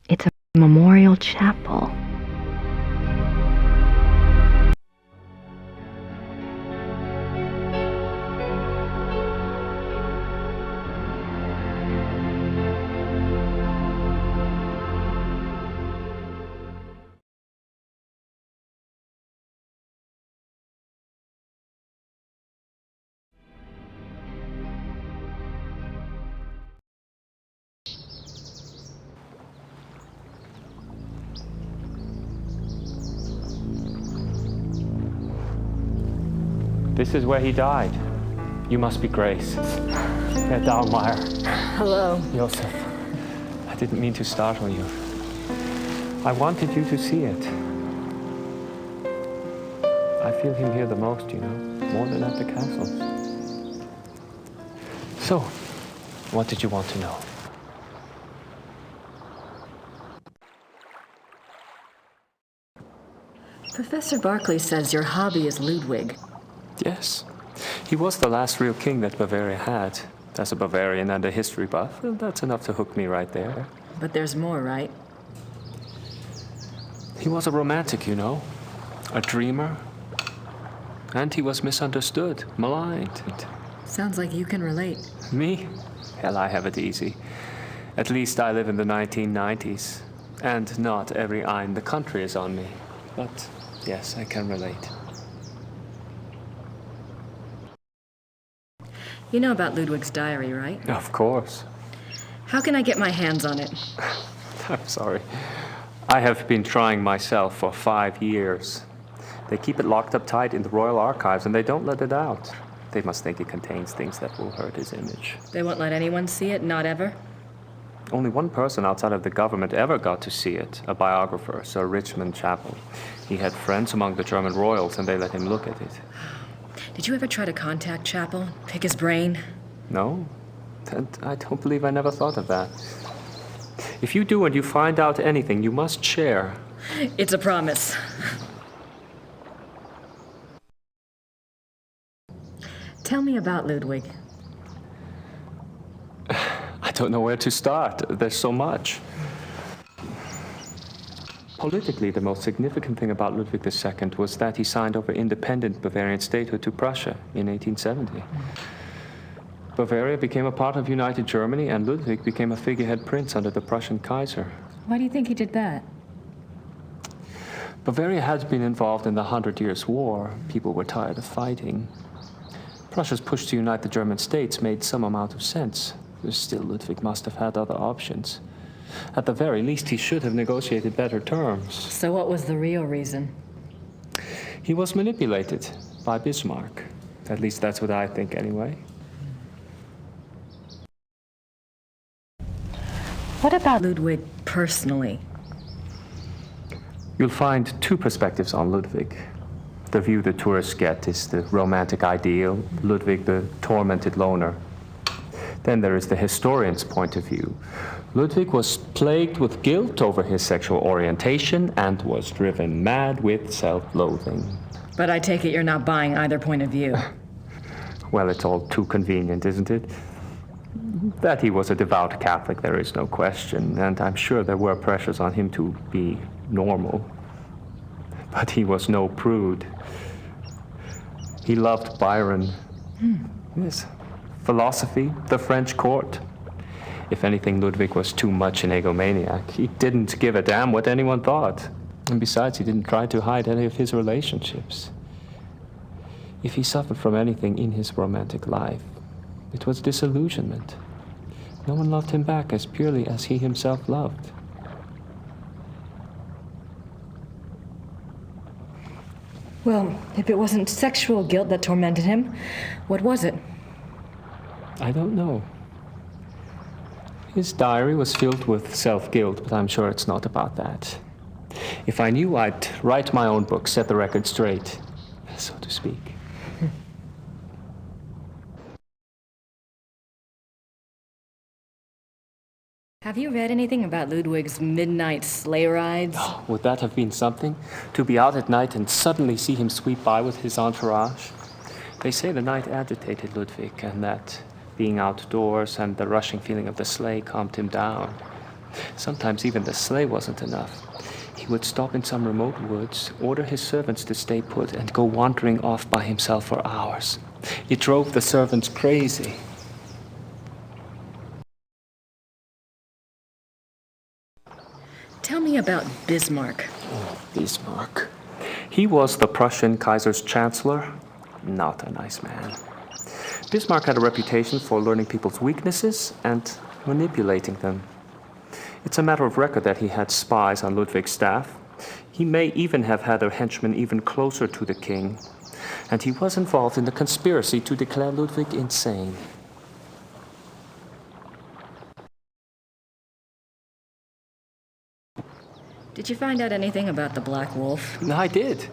It's a memorial chapel. This is where he died. You must be Grace. Herr Dahlmeier. Hello. Josef. I didn't mean to startle you. I wanted you to see it. I feel him here the most, you know, more than at the castles. So, what did you want to know? Professor Barclay says your hobby is Ludwig. Yes. He was the last real king that Bavaria had. As a Bavarian and a history buff, well, that's enough to hook me right there. But there's more, right? He was a romantic, you know, a dreamer. And he was misunderstood, maligned. Sounds like you can relate. Me? Hell, I have it easy. At least I live in the 1990s. And not every eye in the country is on me. But yes, I can relate. You know about Ludwig's diary, right? Of course. How can I get my hands on it? I'm sorry. I have been trying myself for 5 years. They keep it locked up tight in the Royal Archives and they don't let it out. They must think it contains things that will hurt his image. They won't let anyone see it, not ever? Only one person outside of the government ever got to see it, a biographer, Sir Richmond Chapel. He had friends among the German royals and they let him look at it. Did you ever try to contact Chapel, pick his brain? No, and I don't believe I never thought of that. If you do and you find out anything, you must share. It's a promise. Tell me about Ludwig. I don't know where to start. There's so much. Politically, the most significant thing about Ludwig II was that he signed over independent Bavarian statehood to Prussia in 1870. Bavaria became a part of United Germany, and Ludwig became a figurehead prince under the Prussian Kaiser. Why do you think he did that? Bavaria had been involved in the 100 Years' War. People were tired of fighting. Prussia's push to unite the German states made some amount of sense. Still, Ludwig must have had other options. At the very least, he should have negotiated better terms. So what was the real reason? He was manipulated by Bismarck. At least that's what I think anyway. What about Ludwig personally? You'll find two perspectives on Ludwig. The view the tourists get is the romantic ideal, Ludwig the tormented loner. Then there is the historian's point of view. Ludwig was plagued with guilt over his sexual orientation and was driven mad with self-loathing. But I take it you're not buying either point of view. Well, it's all too convenient, isn't it? That he was a devout Catholic, there is no question, and I'm sure there were pressures on him to be normal. But he was no prude. He loved Byron. Yes. Philosophy, the French court. If anything, Ludwig was too much an egomaniac. He didn't give a damn what anyone thought. And besides, he didn't try to hide any of his relationships. If he suffered from anything in his romantic life, it was disillusionment. No one loved him back as purely as he himself loved. Well, if it wasn't sexual guilt that tormented him, what was it? I don't know. His diary was filled with self-guilt, but I'm sure it's not about that. If I knew, I'd write my own book, set the record straight, so to speak. Have you read anything about Ludwig's midnight sleigh rides? Oh, would that have been something? To be out at night and suddenly see him sweep by with his entourage? They say the night agitated Ludwig, and that being outdoors and the rushing feeling of the sleigh calmed him down. Sometimes even the sleigh wasn't enough. He would stop in some remote woods, order his servants to stay put, and go wandering off by himself for hours. It drove the servants crazy. Tell me about Bismarck. Oh, Bismarck. He was the Prussian Kaiser's chancellor. Not a nice man. Bismarck had a reputation for learning people's weaknesses and manipulating them. It's a matter of record that he had spies on Ludwig's staff. He may even have had a henchman even closer to the king, and he was involved in the conspiracy to declare Ludwig insane. Did you find out anything about the Black Wolf? I did.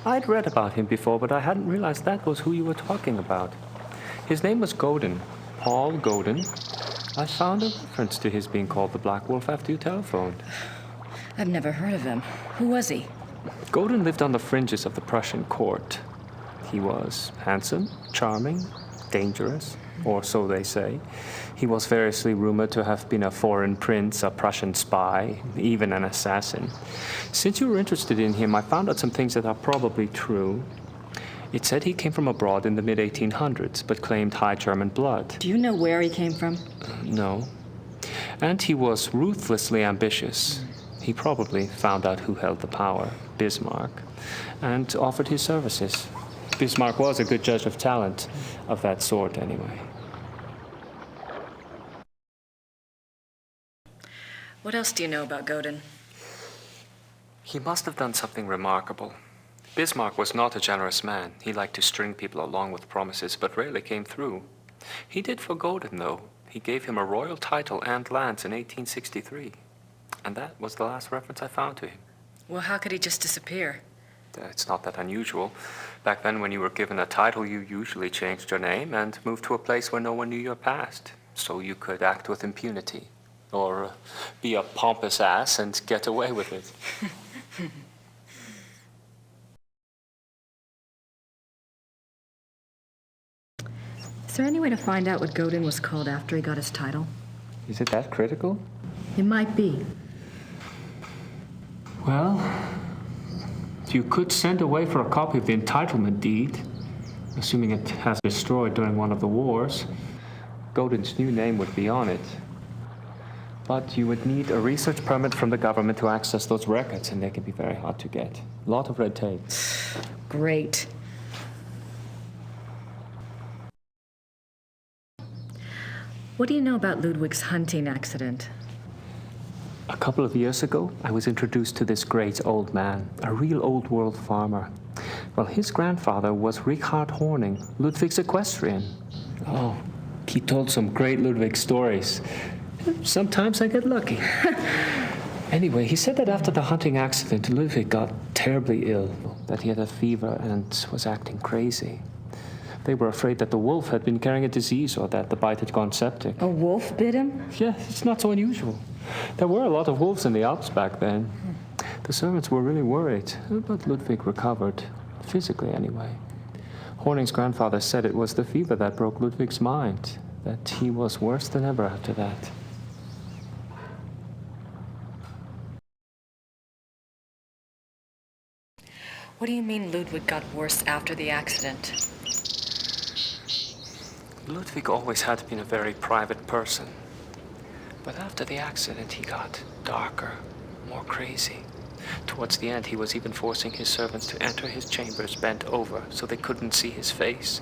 I'd read about him before, but I hadn't realized that was who you were talking about. His name was Godin, Paul Godin. I found a reference to his being called the Black Wolf after you telephoned. I've never heard of him. Who was he? Godin lived on the fringes of the Prussian court. He was handsome, charming, dangerous, or so they say. He was variously rumored to have been a foreign prince, a Prussian spy, even an assassin. Since you were interested in him, I found out some things that are probably true. It said he came from abroad in the mid-1800s, but claimed High German blood. Do you know where he came from? No. And he was ruthlessly ambitious. He probably found out who held the power, Bismarck, and offered his services. Bismarck was a good judge of talent, of that sort anyway. What else do you know about Godin? He must have done something remarkable. Bismarck was not a generous man. He liked to string people along with promises, but rarely came through. He did for Godin, though. He gave him a royal title and lands in 1863. And that was the last reference I found to him. Well, how could he just disappear? It's not that unusual. Back then, when you were given a title, you usually changed your name and moved to a place where no one knew your past, so you could act with impunity. Or be a pompous ass and get away with it. Is there any way to find out what Godin was called after he got his title? Is it that critical? It might be. Well, you could send away for a copy of the entitlement deed, assuming it has been destroyed during one of the wars. Godin's new name would be on it. But you would need a research permit from the government to access those records, and they can be very hard to get. A lot of red tape. Great. What do you know about Ludwig's hunting accident? A couple of years ago, I was introduced to this great old man, a real old-world farmer. Well, his grandfather was Richard Horning, Ludwig's equestrian. Oh, he told some great Ludwig stories. Sometimes I get lucky. Anyway, he said that after the hunting accident, Ludwig got terribly ill, that he had a fever and was acting crazy. They were afraid that the wolf had been carrying a disease or that the bite had gone septic. A wolf bit him? Yeah, it's not so unusual. There were a lot of wolves in the Alps back then. The servants were really worried, but Ludwig recovered, physically anyway. Horning's grandfather said it was the fever that broke Ludwig's mind, that he was worse than ever after that. What do you mean Ludwig got worse after the accident? Ludwig always had been a very private person. But after the accident, he got darker, more crazy. Towards the end, he was even forcing his servants to enter his chambers bent over so they couldn't see his face.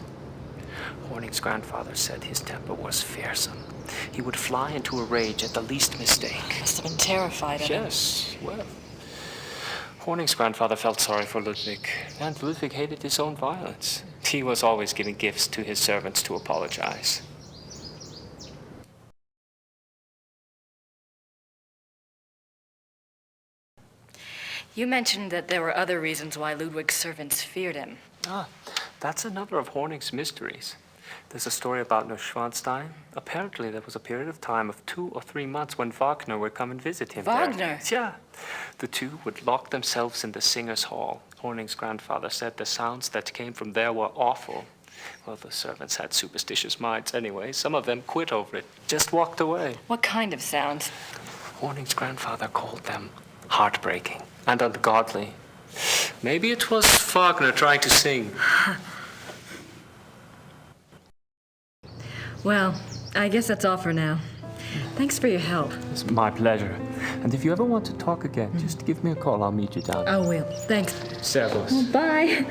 Horning's grandfather said his temper was fearsome. He would fly into a rage at the least mistake. Must have been terrified of him. Yes, well. Horning's grandfather felt sorry for Ludwig, and Ludwig hated his own violence. He was always giving gifts to his servants to apologize. You mentioned that there were other reasons why Ludwig's servants feared him. Ah, that's another of Horning's mysteries. There's a story about Neuschwanstein. Apparently, there was a period of time of 2 or 3 months when Wagner would come and visit him Wagner? there. Yeah. The two would lock themselves in the singers' hall. Horning's grandfather said the sounds that came from there were awful. Well, the servants had superstitious minds anyway. Some of them quit over it, just walked away. What kind of sounds? Horning's grandfather called them heartbreaking and ungodly. Maybe it was Faulkner trying to sing. Well, I guess that's all for now. Thanks for your help. It's my pleasure. And if you ever want to talk again, just give me a call. I'll meet you down there. I will. Thanks. Servus. Well, bye.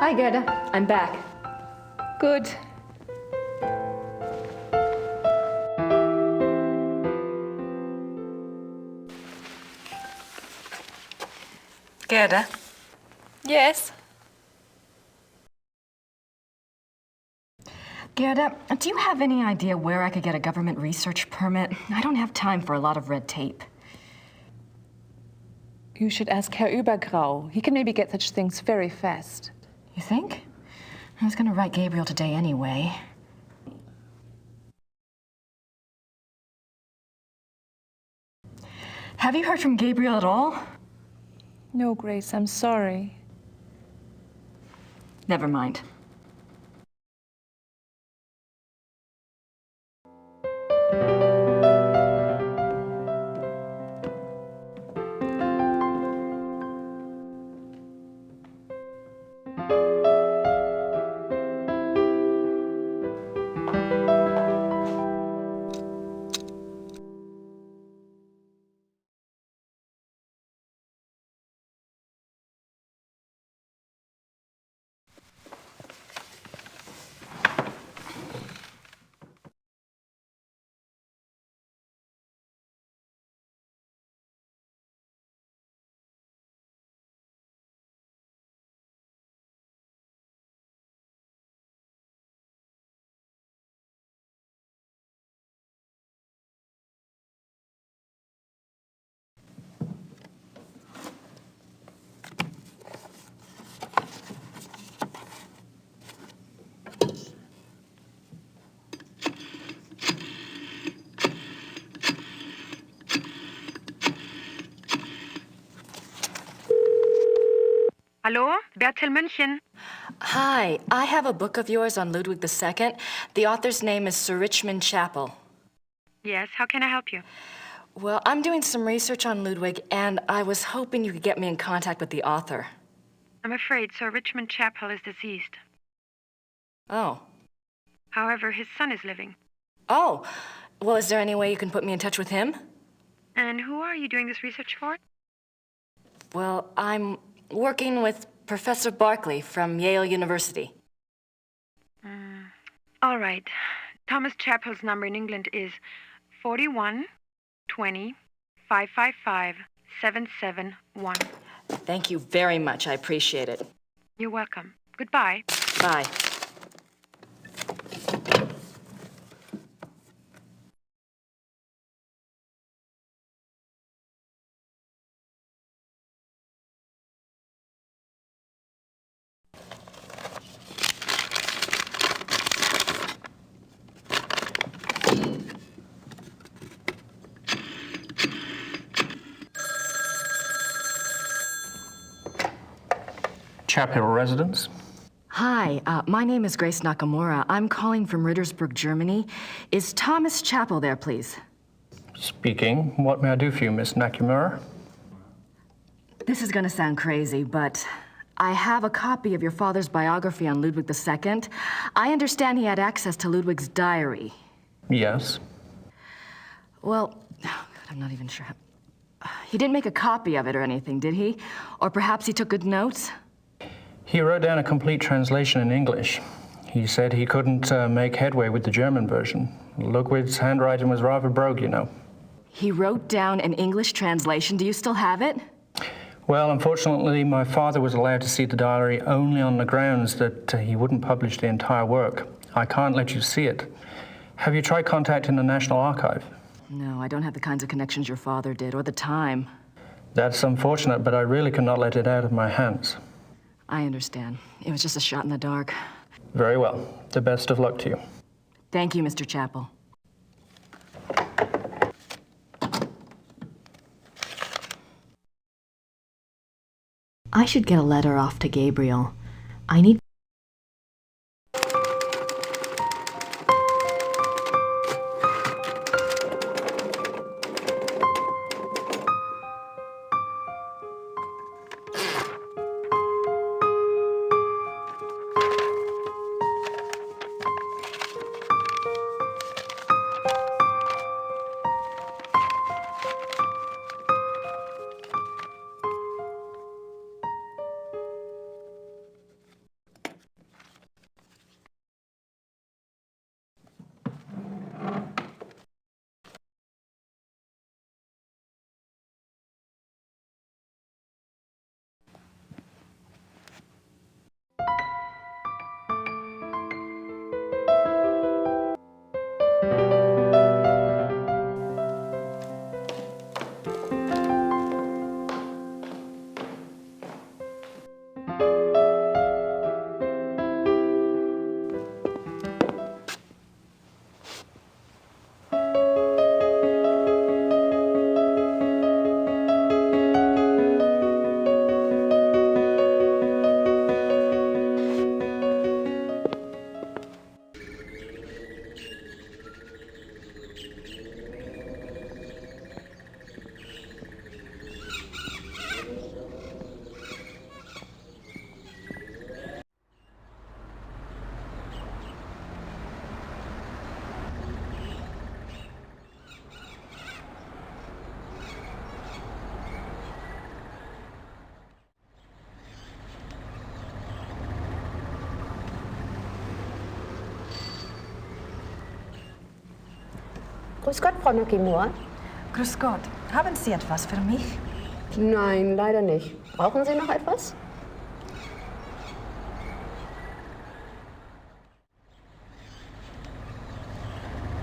Hi, Gerda. I'm back. Good. Gerda? Yes? Gerda, do you have any idea where I could get a government research permit? I don't have time for a lot of red tape. You should ask Herr Übergrau. He can maybe get such things very fast. You think? I was going to write Gabriel today anyway. Have you heard from Gabriel at all? No, Grace, I'm sorry. Never mind. Hallo, Bertel München. Hi, I have a book of yours on Ludwig II. The author's name is Sir Richmond Chapel. Yes, how can I help you? Well, I'm doing some research on Ludwig, and I was hoping you could get me in contact with the author. I'm afraid Sir Richmond Chapel is deceased. Oh. However, his son is living. Oh. Well, is there any way you can put me in touch with him? And who are you doing this research for? Well, I'm working with Professor Barkley from Yale University. All right. Thomas Chapel's number in England is 41 20 555 771. Thank you very much. I appreciate it. You're welcome. Goodbye. Bye. Chapel residence? Hi, my name is Grace Nakamura. I'm calling from Rittersburg, Germany. Is Thomas Chappell there, please? Speaking. What may I do for you, Miss Nakamura? This is gonna sound crazy, but I have a copy of your father's biography on Ludwig II. I understand he had access to Ludwig's diary. Yes. Well, I'm not even sure. He didn't make a copy of it or anything, did he? Or perhaps he took good notes? He wrote down a complete translation in English. He said he couldn't make headway with the German version. Ludwig's handwriting was rather brogue, you know. He wrote down an English translation. Do you still have it? Well, unfortunately, my father was allowed to see the diary only on the grounds that he wouldn't publish the entire work. I can't let you see it. Have you tried contacting the National Archive? No, I don't have the kinds of connections your father did, or the time. That's unfortunate, but I really cannot let it out of my hands. I understand. It was just a shot in the dark. Very well. The best of luck to you. Thank you, Mr. Chappell. I should get a letter off to Gabriel. I need... Grüß Gott, Frau Nakamura. Grüß Gott. Haben Sie etwas für mich? Nein, leider nicht. Brauchen Sie noch etwas?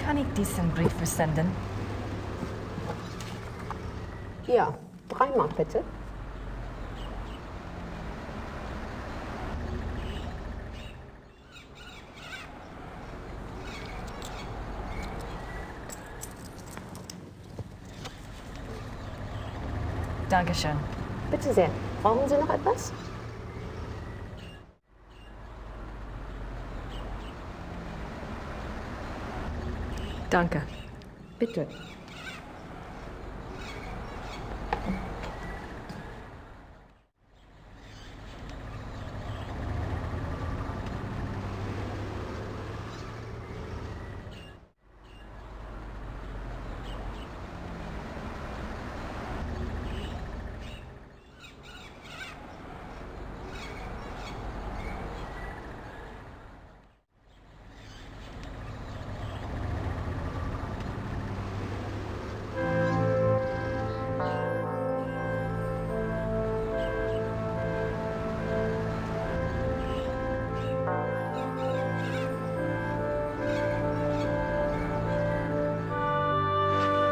Kann ich diesen Brief versenden? Ja, 3 Mark bitte. Dankeschön. Bitte sehr. Brauchen Sie noch etwas? Danke. Bitte.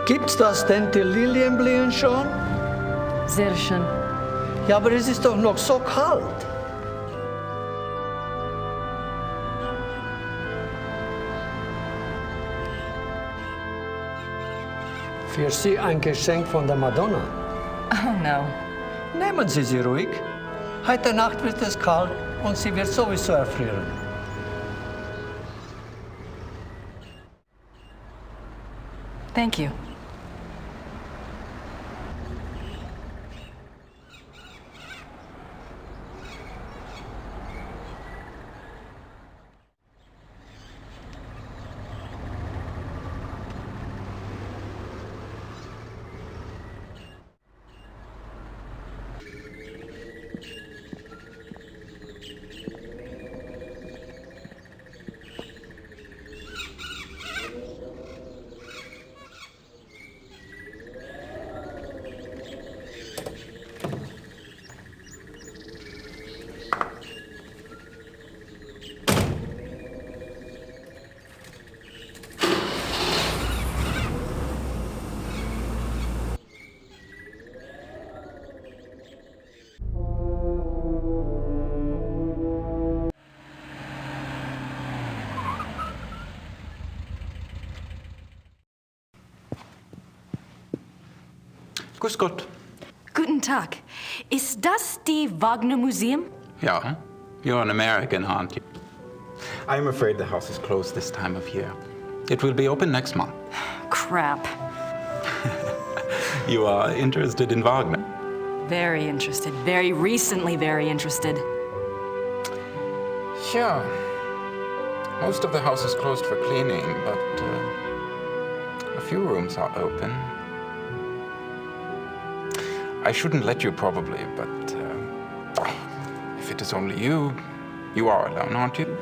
Gibt's das denn, die Lilien blühen schon? Sehr schön. Ja, aber es ist doch noch so kalt. Für Sie ein Geschenk von der Madonna. Oh no. Nehmen Sie sie ruhig. Heute Nacht wird es kalt und sie wird sowieso erfrieren. Thank you. Grüß Gott. Guten Tag. Ist das die Wagner Museum? Yeah, you're an American, aren't you? I'm afraid the house is closed this time of year. It will be open next month. Crap. You are interested in Wagner? Very interested. Very recently very interested. Yeah. Most of the house is closed for cleaning, but a few rooms are open. I shouldn't let you probably, but if it is only you, you are alone, aren't you?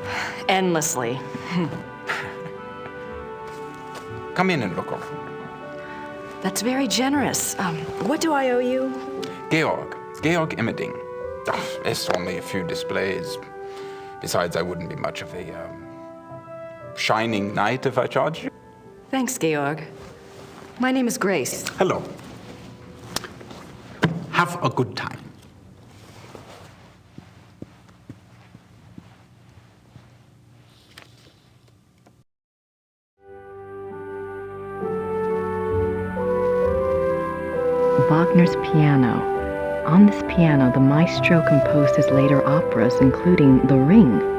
Endlessly. Come in and look around. That's very generous. What do I owe you? Georg Immerding. It's only a few displays. Besides, I wouldn't be much of a shining knight if I charged you. Thanks, Georg. My name is Grace. Hello. Have a good time. Wagner's piano. On this piano, the maestro composed his later operas, including The Ring.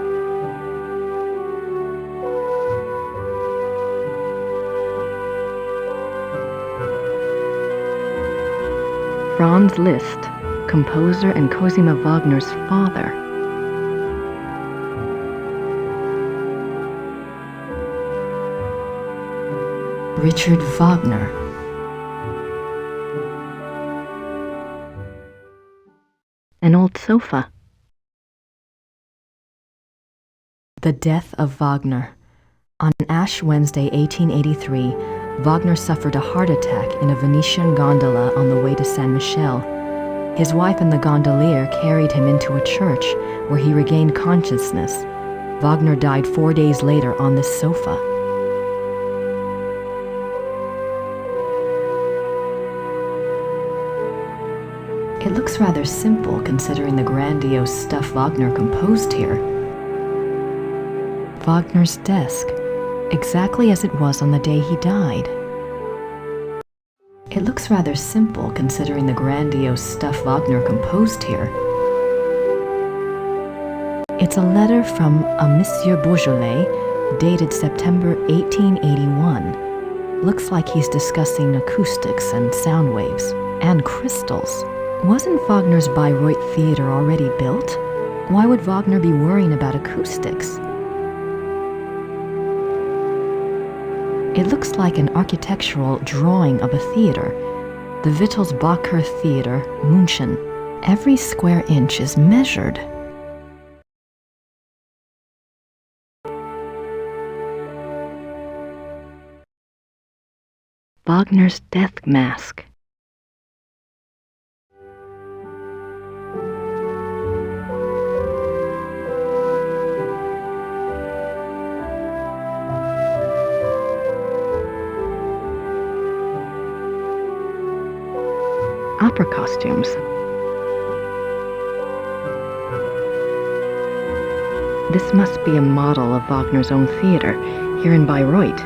Franz Liszt, composer and Cosima Wagner's father. Richard Wagner. An old sofa. The death of Wagner. On Ash Wednesday, 1883, Wagner suffered a heart attack in a Venetian gondola on the way to San Michele. His wife and the gondolier carried him into a church where he regained consciousness. Wagner died 4 days later on this sofa. It looks rather simple considering the grandiose stuff Wagner composed here. Wagner's desk, exactly as it was on the day he died. It looks rather simple considering the grandiose stuff Wagner composed here. It's a letter from a Monsieur Beaujolais, dated September 1881. Looks like he's discussing acoustics and sound waves, and crystals. Wasn't Wagner's Bayreuth Theater already built? Why would Wagner be worrying about acoustics? It looks like an architectural drawing of a theater. The Wittelsbacher Theater, München. Every square inch is measured. Wagner's death mask. Opera costumes. This must be a model of Wagner's own theater, here in Bayreuth.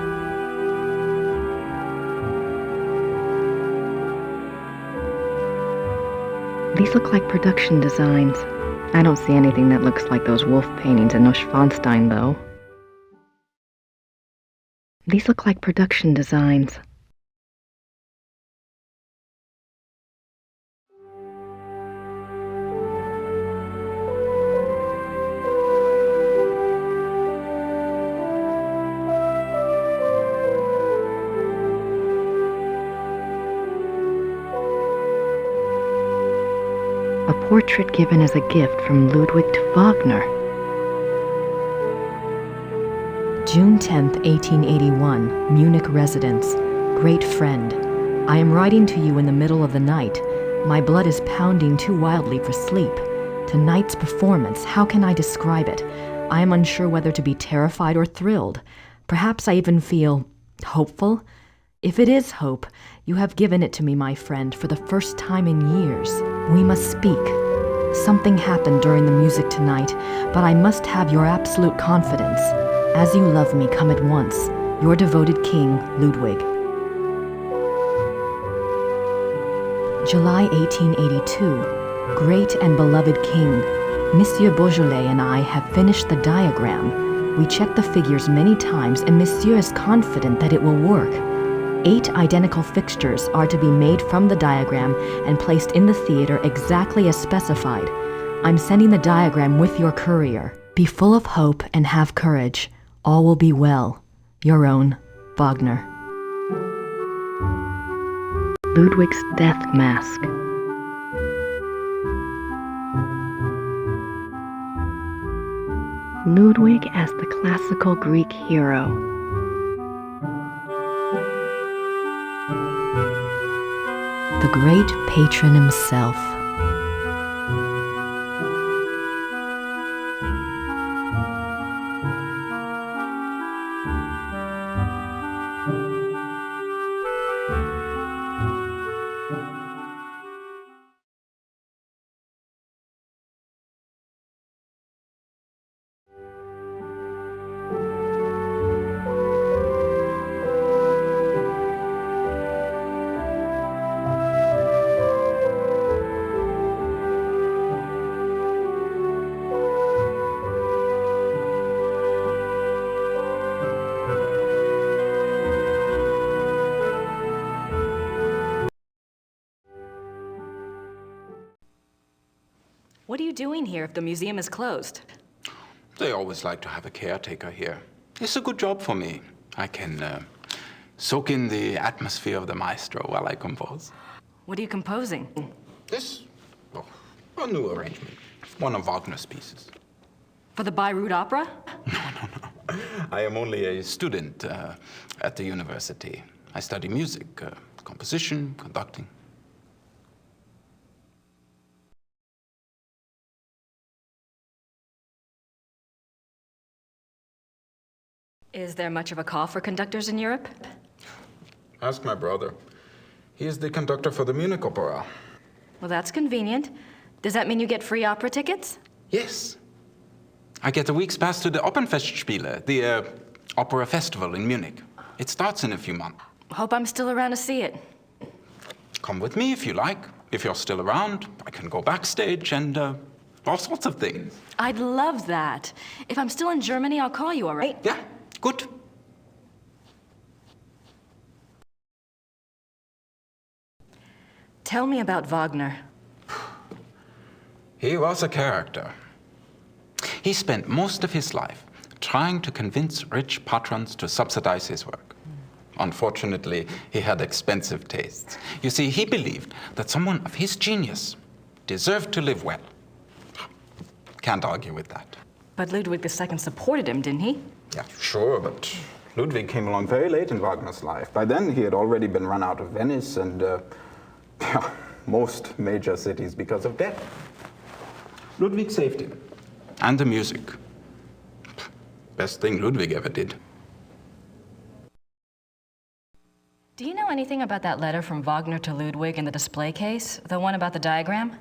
These look like production designs. I don't see anything that looks like those wolf paintings in Neuschwanstein, though. These look like production designs. A portrait given as a gift from Ludwig to Wagner. June 10th, 1881, Munich residence. Great friend. I am writing to you in the middle of the night. My blood is pounding too wildly for sleep. Tonight's performance, how can I describe it? I am unsure whether to be terrified or thrilled. Perhaps I even feel hopeful. If it is hope, you have given it to me, my friend, for the first time in years. We must speak. Something happened during the music tonight, but I must have your absolute confidence. As you love me, come at once. Your devoted king, Ludwig. July 1882. Great and beloved king, Monsieur Beaujolais and I have finished the diagram. We checked the figures many times, and Monsieur is confident that it will work. 8 identical fixtures are to be made from the diagram and placed in the theater exactly as specified. I'm sending the diagram with your courier. Be full of hope and have courage. All will be well. Your own, Wagner. Ludwig's death mask. Ludwig as the classical Greek hero. The great patron himself. What are you doing here if the museum is closed? They always like to have a caretaker here. It's a good job for me. I can soak in the atmosphere of the maestro while I compose. What are you composing? This? Oh, a new arrangement. One of Wagner's pieces. For the Bayreuth Opera? I am only a student at the university. I study music, composition, conducting. Is there much of a call for conductors in Europe? Ask my brother. He is the conductor for the Munich Opera. Well, that's convenient. Does that mean you get free opera tickets? Yes. I get a week's pass to the Opernfestspiele, the opera festival in Munich. It starts in a few months. Hope I'm still around to see it. Come with me if you like. If you're still around, I can go backstage and all sorts of things. I'd love that. If I'm still in Germany, I'll call you, all right? Yeah, good. Tell me about Wagner. He was a character. He spent most of his life trying to convince rich patrons to subsidize his work. Unfortunately, he had expensive tastes. You see, he believed that someone of his genius deserved to live well. Can't argue with that. But Ludwig II supported him, didn't he? Yeah, sure, but Ludwig came along very late in Wagner's life. By then, he had already been run out of Venice and most major cities because of debt. Ludwig saved him. And the music. Best thing Ludwig ever did. Do you know anything about that letter from Wagner to Ludwig in the display case? The one about the diagram?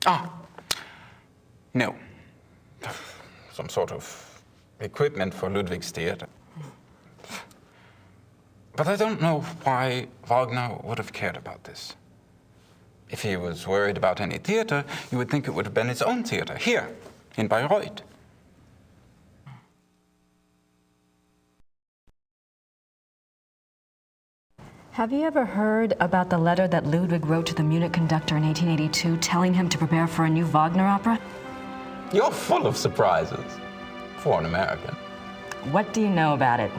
Ah, no. Some sort of equipment for Ludwig's theater. But I don't know why Wagner would have cared about this. If he was worried about any theater, you would think it would have been his own theater, here, in Bayreuth. Have you ever heard about the letter that Ludwig wrote to the Munich conductor in 1882 telling him to prepare for a new Wagner opera? You're full of surprises, for an American. What do you know about it?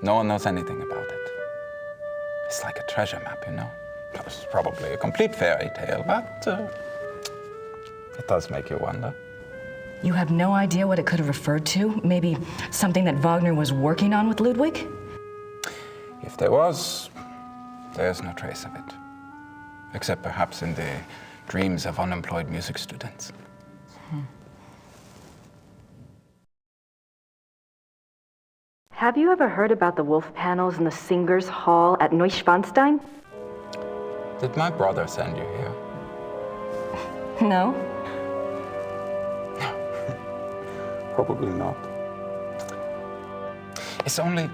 No one knows anything about it. It's like a treasure map, you know? It's probably a complete fairy tale, but it does make you wonder. You have no idea what it could have referred to? Maybe something that Wagner was working on with Ludwig? If there was, there's no trace of it. Except perhaps in the dreams of unemployed music students. Have you ever heard about the wolf panels in the Singers' Hall at Neuschwanstein? Did my brother send you here? No. Probably not. It's only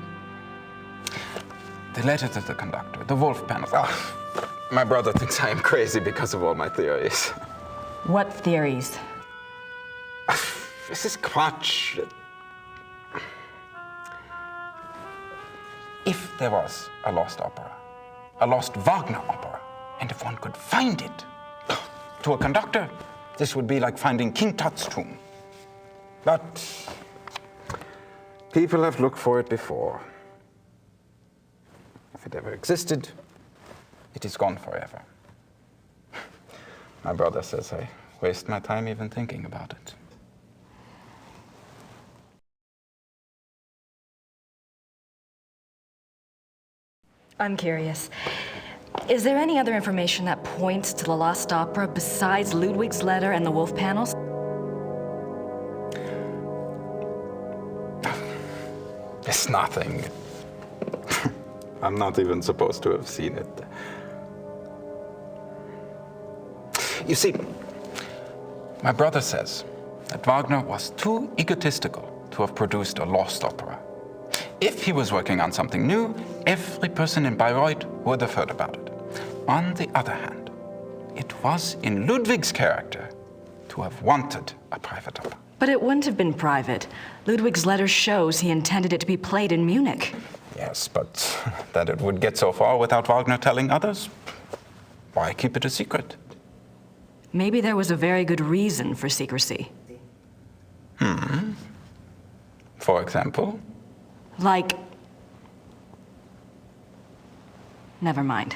the letter to the conductor, the wolf panels. Oh, my brother thinks I am crazy because of all my theories. What theories? This is Quatsch. If there was a lost opera, a lost Wagner opera, and if one could find it, to a conductor, this would be like finding King Tut's tomb. But people have looked for it before. If it ever existed, it is gone forever. My brother says I waste my time even thinking about it. I'm curious. Is there any other information that points to the lost opera besides Ludwig's letter and the wolf panels? It's nothing. I'm not even supposed to have seen it. You see, my brother says that Wagner was too egotistical to have produced a lost opera. If he was working on something new, every person in Bayreuth would have heard about it. On the other hand, it was in Ludwig's character to have wanted a private opera. But it wouldn't have been private. Ludwig's letter shows he intended it to be played in Munich. Yes, but that it would get so far without Wagner telling others? Why keep it a secret? Maybe there was a very good reason for secrecy. For example? Like... Never mind.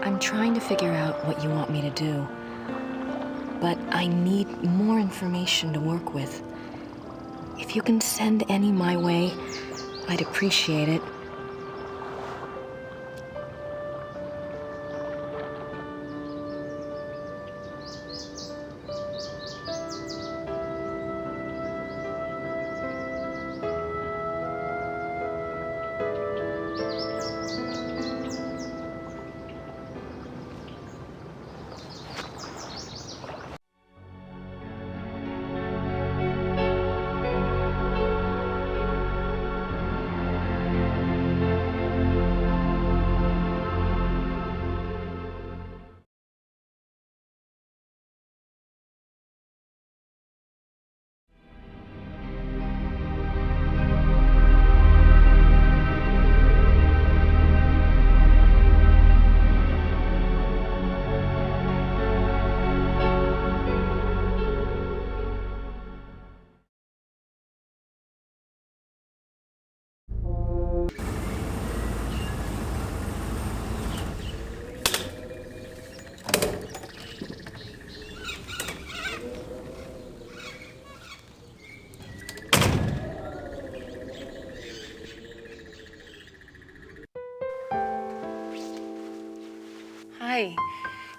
I'm trying to figure out what you want me to do, but I need more information to work with. If you can send any my way, I'd appreciate it.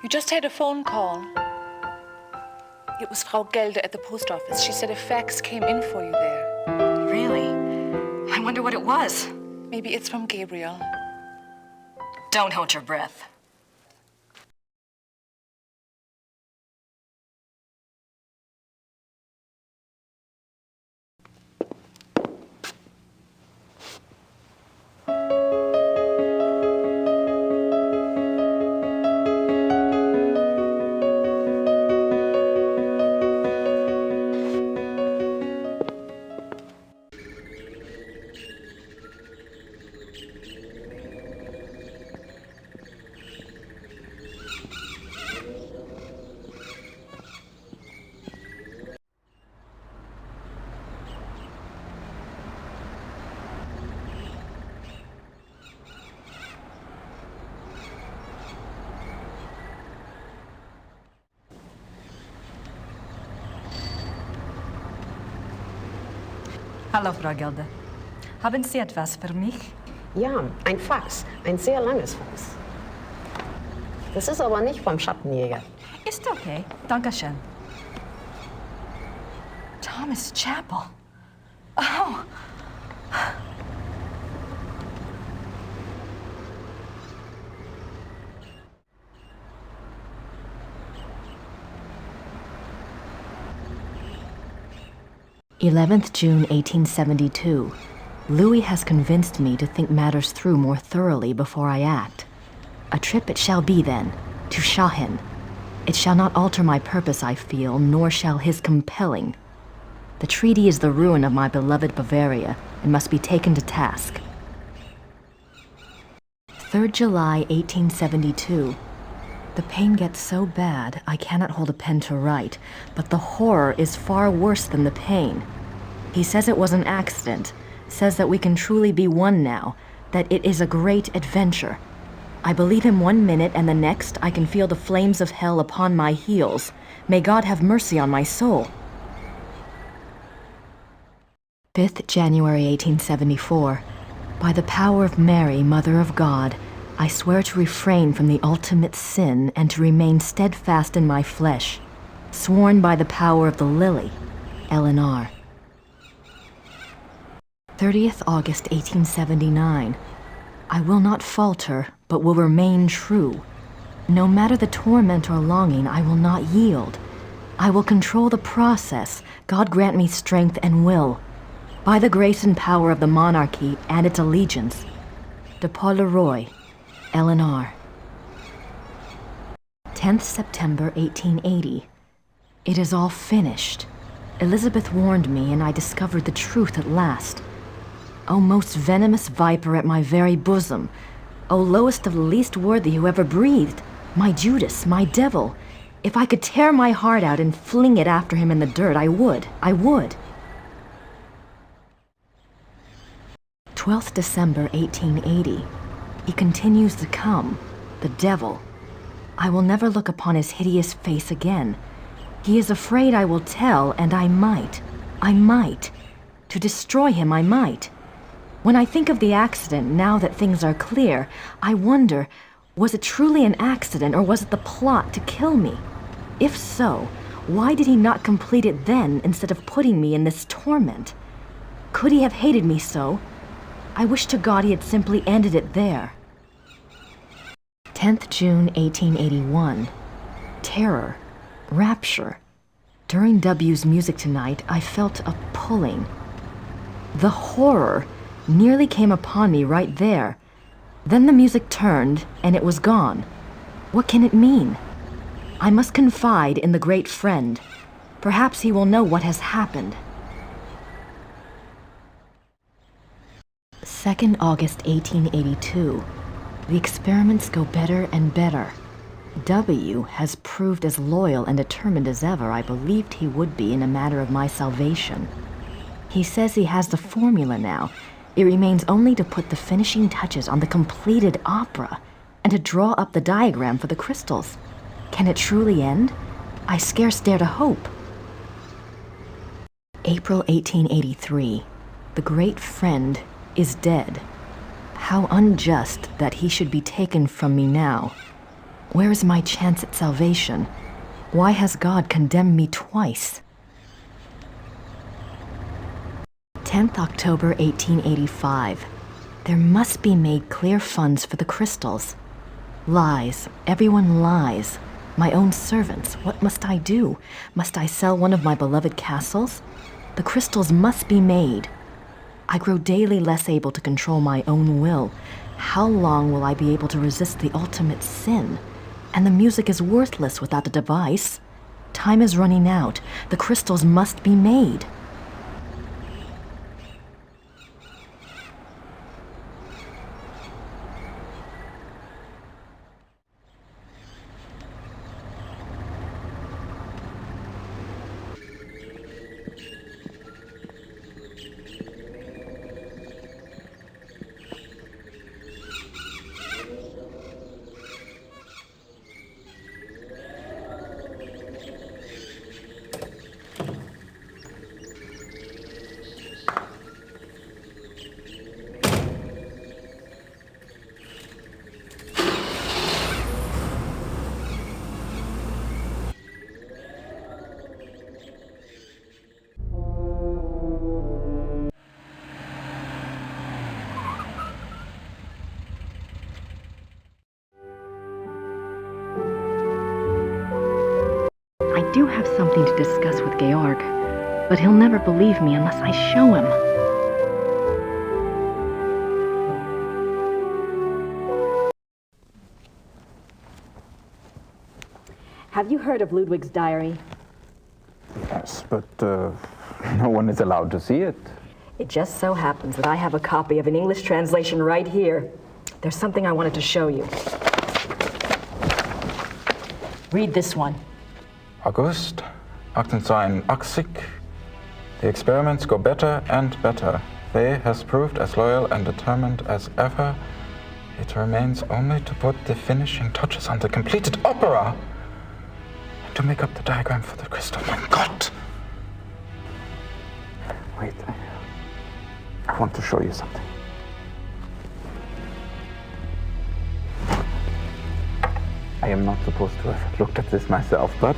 We just had a phone call. It was Frau Gelder at the post office. She said a fax came in for you there. Really? I wonder what it was. Maybe it's from Gabriel. Don't hold your breath. Hallo, Frau Gelder. Haben Sie etwas für mich? Ja, ein Fax. Ein sehr langes Fax. Das ist aber nicht vom Schattenjäger. Ist okay. Dankeschön. Thomas Chapel. Oh. 11th June 1872. Louis has convinced me to think matters through more thoroughly before I act. A trip it shall be then, to Shahin. It shall not alter my purpose, I feel, nor shall his compelling. The treaty is the ruin of my beloved Bavaria, and must be taken to task. 3rd July 1872. The pain gets so bad I cannot hold a pen to write, but the horror is far worse than the pain. He says it was an accident, says that we can truly be one now, that it is a great adventure. I believe him 1 minute, and the next I can feel the flames of hell upon my heels. May God have mercy on my soul. 5th January 1874. By the power of Mary, Mother of God, I swear to refrain from the ultimate sin and to remain steadfast in my flesh, sworn by the power of the lily, Eleanor. 30th August 1879. I will not falter, but will remain true. No matter the torment or longing, I will not yield. I will control the process. God grant me strength and will. By the grace and power of the monarchy and its allegiance. De Paul Leroy, Eleanor. 10th September 1880. It is all finished. Elizabeth warned me, and I discovered the truth at last. O most venomous viper at my very bosom, O lowest of the least worthy who ever breathed, my Judas, my devil, if I could tear my heart out and fling it after him in the dirt, I would. 12th December 1880. He continues to come, the devil. I will never look upon his hideous face again. He is afraid I will tell, and I might. To destroy him, I might. When I think of the accident, now that things are clear, I wonder, was it truly an accident, or was it the plot to kill me? If so, why did he not complete it then, instead of putting me in this torment? Could he have hated me so? I wish to God he had simply ended it there. 10th June 1881. Terror. Rapture. During W's music tonight, I felt a pulling. The horror nearly came upon me right there. Then the music turned, and it was gone. What can it mean? I must confide in the great friend. Perhaps he will know what has happened. 2nd August 1882. The experiments go better and better. W has proved as loyal and determined as ever I believed he would be in a matter of my salvation. He says he has the formula now. It remains only to put the finishing touches on the completed opera and to draw up the diagram for the crystals. Can it truly end? I scarce dare to hope. April 1883. The great friend is dead. How unjust that he should be taken from me now. Where is my chance at salvation? Why has God condemned me twice? 10th October 1885. There must be made clear funds for the crystals. Lies. Everyone lies. My own servants. What must I do? Must I sell one of my beloved castles? The crystals must be made. I grow daily less able to control my own will. How long will I be able to resist the ultimate sin? And the music is worthless without the device. Time is running out. The crystals must be made. I do have something to discuss with Georg, but he'll never believe me unless I show him. Have you heard of Ludwig's diary? Yes, but no one is allowed to see it. It just so happens that I have a copy of an English translation right here. There's something I wanted to show you. Read this one. August 1880. The experiments go better and better. They has proved as loyal and determined as ever. It remains only to put the finishing touches on the completed opera and to make up the diagram for the crystal. My God! Wait, I want to show you something. I am not supposed to have looked at this myself, but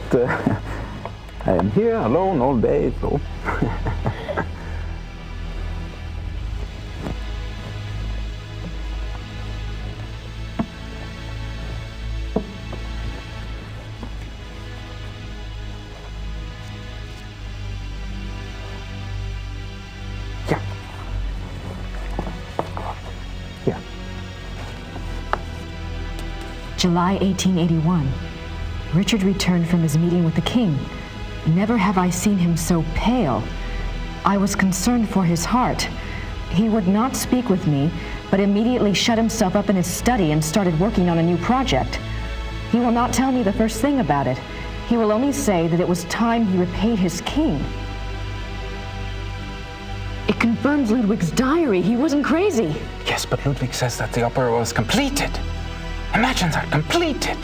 I am here alone all day, so... July 1881. Richard returned from his meeting with the king. Never have I seen him so pale. I was concerned for his heart. He would not speak with me, but immediately shut himself up in his study and started working on a new project. He will not tell me the first thing about it. He will only say that it was time he repaid his king. It confirms Ludwig's diary. He wasn't crazy. Yes, but Ludwig says that the opera was completed. Imagine that, completed.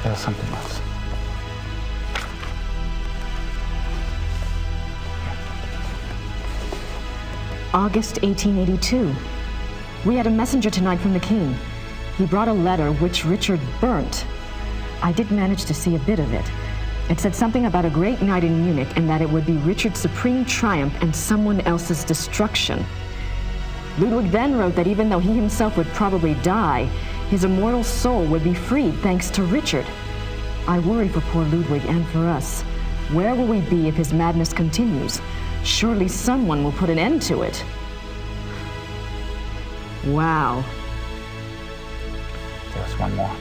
There's something else. August 1882. We had a messenger tonight from the king. He brought a letter which Richard burnt. I did manage to see a bit of it. It said something about a great night in Munich and that it would be Richard's supreme triumph and someone else's destruction. Ludwig then wrote that even though he himself would probably die, his immortal soul would be freed thanks to Richard. I worry for poor Ludwig and for us. Where will we be if his madness continues? Surely someone will put an end to it. Wow. There's one more.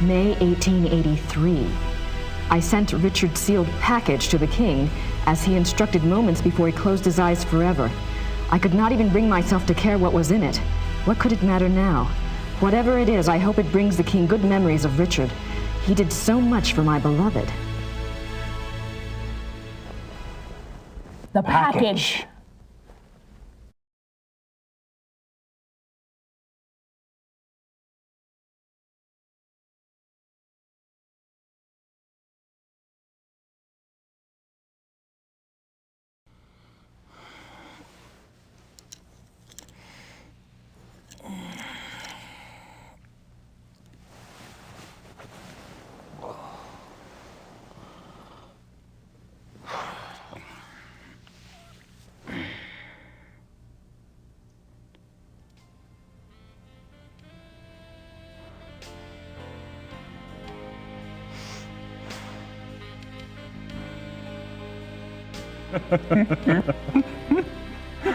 May 1883. I sent Richard's sealed package to the king, as he instructed moments before he closed his eyes forever. I could not even bring myself to care what was in it. What could it matter now? Whatever it is, I hope it brings the king good memories of Richard. He did so much for my beloved. The package.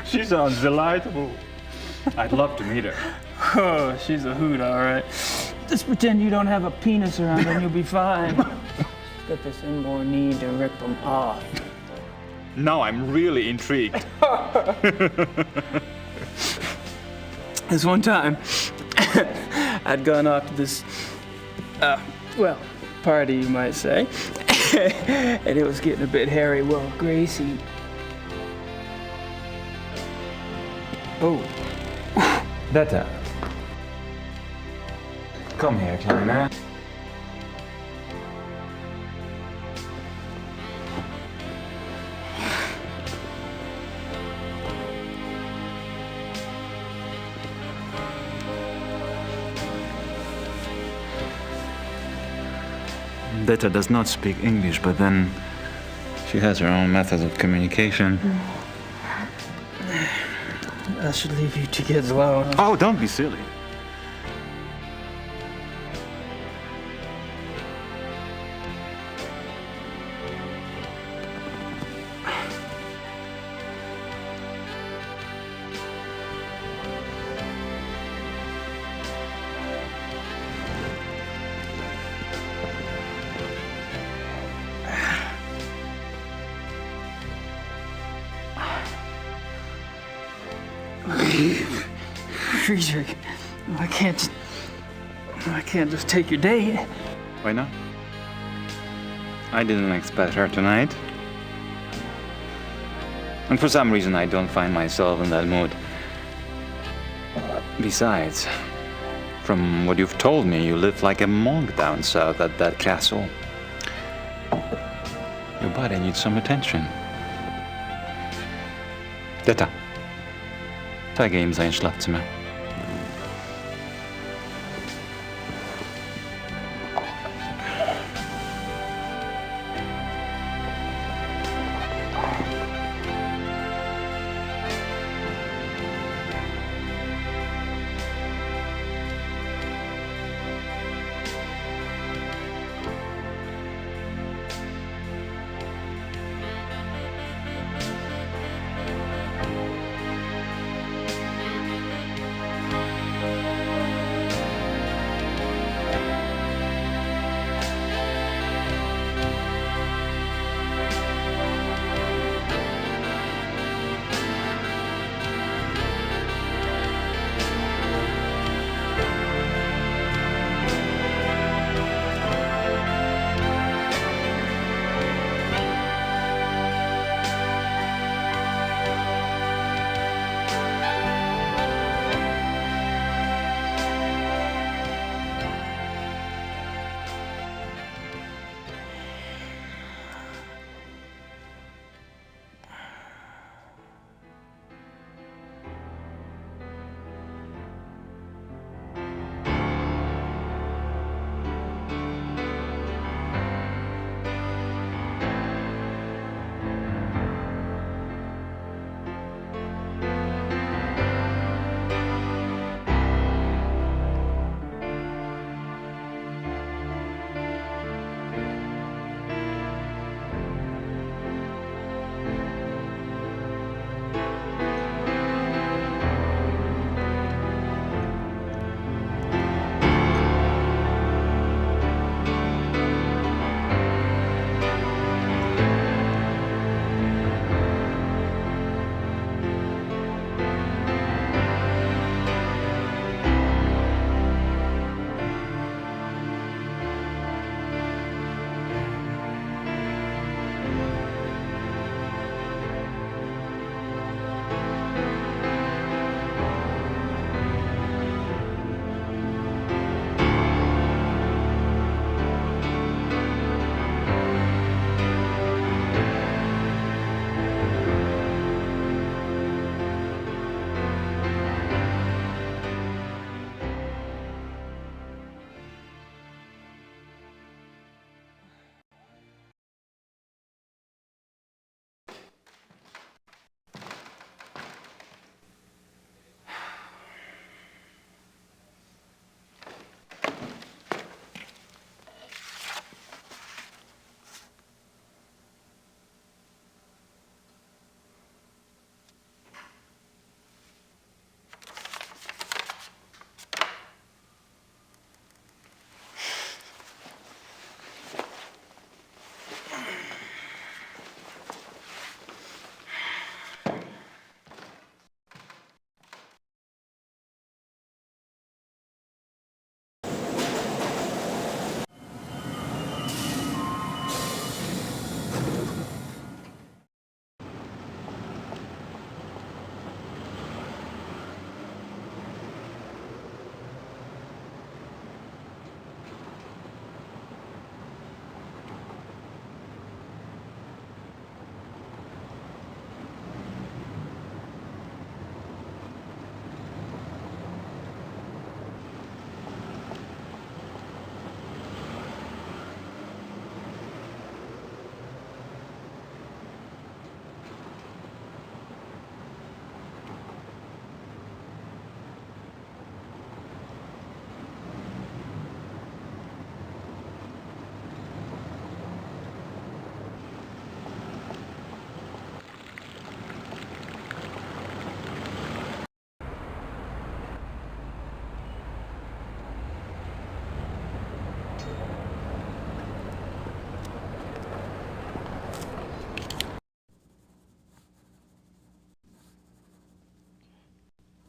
She sounds delightful. I'd love to meet her. Oh, she's a hoot, all right. Just pretend you don't have a penis around and you'll be fine. Got this inborn need to rip them off. Now I'm really intrigued. This one time, I'd gone off to this, well, party, you might say. And it was getting a bit hairy. Well, Gracie... Oh. Detta. Come here, Kleiner. Detta does not speak English, but then she has her own methods of communication. I should leave you two kids alone. Oh, don't be silly. Friedrich, I can't just take your date. Why not? I didn't expect her tonight. And for some reason, I don't find myself in that mood. Besides, from what you've told me, you live like a monk down south at that castle. Your body needs some attention. Detta. Tagga in sein Schlafzimmer.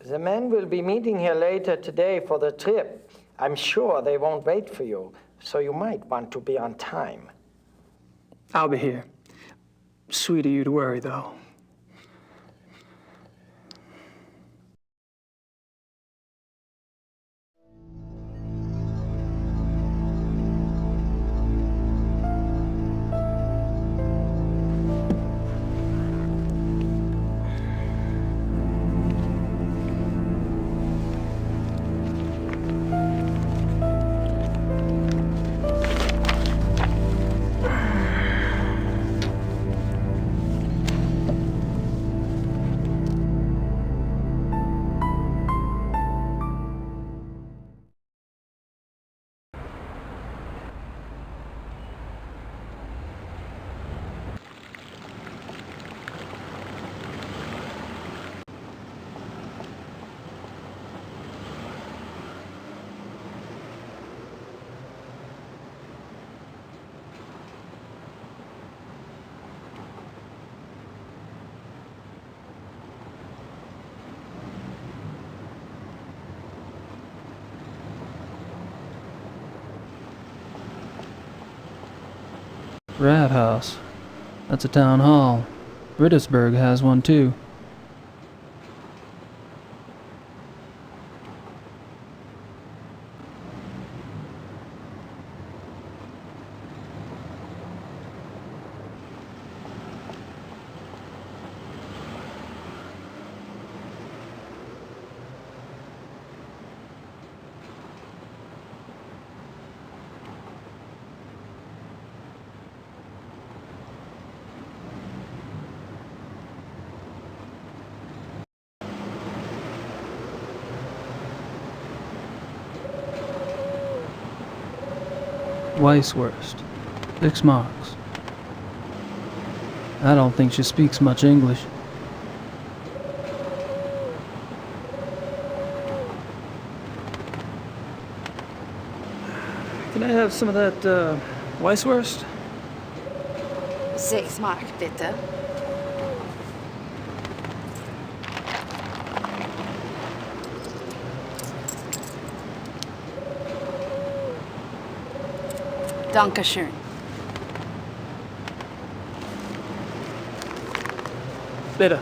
The men will be meeting here later today for the trip. I'm sure they won't wait for you, so you might want to be on time. I'll be here. Sweet of you to worry, though. Rat House. That's a town hall. Rittersburg has one too. Weisswurst. 6 marks. I don't think she speaks much English. Can I have some of that, Weisswurst? 6 Mark, bitte. Dankeschön. Bitte.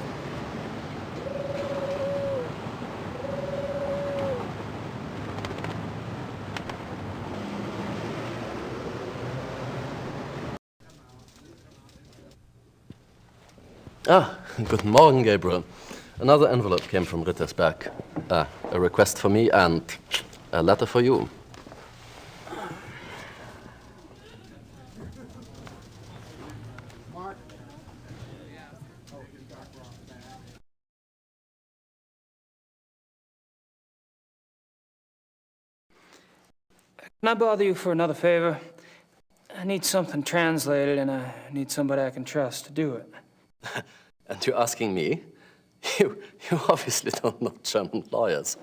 Guten Morgen, Gabriel. Another envelope came from Rittersberg. A request for me and a letter for you. Can I bother you for another favor? I need something translated, and I need somebody I can trust to do it. And you're asking me? You obviously don't know German lawyers.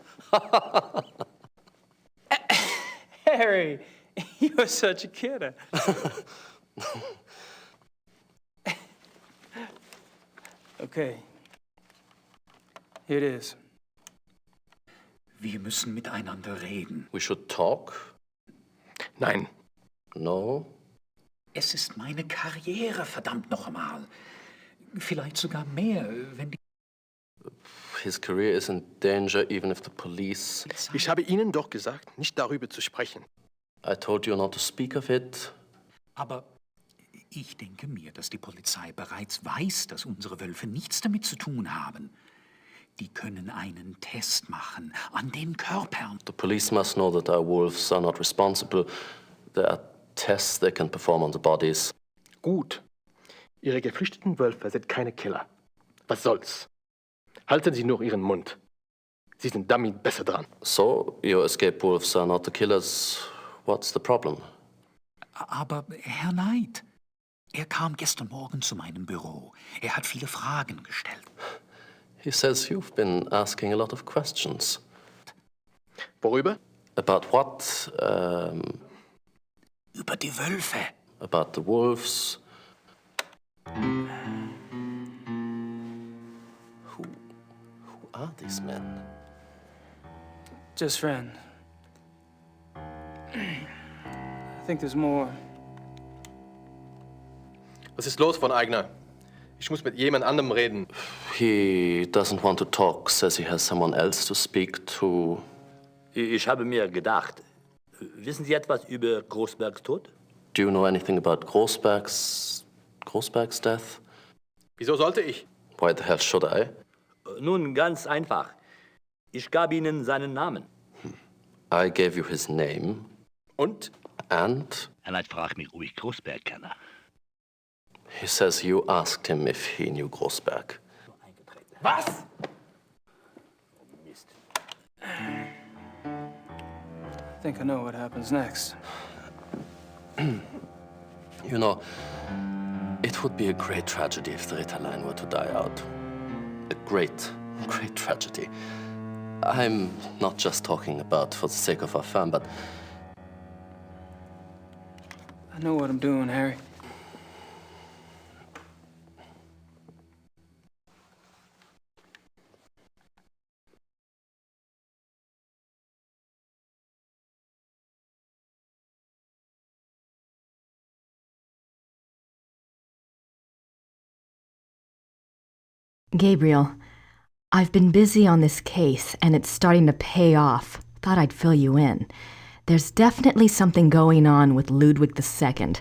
Harry, you're such a kidder. Okay. Here it is. Wir müssen miteinander reden. We should talk? Nein. No? Es ist meine Karriere, verdammt noch einmal. Vielleicht sogar mehr, wenn die... His career is in danger even if the police... Ich habe Ihnen doch gesagt, nicht darüber zu sprechen. I told you not to speak of it. Aber ich denke mir, dass die Polizei bereits weiß, dass unsere Wölfe nichts damit zu tun haben. Die können einen Test machen an den Körpern. The police must know that our wolves are not responsible. There are tests they can perform on the bodies. Gut. Ihre geflüchteten Wölfe sind keine Killer. Was soll's? Halten Sie nur Ihren Mund. Sie sind damit besser dran. So, your escape wolves are not the killers. What's the problem? Aber Herr Knight, er kam gestern Morgen zu meinem Büro. Er hat viele Fragen gestellt. He says you've been asking a lot of questions. Worüber? About what? Über die Wölfe. About the wolves. Who are these men? Just friends. I think there's more. Was ist los, von Eigner? Ich muss mit jemand anderem reden. He doesn't want to talk, says he has someone else to speak to. Ich habe mir gedacht, wissen Sie etwas über Großbergs Tod? Do you know anything about Großberg's death? Wieso sollte ich? Why the hell should I? Nun, ganz einfach. Ich gab Ihnen seinen Namen. I gave you his name. Und? And? Und ich frage mich, ob ich Großberg kenne. He says you asked him if he knew Großberg. Was? Mist. I think I know what happens next. You know, it would be a great tragedy if the Ritterline were to die out. A great, great tragedy. I'm not just talking about for the sake of our firm, but... I know what I'm doing, Harry. Gabriel, I've been busy on this case, and it's starting to pay off. Thought I'd fill you in. There's definitely something going on with Ludwig II.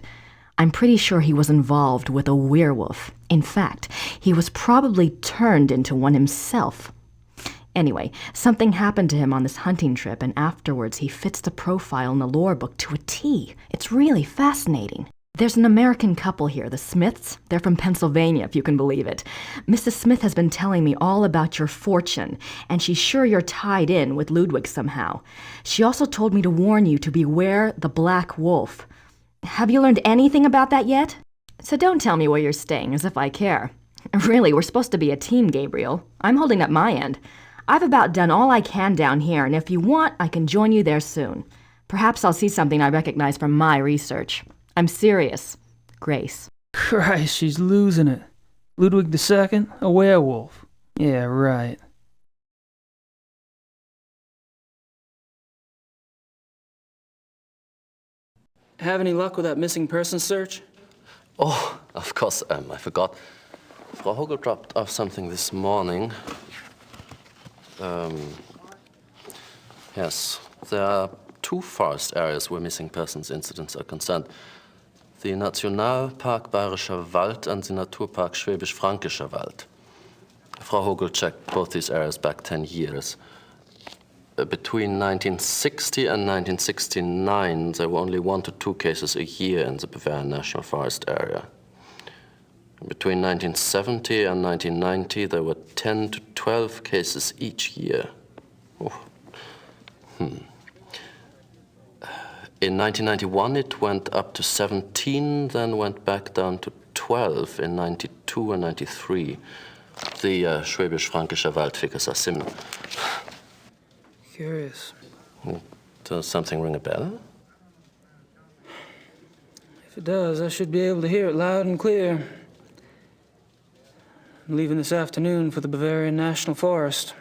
I'm pretty sure he was involved with a werewolf. In fact, he was probably turned into one himself. Anyway, something happened to him on this hunting trip, and afterwards he fits the profile in the lore book to a T. It's really fascinating. There's an American couple here, the Smiths. They're from Pennsylvania, if you can believe it. Mrs. Smith has been telling me all about your fortune, and she's sure you're tied in with Ludwig somehow. She also told me to warn you to beware the Black Wolf. Have you learned anything about that yet? So don't tell me where you're staying, as if I care. Really, we're supposed to be a team, Gabriel. I'm holding up my end. I've about done all I can down here, and if you want, I can join you there soon. Perhaps I'll see something I recognize from my research. I'm serious. Grace. Christ, she's losing it. Ludwig II, a werewolf. Yeah, right. Have any luck with that missing person search? Oh, of course, I forgot. Frau Hogel dropped off something this morning. Yes, there are 2 forest areas where missing persons incidents are concerned. The Nationalpark Bayerischer Wald and the Naturpark Schwäbisch-Fränkischer Wald. Frau Hogel checked both these areas back 10 years. Between 1960 and 1969, there were only 1 to 2 cases a year in the Bavarian National Forest area. Between 1970 and 1990, there were 10 to 12 cases each year. Oh. In 1991, it went up to 17, then went back down to 12 in 92 and 93. The Schwäbisch-Fränkischer Wald figures are similar. Curious. Does something ring a bell? If it does, I should be able to hear it loud and clear. I'm leaving this afternoon for the Bavarian National Forest.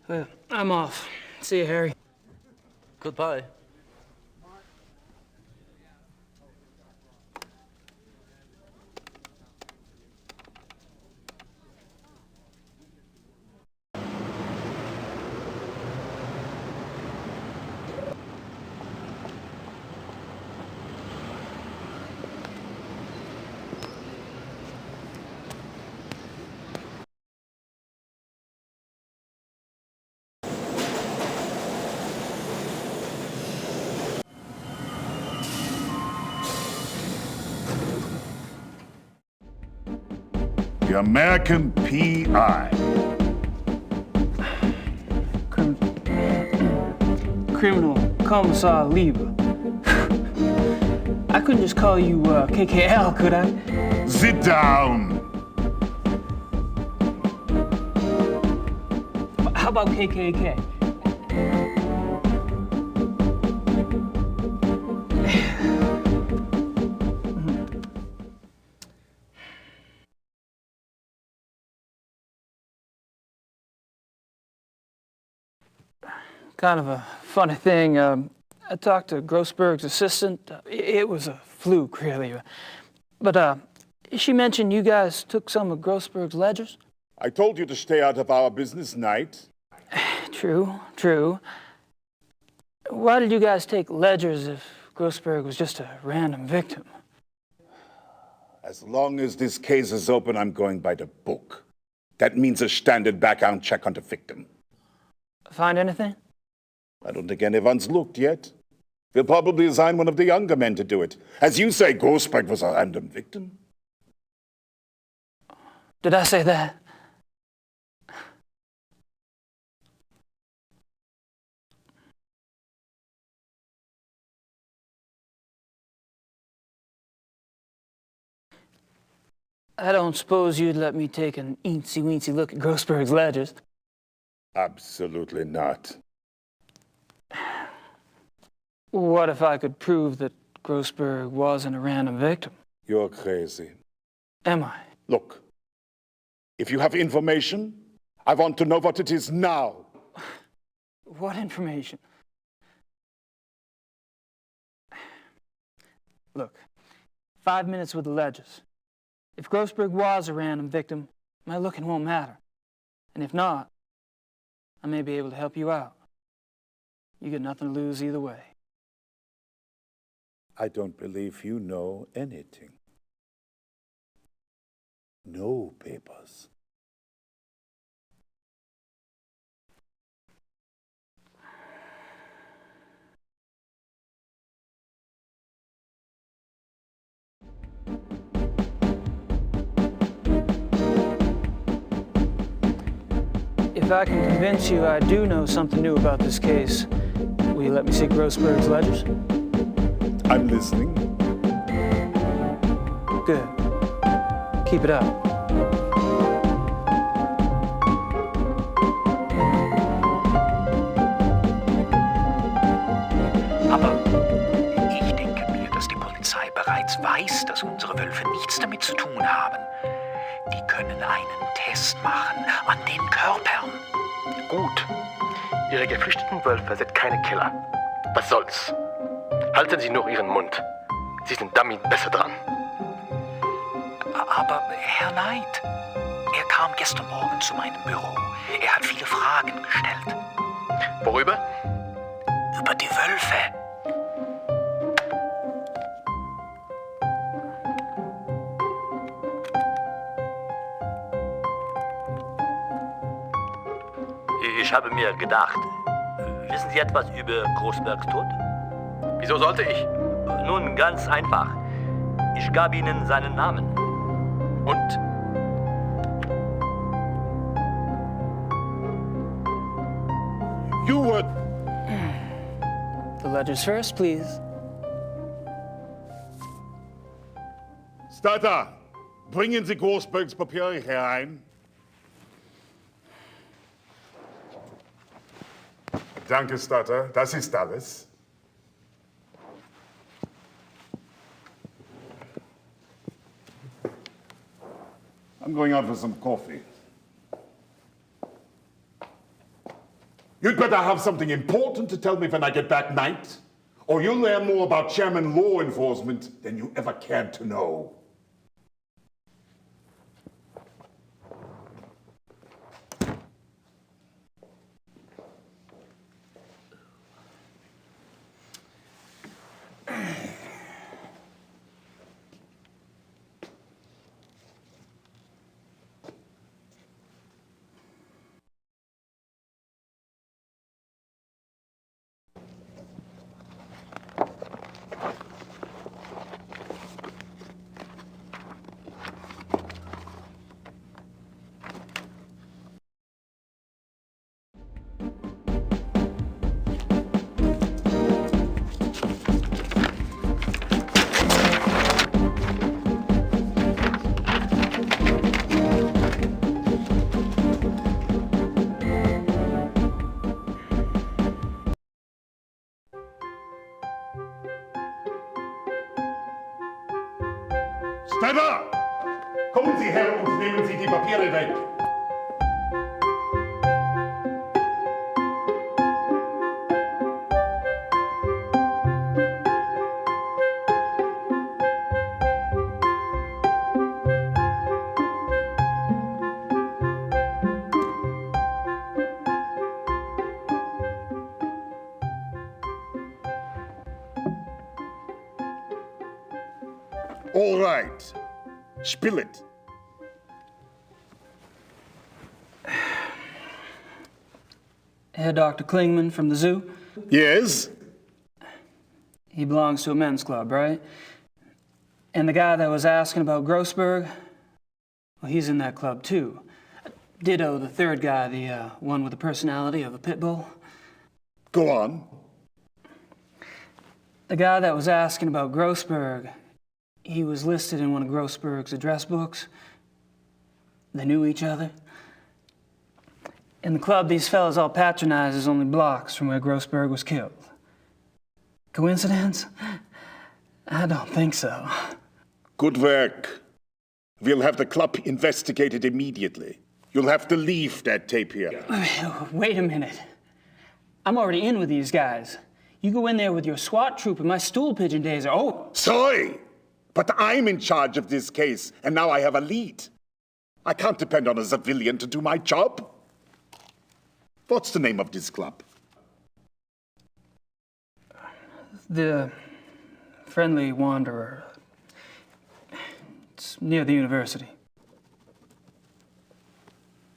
Well, I'm off. See you, Harry. Goodbye. The American P.I. Criminal Commissar Lieber. I couldn't just call you KKL, could I? Sit down. How about KKK? kind of a funny thing. I talked to Grossberg's assistant. It was a fluke, really. But she mentioned you guys took some of Grossberg's ledgers? I told you to stay out of our business, Knight. True, true. Why did you guys take ledgers if Grossberg was just a random victim? As long as this case is open, I'm going by the book. That means a standard background check on the victim. Find anything? I don't think anyone's looked yet. We'll probably assign one of the younger men to do it. As you say, Grossberg was a random victim. Did I say that? I don't suppose you'd let me take an eensy-weensy look at Grossberg's ledgers? Absolutely not. What if I could prove that Grossberg wasn't a random victim? You're crazy. Am I? Look, if you have information, I want to know what it is now. What information? Look, 5 minutes with the ledgers. If Grossberg was a random victim, my looking won't matter. And if not, I may be able to help you out. You get nothing to lose either way. I don't believe you know anything. No papers. If I can convince you I do know something new about this case, will you let me see Grossberg's ledgers? I'm listening. Good. Keep it up. Aber ich denke mir, dass die Polizei bereits weiß, dass unsere Wölfe nichts damit zu tun haben. Die können einen Test machen an den Körpern. Gut. Ihre geflüchteten Wölfe sind keine Killer. Was soll's? Halten Sie nur Ihren Mund. Sie sind damit besser dran. Aber Herr Knight, er kam gestern Morgen zu meinem Büro. Er hat viele Fragen gestellt. Worüber? Über die Wölfe. Ich habe mir gedacht, wissen Sie etwas über Grossbergs Tod? Wieso sollte ich? Nun, ganz einfach. Ich gab Ihnen seinen Namen. Und? You would. The ledgers first, please. Starter, bringen Sie Grossbergs Papiere herein. Danke, Starter. Das ist alles. I'm going out for some coffee. You'd better have something important to tell me when I get back, Knight, or you'll learn more about Chairman law enforcement than you ever cared to know. Starter! Kommen Sie her und nehmen Sie die Papiere weg. All right. Spill it. Herr Dr. Klingman from the zoo? Yes? He belongs to a men's club, right? And the guy that was asking about Grossberg, well, he's in that club too. Ditto the third guy, the one with the personality of a pit bull. Go on. The guy that was asking about Grossberg, he was listed in one of Grossberg's address books. They knew each other. In the club these fellas all patronize is only blocks from where Grossberg was killed. Coincidence? I don't think so. Good work. We'll have the club investigated immediately. You'll have to leave that tape here. Wait a minute. I'm already in with these guys. You go in there with your SWAT troop and my stool pigeon days are over. Sorry, but I'm in charge of this case, and now I have a lead. I can't depend on a civilian to do my job. What's the name of this club? The Friendly Wanderer. It's near the university.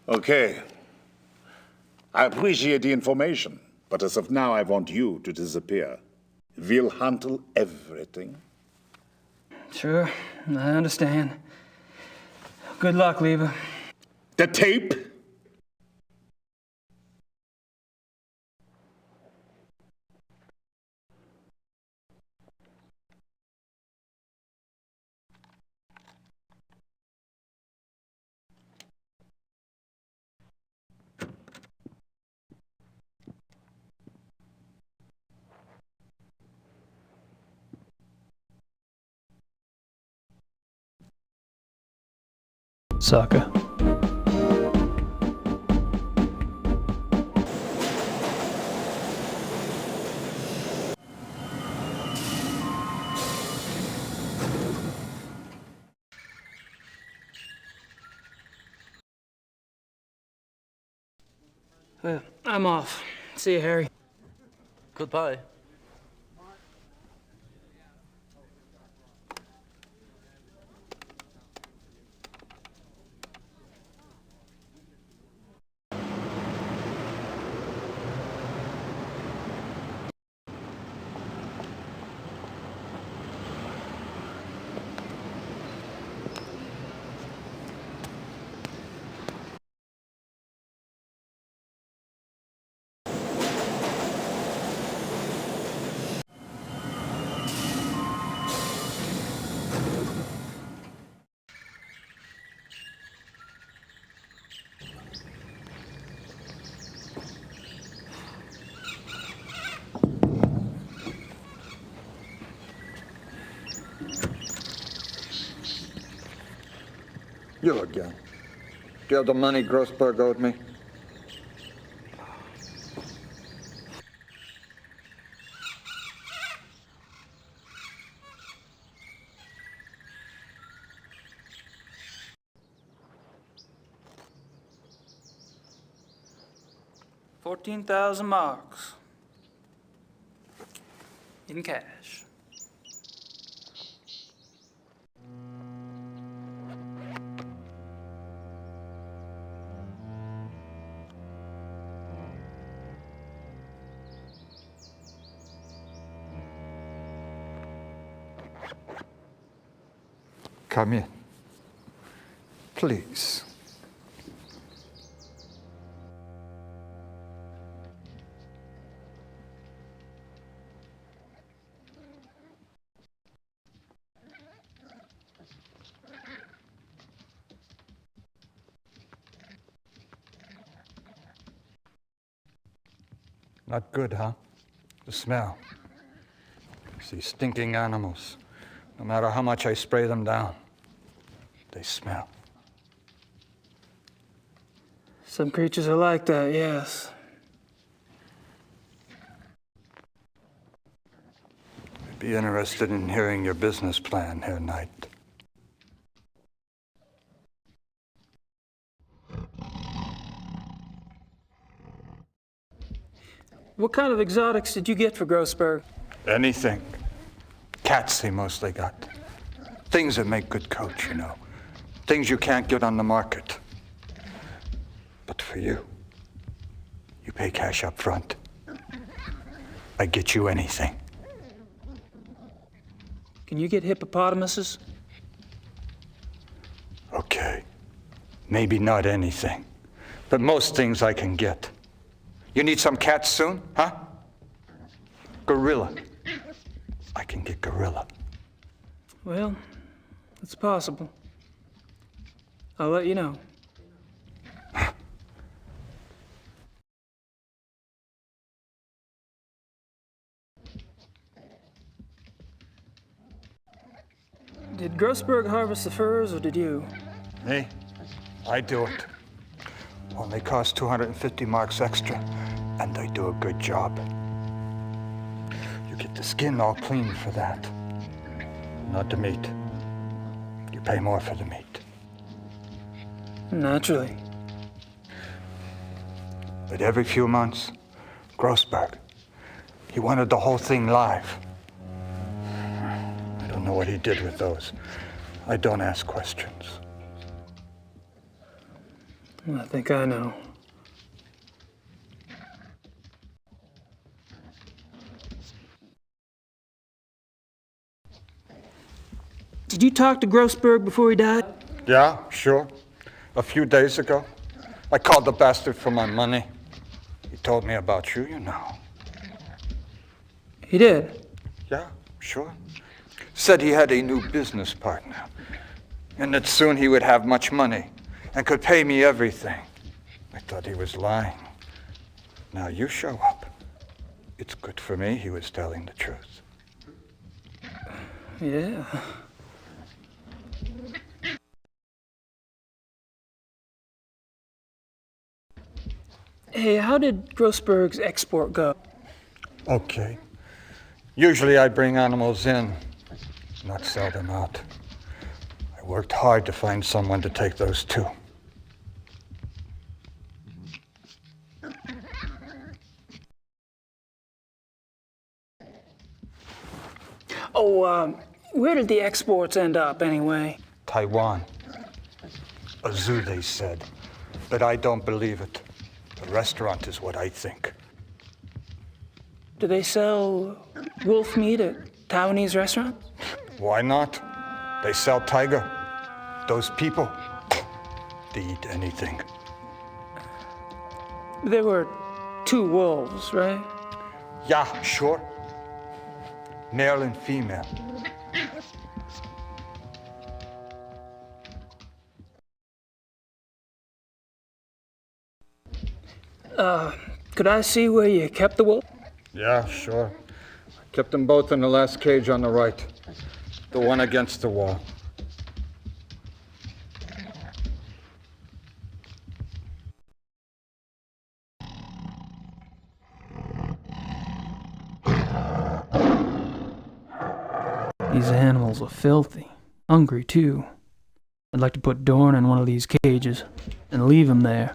Okay. I appreciate the information, but as of now, I want you to disappear. We'll handle everything. Sure, I understand. Good luck, Lieber. The tape? Sucker. I'm off. See you, Harry. Goodbye. You again. Do you have the money Grossberg owed me? $14,000 in cash. Come in. Please. Not good, huh? The smell. These stinking animals. No matter how much I spray them down, they smell. Some creatures are like that, yes. I'd be interested in hearing your business plan, Herr Knight. What kind of exotics did you get for Grossberg? Anything. Cats he mostly got. Things that make good coach, you know. Things you can't get on the market. But for you, you pay cash up front. I get you anything. Can you get hippopotamuses? Okay. Maybe not anything. But most things I can get. You need some cats soon, huh? Gorilla. I can get gorilla. Well, it's possible. I'll let you know. Did Grossberg harvest the furs, or did you? Me? I do it. Only cost 250 marks extra, and I do a good job. You get the skin all clean for that. Not the meat. You pay more for the meat. Naturally. But every few months, Grossberg, he wanted the whole thing live. I don't know what he did with those. I don't ask questions. I think I know. Did you talk to Grossberg before he died? Yeah, sure. A few days ago. I called the bastard for my money. He told me about you, you know. He did? Yeah, sure. Said he had a new business partner, and that soon he would have much money and could pay me everything. I thought he was lying. Now you show up. It's good for me he was telling the truth. Yeah. Hey, how did Grossberg's export go? Okay. Usually I bring animals in, not sell them out. I worked hard to find someone to take those too. Oh, where did the exports end up anyway? Taiwan. A zoo, they said. But I don't believe it. A restaurant is what I think. Do they sell wolf meat at Taiwanese restaurants? Why not? They sell tiger. Those people, they eat anything. There were 2 wolves, right? Yeah, sure. Male and female. Could I see where you kept the wolf? Yeah, sure. I kept them both in the last cage on the right. The one against the wall. These animals are filthy. Hungry, too. I'd like to put Dorn in one of these cages and leave him there.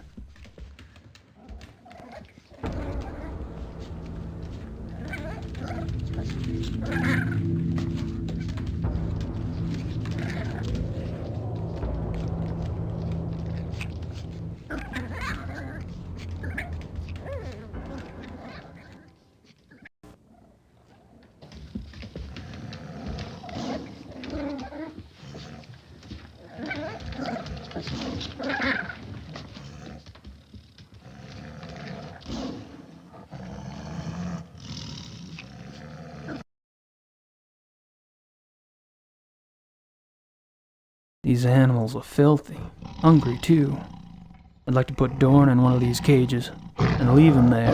These animals are filthy. Hungry, too. I'd like to put Dorn in one of these cages and leave him there.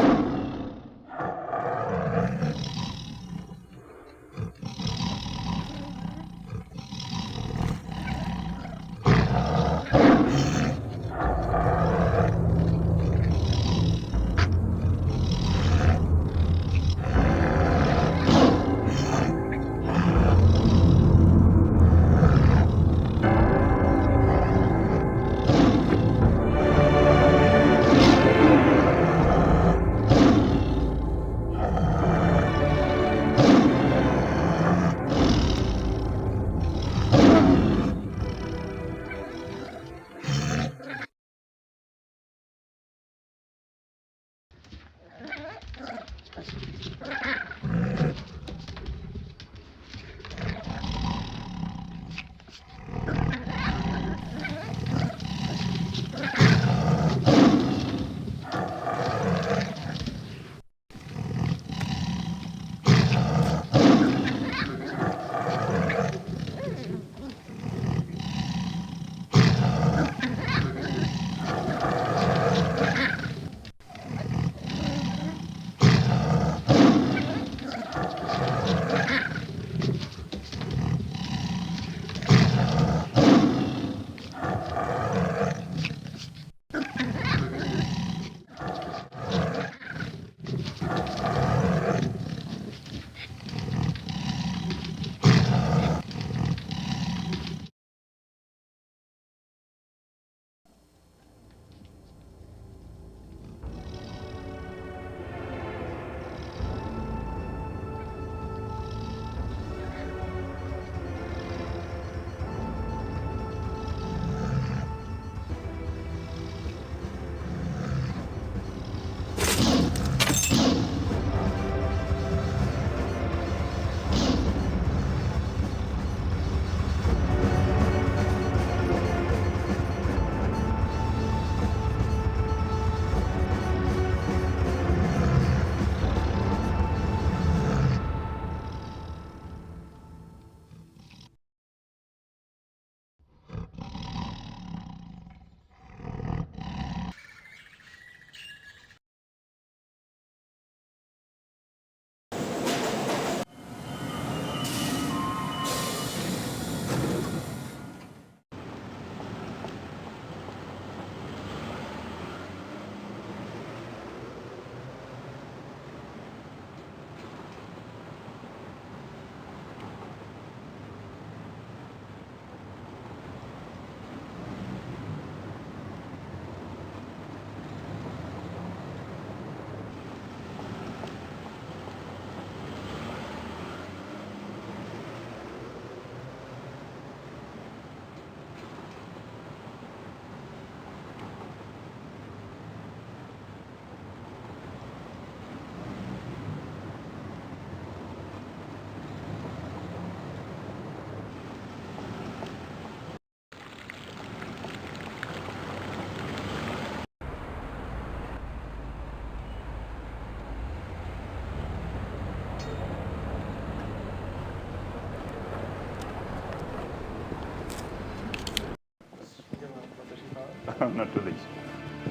Not the least.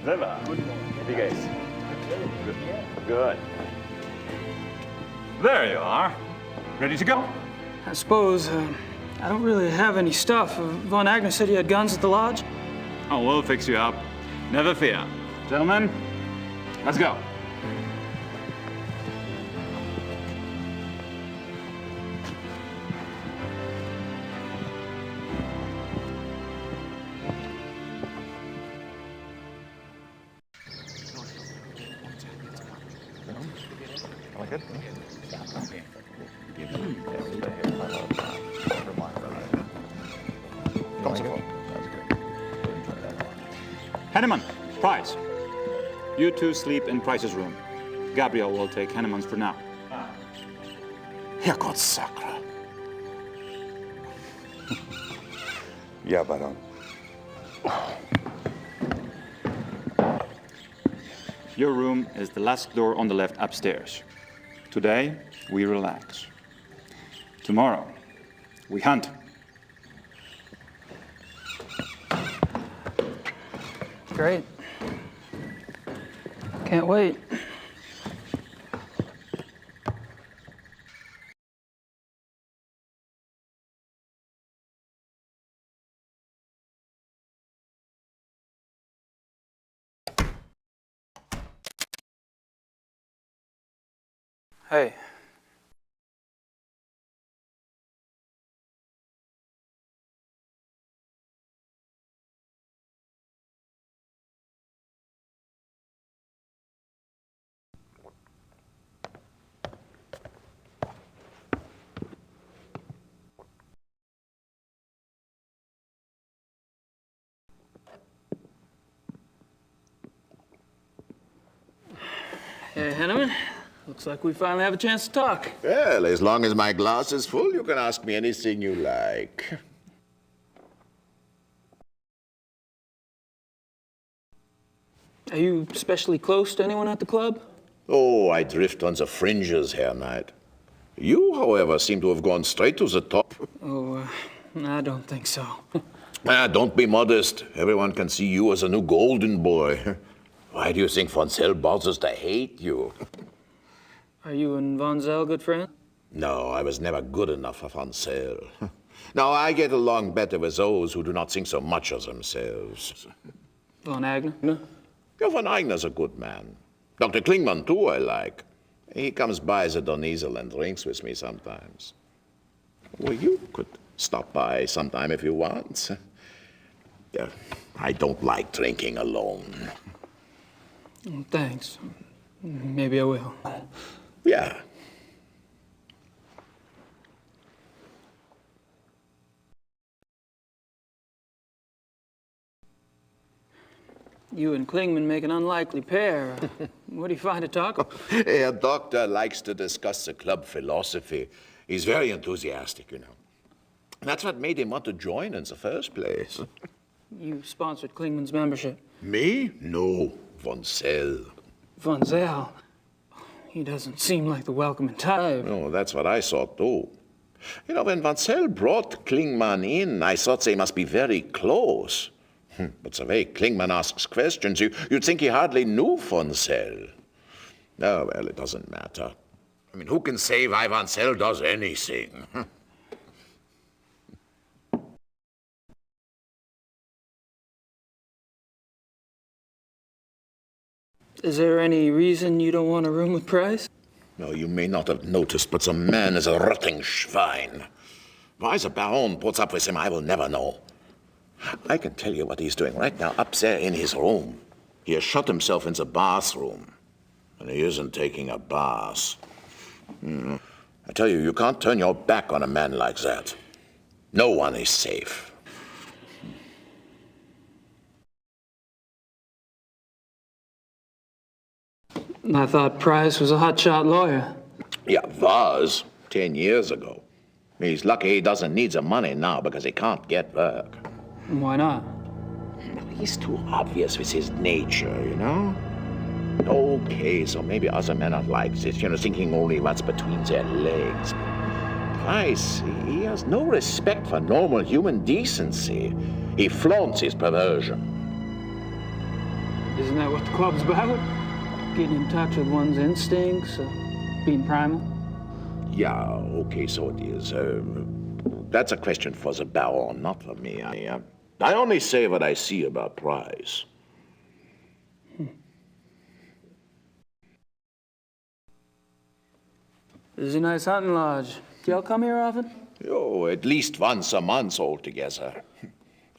Selber. Wie geht's? Good. There you are. Ready to go? I suppose, I don't really have any stuff. Von Agner said he had guns at the lodge. Oh, we'll fix you up. Never fear. Gentlemen, let's go. Henneman, Price. You two sleep in Price's room. Gabriel will take Henneman's for now. Herrgott Sakra. Ja, Baron. Your room is the last door on the left upstairs. Today, we relax. Tomorrow, we hunt. Great. Can't wait. Hey. Hey, Henneman. Looks like we finally have a chance to talk. Well, as long as my glass is full, you can ask me anything you like. Are you especially close to anyone at the club? Oh, I drift on the fringes, Herr Knight. You, however, seem to have gone straight to the top. Oh, I don't think so. Don't be modest. Everyone can see you as a new golden boy. Why do you think von Zell bothers to hate you? Are you and Von Zell good friends? No, I was never good enough for von Zell. No, I get along better with those who do not think so much of themselves. Von Agner? Yeah, von Agner's a good man. Dr. Klingman, too, I like. He comes by the Doneasel and drinks with me sometimes. Well, you could stop by sometime if you want. Yeah, I don't like drinking alone. Thanks. Maybe I will. Yeah. You and Klingman make an unlikely pair. What do you find to talk about? Herr Doctor likes to discuss the club philosophy. He's very enthusiastic, you know. That's what made him want to join in the first place. You sponsored Klingman's membership. Me? No, von Zell. Von Zell? He doesn't seem like the welcoming type. No, that's what I thought, too. You know, when von Zell brought Klingman in, I thought they must be very close. But the way Klingman asks questions, you'd think he hardly knew von Zell. Oh, well, it doesn't matter. I mean, who can say why von Zell does anything? Is there any reason you don't want a room with Price? No, you may not have noticed, but the man is a rotting Schwein. Why the Baron puts up with him, I will never know. I can tell you what he's doing right now up there in his room. He has shut himself in the bathroom, and he isn't taking a bath. I tell you, you can't turn your back on a man like that. No one is safe. I thought Price was a hotshot lawyer. Yeah, was 10 years ago. He's lucky he doesn't need the money now because he can't get work. Why not? He's too obvious with his nature, you know? Okay, so maybe other men are like this, you know, thinking only what's between their legs. Price, he has no respect for normal human decency. He flaunts his perversion. Isn't that what the club's about? Getting in touch with one's instincts, being primal? Yeah, okay, so it is. That's a question for the Baron, not for me. I only say what I see about Price. This is a nice hunting lodge. Do y'all come here often? Oh, at least once a month altogether.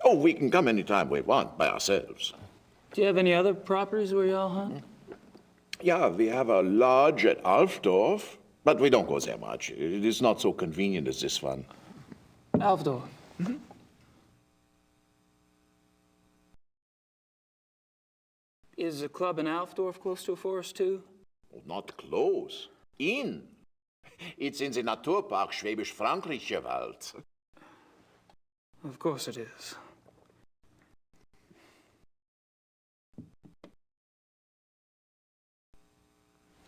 Oh, we can come anytime we want by ourselves. Do you have any other properties where y'all hunt? Yeah, we have a lodge at Alfdorf, but we don't go there much. It is not so convenient as this one. Alfdorf? Is the club in Alfdorf close to a forest, too? Oh, not close. In. It's in the Naturpark Schwäbisch-Frankrischer Wald. Of course it is.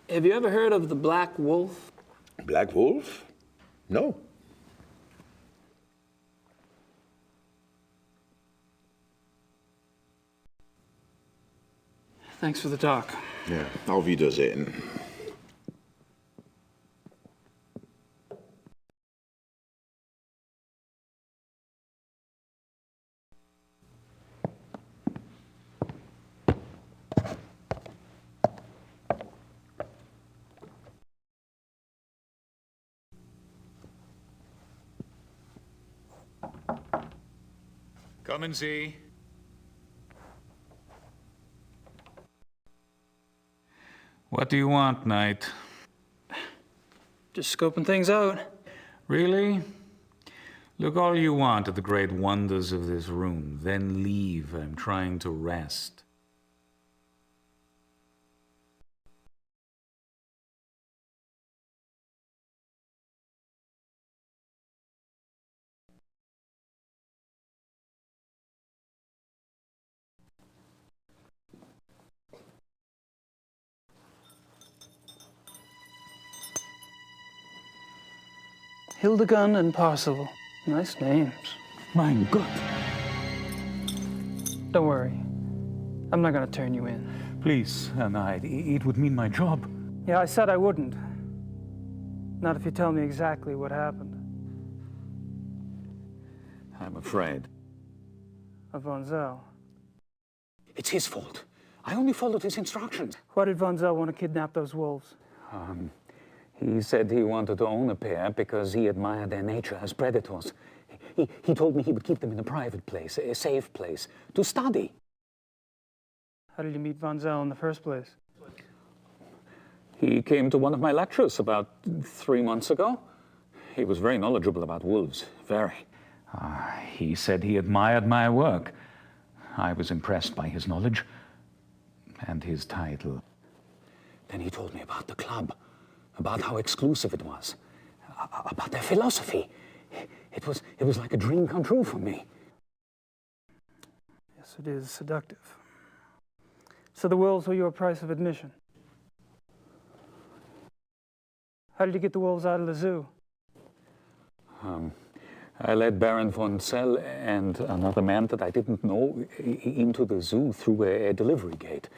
Have you ever heard of the Black Wolf? Black Wolf? No. Thanks for the talk. Ja, auf Wiedersehen. Kommen Sie. What do you want, Knight? Just scoping things out. Really? Look all you want at the great wonders of this room, then leave. I'm trying to rest. Hildegard and Parzival. Nice names. Mein Gott. Don't worry. I'm not gonna turn you in. Please, Knight, it would mean my job. Yeah, I said I wouldn't. Not if you tell me exactly what happened. I'm afraid. Of Von Zell. It's his fault. I only followed his instructions. Why did Von Zell want to kidnap those wolves? He said he wanted to own a pair because he admired their nature as predators. He told me he would keep them in a private place, a safe place, to study. How did you meet Von Zell in the first place? He came to one of my lectures about 3 months ago. He was very knowledgeable about wolves, very. He said he admired my work. I was impressed by his knowledge and his title. Then he told me about the club, about how exclusive it was, about their philosophy. It was like a dream come true for me. Yes, it is seductive. So the wolves were your price of admission? How did you get the wolves out of the zoo? I led Baron von Zell and another man that I didn't know into the zoo through a delivery gate.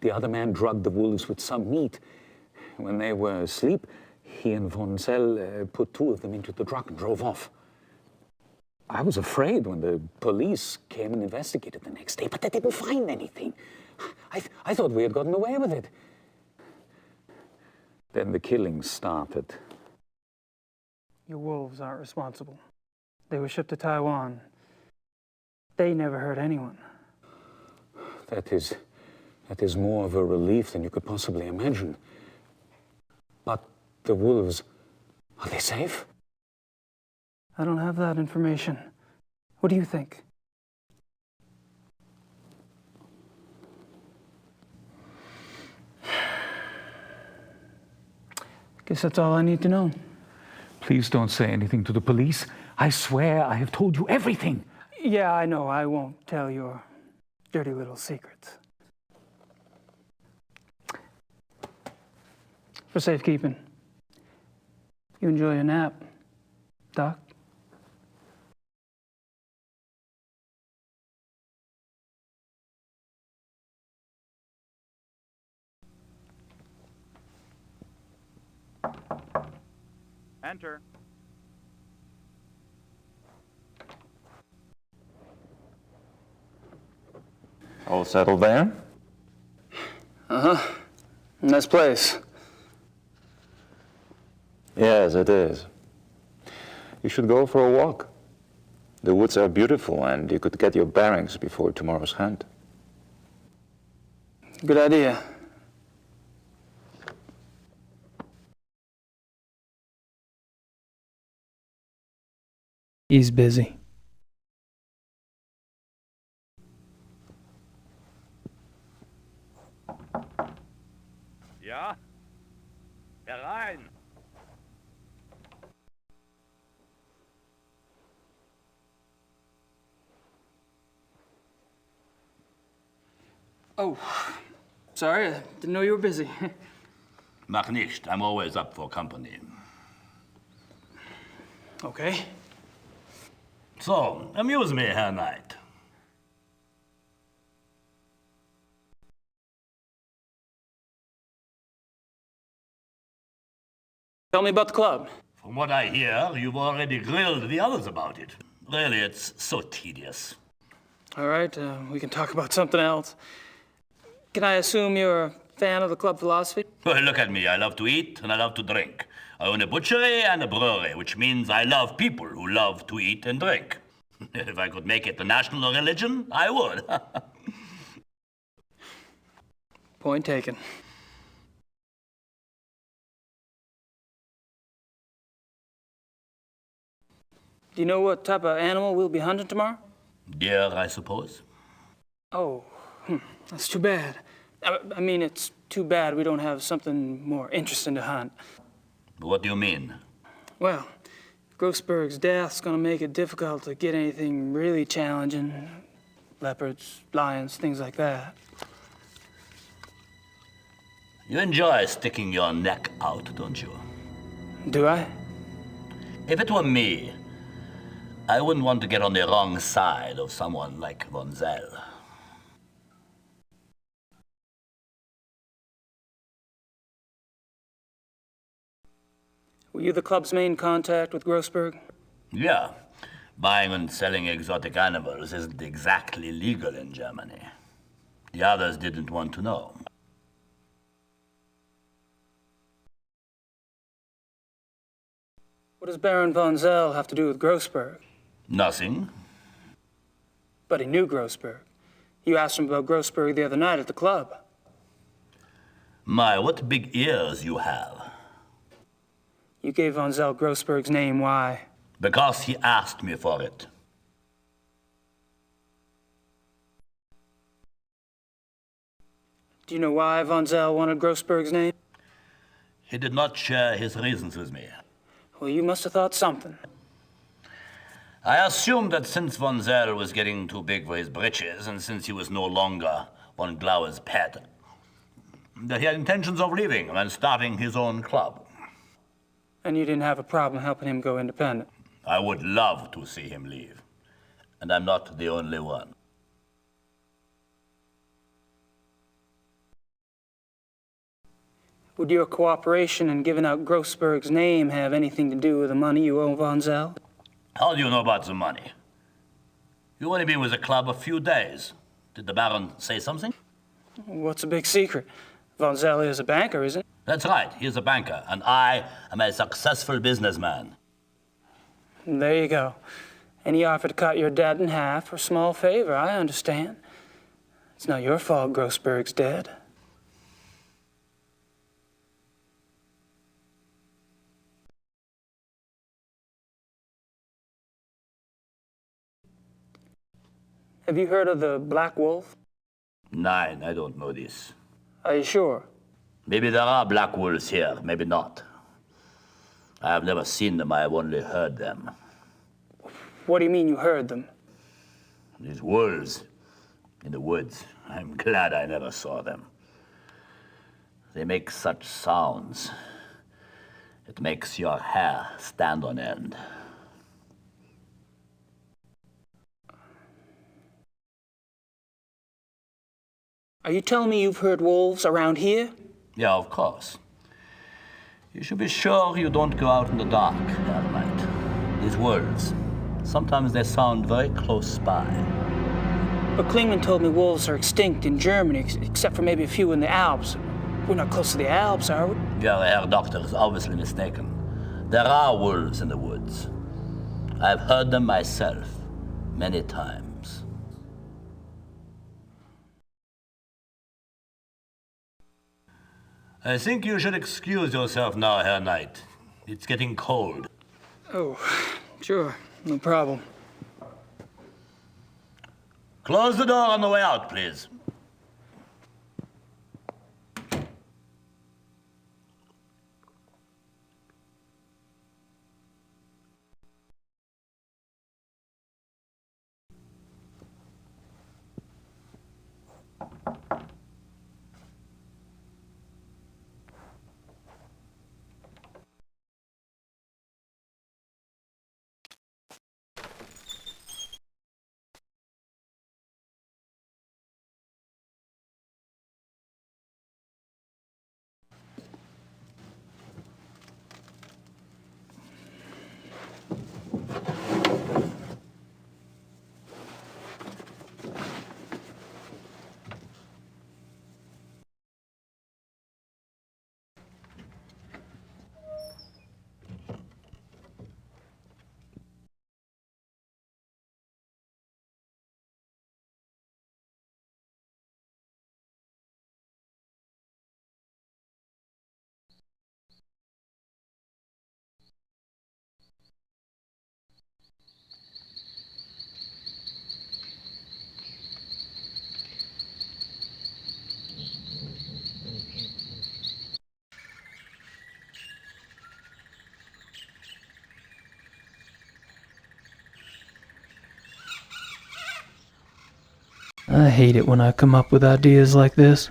The other man drugged the wolves with some meat. When they were asleep, he and von Zell put 2 of them into the truck and drove off. I was afraid when the police came and investigated the next day, but they didn't find anything. I thought we had gotten away with it. Then the killings started. Your wolves aren't responsible. They were shipped to Taiwan. They never hurt anyone. That is more of a relief than you could possibly imagine. But the wolves, are they safe? I don't have that information. What do you think? Guess that's all I need to know. Please don't say anything to the police. I swear I have told you everything. Yeah, I know. I won't tell your dirty little secrets. For safekeeping. You enjoy a nap, Doc? Enter. All settled there? Uh-huh. Nice place. Yes, it is. You should go for a walk. The woods are beautiful, and you could get your bearings before tomorrow's hunt. Good idea. He's busy. Ja? Herein! Oh, sorry, I didn't know you were busy. Mach nicht. I'm always up for company. Okay. So, amuse me, Herr Knight. Tell me about the club. From what I hear, you've already grilled the others about it. Really, it's so tedious. All right, we can talk about something else. Can I assume you're a fan of the club philosophy? Well, look at me. I love to eat and I love to drink. I own a butchery and a brewery, which means I love people who love to eat and drink. If I could make it the national religion, I would. Point taken. Do you know what type of animal we'll be hunting tomorrow? Deer, I suppose. Oh, that's too bad. I mean, it's too bad we don't have something more interesting to hunt. What do you mean? Well, Grossberg's death's gonna make it difficult to get anything really challenging. Leopards, lions, things like that. You enjoy sticking your neck out, don't you? Do I? If it were me, I wouldn't want to get on the wrong side of someone like Von Zell. Were you the club's main contact with Grossberg? Yeah. Buying and selling exotic animals isn't exactly legal in Germany. The others didn't want to know. What does Baron von Zell have to do with Grossberg? Nothing. But he knew Grossberg. You asked him about Grossberg the other night at the club. My, what big ears you have. You gave von Zell Grossberg's name, why? Because he asked me for it. Do you know why von Zell wanted Grossberg's name? He did not share his reasons with me. Well, you must have thought something. I assumed that since von Zell was getting too big for his britches, and since he was no longer von Glauer's pet, that he had intentions of leaving and starting his own club. And you didn't have a problem helping him go independent? I would love to see him leave. And I'm not the only one. Would your cooperation in giving out Grossberg's name have anything to do with the money you owe von Zell? How do you know about the money? You've only been with the club a few days. Did the Baron say something? What's a big secret? Von Zell is a banker, isn't he? That's right, he's a banker, and I am a successful businessman. There you go. And he offered to cut your debt in half for a small favor, I understand. It's not your fault Grossberg's dead. Have you heard of the Black Wolf? Nein, I don't know this. Are you sure? Maybe there are black wolves here, maybe not. I have never seen them, I have only heard them. What do you mean you heard them? These wolves in the woods. I'm glad I never saw them. They make such sounds. It makes your hair stand on end. Are you telling me you've heard wolves around here? Yeah, of course. You should be sure you don't go out in the dark, Herr Knight. These words, sometimes they sound very close by. But Klingman told me wolves are extinct in Germany, except for maybe a few in the Alps. We're not close to the Alps, are we? Your Herr Doctor is obviously mistaken. There are wolves in the woods. I've heard them myself many times. I think you should excuse yourself now, Herr Knight. It's getting cold. Oh, sure. No problem. Close the door on the way out, please. I hate it when I come up with ideas like this.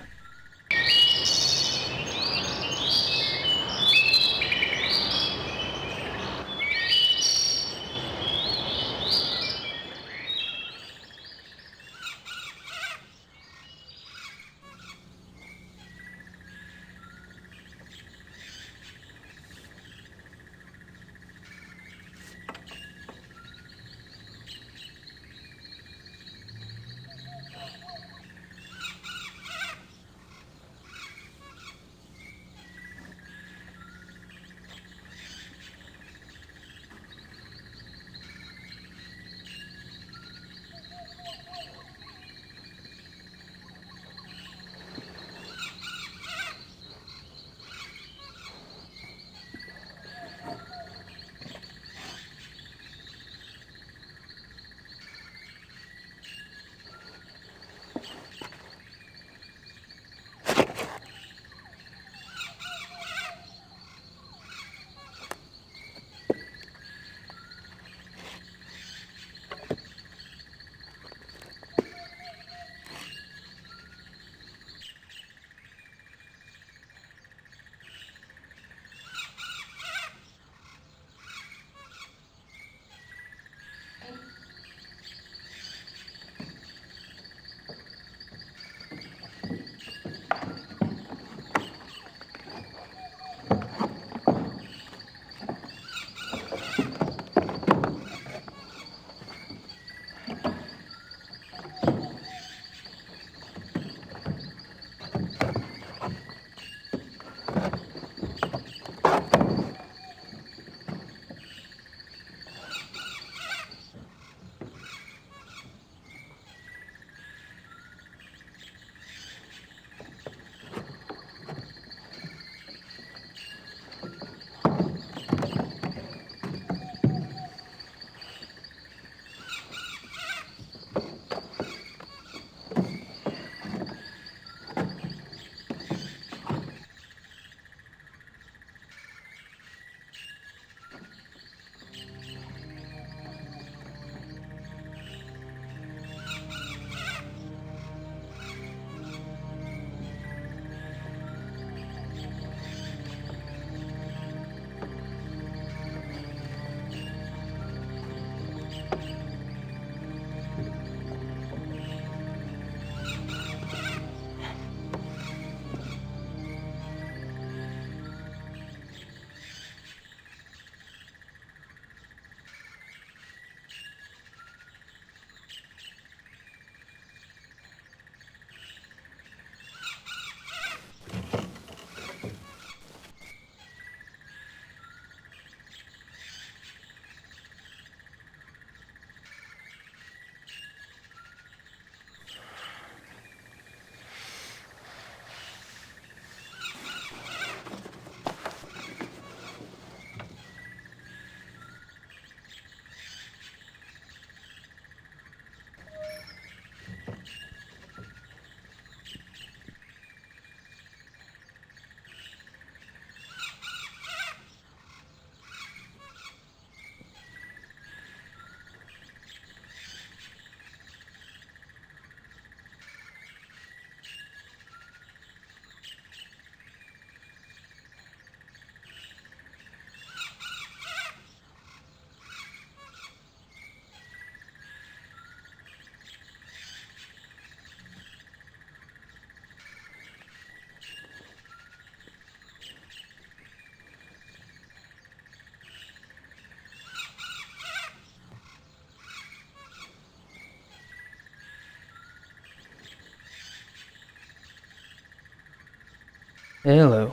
Hello.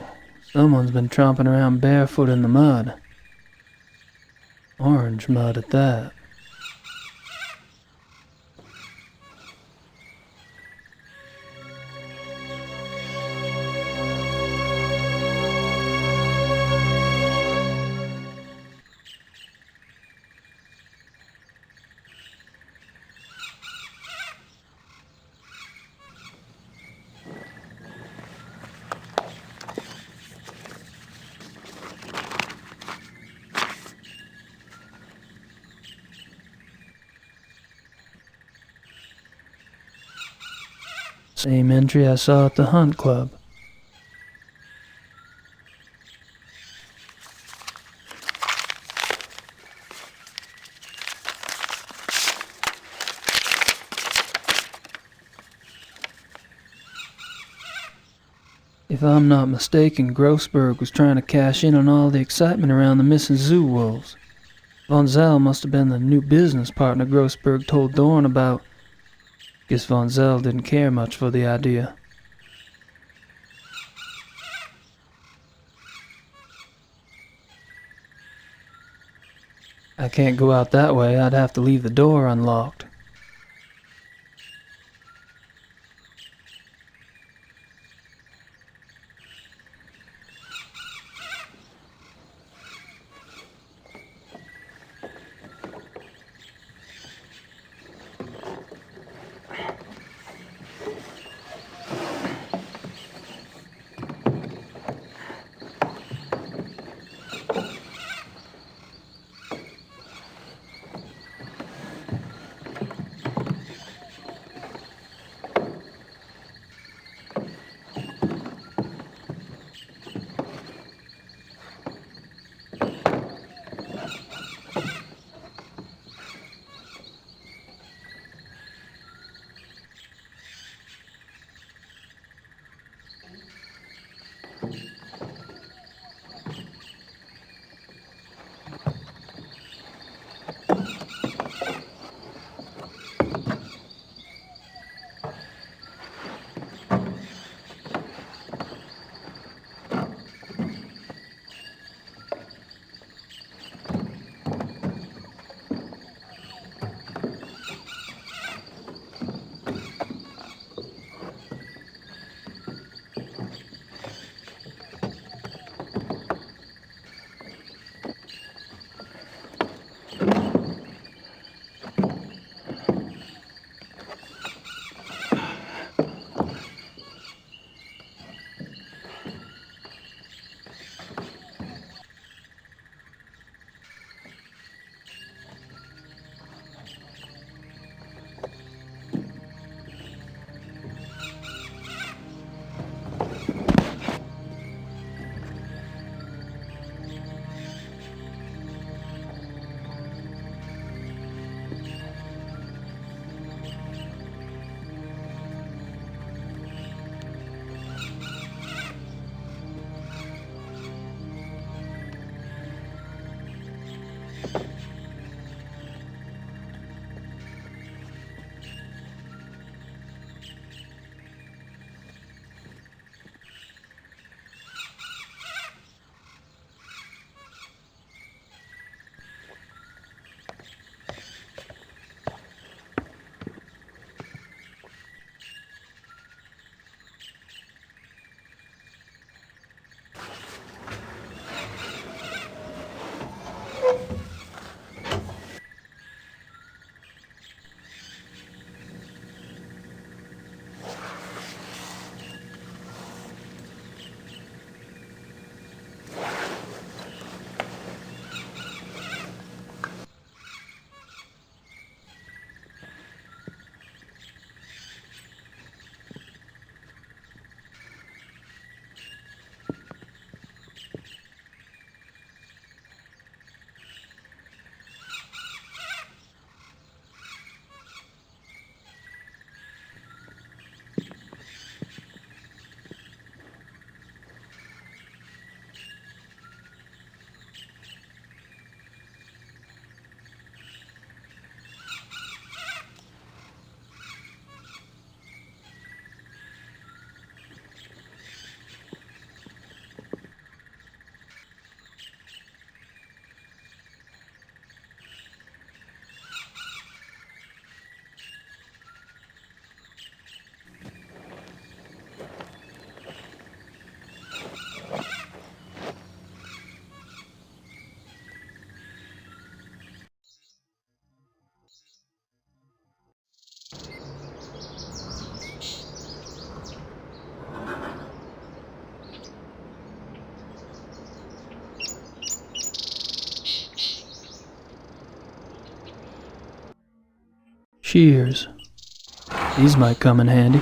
Someone's been tromping around barefoot in the mud. Orange mud at that. Same entry I saw at the Hunt Club. If I'm not mistaken, Grossberg was trying to cash in on all the excitement around the missing zoo wolves. Von Zell must have been the new business partner Grossberg told Dorn about. Guess Von Zell didn't care much for the idea. I can't go out that way. I'd have to leave the door unlocked. Shears. These might come in handy.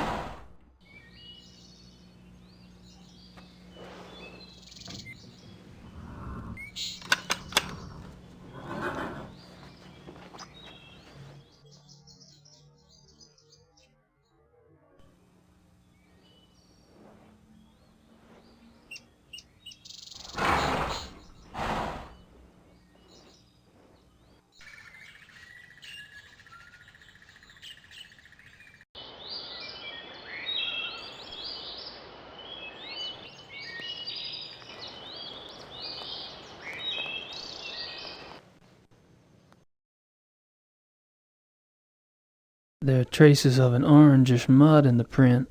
There are traces of an orangish mud in the print.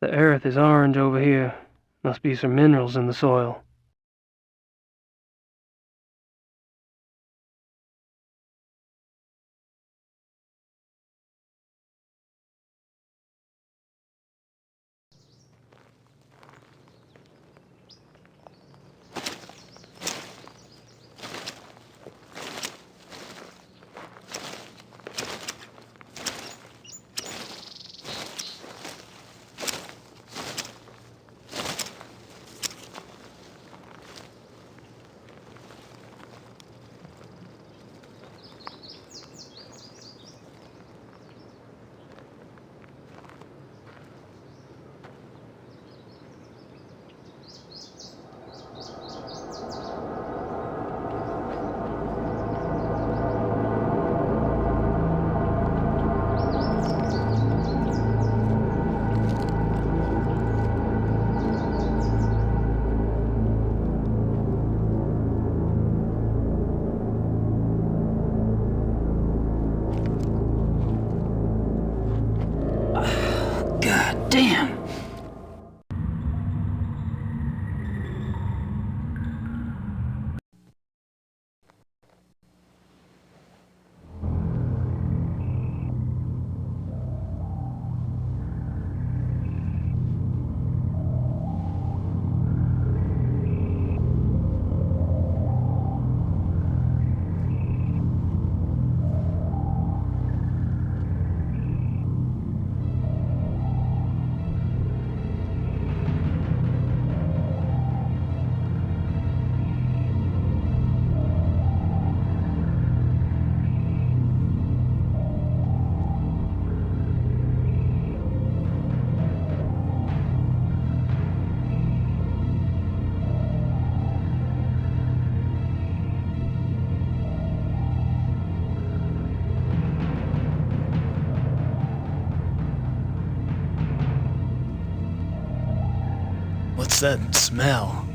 The earth is orange over here. Must be some minerals in the soil. God damn. What's that smell?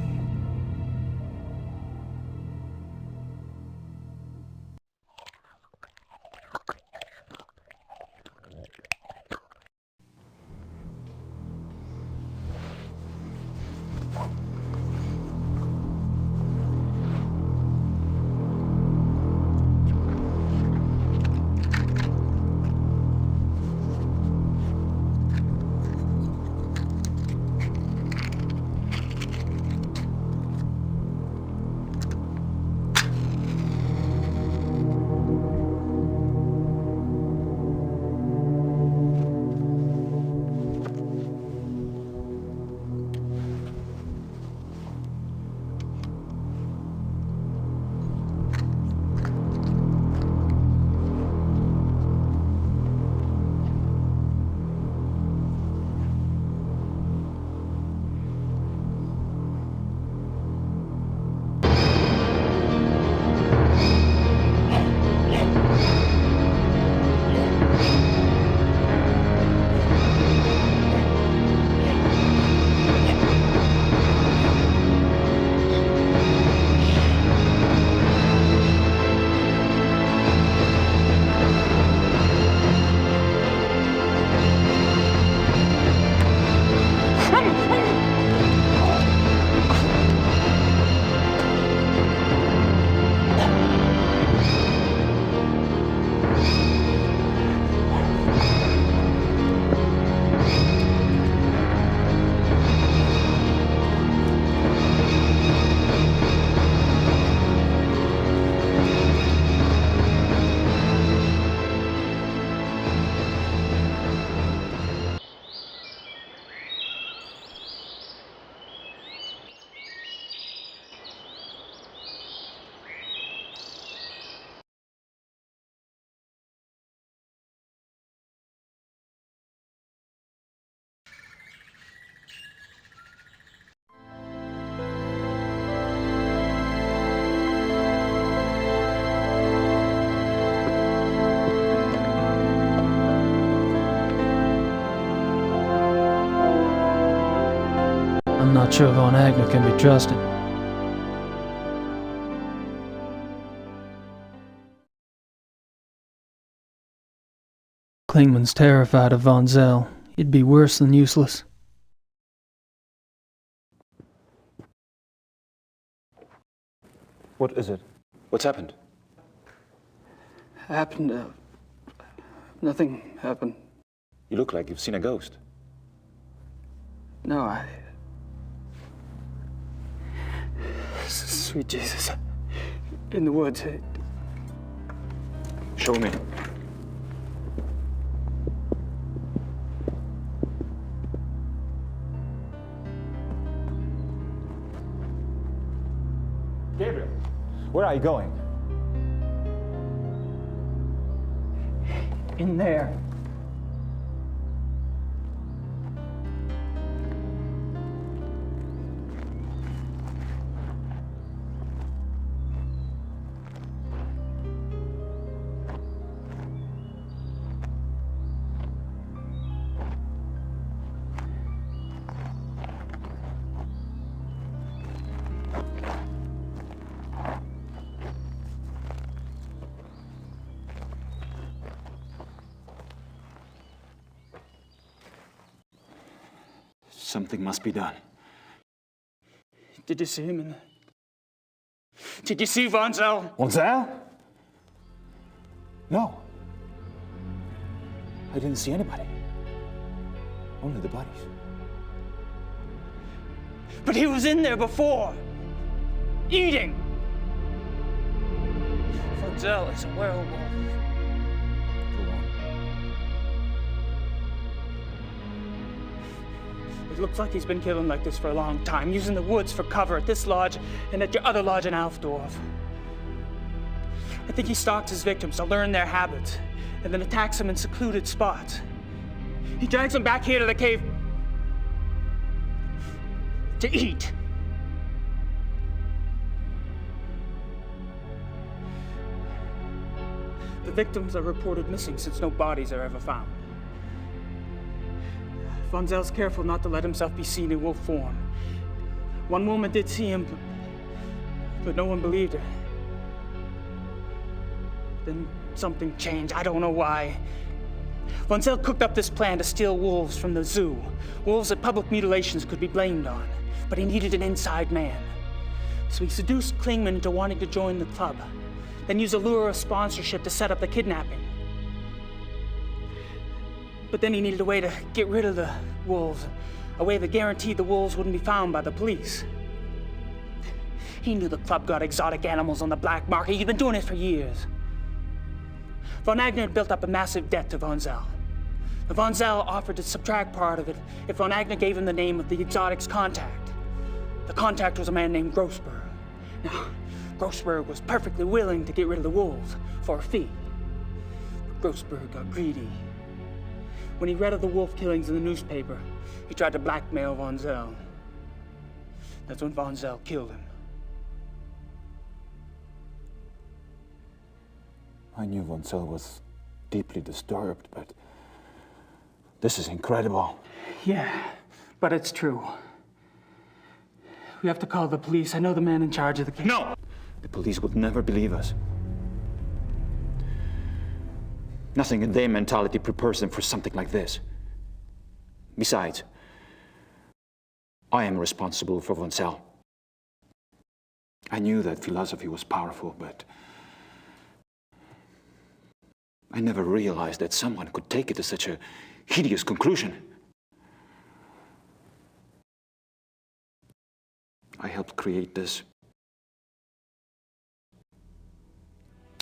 I'm not sure Von Agner can be trusted. Klingman's terrified of Von Zell. He'd be worse than useless. What is it? What's happened? Nothing happened. You look like you've seen a ghost. No, Sweet Jesus. In the woods. Show me. Gabriel, where are you going? In there. Something must be done. Did you see him in the... Did you see Von Zell? Von Zell? No. I didn't see anybody. Only the bodies. But he was in there before. Eating. Von Zell is a werewolf. It looks like he's been killing like this for a long time, using the woods for cover at this lodge and at your other lodge in Alfdorf. I think he stalks his victims to learn their habits and then attacks them in secluded spots. He drags them back here to the cave to eat. The victims are reported missing since no bodies are ever found. Von Zell's careful not to let himself be seen in wolf form. One woman did see him, but no one believed her. Then something changed. I don't know why. Von Zell cooked up this plan to steal wolves from the zoo. Wolves that public mutilations could be blamed on. But he needed an inside man. So he seduced Klingman into wanting to join the club, then used a lure of sponsorship to set up the kidnapping. But then he needed a way to get rid of the wolves, a way that guaranteed the wolves wouldn't be found by the police. He knew the club got exotic animals on the black market. He'd been doing it for years. Von Agner had built up a massive debt to Von Zell. Von Zell offered to subtract part of it if Von Agner gave him the name of the exotic's contact. The contact was a man named Grossberg. Now, Grossberg was perfectly willing to get rid of the wolves for a fee. But Grossberg got greedy. When he read of the wolf killings in the newspaper, he tried to blackmail Von Zell. That's when Von Zell killed him. I knew Von Zell was deeply disturbed, but this is incredible. Yeah, but it's true. We have to call the police. I know the man in charge of the case. No! The police would never believe us. Nothing in their mentality prepares them for something like this. Besides, I am responsible for Von Zell. I knew that philosophy was powerful, but I never realized that someone could take it to such a hideous conclusion. I helped create this.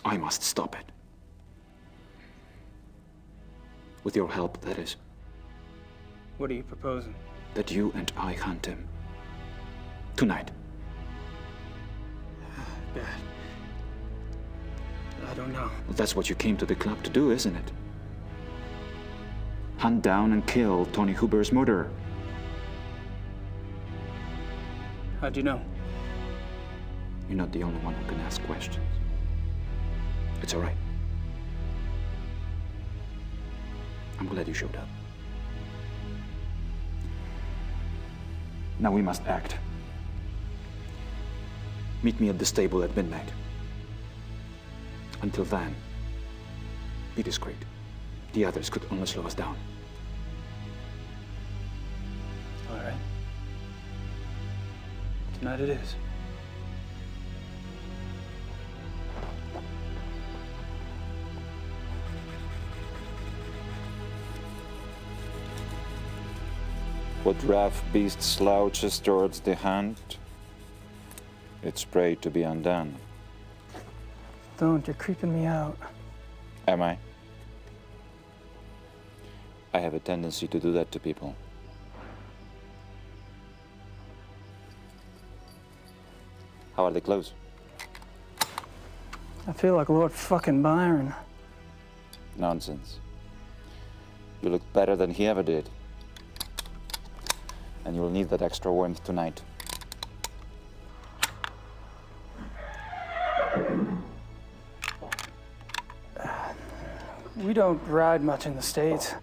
I must stop it. With your help, that is. What are you proposing? That you and I hunt him. Tonight. Bad. I don't know. Well, that's what you came to the club to do, isn't it? Hunt down and kill Tony Huber's murderer. How'd you know? You're not the only one who can ask questions. It's all right. I'm glad you showed up. Now we must act. Meet me at the stable at midnight. Until then, be discreet. The others could only slow us down. All right. Tonight it is. What rough beast slouches towards the hunt, its prey to be undone. Don't, you're creeping me out. Am I? I have a tendency to do that to people. How are the clothes? I feel like Lord fucking Byron. Nonsense. You look better than he ever did. And you'll need that extra warmth tonight. We don't ride much in the States.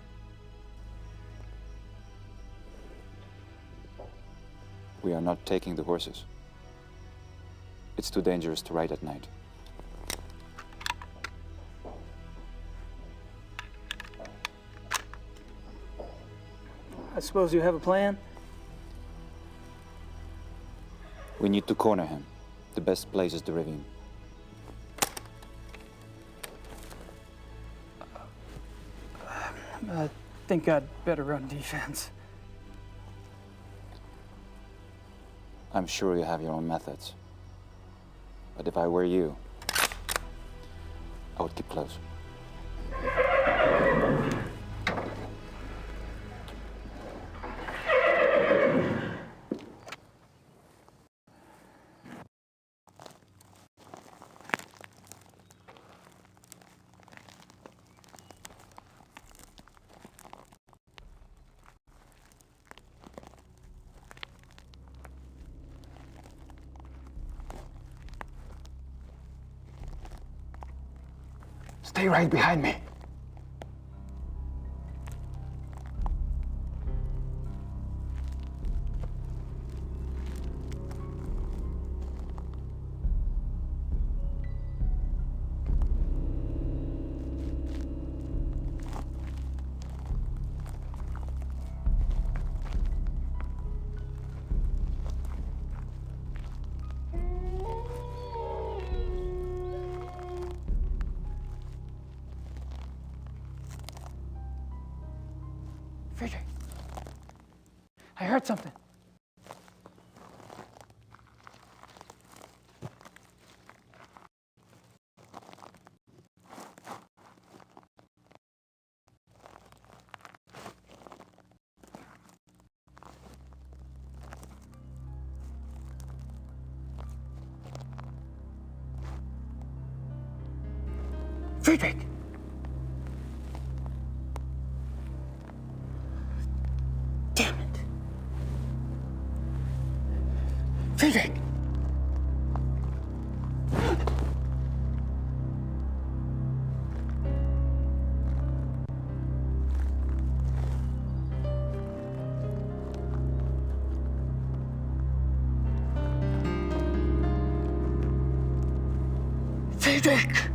We are not taking the horses. It's too dangerous to ride at night. I suppose you have a plan? We need to corner him. The best place is the ravine. I think I'd better run defense. I'm sure you have your own methods. But if I were you, I would keep close. Stay right behind me. Friedrich. I heard something. Friedrich! Damn it. Friedrich! Friedrich!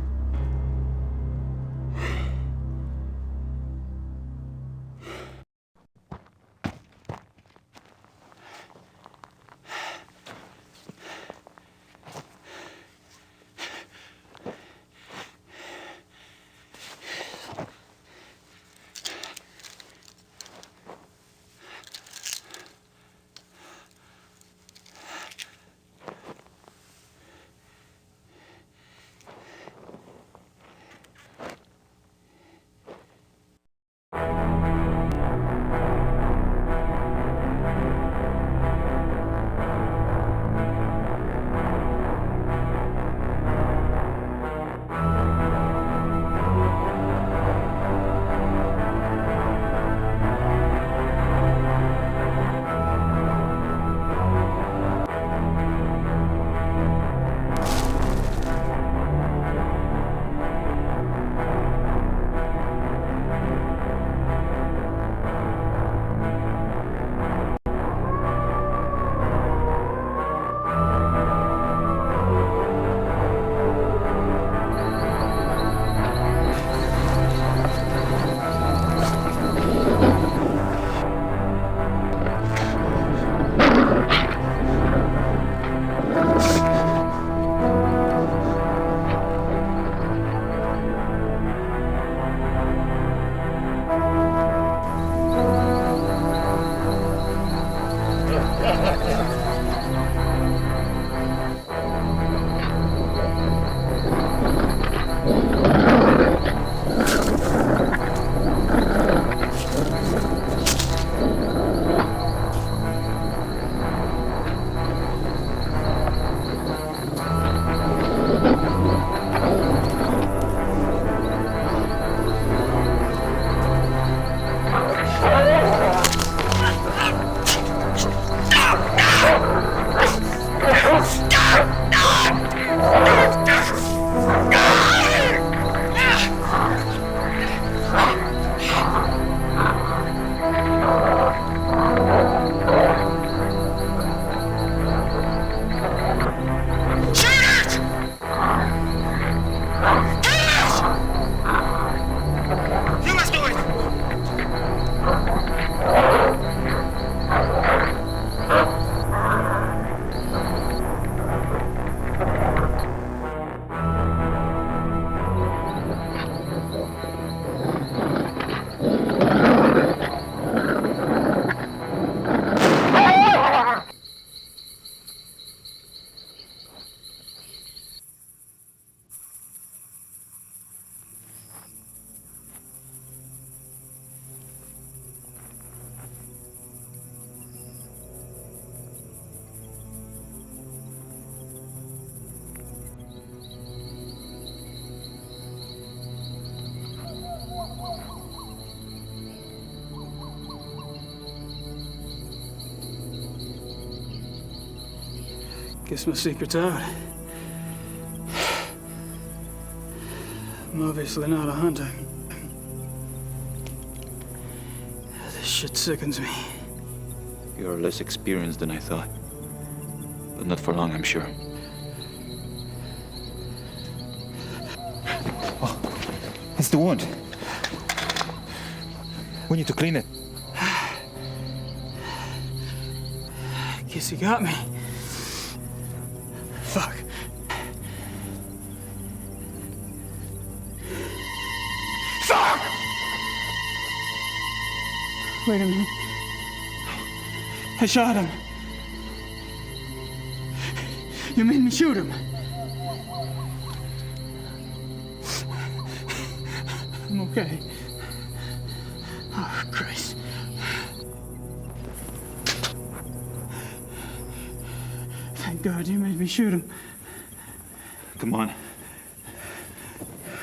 Guess my secret's out. I'm obviously not a hunter. This shit sickens me. You're less experienced than I thought. But not for long, I'm sure. Oh, it's the wound. We need to clean it. Guess he got me. Fuck. Fuck! Wait a minute. I shot him. You made me shoot him. I'm okay. Oh, Christ. Thank God you made me shoot him. Come on.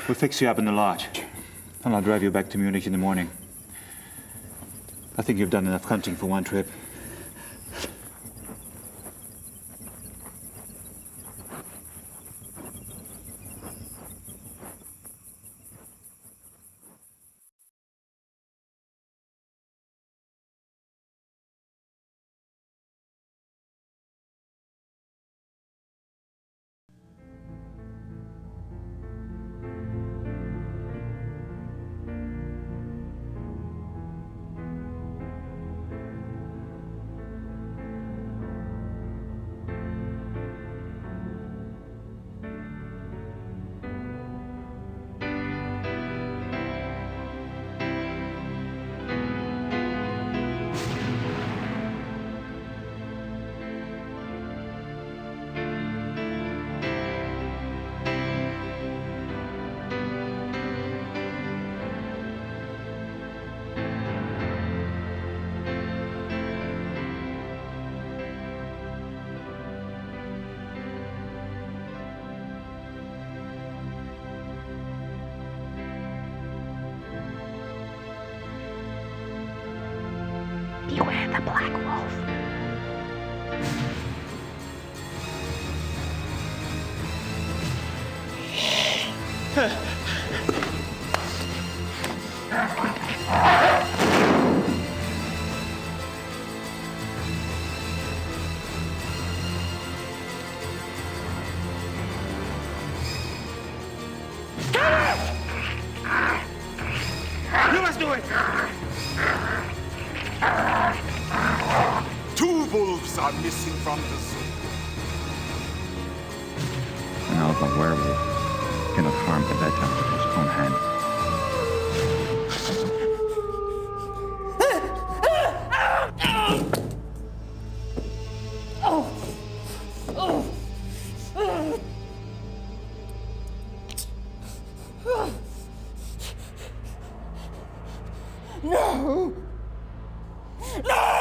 We'll fix you up in the lodge. And I'll drive you back to Munich in the morning. I think you've done enough hunting for one trip. Beware the Black Wolf. You must do it! Two wolves are missing from the zoo. An alpha werewolf cannot harm a bedtime with his own hand. No! No!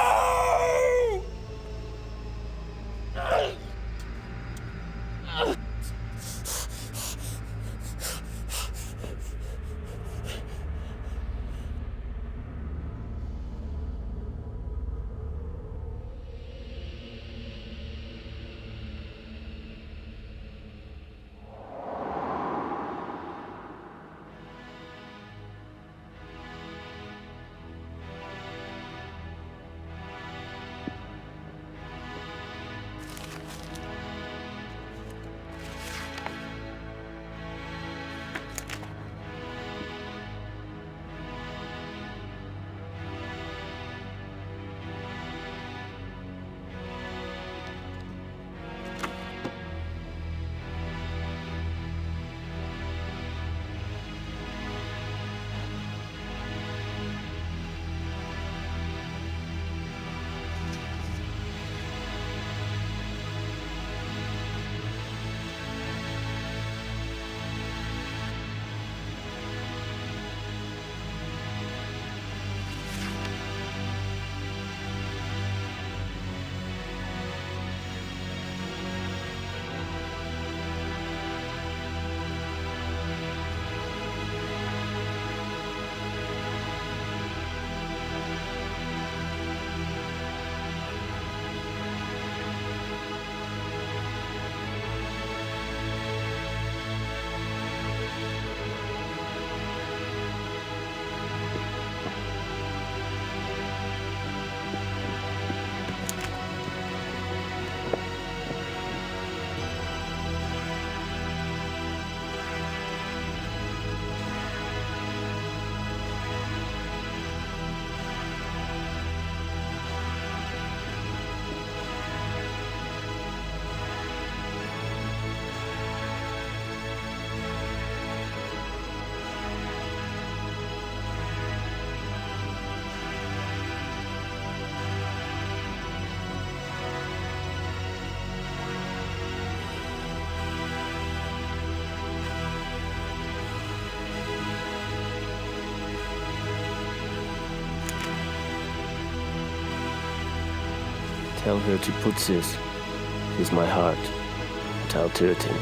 Tell her to put this with my heart without hurting.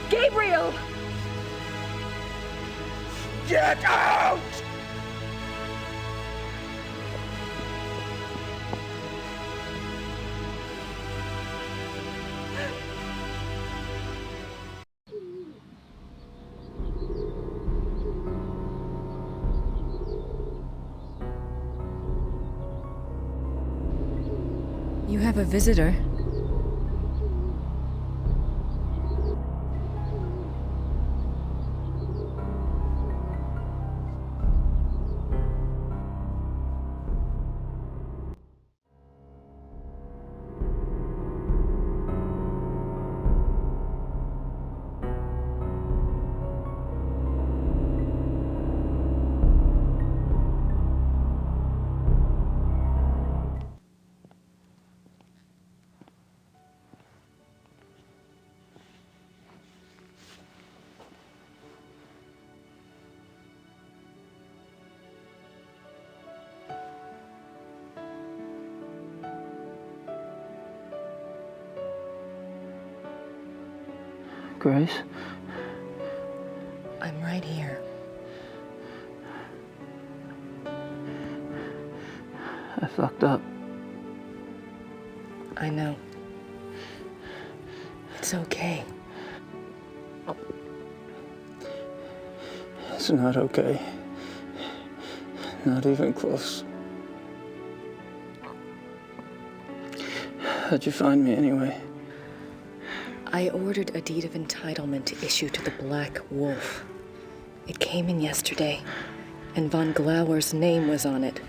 Gabriel! Get out! You have a visitor. Grace? I'm right here. I fucked up. I know. It's okay. It's not okay. Not even close. How'd you find me anyway? I ordered a deed of entitlement to issue to the Black Wolf. It came in yesterday, and von Glauer's name was on it.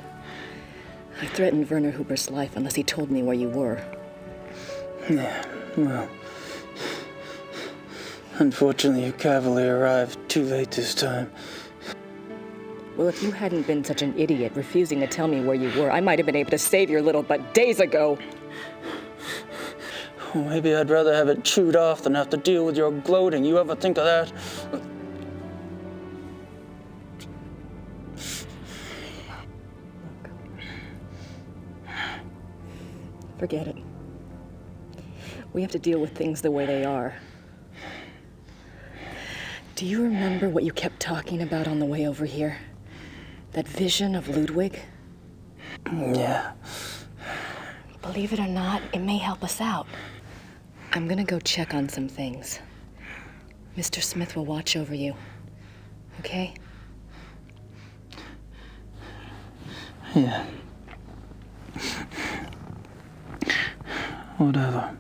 I threatened Werner Huber's life unless he told me where you were. Yeah, well... Unfortunately, your cavalry arrived too late this time. Well, if you hadn't been such an idiot refusing to tell me where you were, I might have been able to save your little butt days ago. Well, maybe I'd rather have it chewed off than have to deal with your gloating. You ever think of that? Forget it. We have to deal with things the way they are. Do you remember what you kept talking about on the way over here? That vision of Ludwig? Yeah. Believe it or not, it may help us out. I'm gonna go check on some things. Mr. Smith will watch over you. Okay? Yeah. Whatever.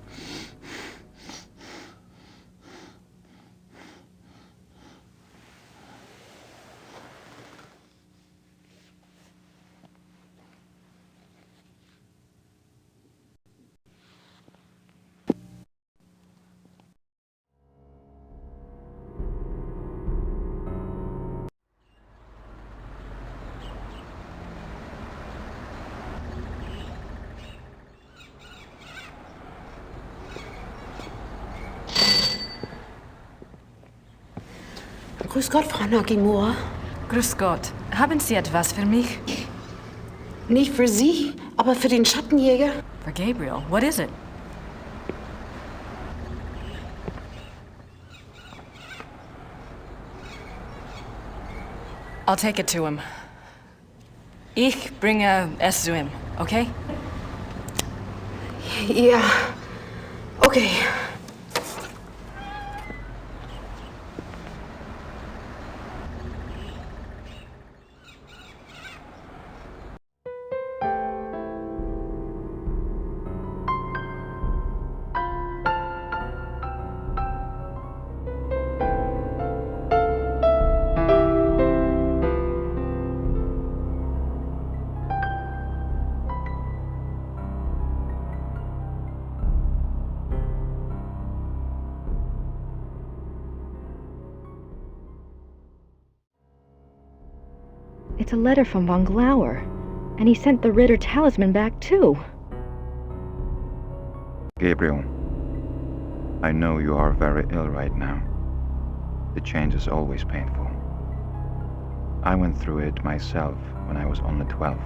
Grüß Gott, Frau Nakamura. Grüß Gott. Haben Sie etwas für mich? Nicht für Sie, aber für den Schattenjäger. For Gabriel. What is it? I'll take it to him. Ich bringe es zu ihm, okay? Ja. Okay. It's a letter from von Glauer. And he sent the Ritter talisman back, too. Gabriel, I know you are very ill right now. The change is always painful. I went through it myself when I was only 12,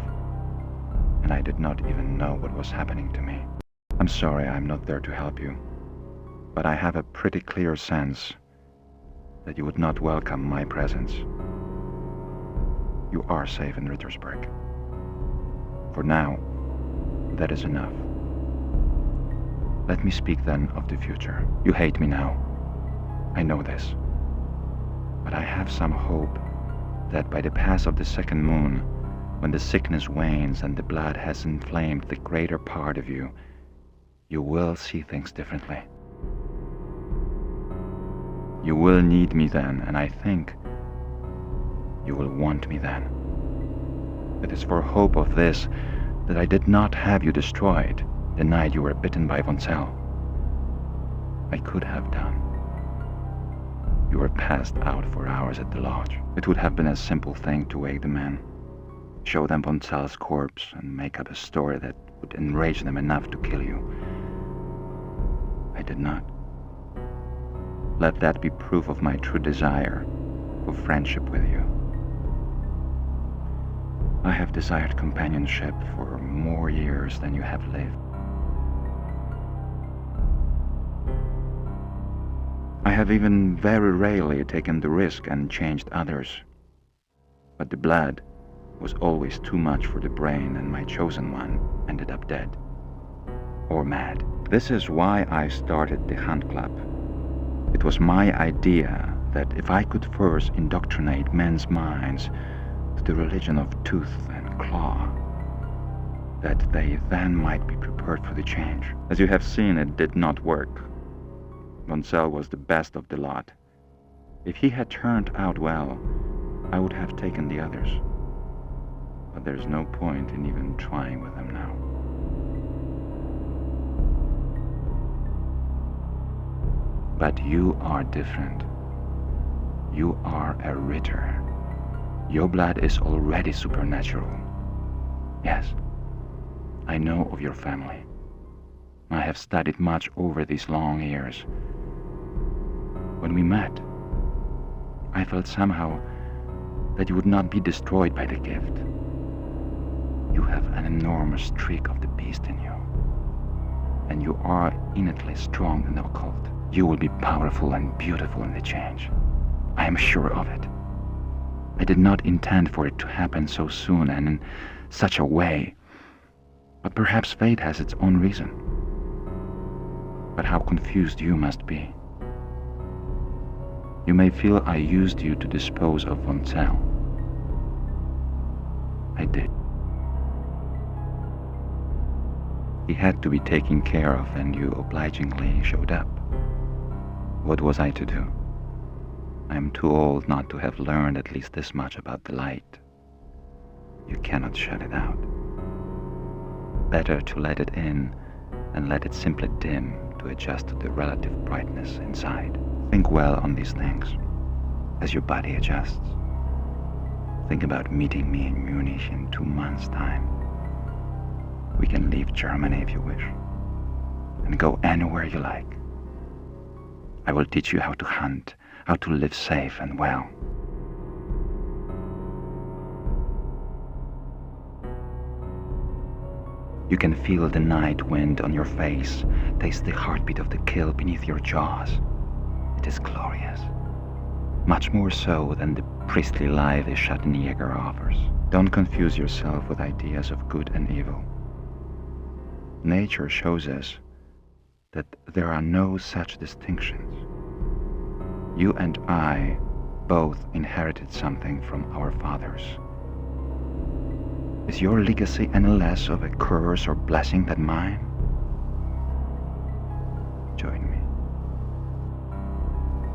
and I did not even know what was happening to me. I'm sorry I'm not there to help you, but I have a pretty clear sense that you would not welcome my presence. You are safe in Rittersberg. For now, that is enough. Let me speak then of the future. You hate me now. I know this. But I have some hope that by the pass of the second moon, when the sickness wanes and the blood has inflamed the greater part of you, you will see things differently. You will need me then, and I think you will want me then. It is for hope of this that I did not have you destroyed the night you were bitten by von Zell. I could have done. You were passed out for hours at the lodge. It would have been a simple thing to wake the men, show them von Zell's corpse, and make up a story that would enrage them enough to kill you. I did not. Let that be proof of my true desire for friendship with you. I have desired companionship for more years than you have lived. I have even very rarely taken the risk and changed others. But the blood was always too much for the brain, and my chosen one ended up dead. Or mad. This is why I started the Hunt Club. It was my idea that if I could first indoctrinate men's minds to the religion of tooth and claw, that they then might be prepared for the change. As you have seen, it did not work. Von Zell was the best of the lot. If he had turned out well, I would have taken the others. But there's no point in even trying with them now. But you are different. You are a Ritter. Your blood is already supernatural. Yes, I know of your family. I have studied much over these long years. When we met, I felt somehow that you would not be destroyed by the gift. You have an enormous streak of the beast in you, and you are innately strong in the occult. You will be powerful and beautiful in the change. I am sure of it. I did not intend for it to happen so soon and in such a way, but perhaps fate has its own reason. But how confused you must be. You may feel I used you to dispose of von Zell. I did. He had to be taken care of, and you obligingly showed up. What was I to do? I am too old not to have learned at least this much about the light. You cannot shut it out. Better to let it in and let it simply dim to adjust to the relative brightness inside. Think well on these things as your body adjusts. Think about meeting me in Munich in 2 months' time. We can leave Germany if you wish, and go anywhere you like. I will teach you how to hunt, how to live safe and well. You can feel the night wind on your face, taste the heartbeat of the kill beneath your jaws. It is glorious. Much more so than the priestly life the Schattenjäger offers. Don't confuse yourself with ideas of good and evil. Nature shows us that there are no such distinctions. You and I both inherited something from our fathers. Is your legacy any less of a curse or blessing than mine? Join me.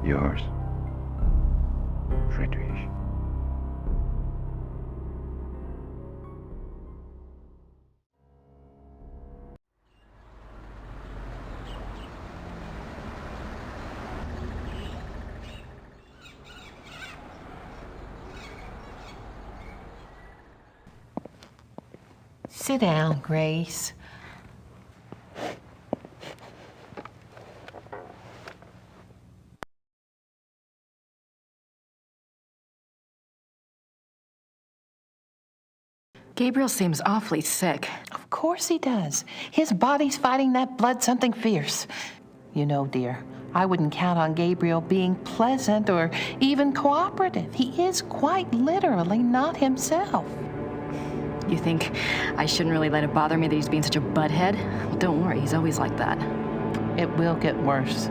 Yours, Friedrich. Sit down, Grace. Gabriel seems awfully sick. Of course he does. His body's fighting that blood something fierce. You know, dear, I wouldn't count on Gabriel being pleasant or even cooperative. He is quite literally not himself. You think I shouldn't really let it bother me that he's being such a butthead? Well, don't worry, he's always like that. It will get worse.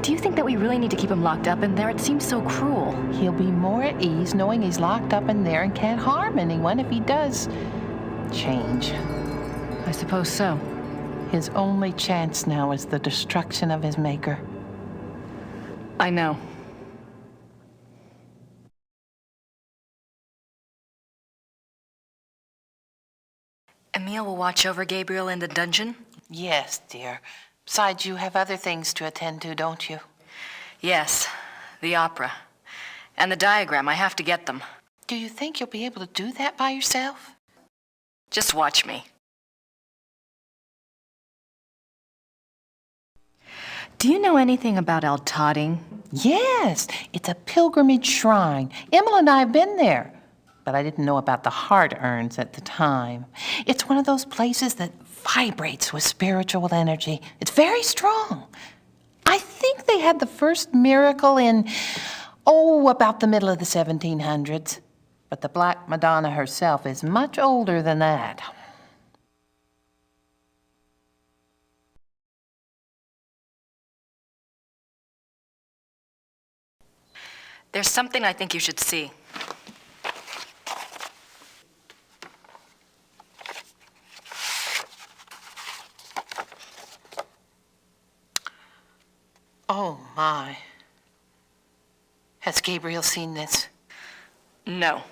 Do you think that we really need to keep him locked up in there? It seems so cruel. He'll be more at ease knowing he's locked up in there and can't harm anyone if he does change. I suppose so. His only chance now is the destruction of his maker. I know. Emile will watch over Gabriel in the dungeon? Yes, dear. Besides, you have other things to attend to, don't you? Yes, the opera. And the diagram, I have to get them. Do you think you'll be able to do that by yourself? Just watch me. Do you know anything about Altading? Yes, it's a pilgrimage shrine. Emma and I have been there, but I didn't know about the heart urns at the time. It's one of those places that vibrates with spiritual energy. It's very strong. I think they had the first miracle in, about the middle of the 1700s. But the Black Madonna herself is much older than that. There's something I think you should see. Oh, my. Has Gabriel seen this? No.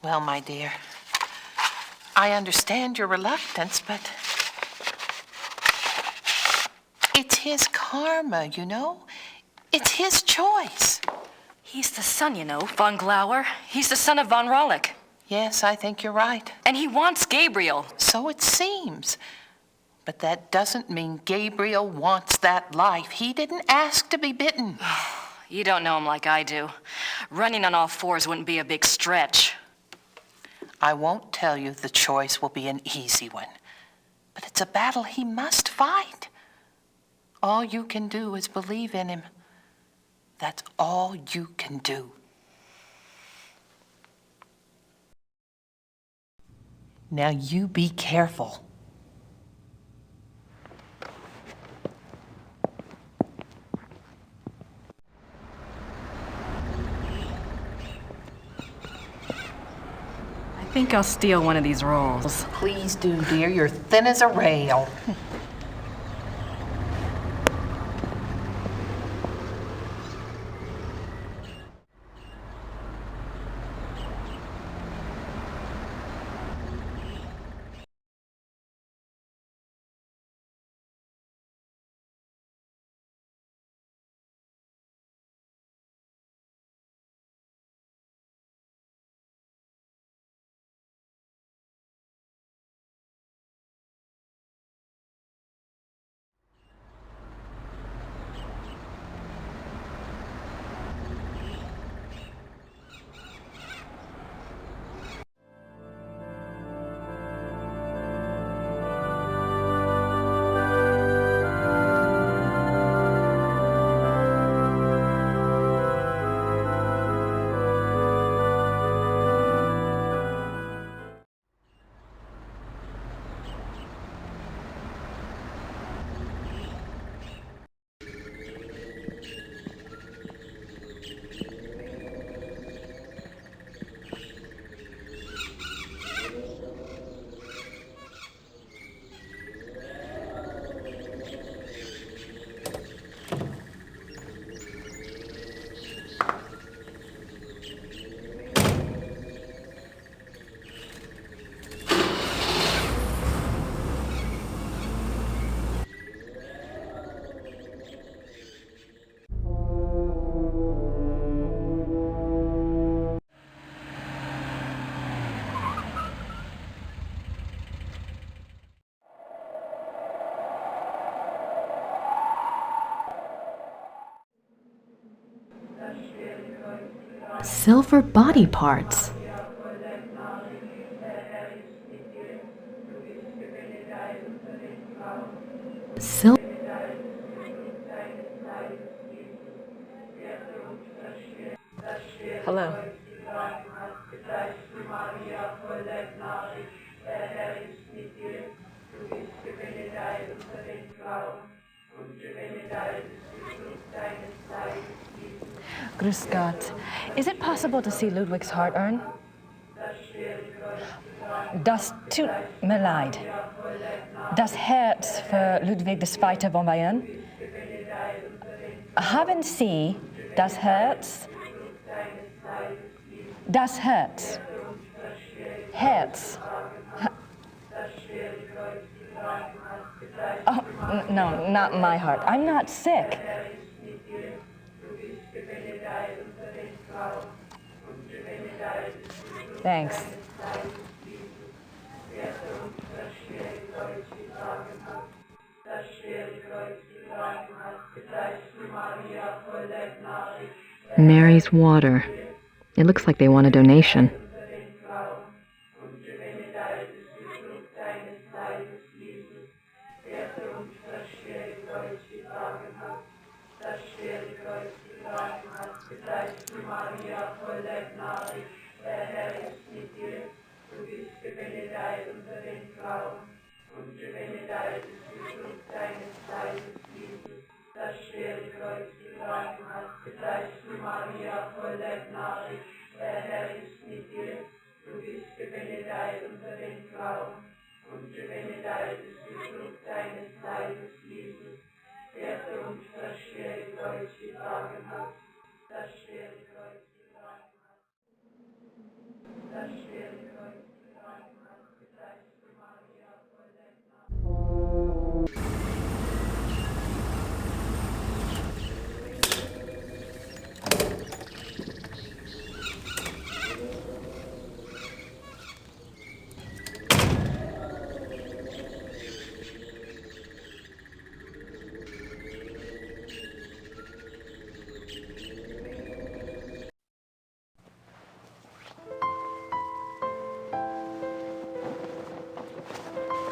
Well, my dear, I understand your reluctance, but it's his karma, you know? It's his choice. He's the son, you know, von Glauer. He's the son of von Rollick. Yes, I think you're right. And he wants Gabriel. So it seems. But that doesn't mean Gabriel wants that life. He didn't ask to be bitten. You don't know him like I do. Running on all fours wouldn't be a big stretch. I won't tell you the choice will be an easy one. But it's a battle he must fight. All you can do is believe in him. That's all you can do. Now you be careful. I think I'll steal one of these rolls. Please do, dear. You're thin as a rail. Silver body parts. Hello. Grüß Gott. Is it possible to see Ludwig's heart urn? Das tut mir leid. Das Herz für Ludwig II. Von Bayern? Haben Sie das Herz? Das Herz. Herz. Oh, no, not my heart. I'm not sick. Thanks. Mary's water. It looks like they want a donation.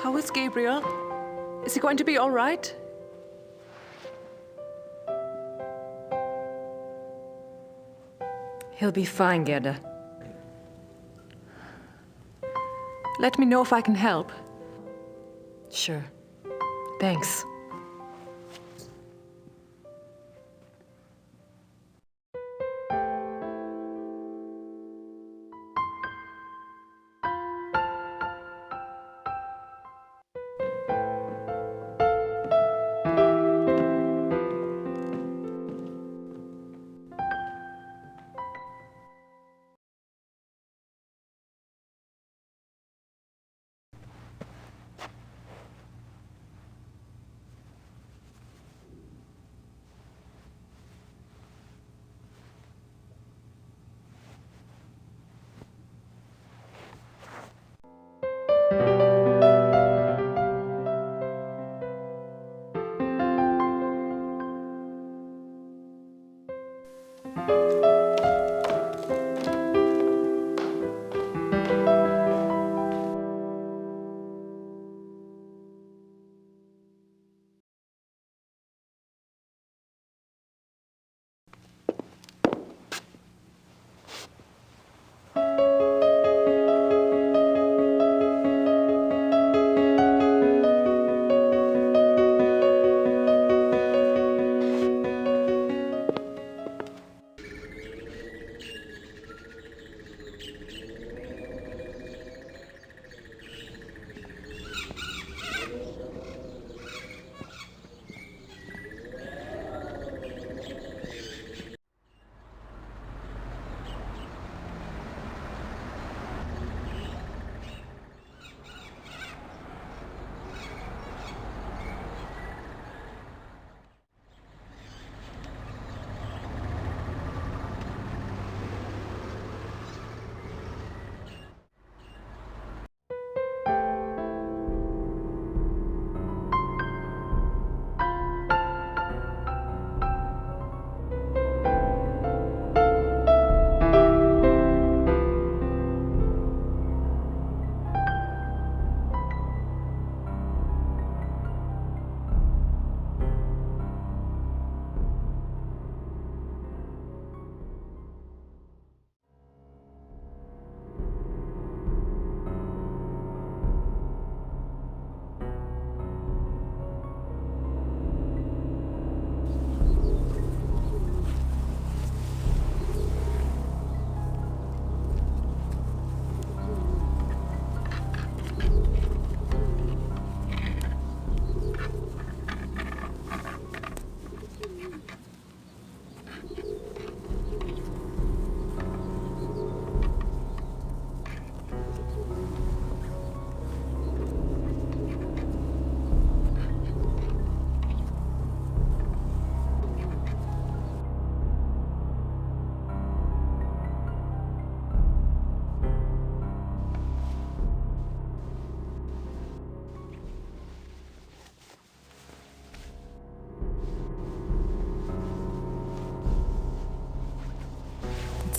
How is Gabriel? Is he going to be all right? He'll be fine, Gerda. Let me know if I can help. Sure. Thanks.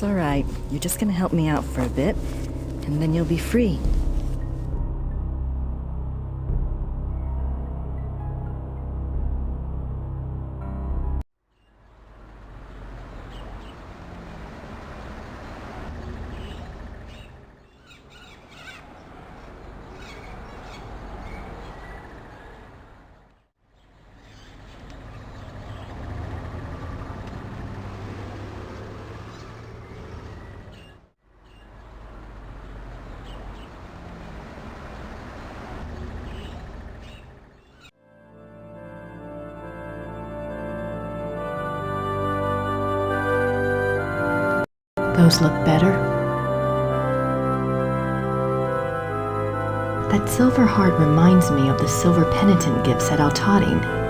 It's all right. You're just gonna help me out for a bit, and then you'll be free. Those look better. That silver heart reminds me of the silver penitent gifts at Altadine.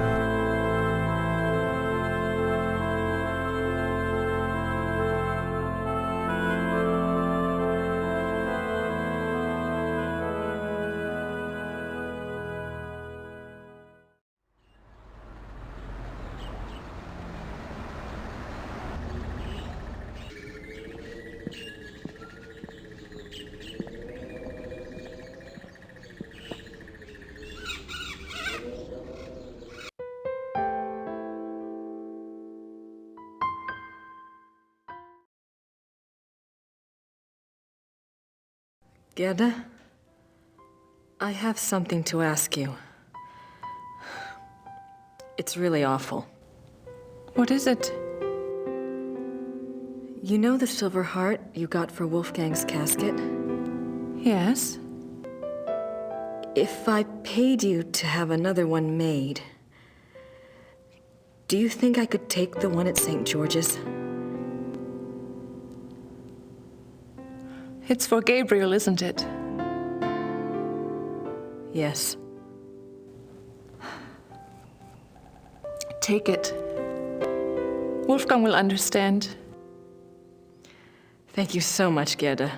Gerda, I have something to ask you. It's really awful. What is it? You know the silver heart you got for Wolfgang's casket? Yes. If I paid you to have another one made, do you think I could take the one at St. George's? It's for Gabriel, isn't it? Yes. Take it. Wolfgang will understand. Thank you so much, Gerda.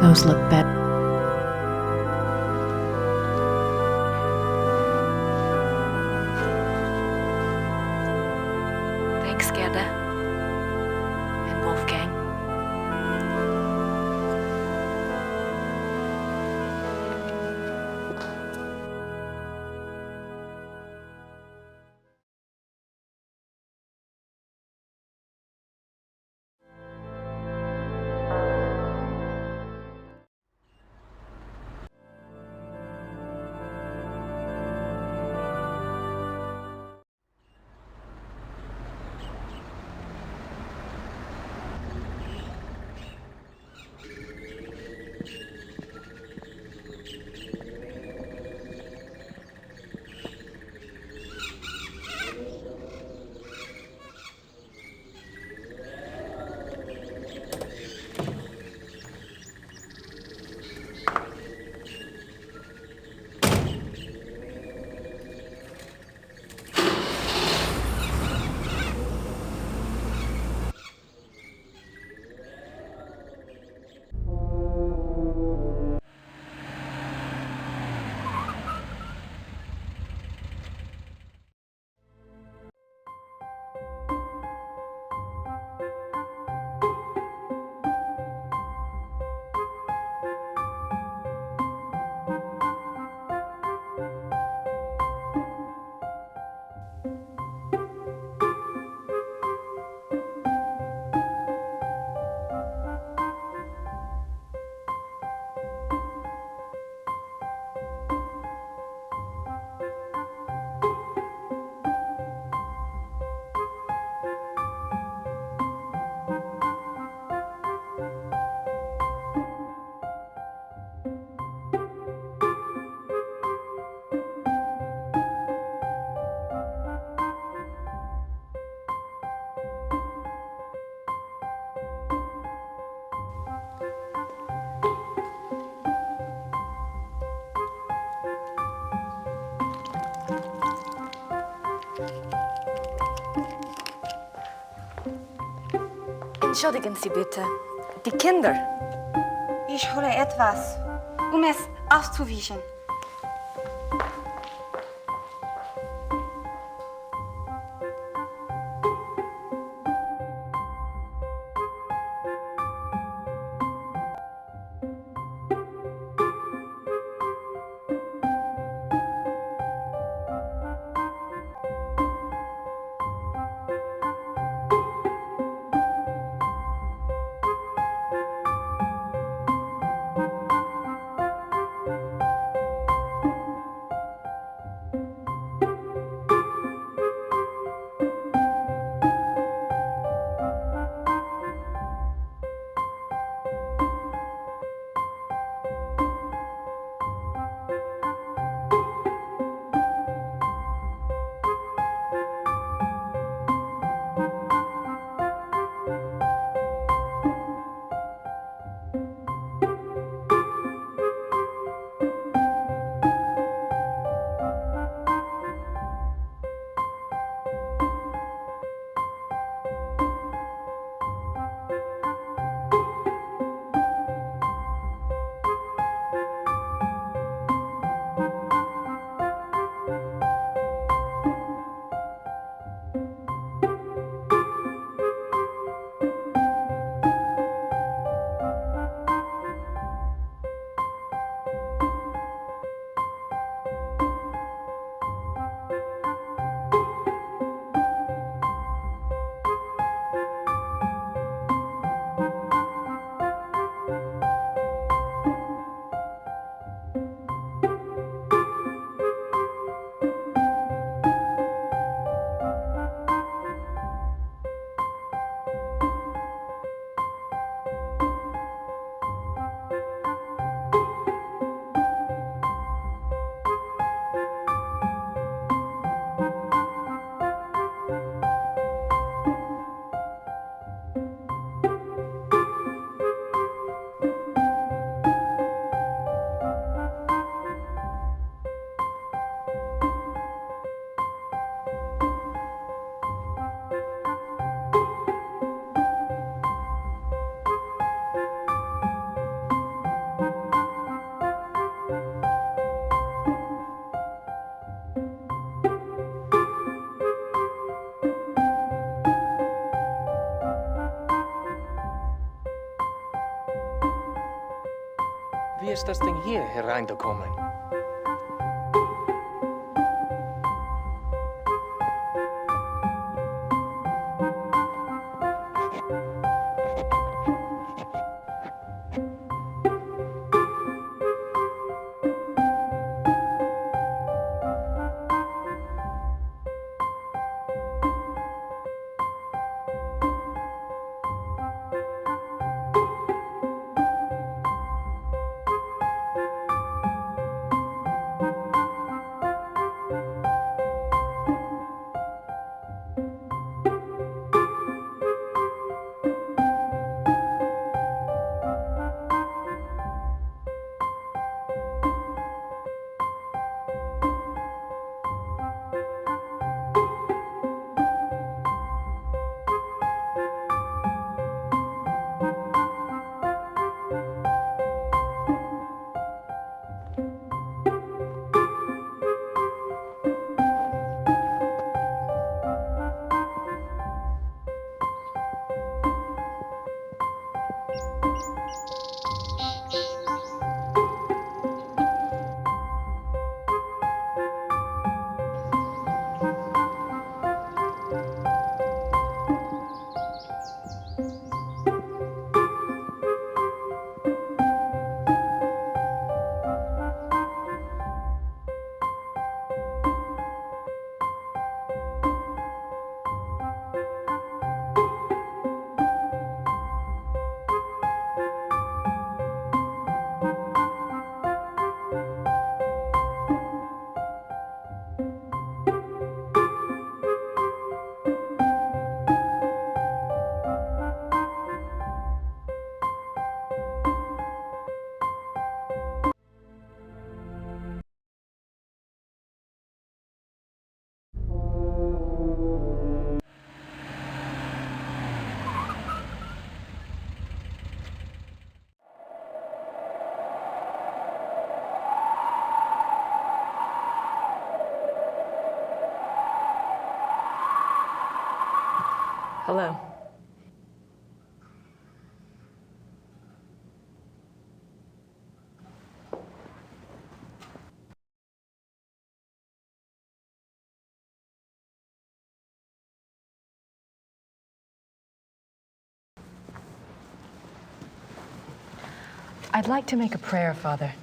Those look better. Thanks, Gerda. And Wolfgang. Entschuldigen Sie bitte. Die Kinder. Ich hole etwas, um es auszuwischen. Wie ist das Ding hier hereingekommen? Hello. I'd like to make a prayer, Father.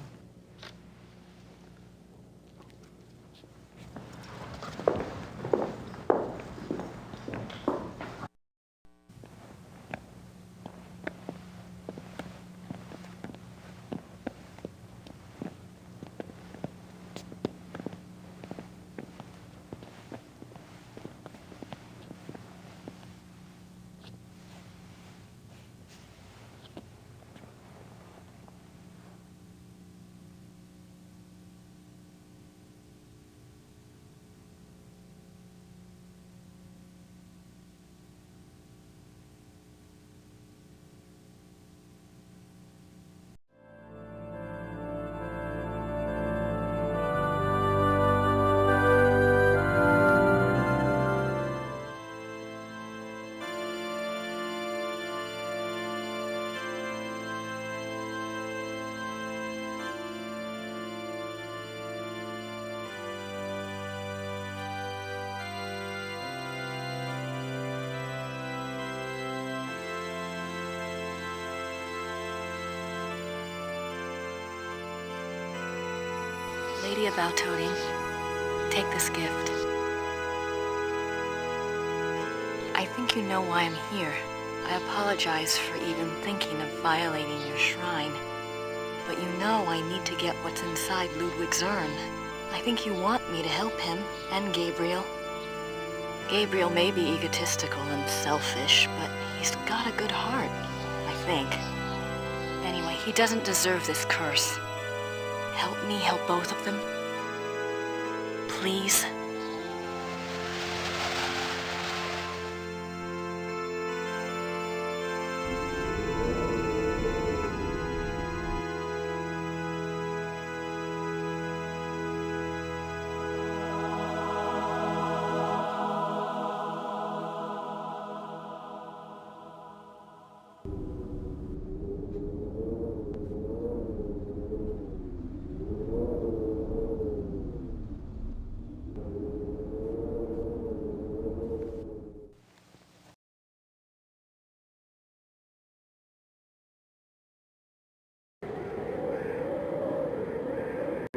Lady of Valtoning, take this gift. I think you know why I'm here. I apologize for even thinking of violating your shrine. But you know I need to get what's inside Ludwig's urn. I think you want me to help him, and Gabriel. Gabriel may be egotistical and selfish, but he's got a good heart, I think. Anyway, he doesn't deserve this curse. Help me help both of them. Please.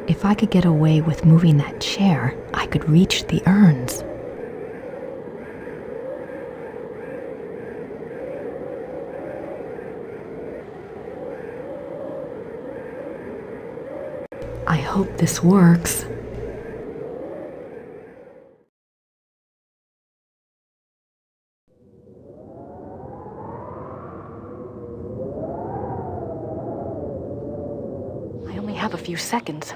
If I could get away with moving that chair, I could reach the urns. I hope this works. I only have a few seconds.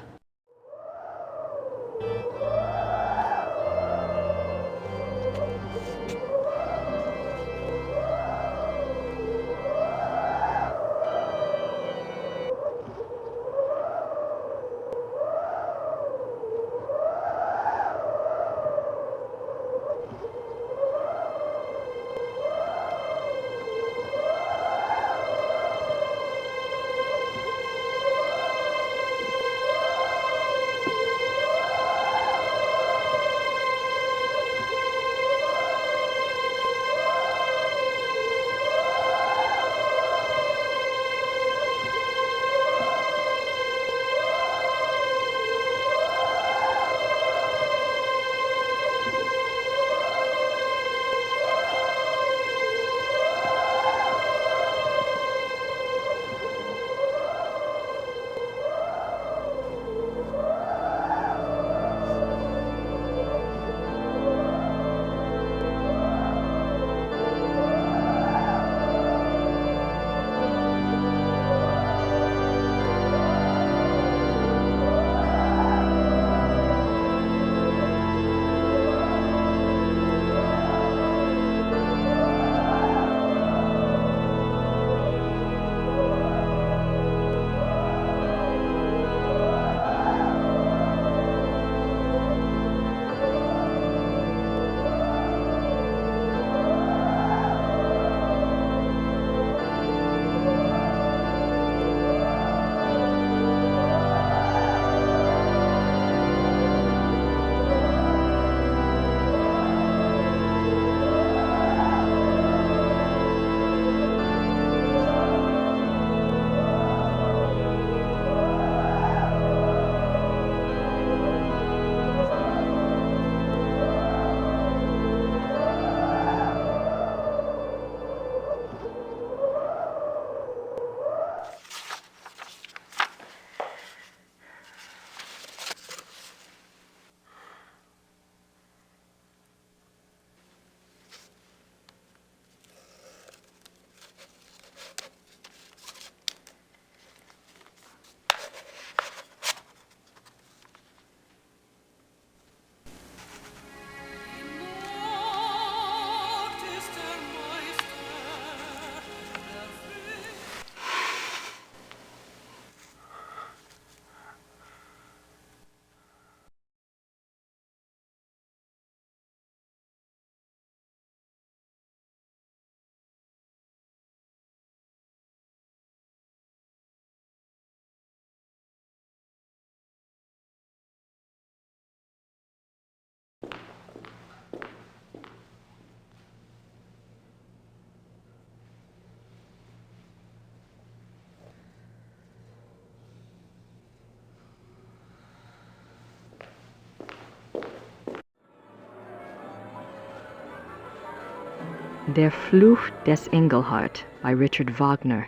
Der Fluch des Engelhart by Richard Wagner,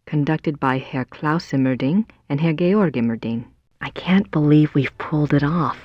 conducted by Herr Klaus Immerding and Herr Georg Immerding. I can't believe we've pulled it off.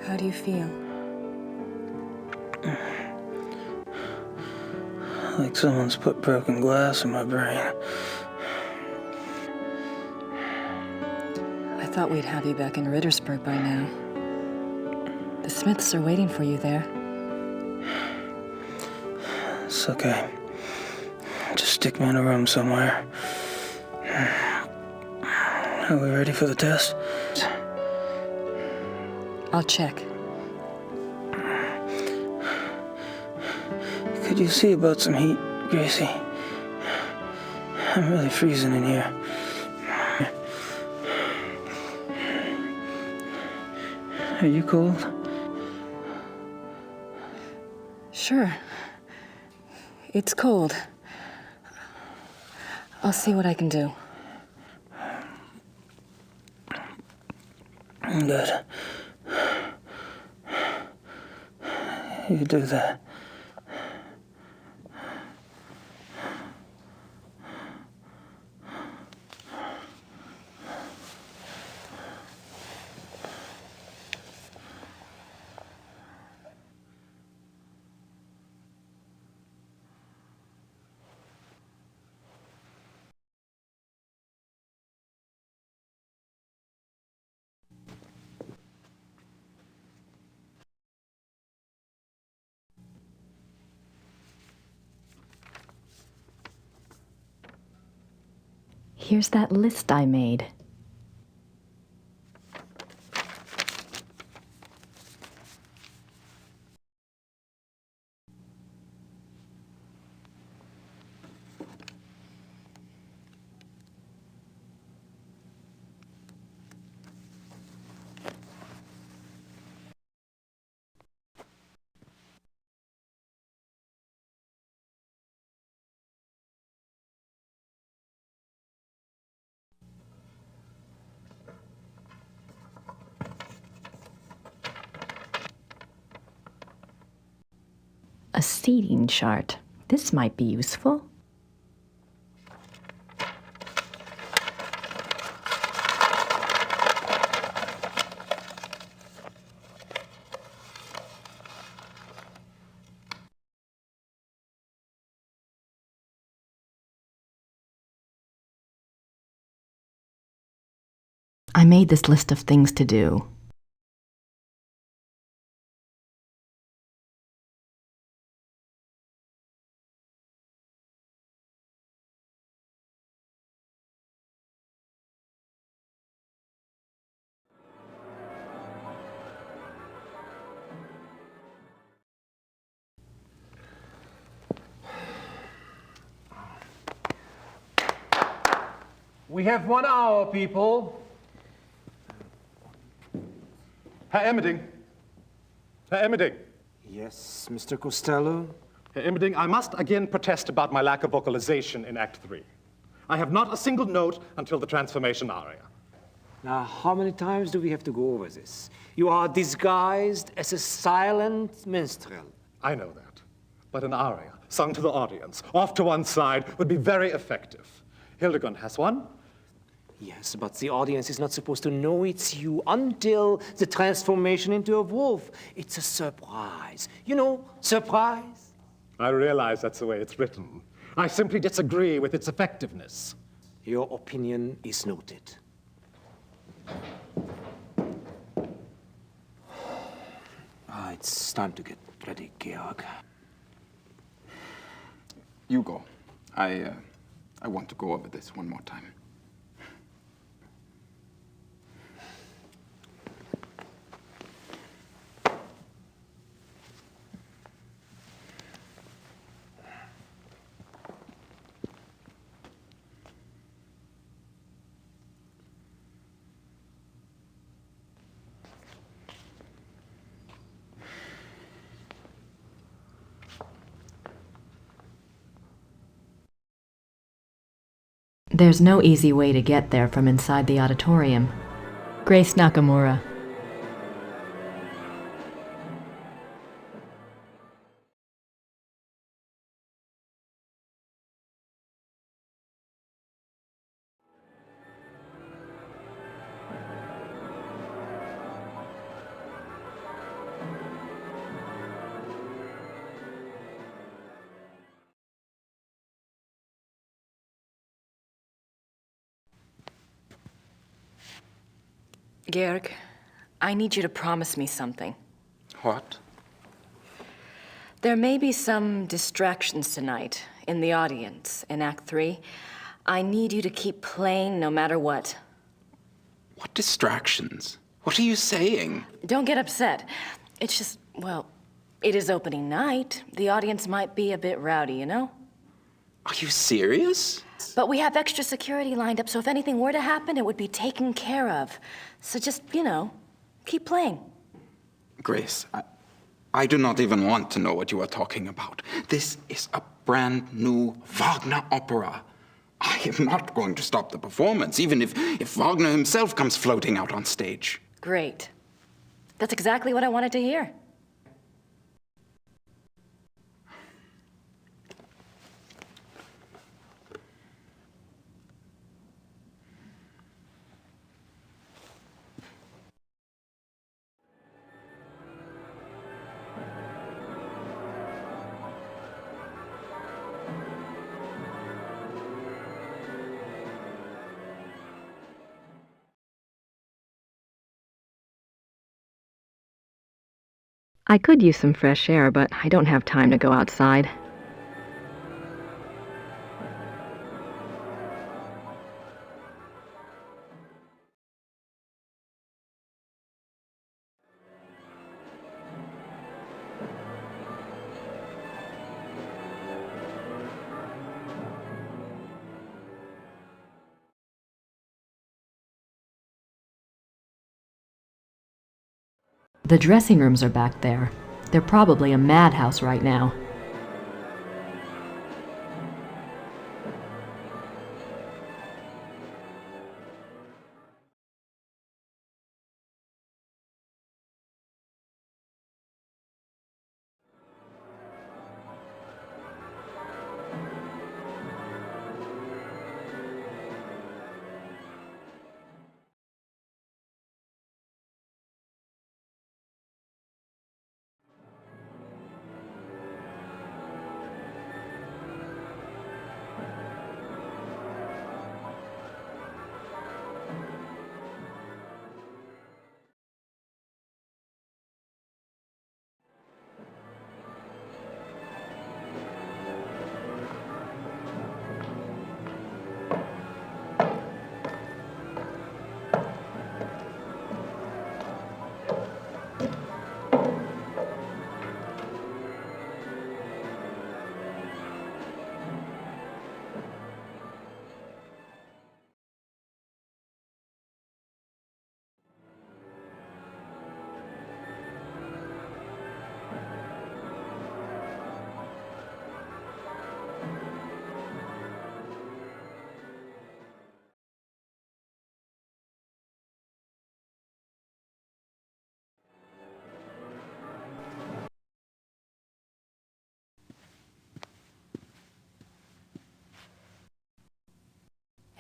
How do you feel? Like someone's put broken glass in my brain. I thought we'd have you back in Rittersburg by now. The Smiths are waiting for you there. It's okay. Just stick me in a room somewhere. Are we ready for the test? I'll check. Could you see about some heat, Gracie? I'm really freezing in here. Are you cold? Sure. It's cold. I'll see what I can do. Good. You do that. Here's that list I made. A seating chart. This might be useful. I made this list of things to do. We have 1 hour, people. Herr Emmerding. Herr Emmerding. Yes, Mr. Costello? Herr Emmerding, I must again protest about my lack of vocalization in Act 3. I have not a single note until the transformation aria. Now, how many times do we have to go over this? You are disguised as a silent minstrel. I know that. But an aria, sung to the audience, off to one side, would be very effective. Hildegard has one. Yes, but the audience is not supposed to know it's you until the transformation into a wolf. It's a surprise. You know, surprise. I realize that's the way it's written. I simply disagree with its effectiveness. Your opinion is noted. It's time to get ready, Georg. You go. I want to go over this one more time. There's no easy way to get there from inside the auditorium. Grace Nakamura. Georg, I need you to promise me something. What? There may be some distractions tonight in the audience in Act 3. I need you to keep playing no matter what. What distractions? What are you saying? Don't get upset. It's just, well, it is opening night. The audience might be a bit rowdy, you know? Are you serious? But we have extra security lined up, so if anything were to happen, it would be taken care of. So just, you know, keep playing. Grace, I do not even want to know what you are talking about. This is a brand new Wagner opera. I am not going to stop the performance, even if Wagner himself comes floating out on stage. Great. That's exactly what I wanted to hear. I could use some fresh air, but I don't have time to go outside. The dressing rooms are back there. They're probably a madhouse right now.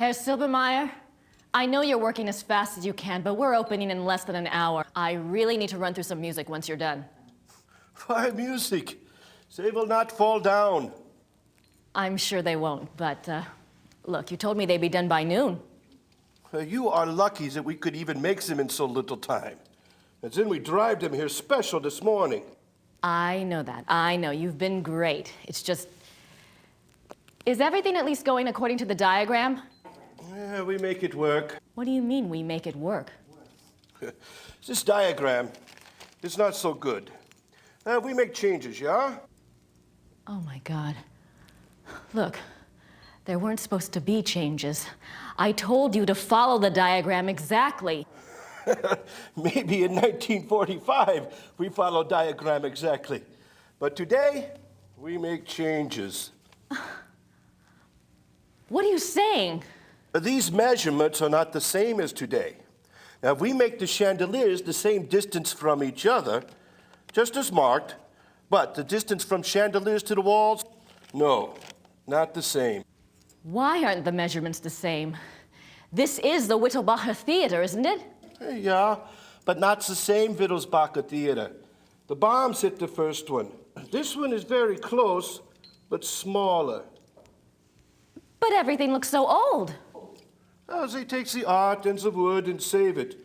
Herr Silbermeyer, I know you're working as fast as you can, but we're opening in less than an hour. I really need to run through some music once you're done. Why music? They will not fall down. I'm sure they won't, but look, you told me they'd be done by noon. You are lucky that we could even make them in so little time. And then we drive them here special this morning. I know that. I know. You've been great. It's just... Is everything at least going according to the diagram? Yeah, we make it work. What do you mean we make it work? This diagram is not so good. We make changes, yeah? Oh my God. Look, there weren't supposed to be changes. I told you to follow the diagram exactly. Maybe in 1945 we followed diagram exactly. But today, we make changes. What are you saying? These measurements are not the same as today. Now, if we make the chandeliers the same distance from each other, just as marked, but the distance from chandeliers to the walls, no, not the same. Why aren't the measurements the same? This is the Wittelsbacher Theater, isn't it? Yeah, but not the same Wittelsbacher Theater. The bombs hit the first one. This one is very close, but smaller. But everything looks so old. Oh, they take the art and the wood and save it.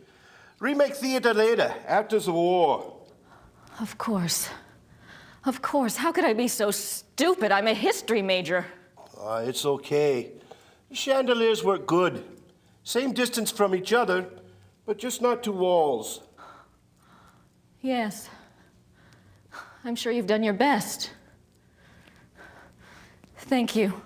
Remake theater later, after the war. Of course. Of course. How could I be so stupid? I'm a history major. It's okay. The chandeliers work good. Same distance from each other, but just not two walls. Yes. I'm sure you've done your best. Thank you.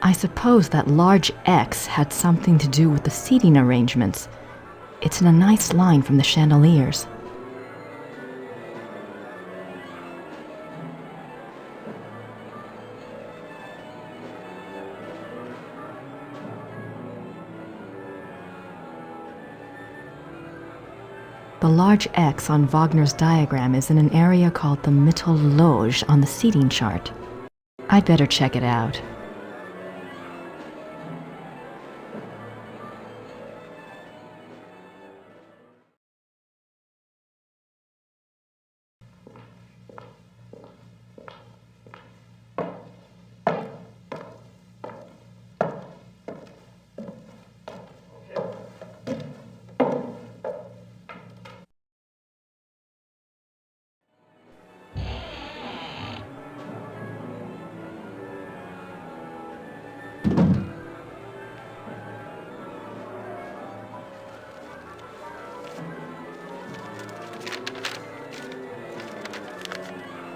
I suppose that large X had something to do with the seating arrangements. It's in a nice line from the chandeliers. The large X on Wagner's diagram is in an area called the Mittelloge on the seating chart. I'd better check it out.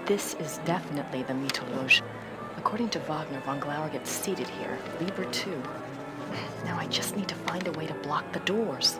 This is definitely the Mittelloge. According to Wagner, von Glauer gets seated here, Lieber too. Now I just need to find a way to block the doors.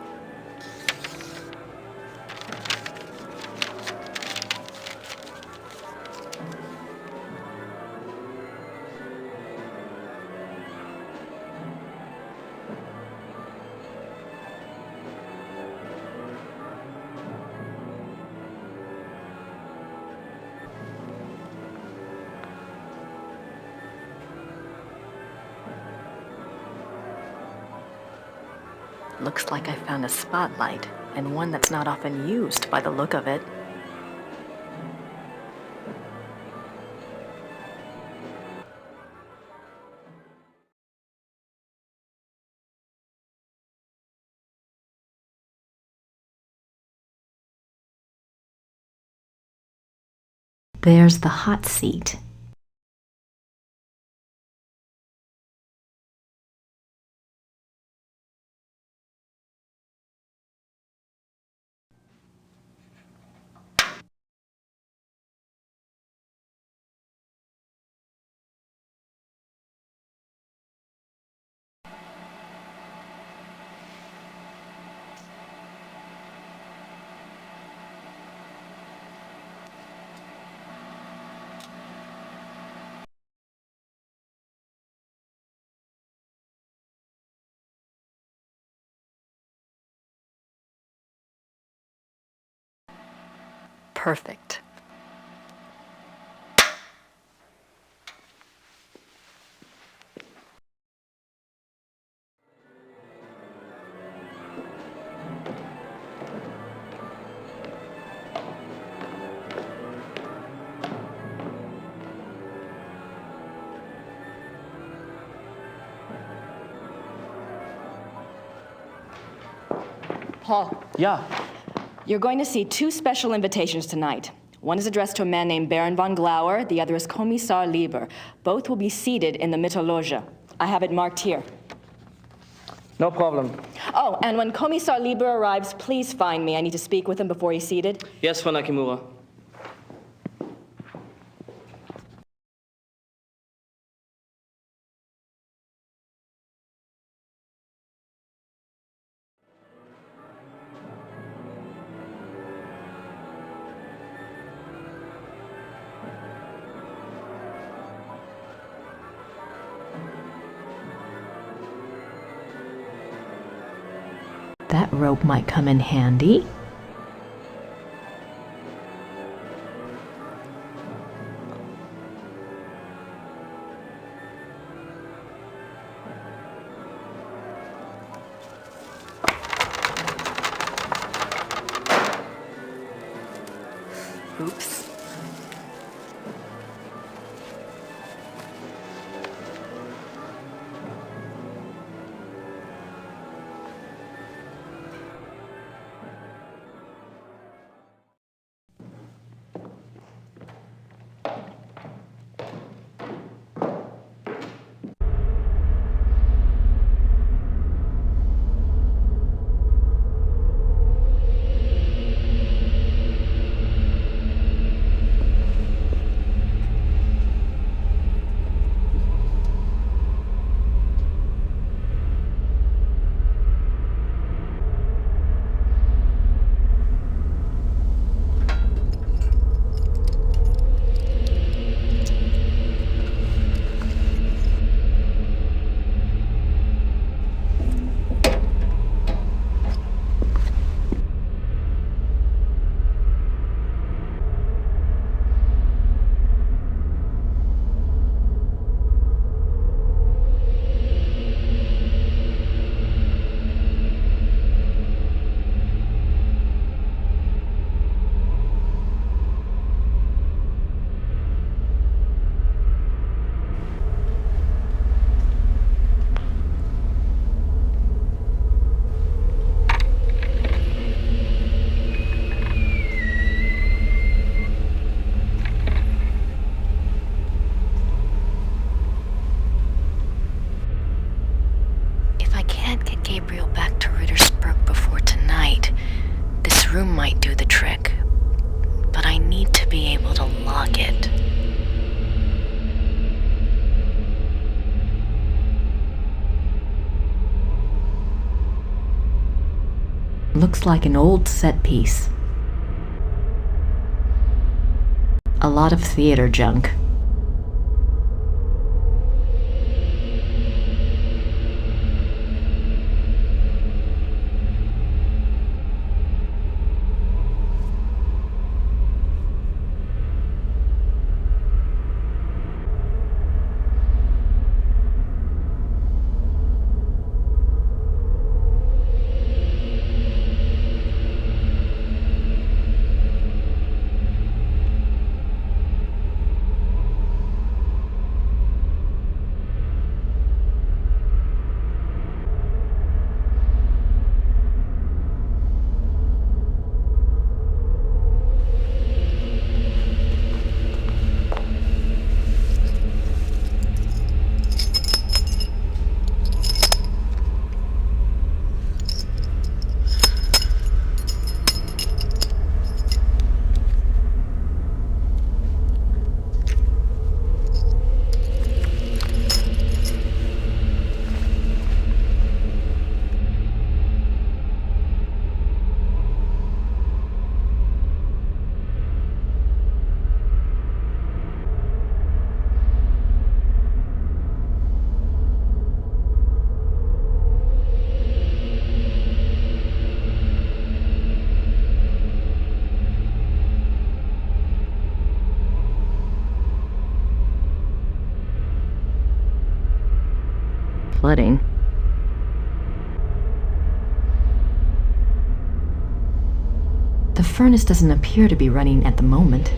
Looks like I found a spotlight, and one that's not often used by the look of it. There's the hot seat. perfect. Paul. Yeah. You're going to see 2 special invitations tonight. One is addressed to a man named Baron von Glauer, the other is Kommissar Lieber. Both will be seated in the Mittelloge. I have it marked here. No problem. Oh, and when Kommissar Lieber arrives, please find me. I need to speak with him before he's seated. Yes, Frau Nakimura. That rope might come in handy. Oops. Gabriel back to Rittersburg before tonight, this room might do the trick. But I need to be able to lock it. Looks like an old set piece. A lot of theater junk. flooding. The furnace doesn't appear to be running at the moment.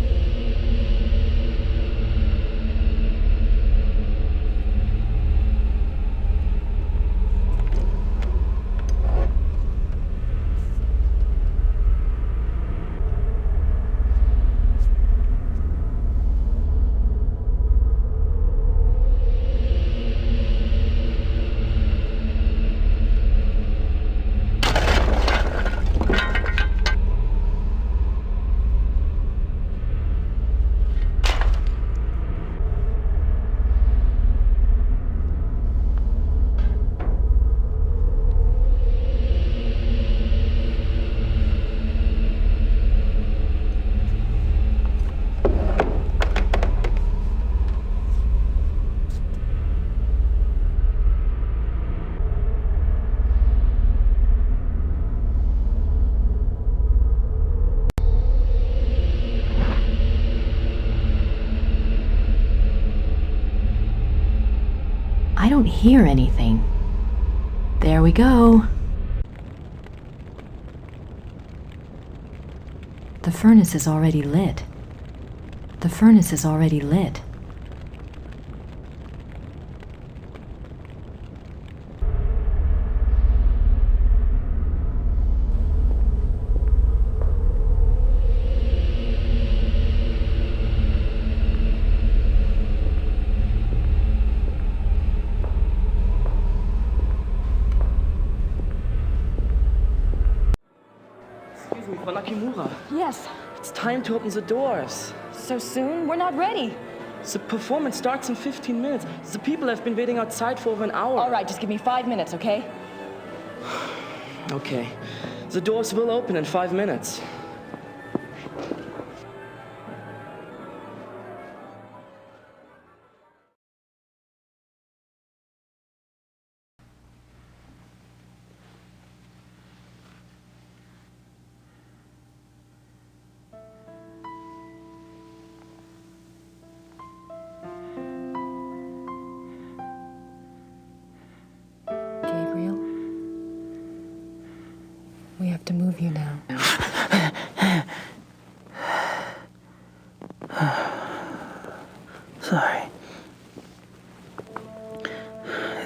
I don't hear anything. There we go. The furnace is already lit. The furnace is already lit. Yes. It's time to open the doors. So soon? We're not ready. The performance starts in 15 minutes. The people have been waiting outside for over an hour. All right, just give me 5 minutes, okay? Okay. The doors will open in 5 minutes. We have to move you now. Sorry.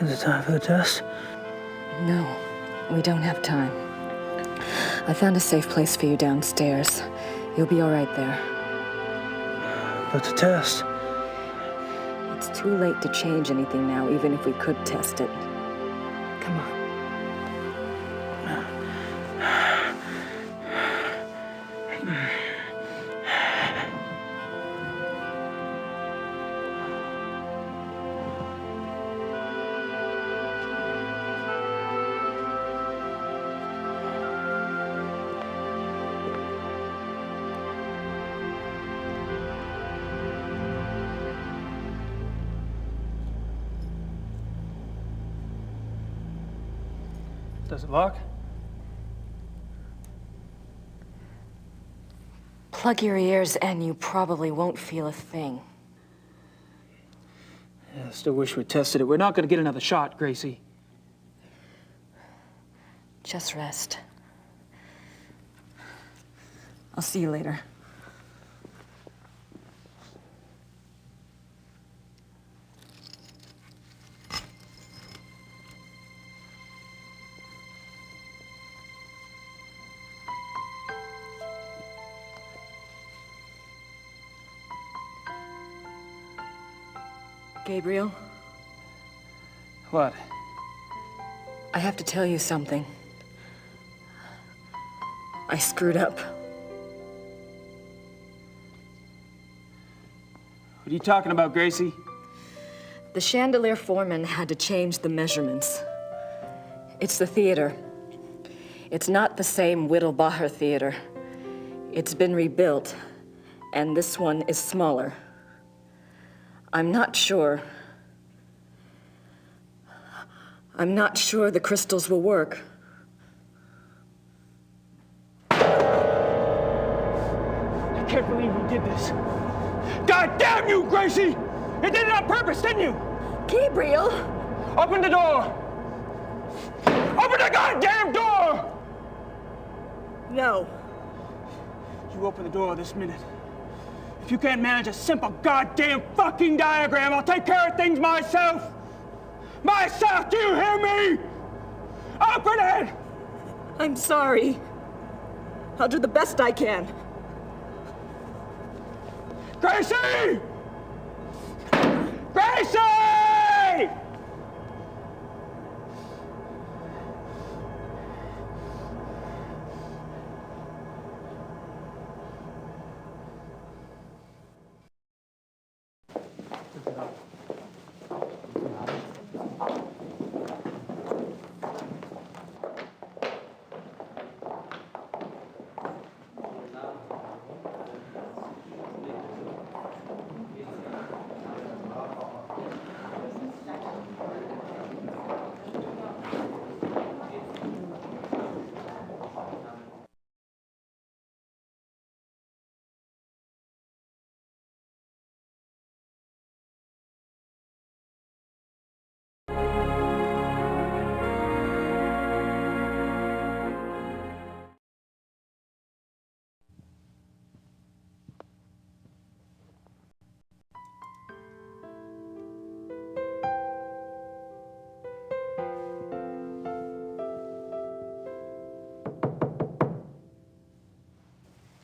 Is it time for the test? No, we don't have time. I found a safe place for you downstairs. You'll be all right there. But the test? It's too late to change anything now, even if we could test it. Come on. Does it lock? Plug your ears and you probably won't feel a thing. Yeah, I still wish we tested it. We're not going to get another shot, Gracie. Just rest. I'll see you later. Gabriel? What? I have to tell you something. I screwed up. What are you talking about, Gracie? The chandelier foreman had to change the measurements. It's the theater. It's not the same Whittlbacher theater. It's been rebuilt, and this one is smaller. I'm not sure the crystals will work. I can't believe you did this. God damn you, Gracie! You did it on purpose, didn't you? Gabriel, Open the door! Open the goddamn door! No. You open the door this minute. If you can't manage a simple goddamn fucking diagram, I'll take care of things myself! Myself, do you hear me? Open it! I'm sorry. I'll do the best I can. Gracie! Gracie!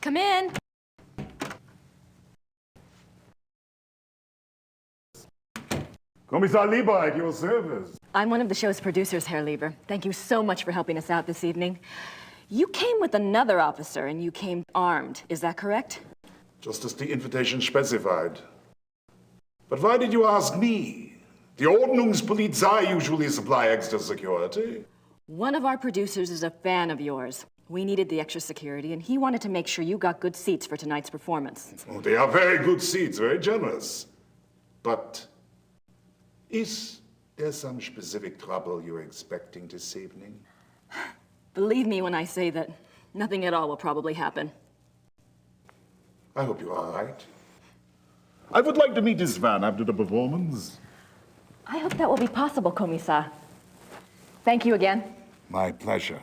Come in. Kommissar Lieber at your service. I'm one of the show's producers, Herr Lieber. Thank you so much for helping us out this evening. You came with another officer, and you came armed. Is that correct? Just as the invitation specified. But why did you ask me? The Ordnungspolizei usually supply extra security. One of our producers is a fan of yours. We needed the extra security, and he wanted to make sure you got good seats for tonight's performance. Oh, they are very good seats, very generous. But is there some specific trouble you're expecting this evening? Believe me when I say that nothing at all will probably happen. I hope you're all right. I would like to meet this van after the performance. I hope that will be possible, Kommissar. Thank you again. My pleasure.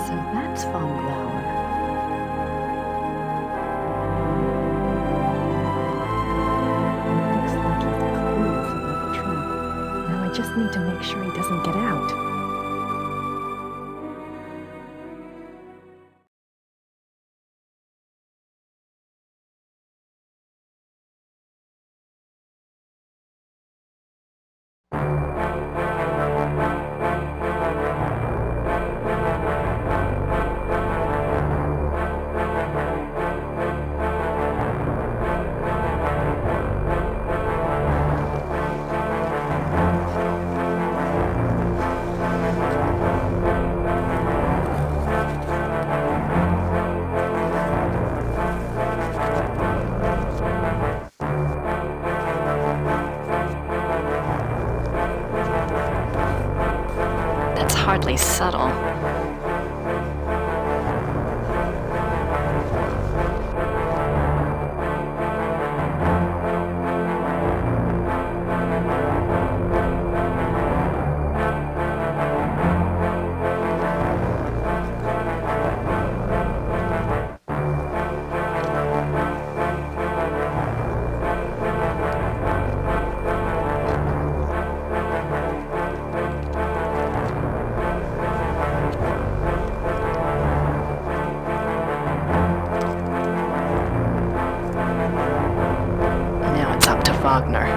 So that's Von Glauer. Looks like he's clueless about the trap. Now I just need to make sure he doesn't get out. Wagner.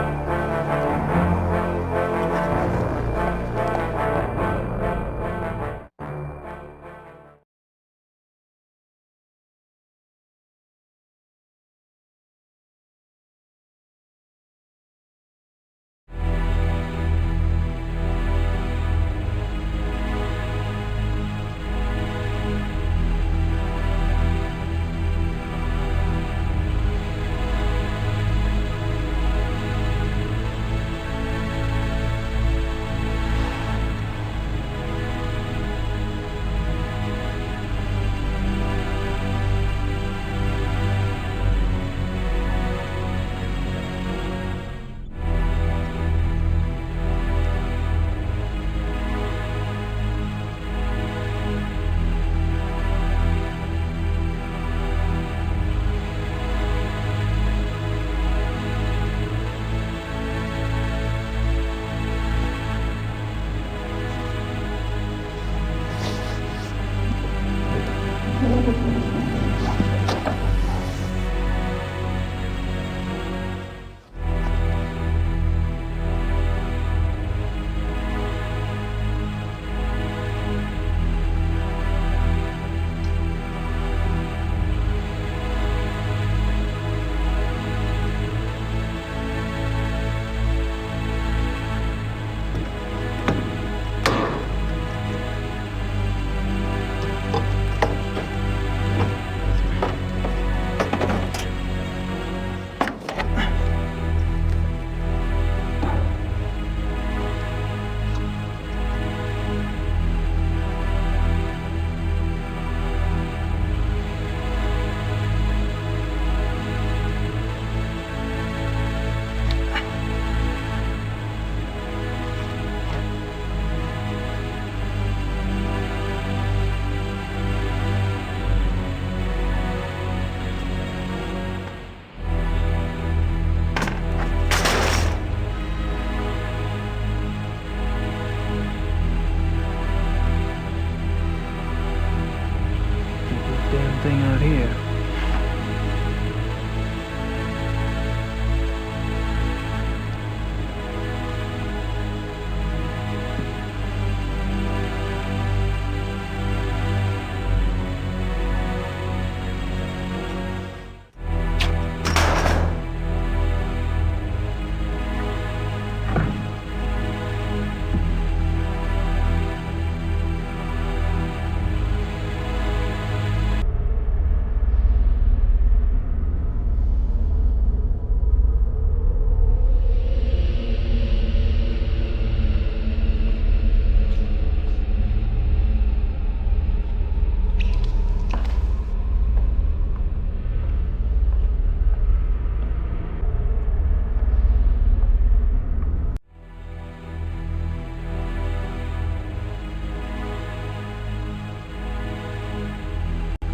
Thing out here.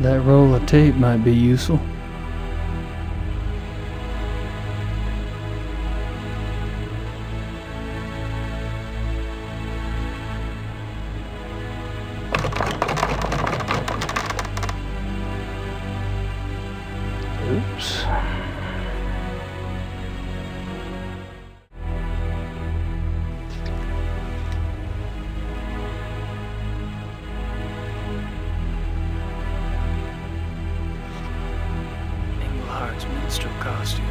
That roll of tape might be useful. Oops. Minstrel costume.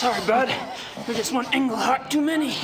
Sorry, bud. There's just one Englehart too many.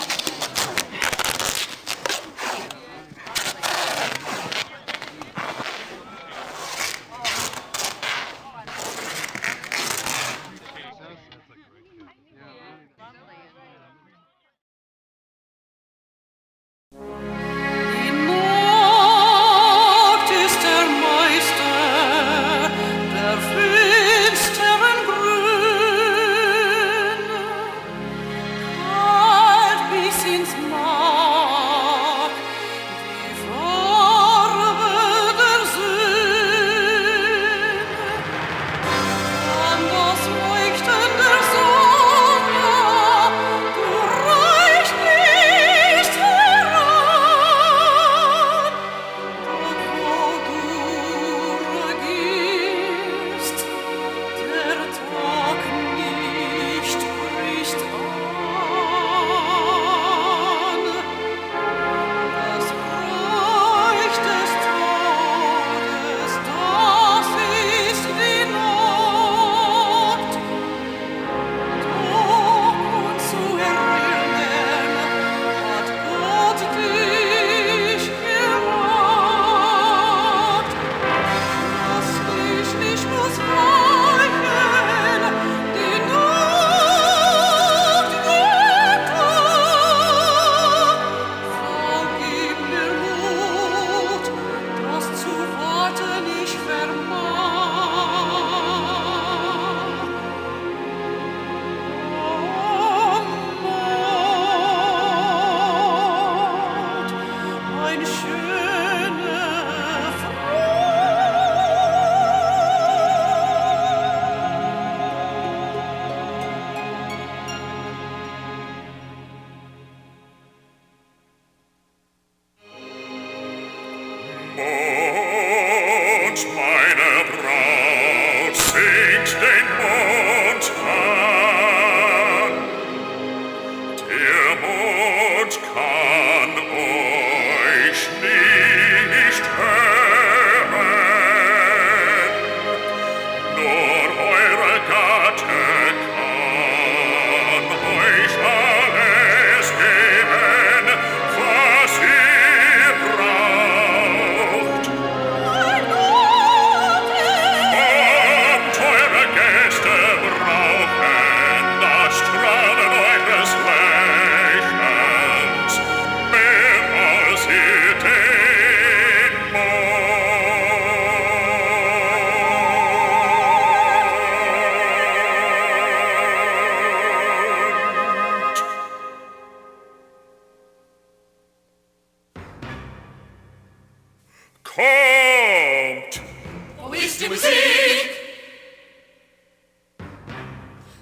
Kommt! Wo ist die Musik?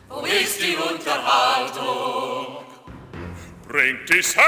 Wo ist die Musik? bringt die Sänger.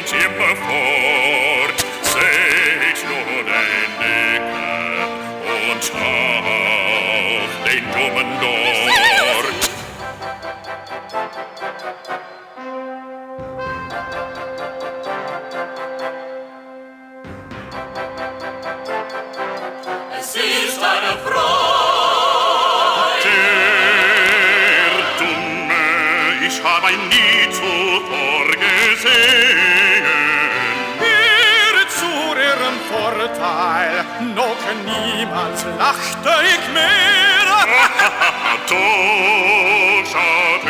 Immerfort, seht nur den Dicken und auch den Dummen dort. Es ist eine Freude. Der Dumme, ich hab ein nie zuvor gesehen. Vorteil, noch niemals lachte ich mehr. Doch schaut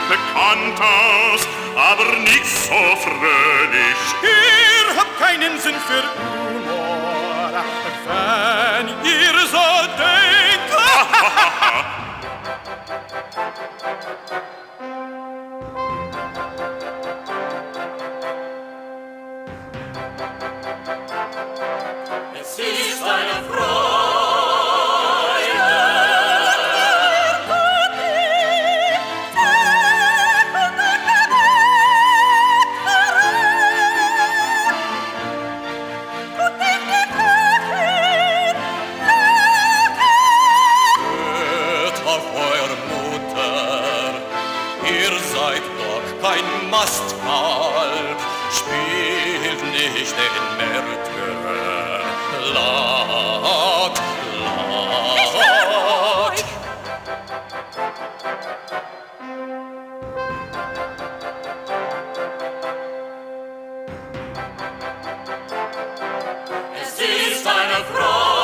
bekannt aus, aber nicht so fröhlich. Ihr habt keinen Sinn für Humor, wenn ihr so denkt. Es ist eine Freude. Hört auf eure Mutter, ihr seid doch kein Mastkalb, spielt nicht den Märtyrer. Laut, laut. Es ist eine Freude.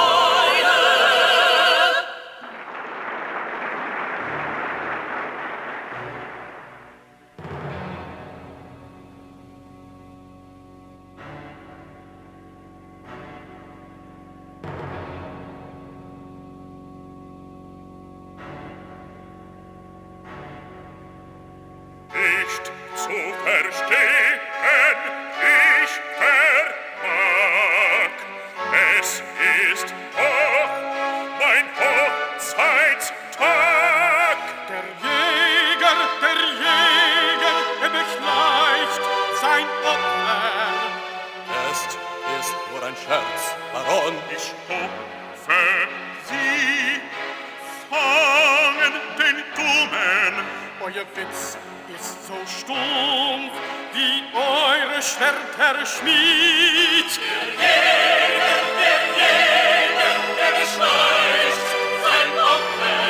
Nicht zu verstehen, ich vermag. Es ist doch mein Hochzeitstag. Der Jäger, beschleicht sein Opfer. Es ist nur ein Scherz, Baron. Ich hoffe, Sie fangen den Dummen. Euer Witz ist so stumpf, wie eure Schwerter Schmied. Der beschleicht sein Opfer.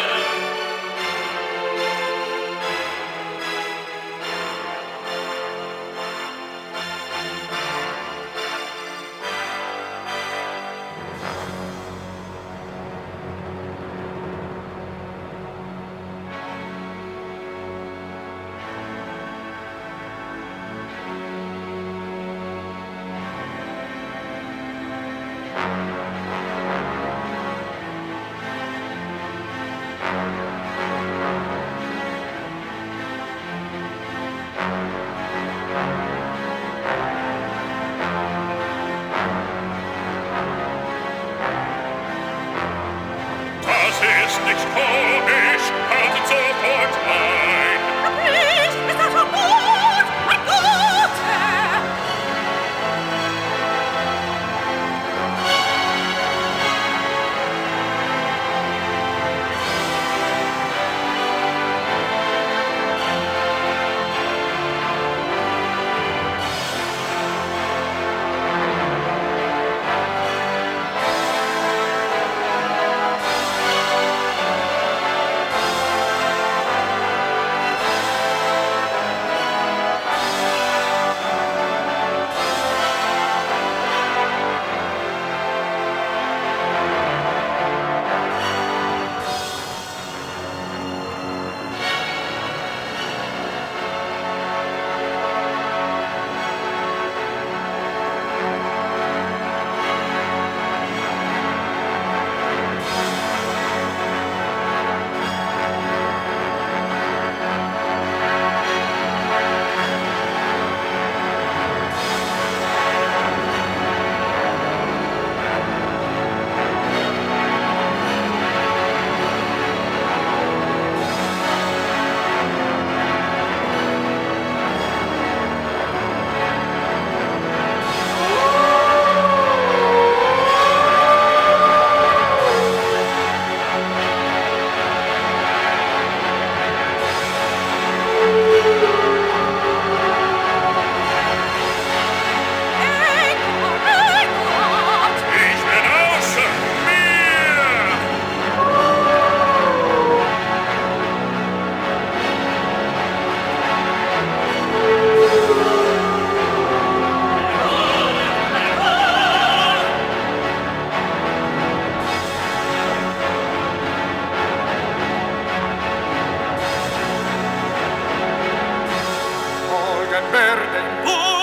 perde in Wolf.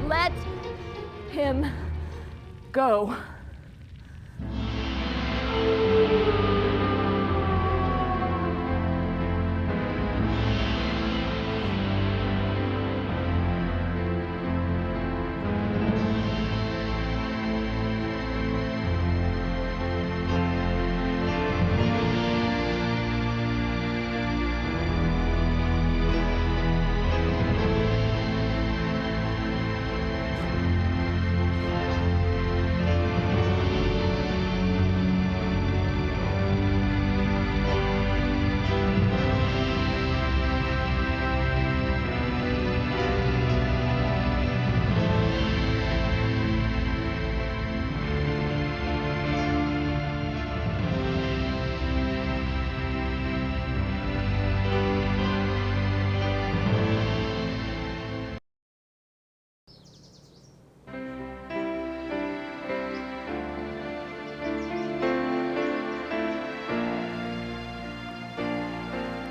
Let him go.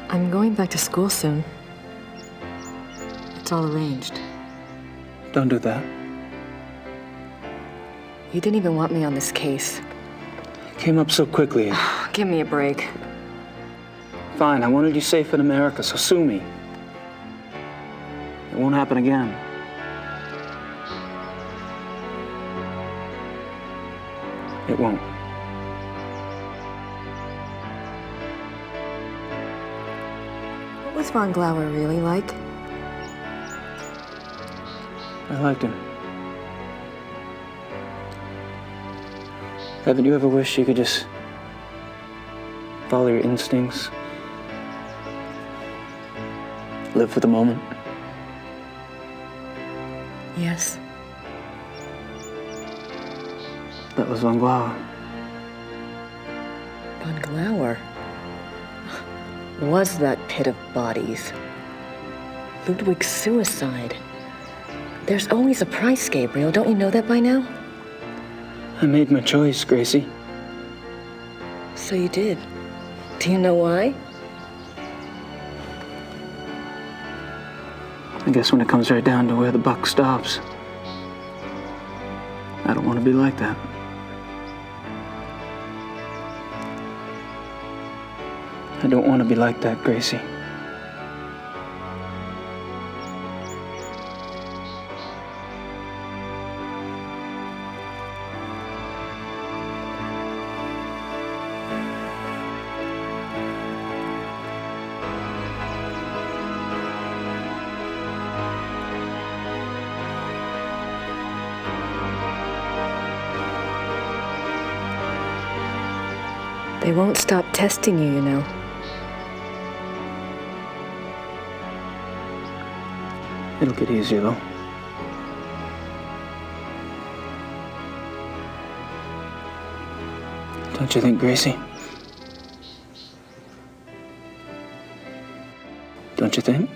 I'm going back to school soon. It's all arranged. Don't do that. You didn't even want me on this case. It came up so quickly. Give me a break. Fine, I wanted you safe in America, so sue me. It won't happen again. It won't. What was Von Glauer really like? I liked him. Haven't you ever wished you could just follow your instincts? Live for the moment? Yes. That was Von Glauer. Von Glauer? Was that pit of bodies? Ludwig's suicide. There's always a price, Gabriel. Don't you know that by now? I made my choice, Gracie. So you did. Do you know why? I guess when it comes right down to where the buck stops, I don't want to be like that. I don't want to be like that, Gracie. They won't stop testing you, you know. It'll get easier, though. Don't you think, Gracie? Don't you think?